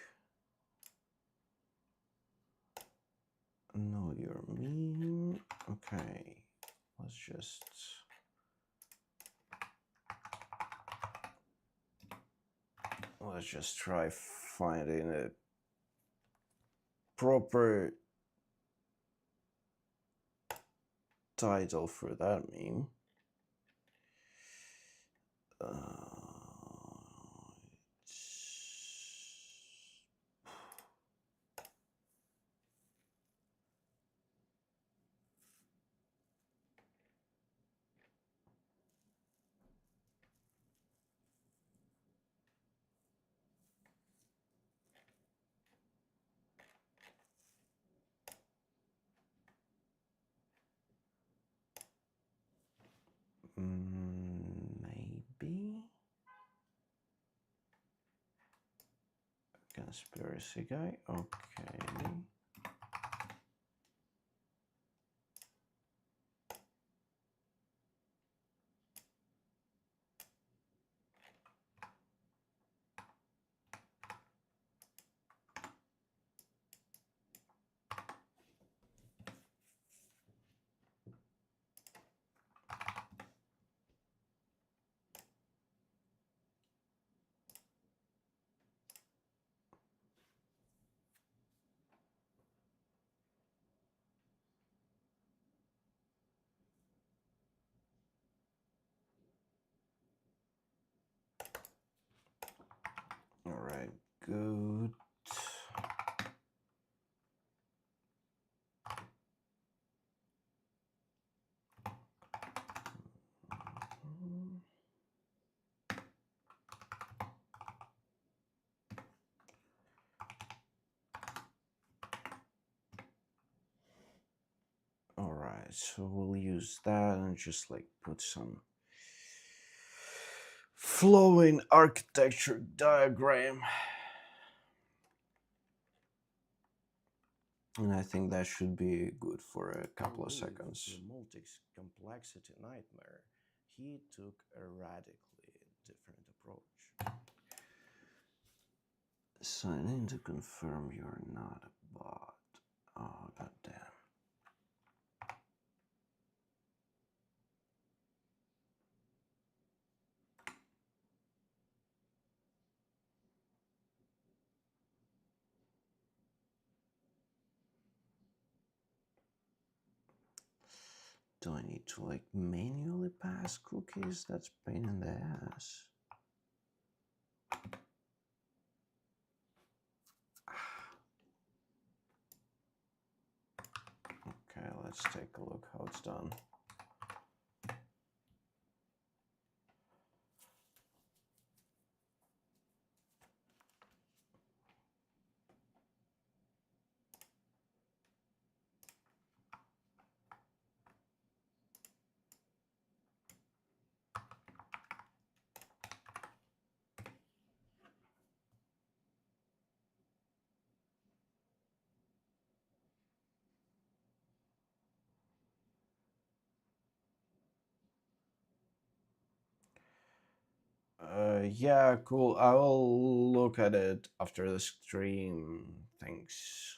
know your meme? Okay, let's just try finding a proper title for that meme. Maybe conspiracy guy. Okay. All right, good. All right, so we'll use that and just like put some flowing architecture diagram. And I think that should be good for a couple of seconds. The Multics complexity nightmare, he took a radically different approach. Sign in to confirm you're not a bot. Oh, goddamn. Do I need to like manually pass cookies? That's pain in the ass. Okay, let's take a look how it's done. Yeah, cool. I will look at it after the stream. Thanks.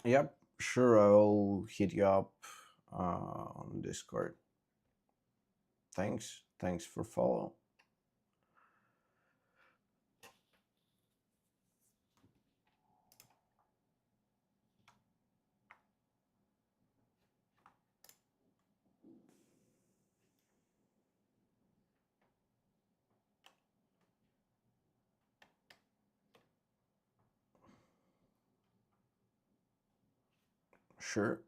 Yep, sure. I'll hit you up on Discord. Thanks. Thanks for follow. Sure.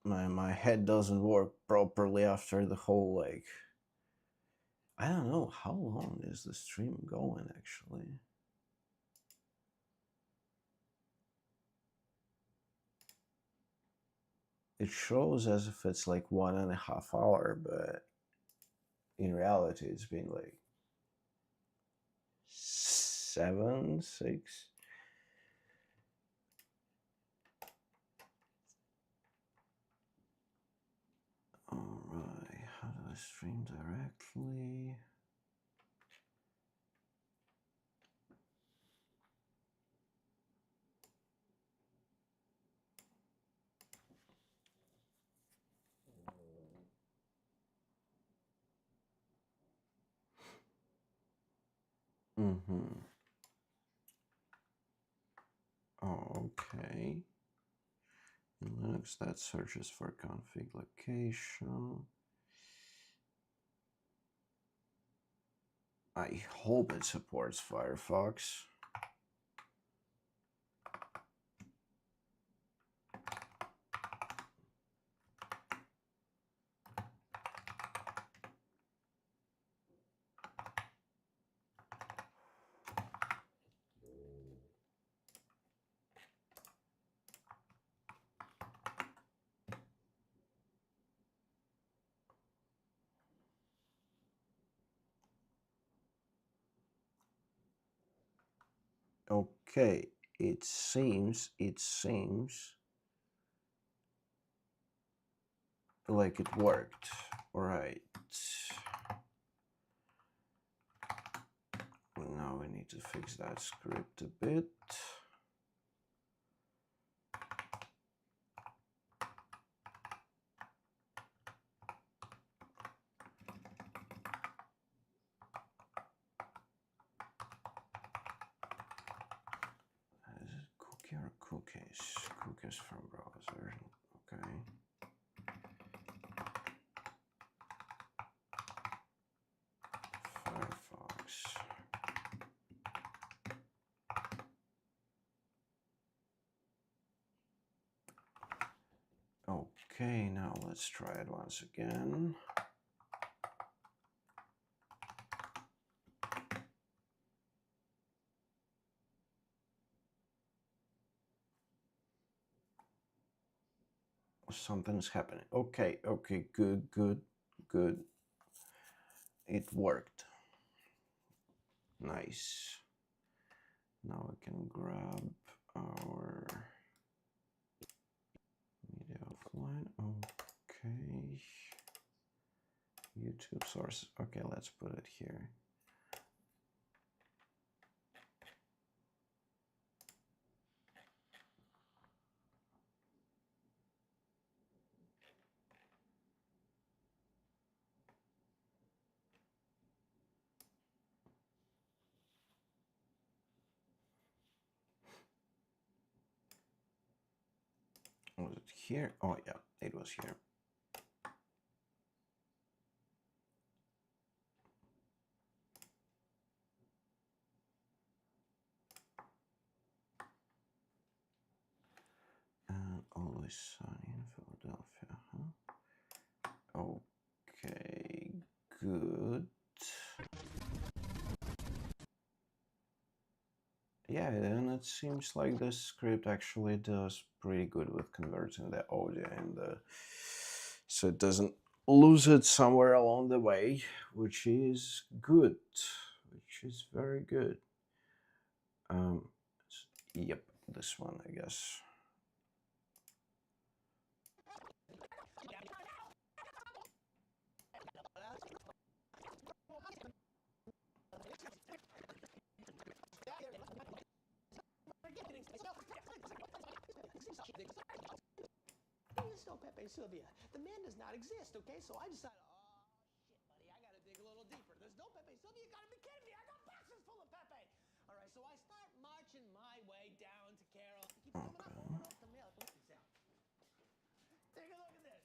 My head doesn't work properly after the whole like. I don't know how long is the stream going actually. It shows as if it's like 1.5 hours, but in reality it's been like 7, 6. Alright, how do I stream directly? Okay. In Linux, that searches for config location. I hope it supports Firefox. Okay, it seems like it worked. All right. Now we need to fix that script a bit. Is it cookie or cookies? Cookies from browser. Okay. Firefox. Okay, now let's try it once again. Something's happening. Okay, good. It worked. Nice. Now we can grab our media offline. Okay. YouTube source. Okay, let's put it here. Was it here? Oh yeah, it was here. always sunny in Philadelphia, huh? Okay, good. Yeah, and it seems like this script actually does pretty good with converting the audio and so it doesn't lose it somewhere along the way, which is good, which is very good. Yep, this one, I guess. No Pepe Sylvia. The man does not exist, okay? So I decided, oh, shit, buddy, I gotta dig a little deeper. There's no Pepe Sylvia, you gotta be kidding me. I got boxes full of Pepe. All right, so I start marching my way down to Carol. It keeps coming up over and over the mail. Look at this out. Take a look at this.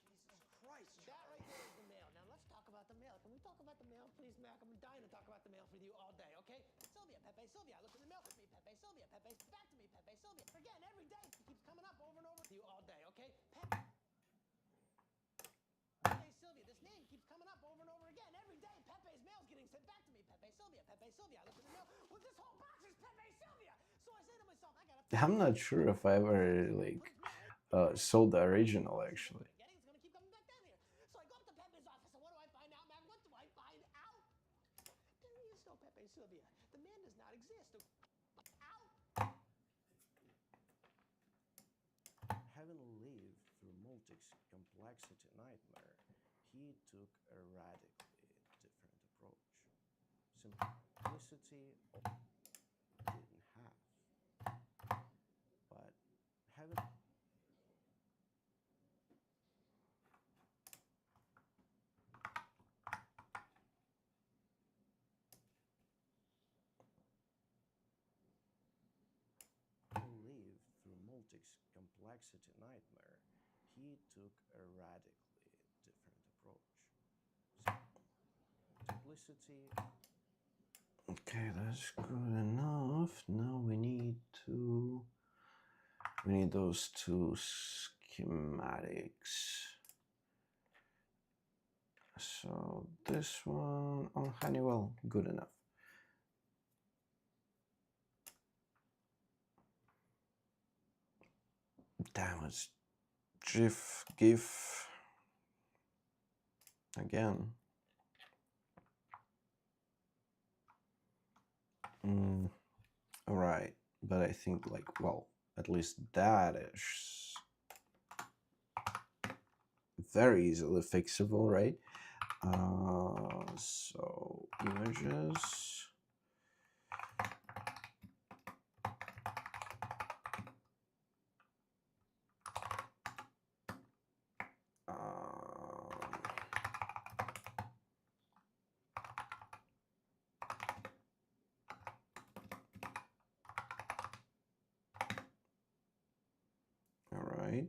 Jesus Christ. That right there is the mail. Now let's talk about the mail. Can we talk about the mail, please, Mac? I'm dying to talk about the mail with you all day, okay? Sylvia, Pepe Sylvia. I look in the mail with me, Pepe Sylvia. Pepe, back to me, Pepe Sylvia. Again, every day. It keeps coming up over and over with you all day, okay? Pepe Sylvia. This name keeps coming up over and over again. Every day, Pepe's mail's getting sent back to me. Pepe Sylvia, Pepe Sylvia. I look in the mail. Well, this whole box is Pepe Sylvia. So I say to myself, I gotta. I'm not sure if I ever like sold the original actually. It's gonna keep coming back down here. So I go up to Pepe's office, and what do I find out, Mac? What do I find out? There is no Pepe Sylvia. The man does not exist. Out. Having lived through Multic's complexity nightmare, he took a radically different approach. Simplicity didn't have, but having lived through Multic's complexity nightmare, he took a radically different approach. Simplicity. Okay, that's good enough. Now we need those two schematics. So this one on Honeywell, good enough. Damn, it's GIF again. All right, but I think like, well, at least that is very easily fixable, right? So images. All right.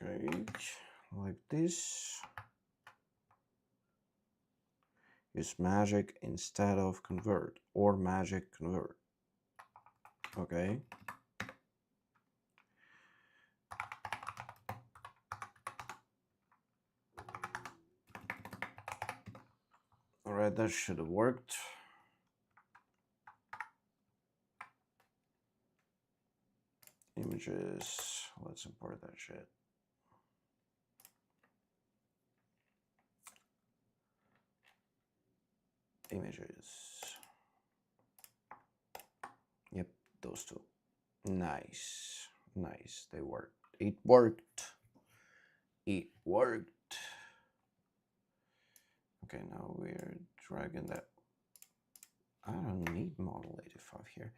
Okay, like this. Use magic instead of convert or magic convert. Okay. All right, that should have worked. Images, let's import that shit. Images. Yep, those two. Nice, nice, they worked. It worked. It worked. Okay, now we're dragging that. I don't need model 85 here.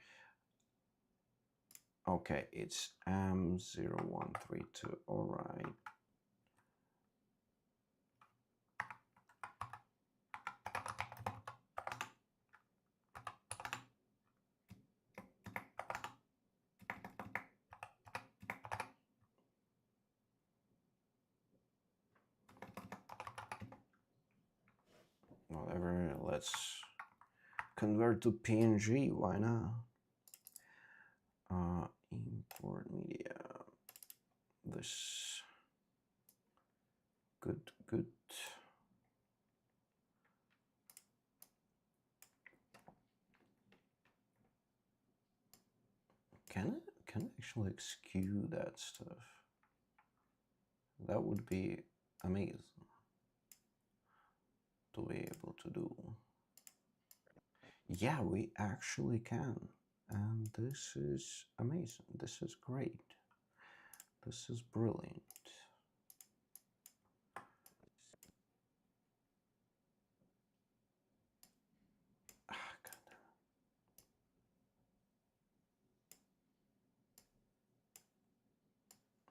Okay, it's M0132. All right. let's convert to PNG. Why not? Import media. This. Good. Can I actually execute that stuff? That would be amazing to be able to do. Yeah, we actually can. And this is amazing. This is great. This is brilliant.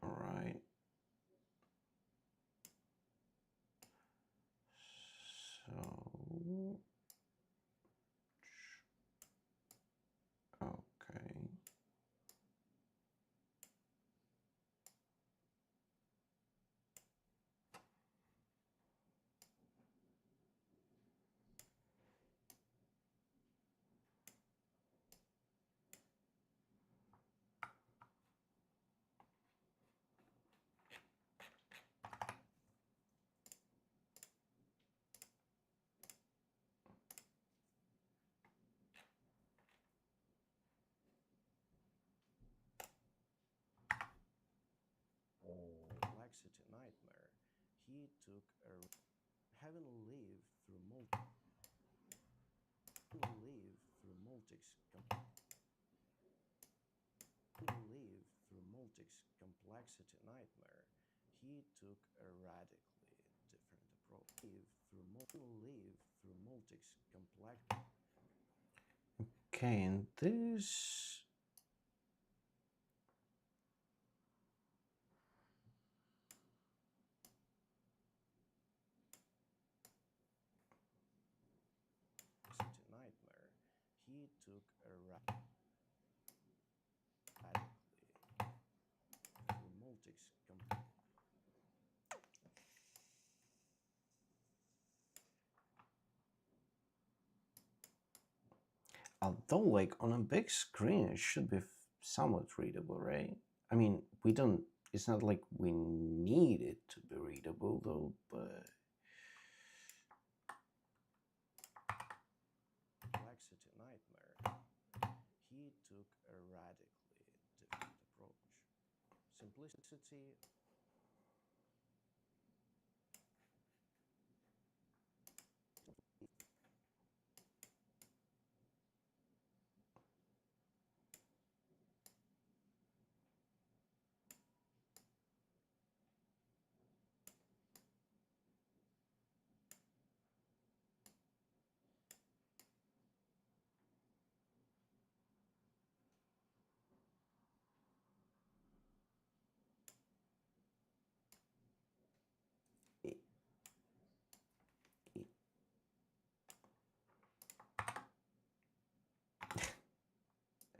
All right. So, okay. Complexity nightmare. He took a having lived through Multics complexity nightmare. He took a radically different approach. Live through Multics complex. Okay, and this. Nightmare. He took a radically through Multics Although, like, on a big screen, it should be somewhat readable, right? I mean, we don't, it's not like we need it to be readable, though, but... Complexity nightmare. He took a radically different approach. Simplicity.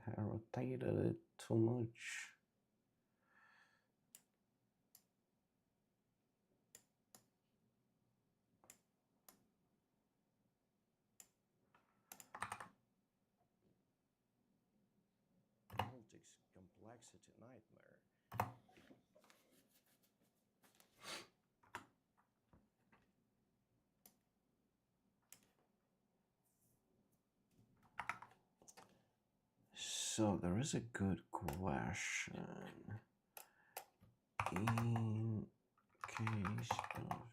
I rotated it too much. Multics complexity nightmare. So there is a good question. In case of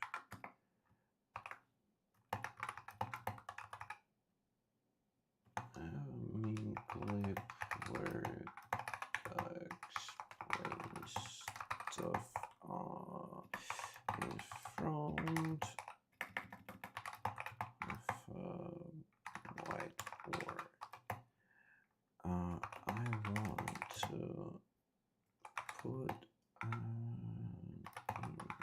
main clip where explains stuff in front of whiteboard. I want to put an image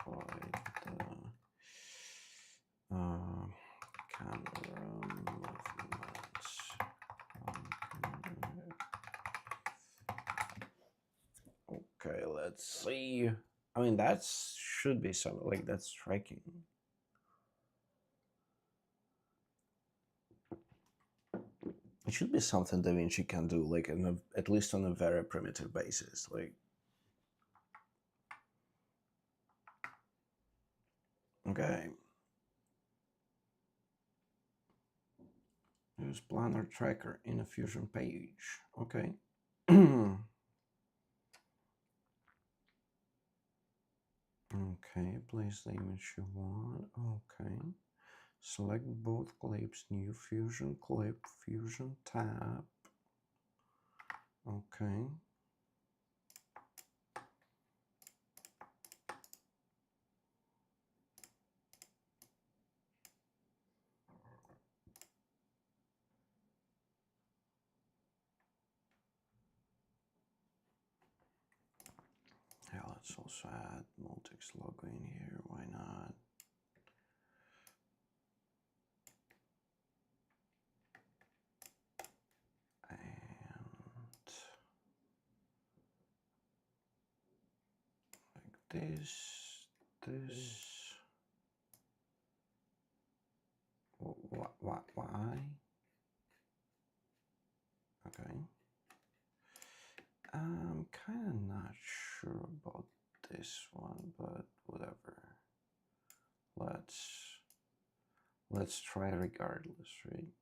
modify the camera movements. Okay, let's see. I mean, that should be something like that's striking. It should be something DaVinci can do, like at least on a very primitive basis. Like, okay. Use planner tracker in a Fusion page. Okay. Okay, place the image you want. Okay. Select both clips, new Fusion clip, Fusion tab. Okay. Yeah, let's also add Multics logo in here. Why not? And like this. Why? Okay. I'm kind of not sure about this one, but whatever. Let's try regardless, right?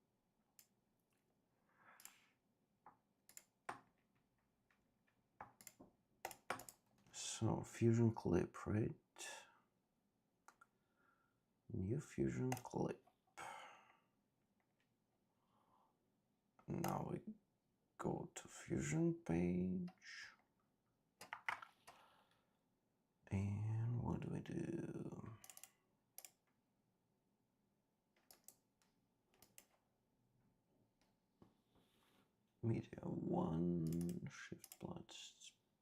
So Fusion clip, right? New Fusion clip. Now we go to Fusion page. And what do we do? Media 1, Shift plus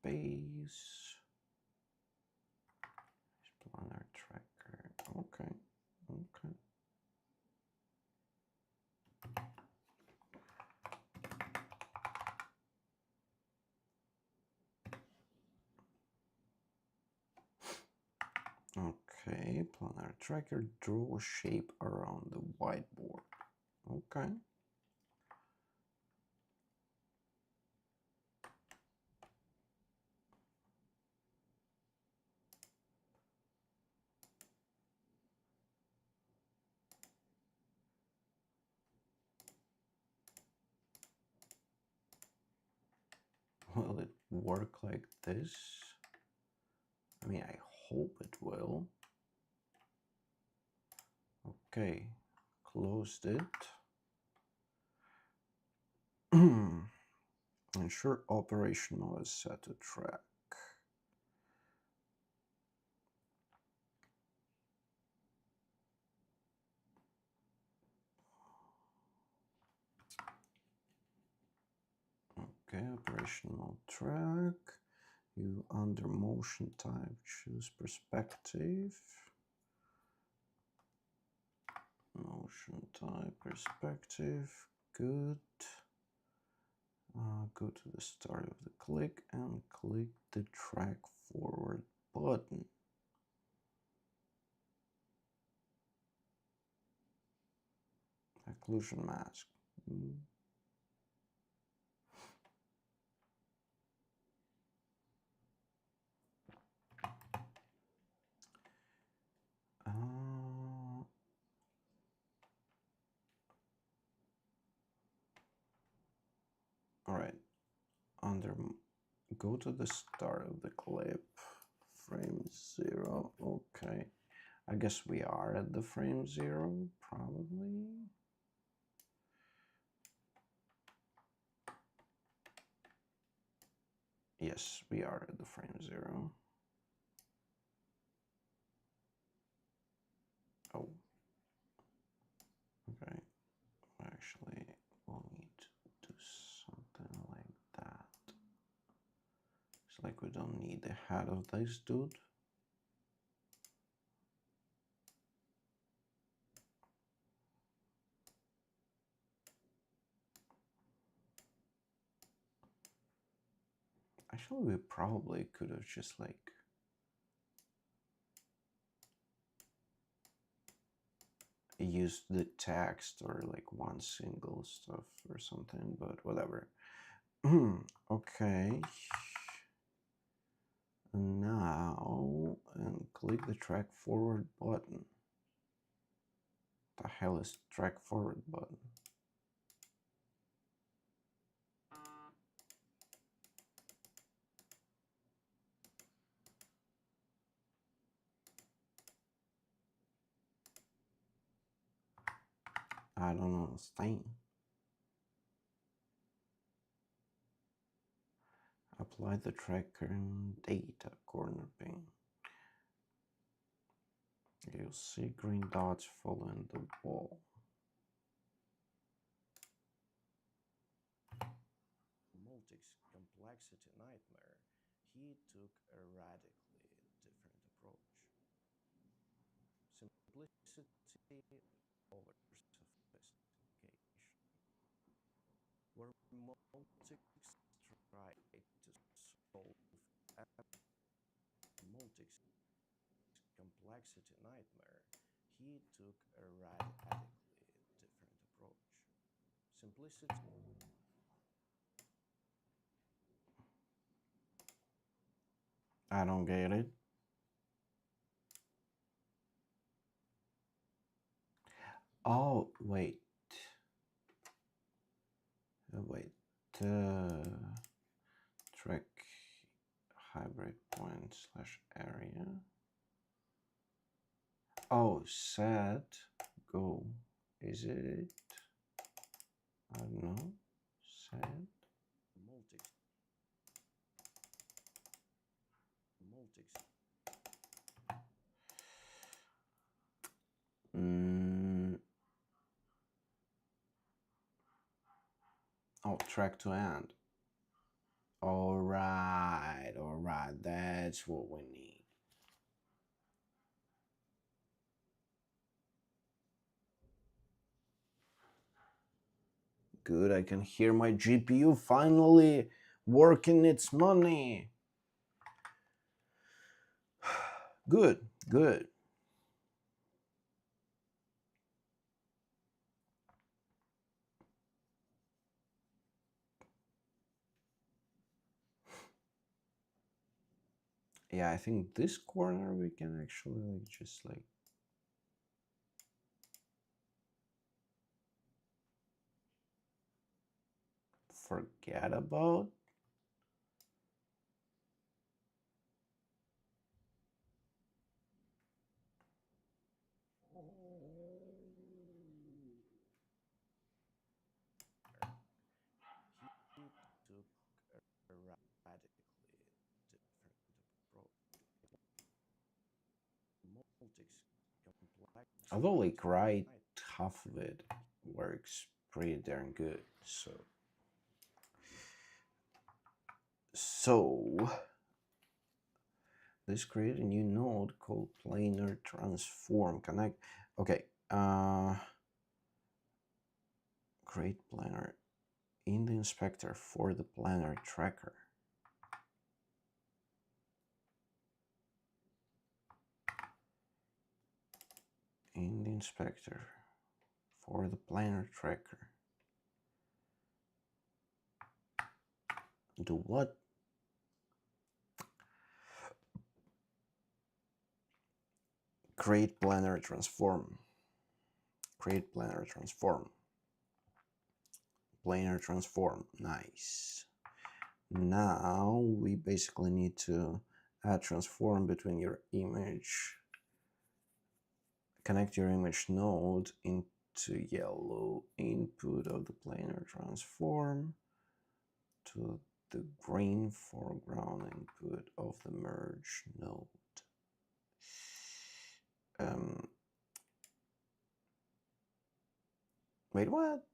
space. Planner tracker. Okay. Okay. Okay, planner tracker, draw a shape around the whiteboard. Okay. Will it work like this? I mean, I hope it will. Okay, closed it. Ensure operation mode is set to track. Okay, operation mode track. You under motion type choose perspective. Motion type perspective. Good. Go to the start of the click and click the track forward button. Occlusion mask. All right. Go to the start of the clip, frame 0. Okay. I guess we are at the frame 0, probably. Yes, we are at the frame 0. Oh. Okay. Actually, we'll need to do something like that. It's like we don't need the head of this dude. Actually, we probably could have just like used the text or like one single stuff or something, but whatever. Okay. And now, and click the track forward button. The hell is track forward button? I don't understand. Apply the tracker data corner pane. You'll see green dots following the ball. Multic's complexity nightmare, he took a radically different approach. Simplicity over sophistication. Where Multic's tried to solve Multic's complexity nightmare, he took a radically different approach. Simplicity. I don't get it. Oh, wait. Wait. Track hybrid point slash area. Oh, set go. Is it? I don't know. Set. Multic's. Oh, track to end. All right, that's what we need. Good, I can hear my GPU finally working its money. Good, good. Yeah, I think this corner we can actually like just like forget about. He took a radically different approach. Multic's complexity. Although like right half of it works pretty darn good. So let's create a new node called planar transform connect. Okay, create planar in the inspector for the planar tracker. In the inspector for the planar tracker. Do what? Create planar transform. Create planar transform. Planar transform. Nice. Now we basically need to add transform between your image. Connect your image node into yellow input of the planar transform to the green foreground input of the merge node. Wait, what?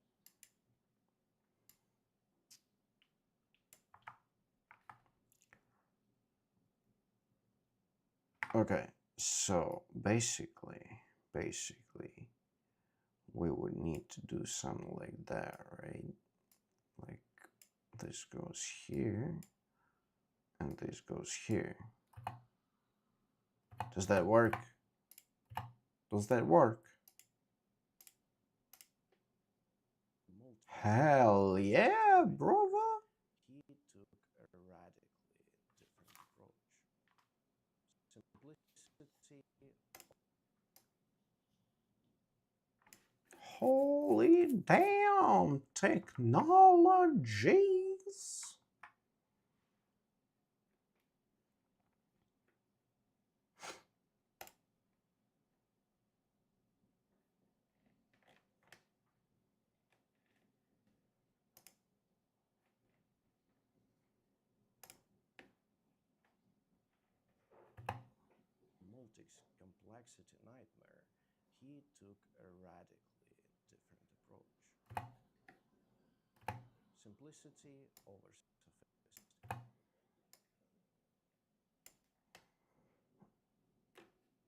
Okay, so basically, we would need to do something like that, right? Like this goes here, and this goes here. Does that work? Does that work? Hell yeah, brother! He took a radically different approach. Simplicity. Holy damn technologies! Multics complexity nightmare. He took a radically different approach. Simplicity over sophistication.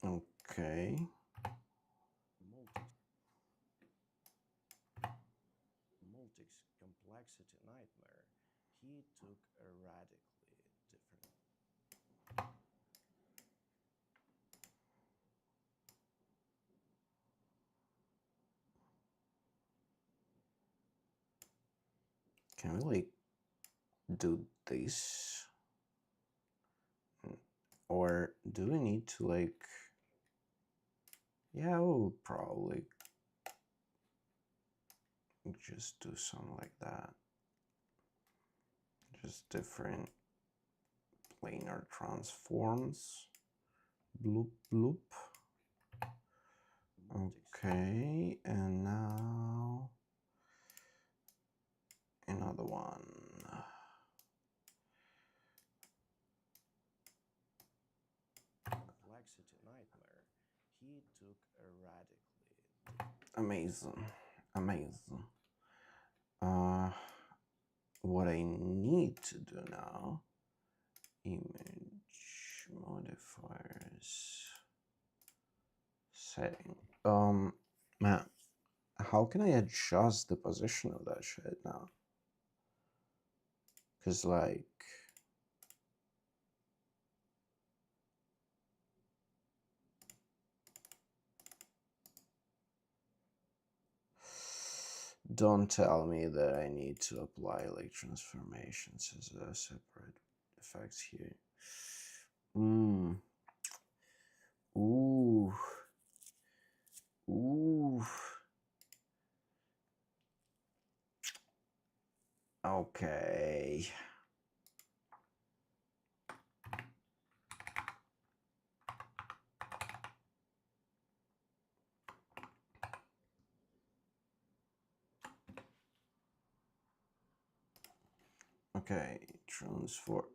Okay. Multics complexity nightmare. He took a radically different. Can we like do this? Or do we need to like, yeah, we'll probably just do something like that. Just different planar transforms. Bloop, bloop. Okay, and now another one. Complexity nightmare. He took a radically. Amazing, amazing. What I need to do now, image modifiers setting. Man, how can I adjust the position of that shit now? Because like, don't tell me that I need to apply like transformations as a separate effects here. Ooh. Ooh. Okay. Okay, transform.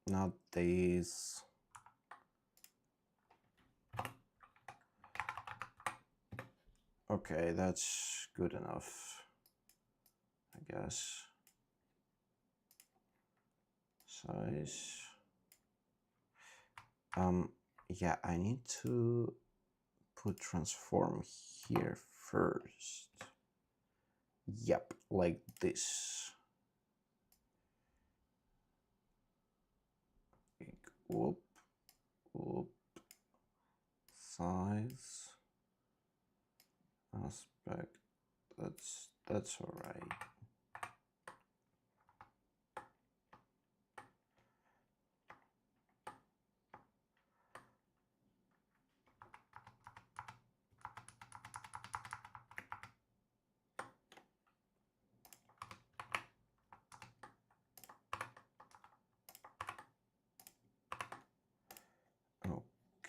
Not these. Okay, that's good enough, I guess. Size. Yeah, I need to put transform here first. Yep, like this. Whoop, whoop. Size. Aspect. That's all right.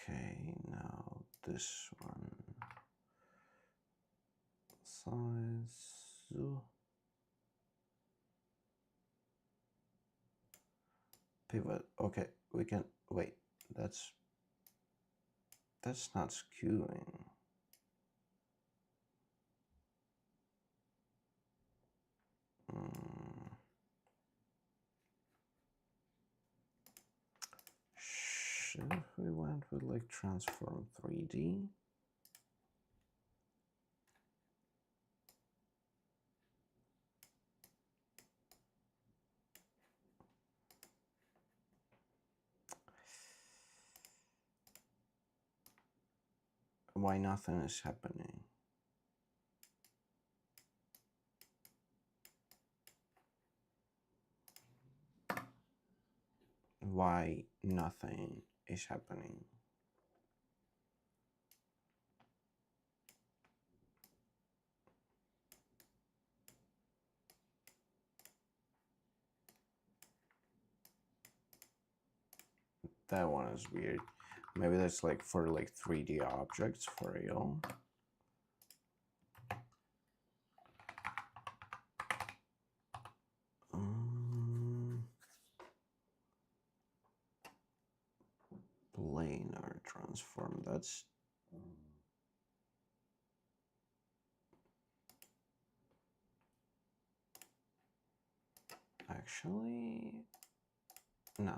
Okay, now this one. Size. Pivot. Okay, we can wait. That's not skewing. Should we went with like transform 3D? Why nothing is happening? Why nothing is happening? That one is weird. Maybe that's like for like 3D objects for real. Planar transform, that's actually, nah.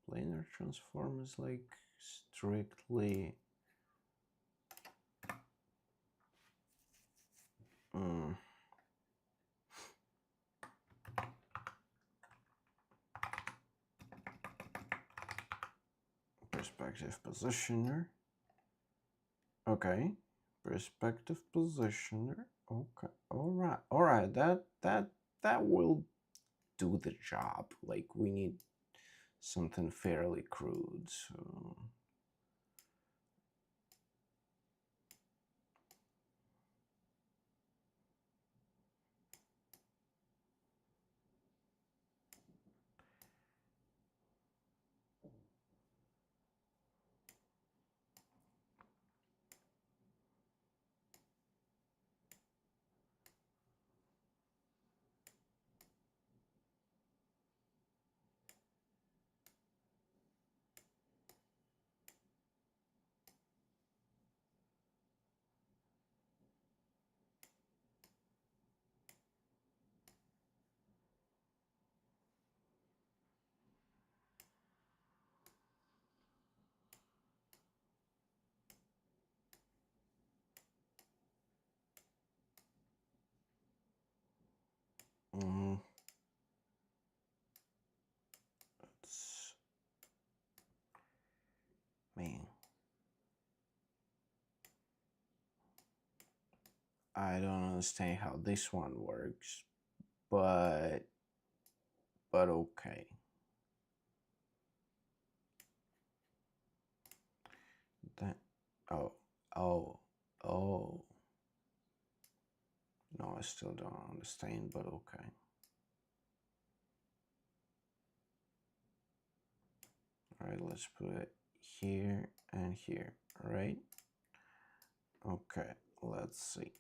Planar transform is like strictly perspective positioner. Okay, perspective positioner. Okay, all right. That will do the job. Like we need something fairly crude. So. Man, I don't understand how this one works, but okay. That oh. No, I still don't understand, but okay. All right, let's put it here and here, all right? Okay, let's see.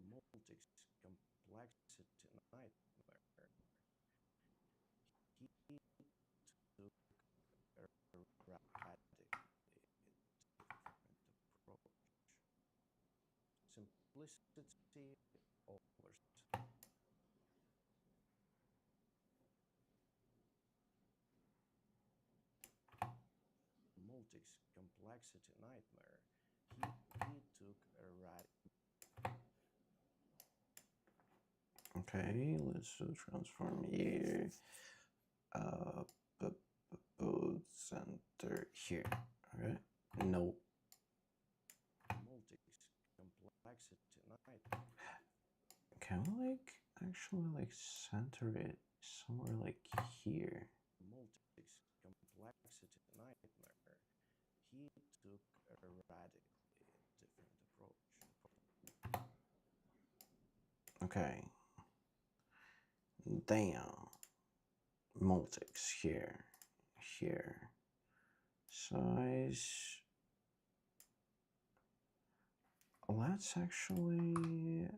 Multics complexity nightmare. He took a radically different approach. Simplicity over Multics complexity nightmare. He took a radical. Okay, let's do transform here. Center here. Okay. No. Multics complexity nightmare. Can we like actually like center it somewhere like here? Multics complexity nightmare. He took a radically different approach. Okay. Damn. Multics here. Size. Let's actually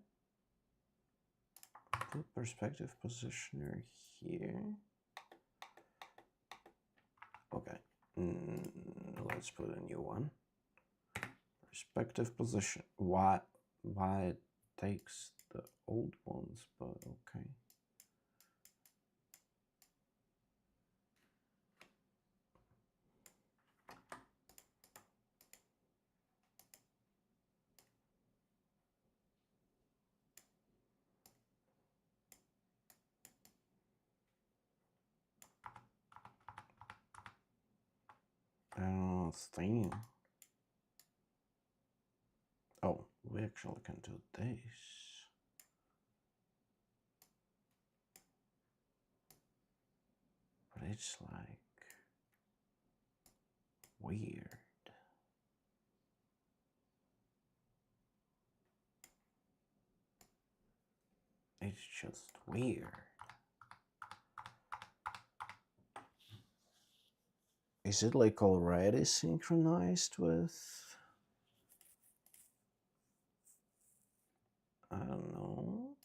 put perspective positioner here. Okay. Let's put a new one. Perspective position. Why it takes the old ones, but okay. I don't understand. we actually can do this. But it's like weird. It's just weird. Is it like already synchronized with? I don't know.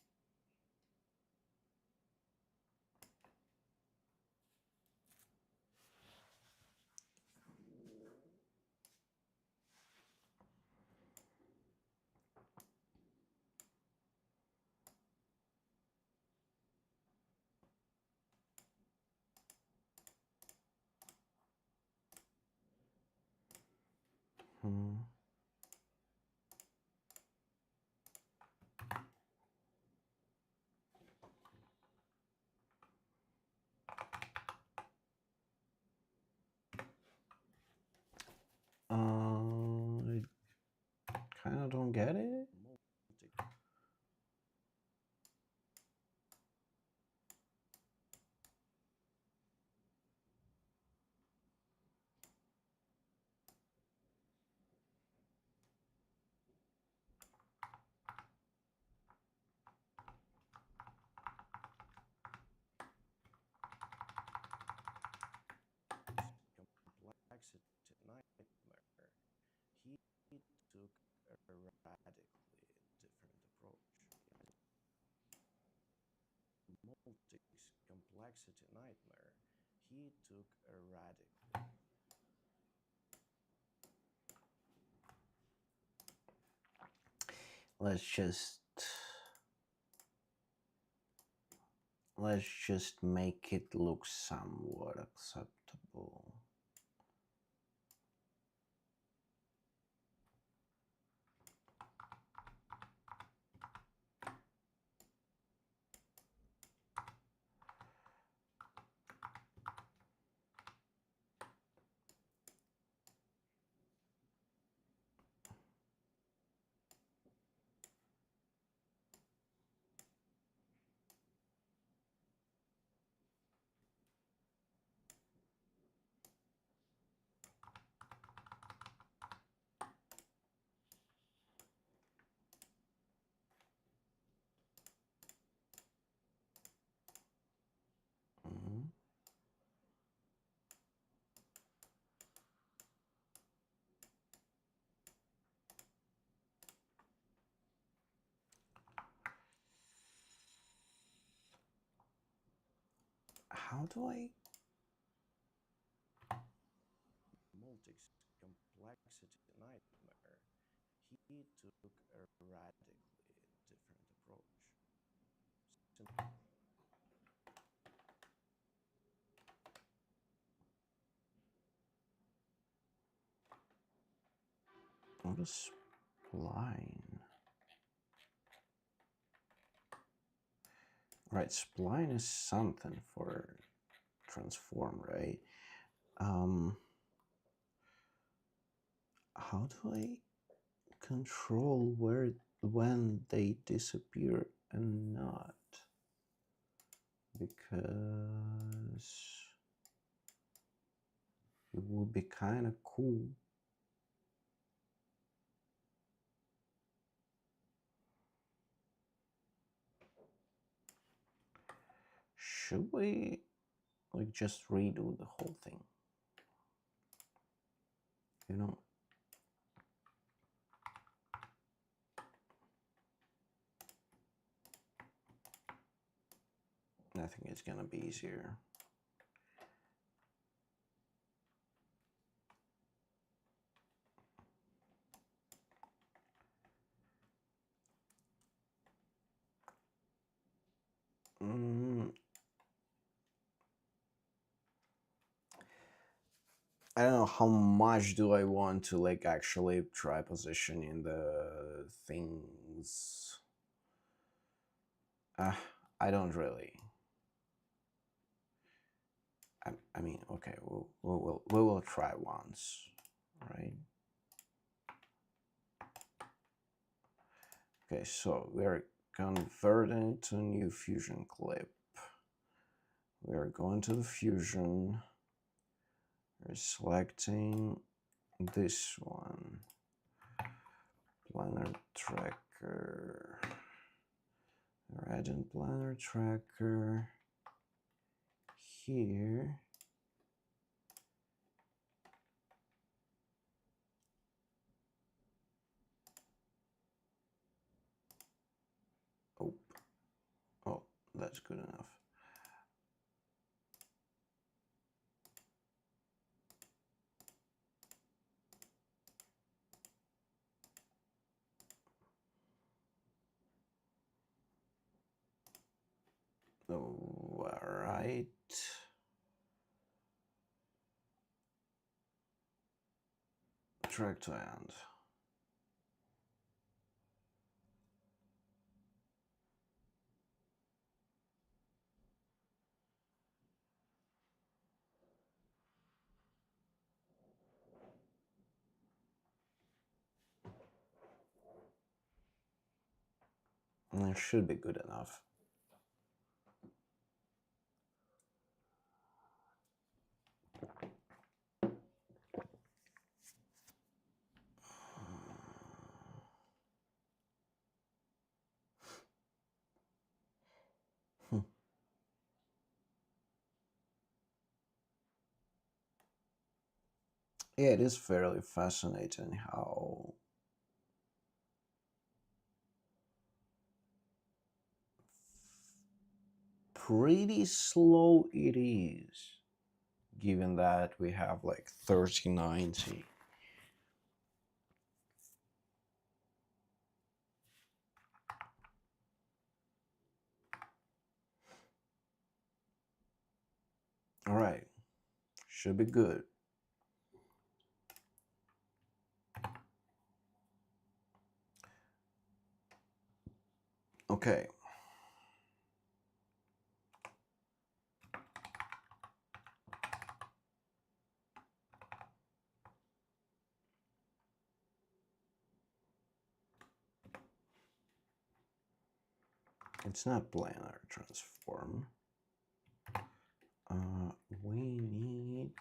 Hmm. I kind of don't get it. Complexity nightmare. He took a radically different approach. Multics complexity nightmare. He took a radically. Let's just make it look somewhat acceptable. Mhm. How do I? Multics complexity nightmare. He took a radically different approach. What is spline? Right, spline is something for transform, right? How do I control when they disappear and not? Because it would be kind of cool. Should we like just redo the whole thing? You know? I think it's gonna be easier. I don't know how much do I want to like actually try positioning the things. I don't really. I mean, okay, we will try once, right? Okay, so we're converting it to a new Fusion clip. We're going to the Fusion. We're selecting this one, Planner Tracker. We're adding Planner Tracker here. Oh, that's good enough. All right. Track to end. It should be good enough. Yeah, it is fairly fascinating how pretty slow it is, given that we have like 3090. All right, should be good. Okay. It's not planar transform. We need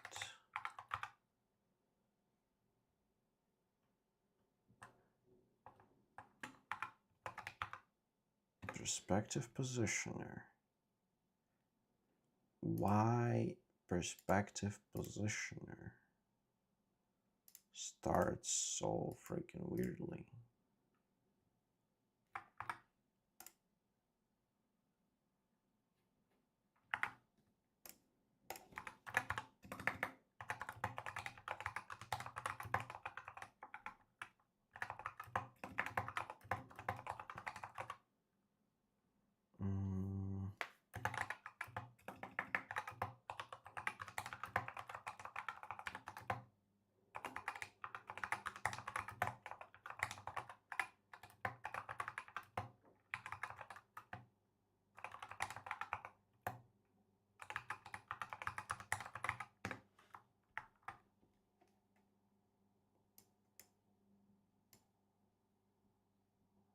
perspective positioner. Why perspective positioner starts so freaking weirdly?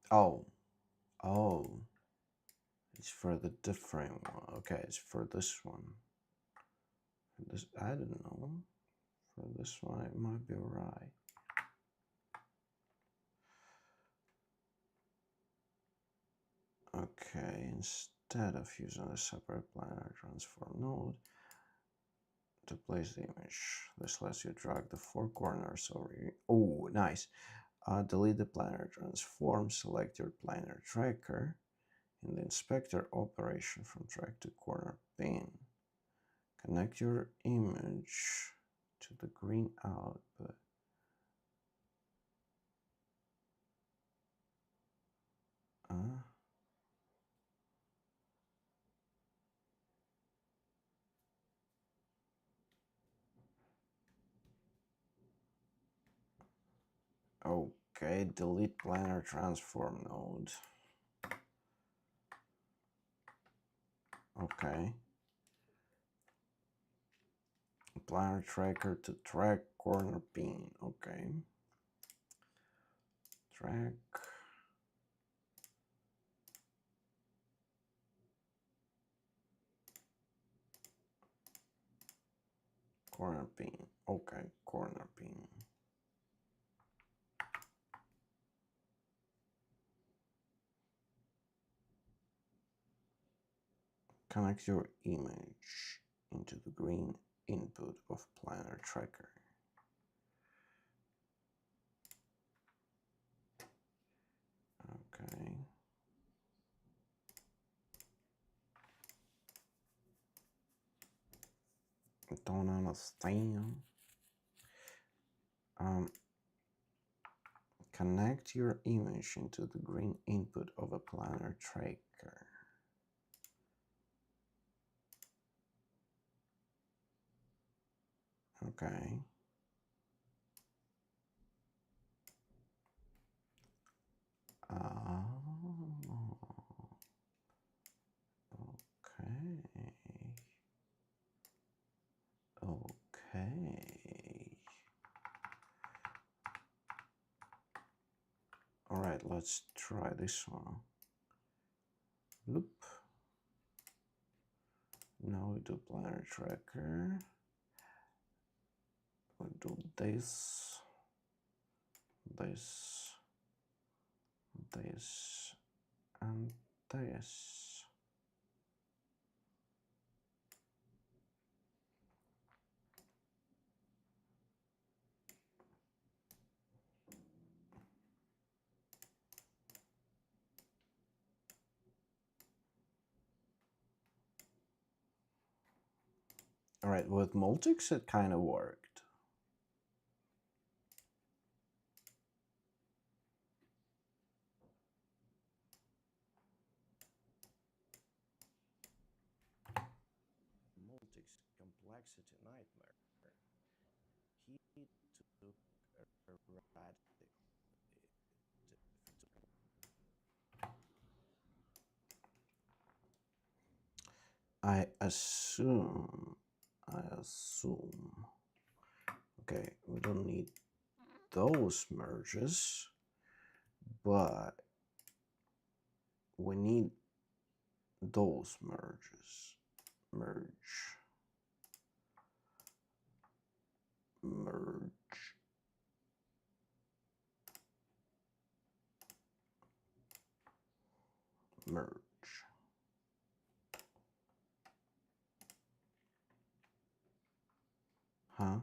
Oh, it's for the different one. Okay, it's for this one. This, I don't know. For this one, it might be right. Okay, instead of using a separate planar transform node to place the image, this lets you drag the four corners over here. Oh, nice. Delete the planar transform, select your planar tracker in the inspector operation from track to corner pin. Connect your image to the green output. Okay, delete planar transform node. Okay. Planar tracker to track corner pin. Okay. Track pin. Okay, corner pin. Connect your image into the green input of Planner Tracker. Okay. Don't understand. Connect your image into the green input of a Planner Tracker. Okay. Okay. Okay. All right, let's try this one. Loop. Now we do Planner Tracker. We do this, this, this, and this. All right, with Multics it kind of worked. Multics complexity nightmare. He took a radically I assume. Okay, we don't need those merges, but we need those merges. Merge. Huh?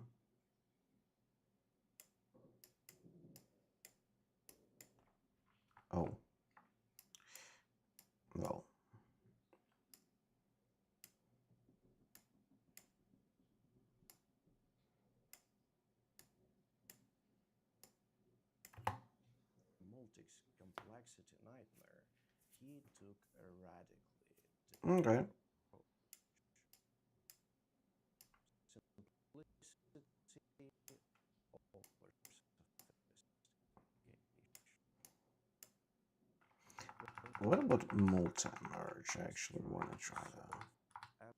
Oh. Well. Multics complexity nightmare. He took a radically different approach. What about multi-merge? I actually want to try that.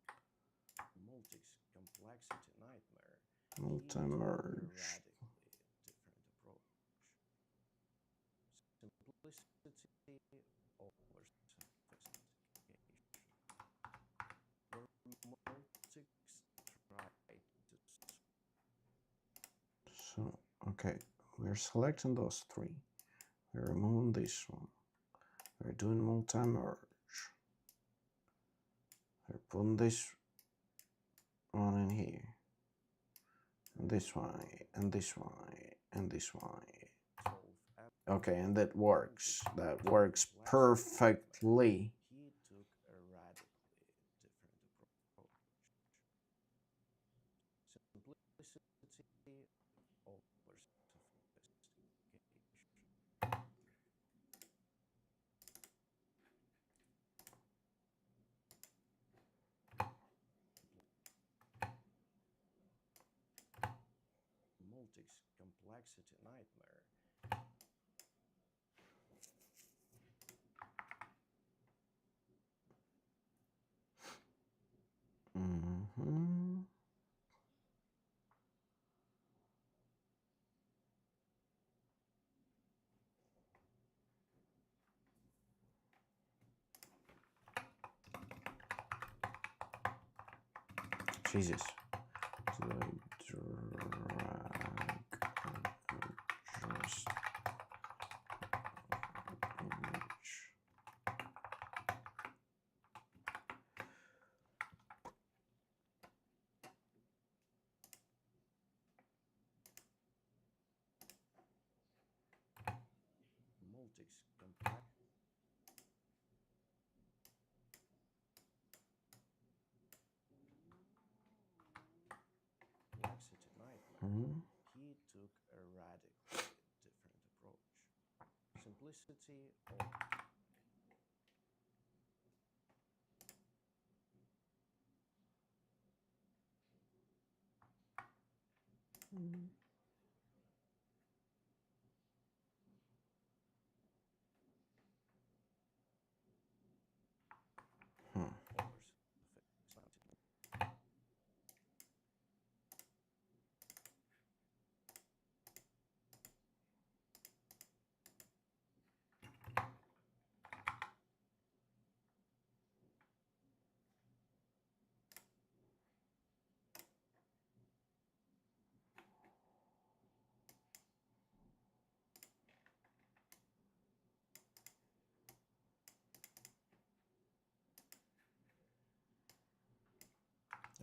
Multics complexity nightmare. Multi-merge. Simplicity over sophistication. Multics try to. So, okay, we're selecting those three. We're removing this one. We're doing multi-merge. We're putting this one in here. And this one, and this one, and this one. Okay, and that works. That works perfectly. He took a radically different approach. Simplicity over sophistication. Multics complexity nightmare. Jesus. Multics complex. Complexity nightmare. He took a radically different approach. Simplicity or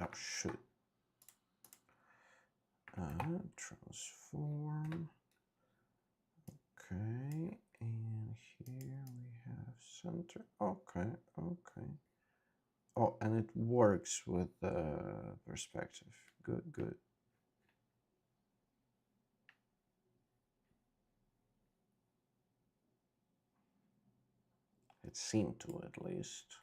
oh shoot. Transform. Okay, and here we have center. Okay, okay. Oh, and it works with the perspective. Good, good. It seemed to, at least.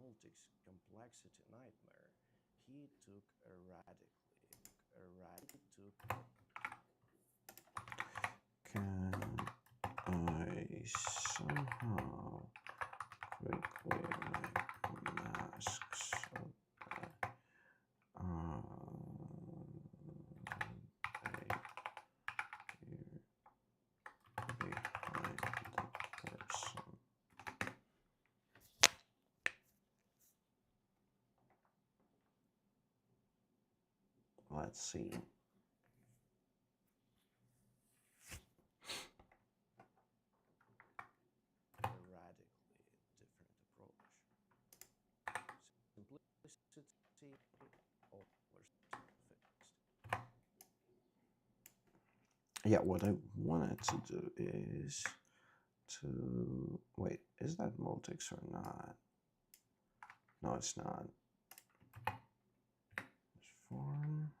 Multics complexity nightmare. He took a Can I somehow quickly make masks of behind the person? Let's see. A radically different approach. Simplicity or fixed. Yeah, what I wanted to do is to wait, is that Multics or not? No, it's not. Form.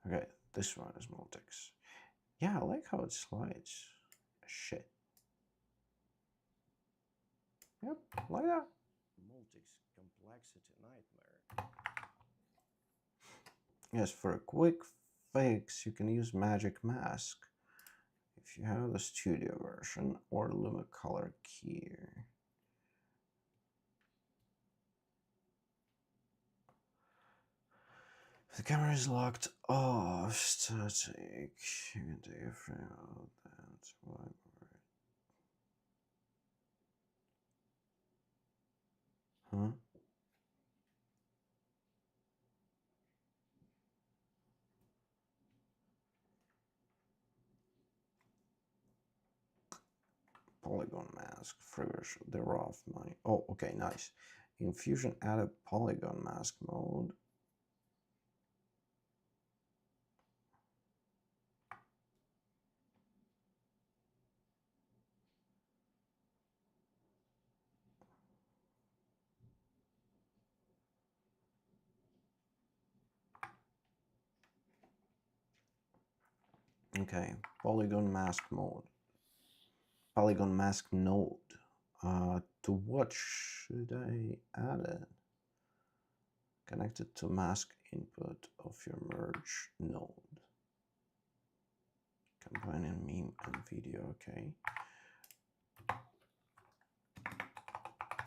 Okay, this one is Multics. Yeah, I like how it slides. Shit. Yep, like that. Multics complexity nightmare. Yes, for a quick fix, you can use Magic Mask if you have the studio version or Lumicolor Keyer. If the camera is locked off, static, you can take a frame out that whiteboard. Huh? Polygon mask, Frivish, the raw of my. Oh, okay, nice. In Fusion, add a polygon mask mode. Okay, polygon mask mode. Polygon mask node. To what should I add it? Connected to mask input of your merge node. Combining meme and video, okay.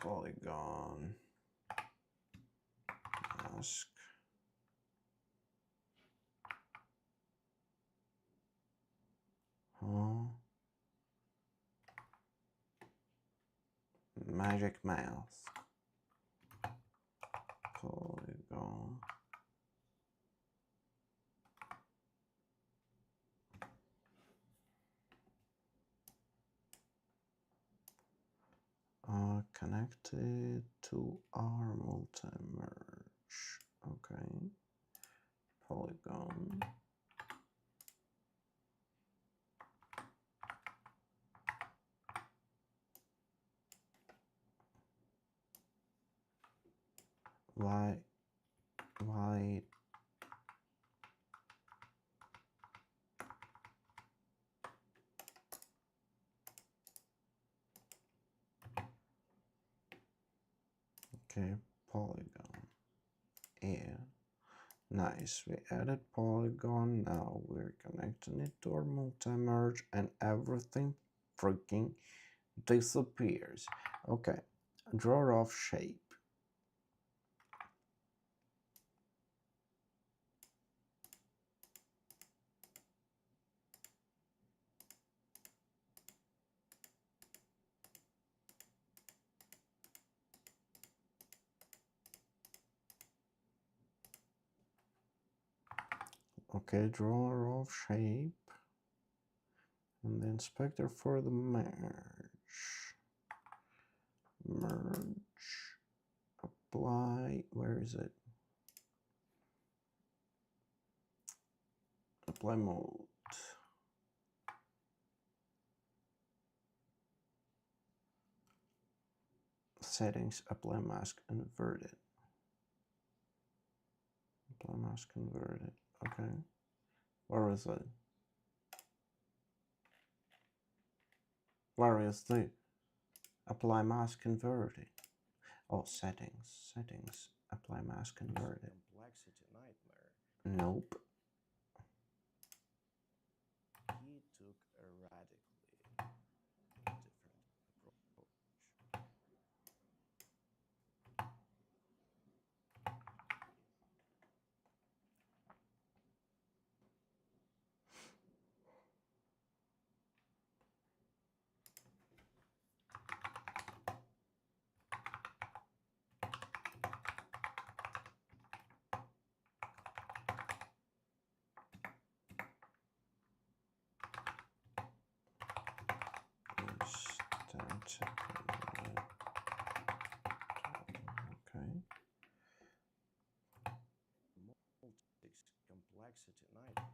Polygon mask. Huh? Magic Mouth. Polygon. Connected to our multi-merge. Okay. Polygon. Why? Okay, polygon. Yeah, nice. We added polygon. Now we're connecting it to our multi-merge, and everything freaking disappears. Okay, draw off shape. Okay, draw off shape. And the inspector for the merge. Merge. Apply. Where is it? Apply mode. Settings. Apply mask inverted. Apply mask inverted. Okay. Where is it? Where is the apply mask inverted? Oh, settings. Settings. Apply mask inverted. Complexity nightmare. Nope. He took a radically different approach. Okay. Multics complexity nightmare.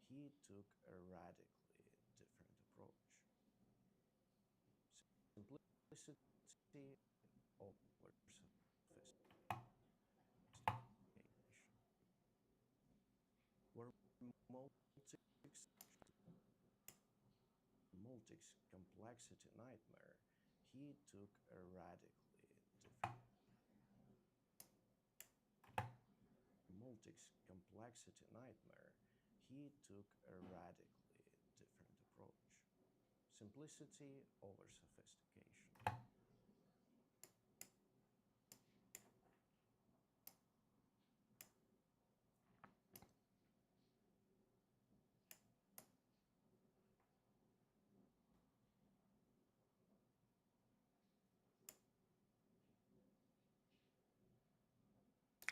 He took a radically different approach. Simplicity over sophistication. Where multics complexity nightmare, he took a radically different. Multics complexity nightmare, he took a radically different approach. Simplicity over sophistication.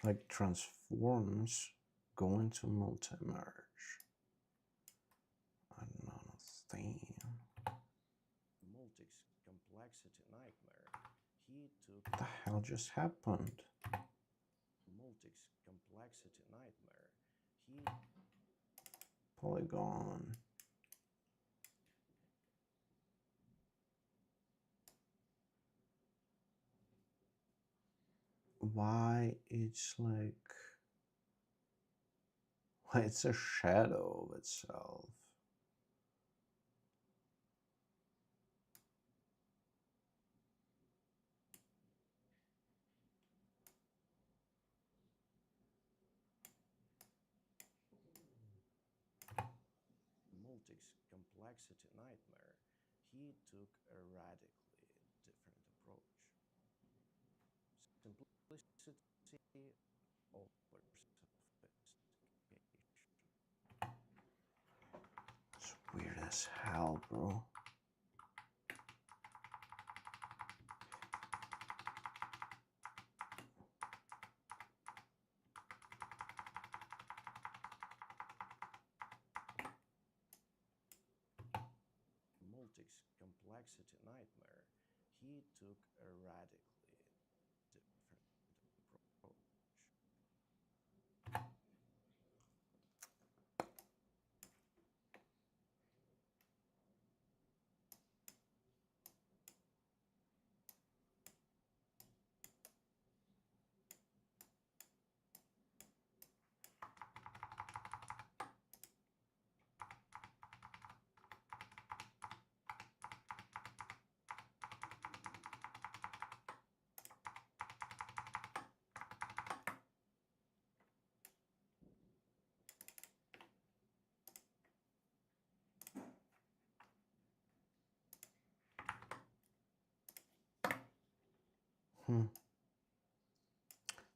Like transforms go into multi-merge. I don't understand. Multics complexity nightmare, he took. What the hell just happened? Multics complexity nightmare, he. Polygon. Why it's like why it's a shadow of itself. Multic's complexity nightmare, he took a radically different approach. Simplicity over sophistication. It's weird as hell, bro. Multic's complexity nightmare, he took a radically different approach.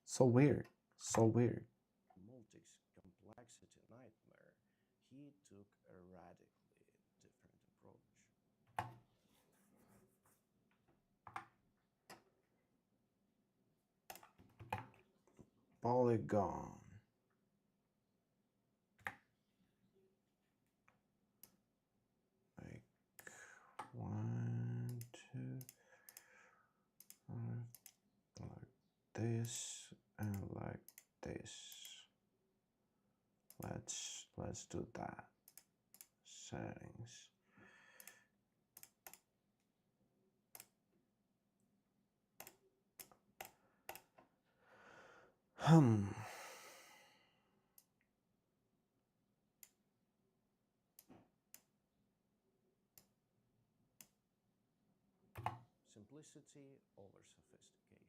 So weird. So weird. Multic's complexity nightmare, he took a radically different approach. Polygon. Like 1, 2, like this and like this. Let's do that. Settings. Simplicity over sophistication.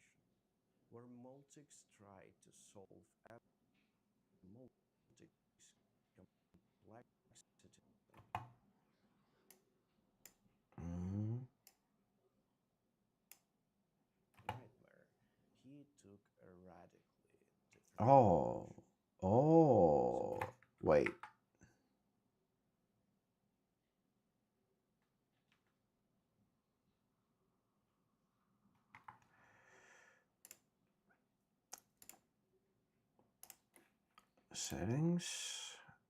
Where Multics tried to solve Multics complexity nightmare, he took a radically different Oh. Oh. Wait. Settings.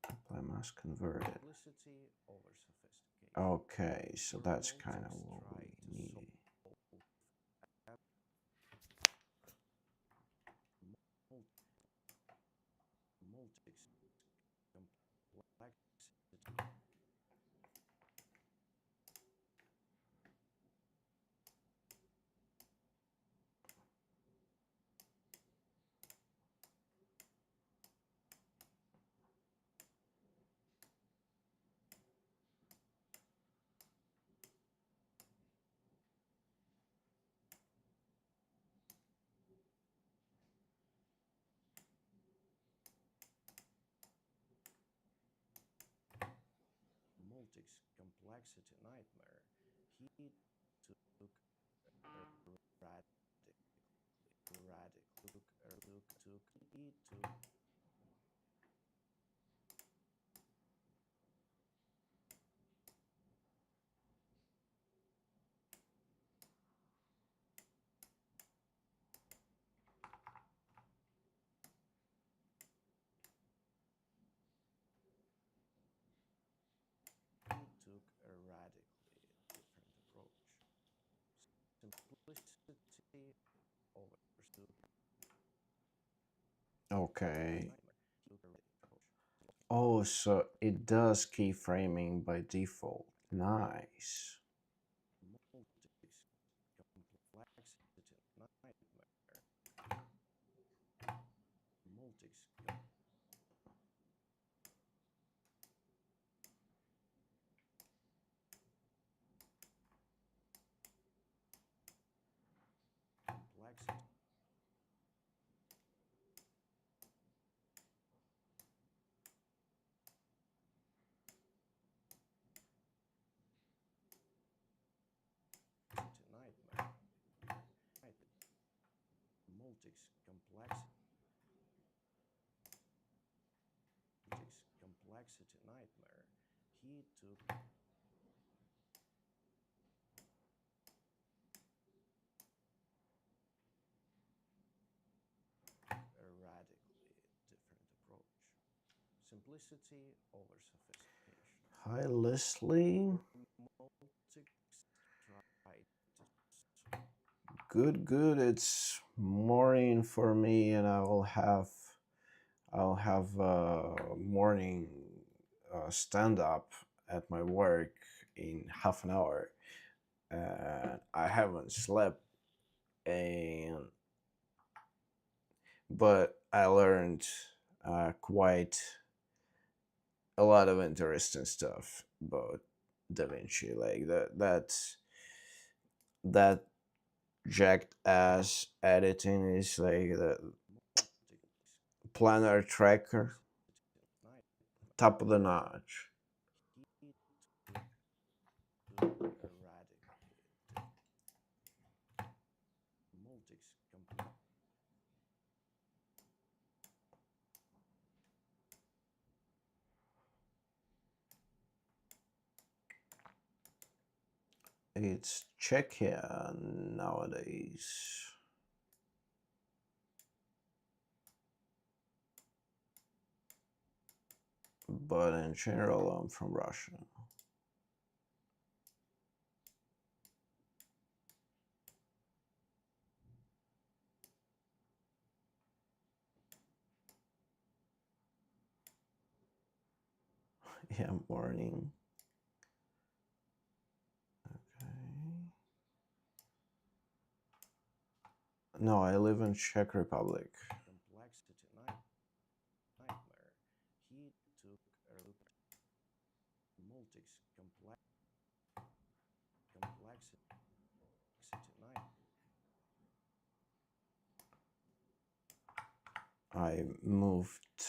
Apply mask converted. simplicity over sophistication. Okay, so Where that's kind of Multics what tried we to needed. Multics complexity Multic's complexity nightmare, he took a he took took a radically different approach. Simplicity over Okay. nightmare. Oh, so it does keyframing by default. Nice. Multics complexity nightmare. Multics complexity Multics complexity nightmare. He took a radically different approach. Simplicity over sophistication. Hi, Leslie. Good, good. It's morning for me, and I'll have morning stand up at my work in half an hour. I haven't slept, and but I learned quite a lot of interesting stuff about Da Vinci, like that jacked ass editing is like the planar tracker, top of the notch. It's Czechia nowadays. But in general, I'm from Russia. Yeah, morning. Okay. No, I live in Czech Republic. Complexity nightmare. He took a Multics complexity night. I moved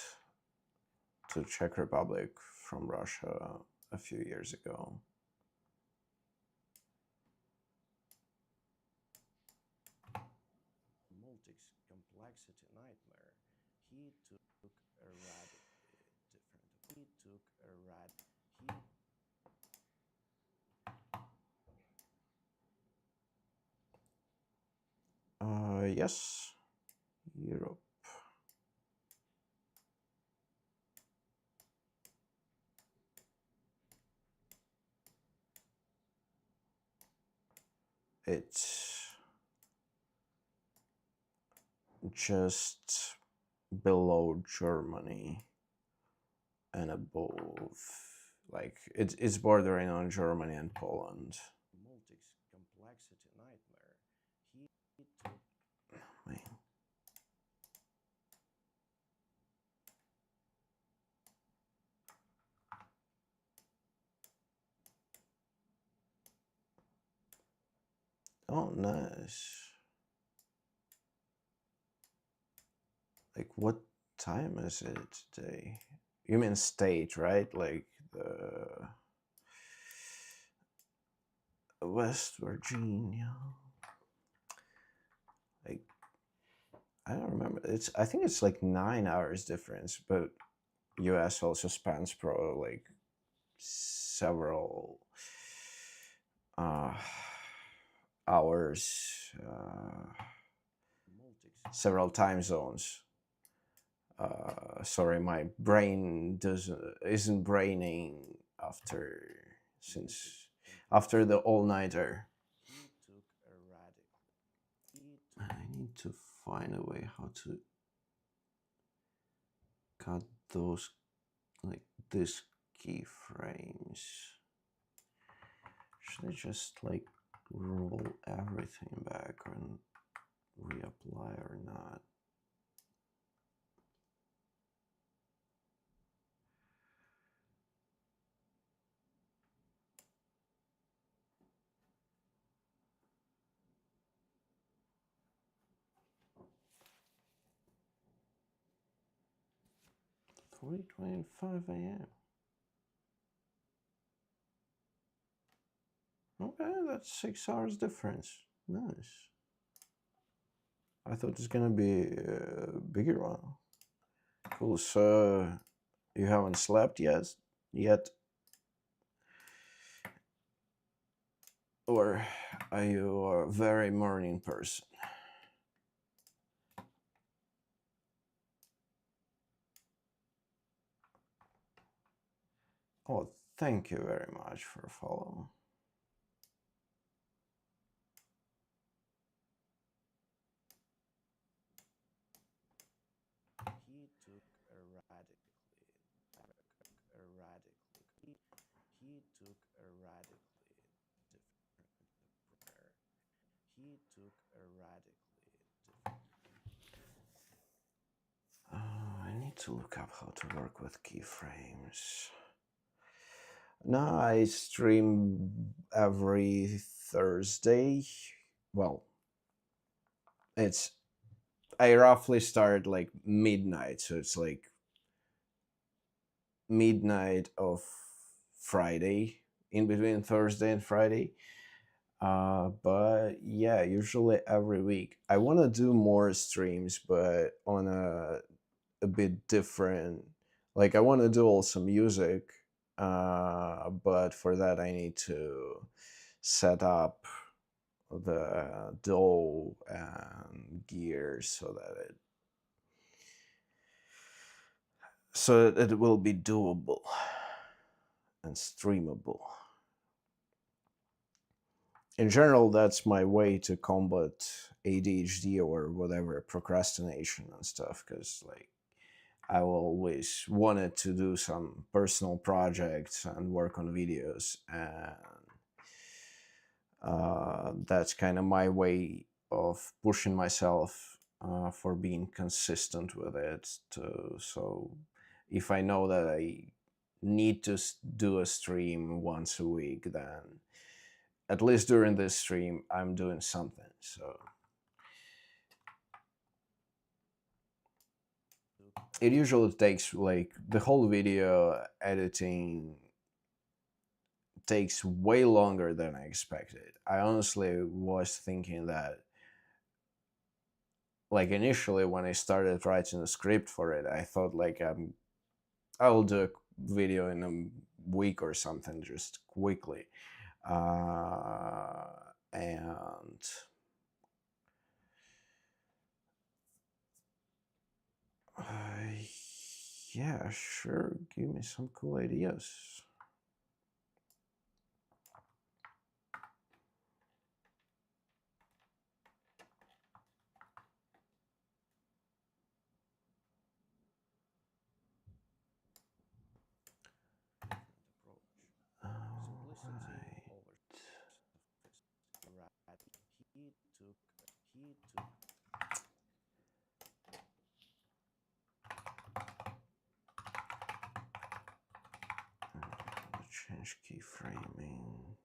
to Czech Republic from Russia a few years ago. Multics complexity nightmare. He took a radically different. He took a Yes, Europe. It's just below Germany and above, like it's bordering on Germany and Poland. Multics complexity nightmare. He took. Man. Oh, nice. Like, what time is it today? You mean state, right? Like the West Virginia. Like, I don't remember. I think it's like 9 hours difference, but US also spans like several hours, several time zones. Sorry, my brain isn't braining after the all-nighter. I need to find a way how to cut those, like these keyframes. Should I just like roll everything back and reapply or not? $3:25 a.m. Okay, that's 6 hours difference. Nice. I thought it's gonna be a bigger one. Cool. So you haven't slept yet? Or are you a very morning person? Oh, thank you very much for following. He took he took a radically different he took a radically different I need to look up how to work with keyframes. Now I stream every Thursday. Well, I roughly start like midnight, so it's like midnight of Friday, in between Thursday and Friday. But yeah, usually every week. I want to do more streams, but on a bit different. Like I want to do also music, but for that I need to set up the DAW and gear so that it will be doable and streamable. In general, that's my way to combat ADHD or whatever, procrastination and stuff, because like I always wanted to do some personal projects and work on videos, and that's kind of my way of pushing myself for being consistent with it. So if I know that I need to do a stream once a week, then at least during this stream, I'm doing something. So it usually takes like the whole video editing takes way longer than I expected. I honestly was thinking that, like initially when I started writing a script for it, I thought like I will do a video in a week or something, just quickly, and yeah, sure, give me some cool ideas. Change keyframing.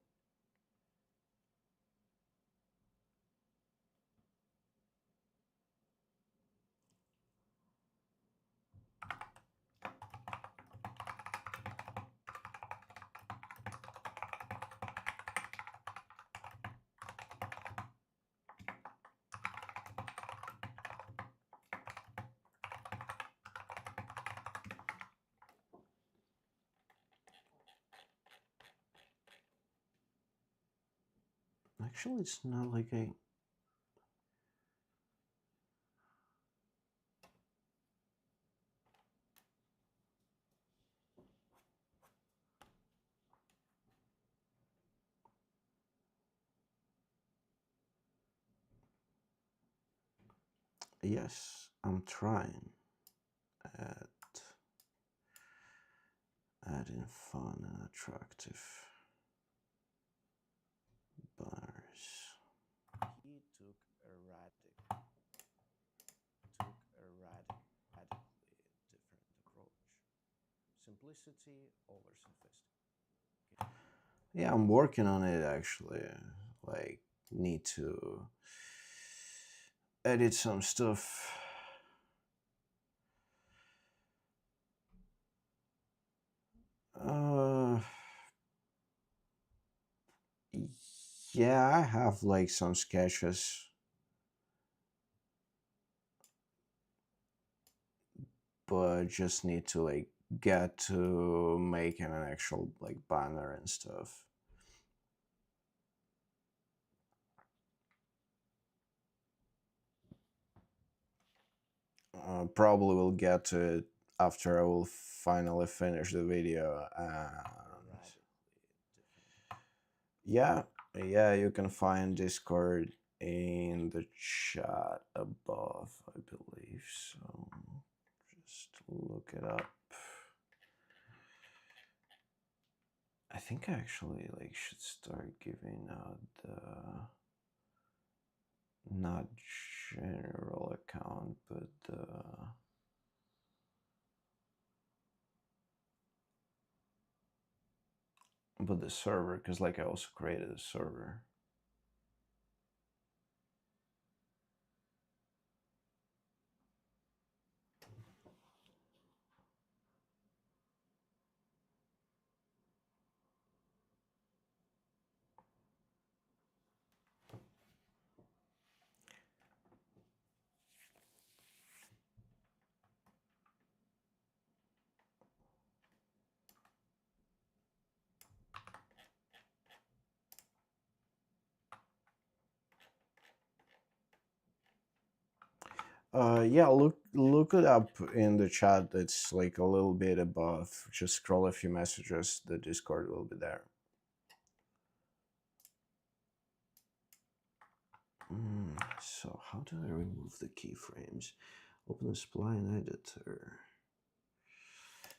Actually, it's not like a... Yes, I'm trying at adding fun and attractive banners. He took a radically different approach. Simplicity over sophistication. Yeah, I'm working on it actually. Like, need to edit some stuff. Yeah, I have like some sketches. but just need to like get to making an actual like banner and stuff. Probably will get to it after I will finally finish the video. And yeah, you can find Discord in the chat above, I believe. So just look it up. I think I actually like should start giving out the not general account, but the server, because like I also created a server. Yeah, look it up in the chat. It's like a little bit above. Just scroll a few messages. The Discord will be there. So how do I remove the keyframes? Open the spline editor.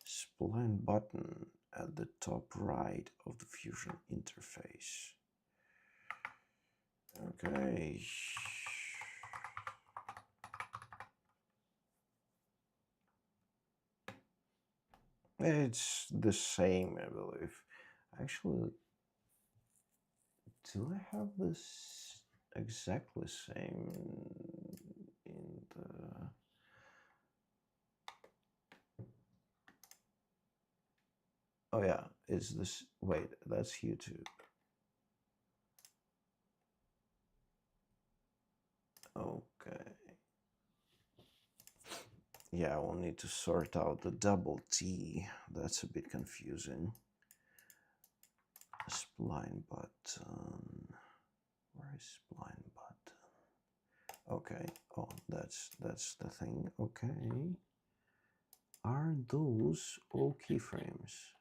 Spline button at the top right of the Fusion interface. Okay. It's the same, I believe. Actually, do I have this exactly same in the... Oh yeah, is this... Wait, that's YouTube. Okay. Yeah, we'll need to sort out the double T. That's a bit confusing. Spline button. Where is spline button? Okay. Oh, that's the thing. Okay. Are those all keyframes?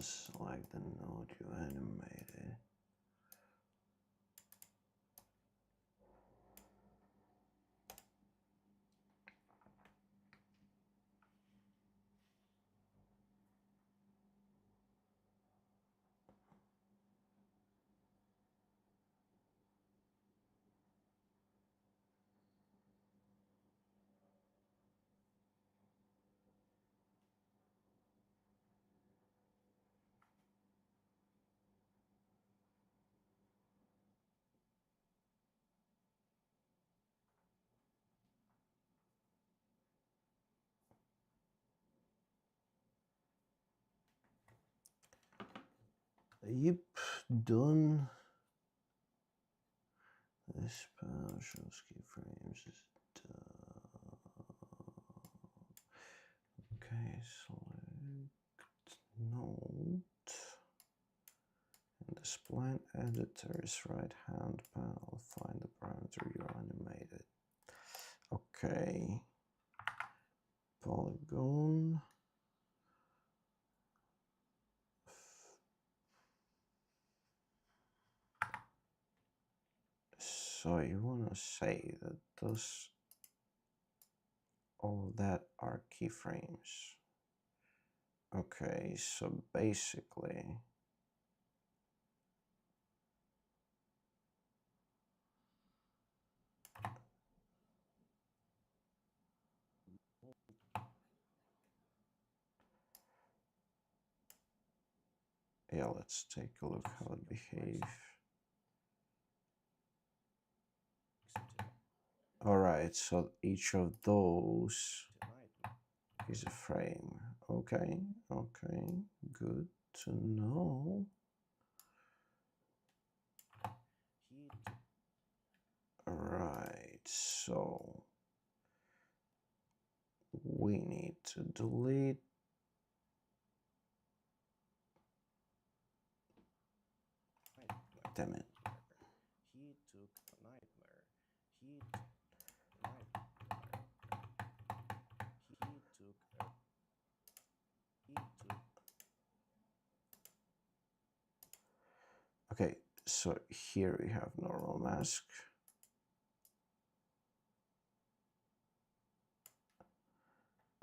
Select the node you animated. Yep, done. This panel shows keyframes is done. Okay, select node. In the spline editor's right hand panel, find the parameter you animated. Okay. Polygon. So you want to say that those, all that are keyframes. Okay, so basically, yeah, let's take a look how it behaves. All right, so each of those He's a frame. Okay, okay, good to know. Alright, so we need to delete damn it. He took a nightmare. He took a nightmare. He took. Okay, so here we have normal mask.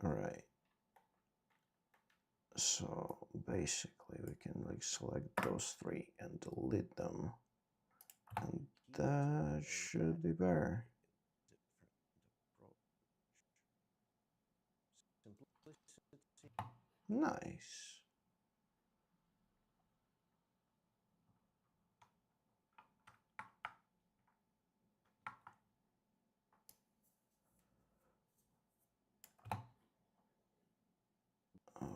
All right. So basically we can like select those three and delete them. And that should be better. Nice. Okay.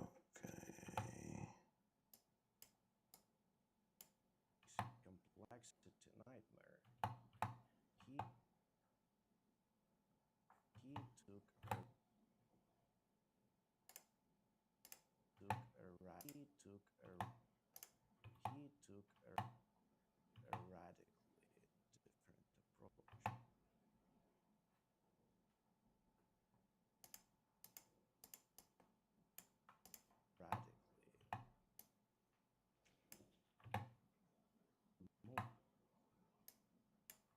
Complexity nightmare. He took a radically different approach.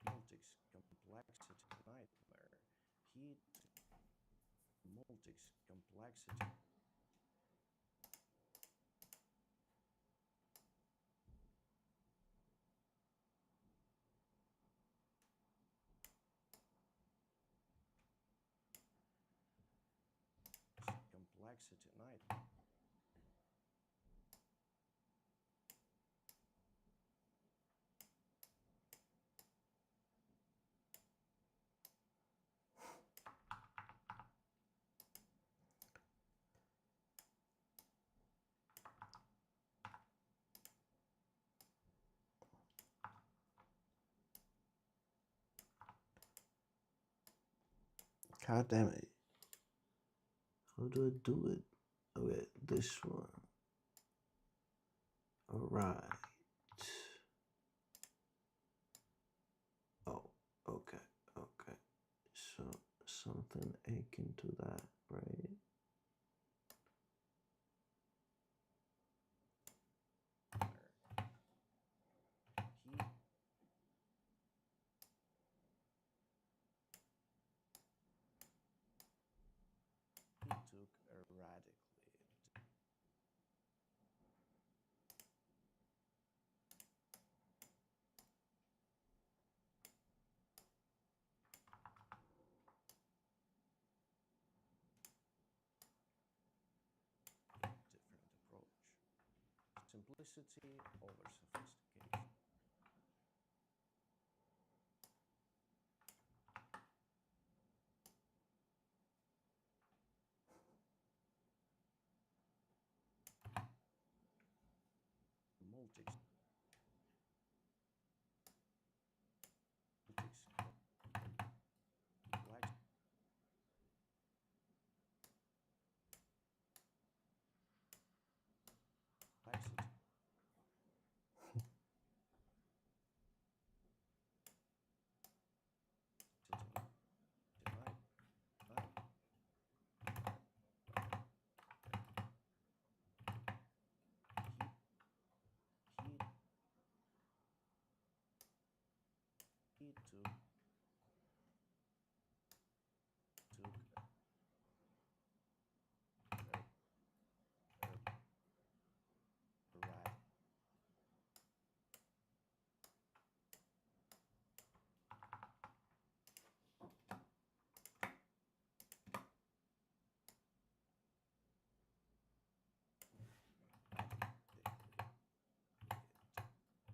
Multics complexity nightmare. Multics complexity. Complexity nightmare. God damn it. How do I do it? Okay, this one. Alright. Oh, okay, okay. So something akin to that, right? He took a radically different approach. Simplicity over sophistication. Multics. Complex. Complexity. He took a ride.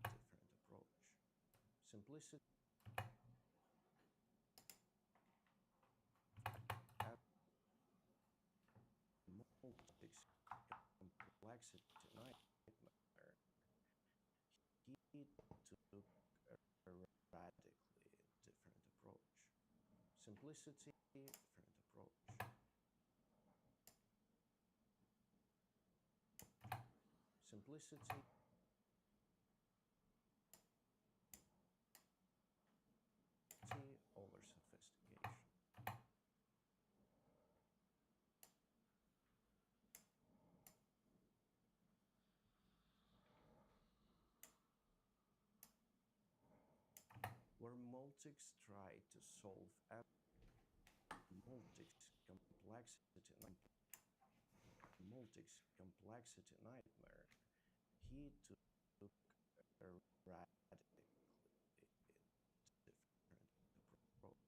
Different approach. Simplicity. he took a radically different approach. Simplicity, different approach. Simplicity over sophistication. Where Multics tried to solve Multics complexity nightmare, he took a radically different approach.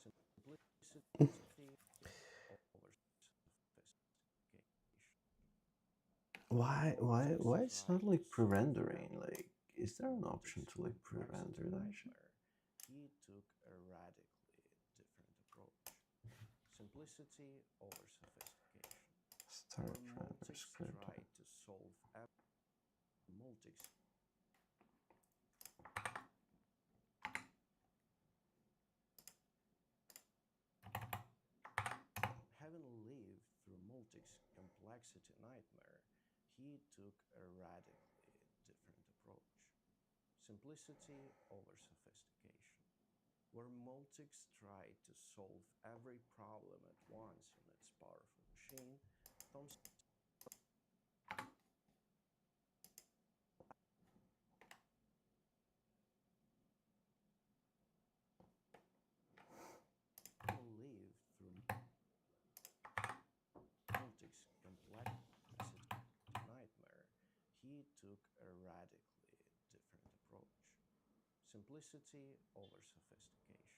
Simplicity over sophistication. Why it's not like Multics pre-rendering? Like, is there an option to like pre-render that shit? He took a radically different approach. Simplicity over sophistication. Start Where render Multics script. tried to solve Multics having lived through Multics complexity nightmare, he took a radically different approach. Simplicity over sophistication. Where Multics tried to solve every problem at once in its powerful machine, Thomson lived through Multics complexity nightmare, he took a radically different approach. Simplicity over sophistication.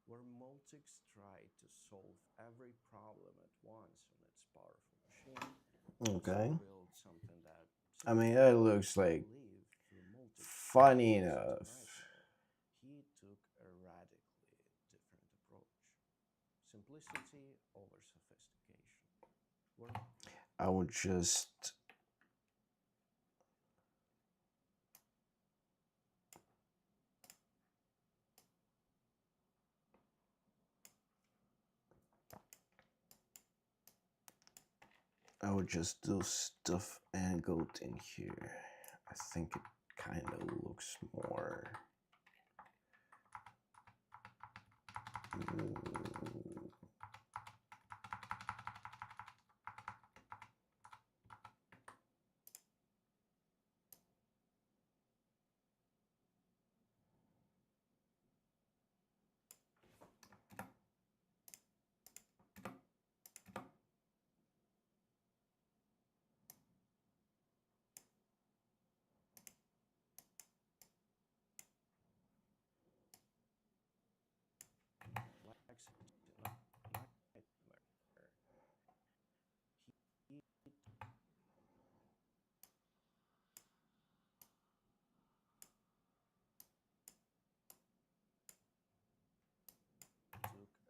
Where Multics tried to solve every problem at once on its powerful machine, Okay. build something that I mean, that looks like lived through Multics funny complexity enough. nightmare. He took a radically different approach. Simplicity over sophistication. Where I would just do stuff angled in here. I think it kind of looks more. complexity nightmare. He took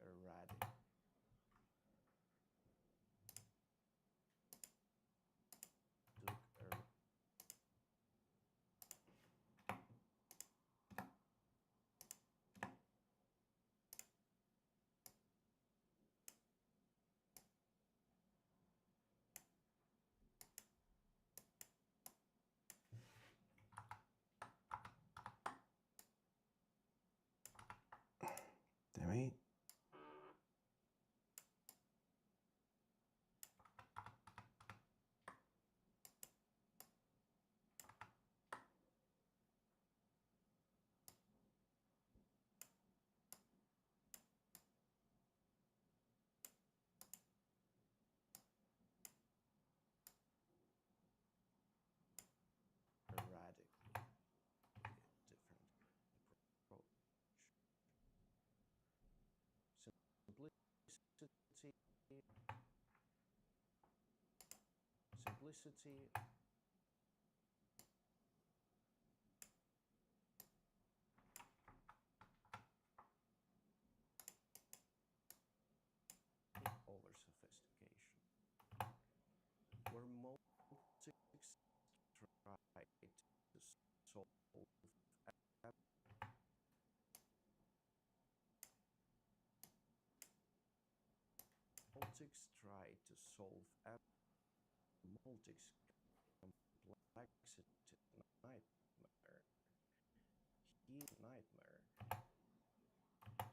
a radical took a Damn it. radically different approach. Simplicity over sophistication. Where Multics tried solve Multics try to solve Multics complexity nightmare.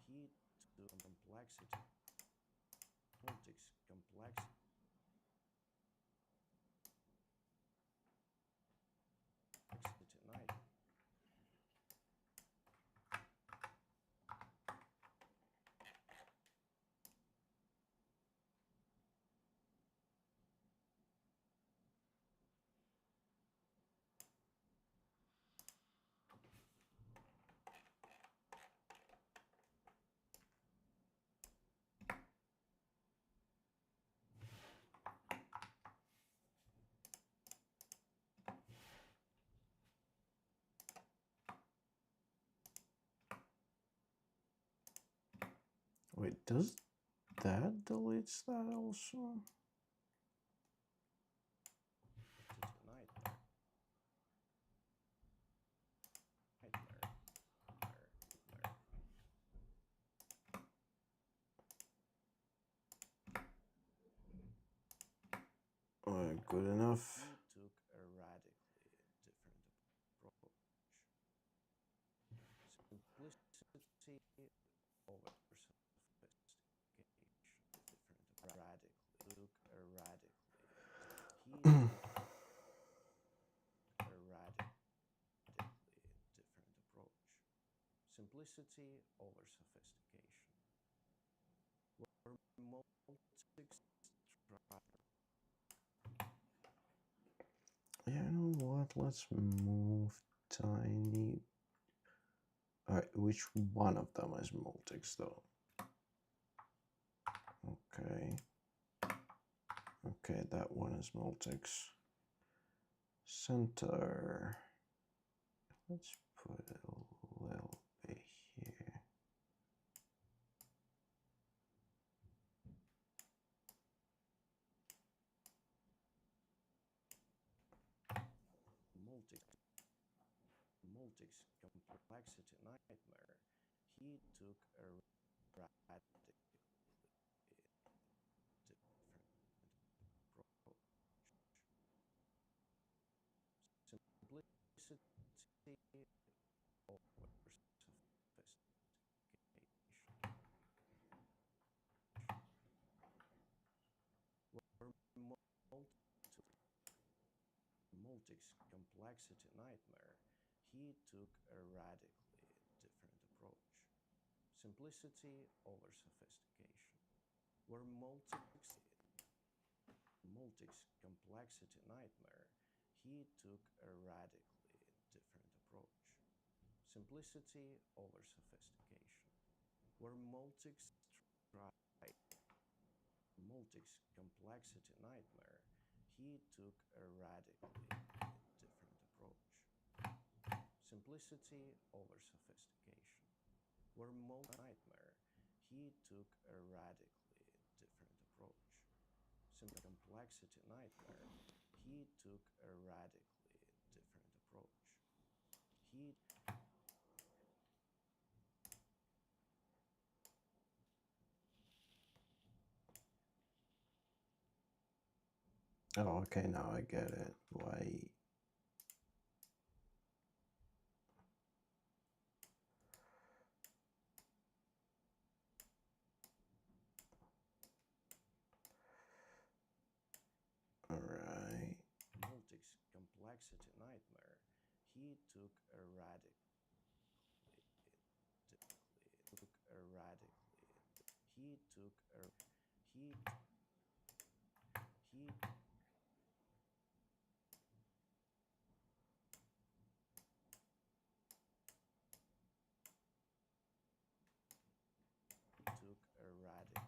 He to complexity. Multics complexity night. Wait, does that deletes that also? Good enough. He took a radically different approach. Simplicity over sophistication. Different radically. Took a radically. He took a radically different approach. Simplicity over sophistication. Where Multics You know what? Let's move Tiny. Alright, which one of them is Multics though? Okay. Okay, that one is Multics. Center. Let's put it a little bit here. Multics complexity nightmare. He took a radically different approach. Simplicity over sophistication. Where Multics complexity nightmare. He took a radically different approach. Simplicity over sophistication. Where Multics complexity nightmare. He took a radically different approach. Simplicity over sophistication. Where Multics complexity nightmare. He took a radically different approach. Simplicity over sophistication. Where nightmare. He took a radically different approach. Complexity nightmare. He took a radically different approach. He Oh, okay, now I get it. Why? Alright. Multics complexity nightmare. He took a radically he took a he took a radically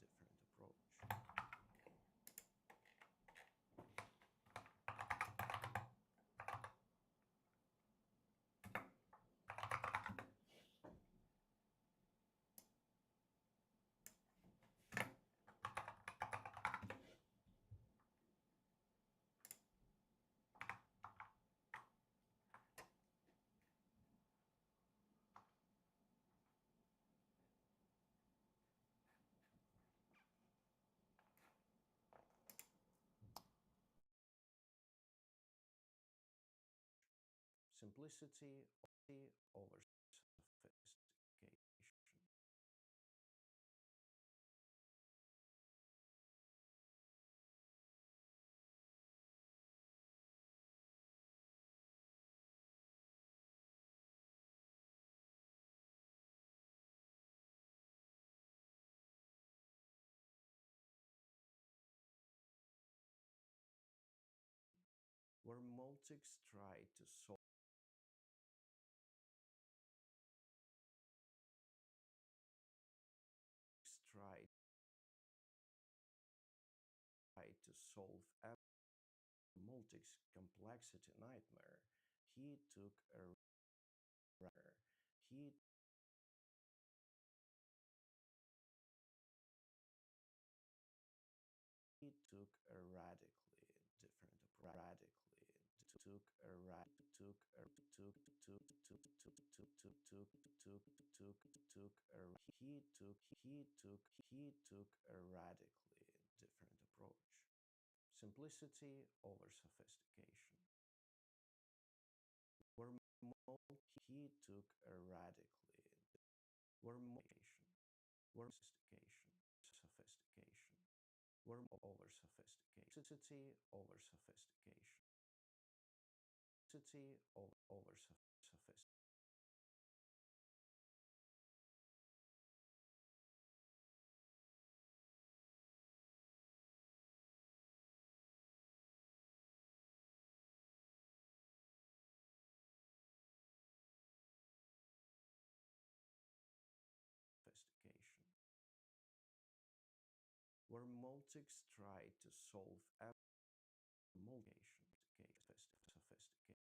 different approach. simplicity over sophistication. Where Multics tried to solve tried to solve Multics complexity nightmare, he took a he he took a radically different approach. Radically took a took a took a he took a radically different approach. Simplicity over sophistication. Where he took a radically where where sophistication. Where over sophistication. Simplicity over sophistication. Simplicity over sophistication. Where Multics tried to solve multiplication, sophistication.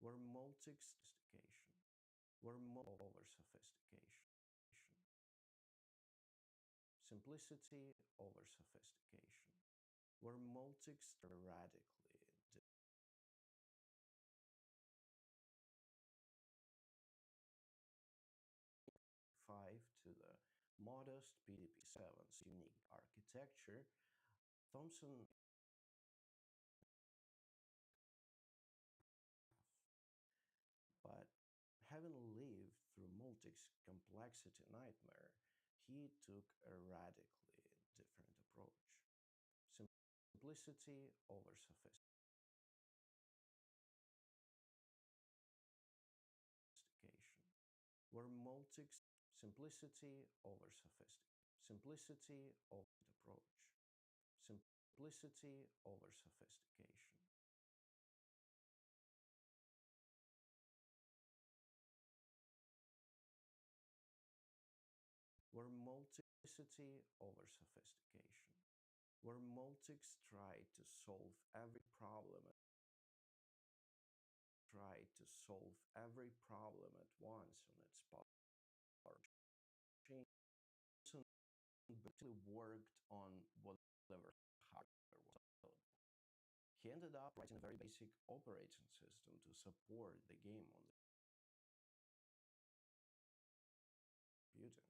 Where Multics sophistication. Where over sophistication. Simplicity over sophistication. Where Multics radically 5 to the modest PDP-7's unique architecture, Thomson but having lived through Multics' complexity nightmare, he took a radically different approach. Simplicity over sophistication. Where Multics simplicity over sophistication. Simplicity over approach. Simplicity over sophistication. Where multiplicity over sophistication. Where Multics tried to solve every problem at once on its part. Basically worked on whatever hardware was available. He ended up writing a very basic operating system to support the game on the computer.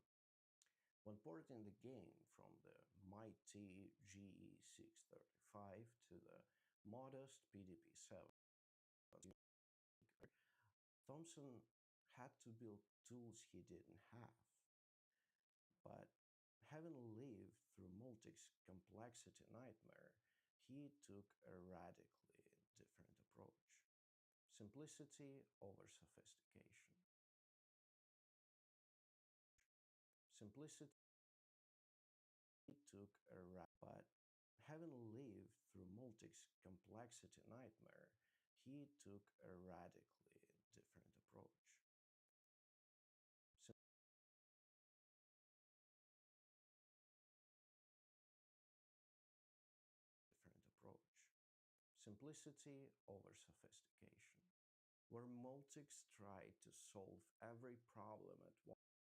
When porting the game from the mighty GE635 to the modest PDP-7, Thomson had to build tools he didn't have. But having lived through Multics' complexity nightmare, he took a radically different approach. Simplicity over sophistication. Simplicity took a but having lived through Multics' complexity nightmare, he took a radically different approach. simplicity over sophistication. Where Multics tried to solve every problem at once,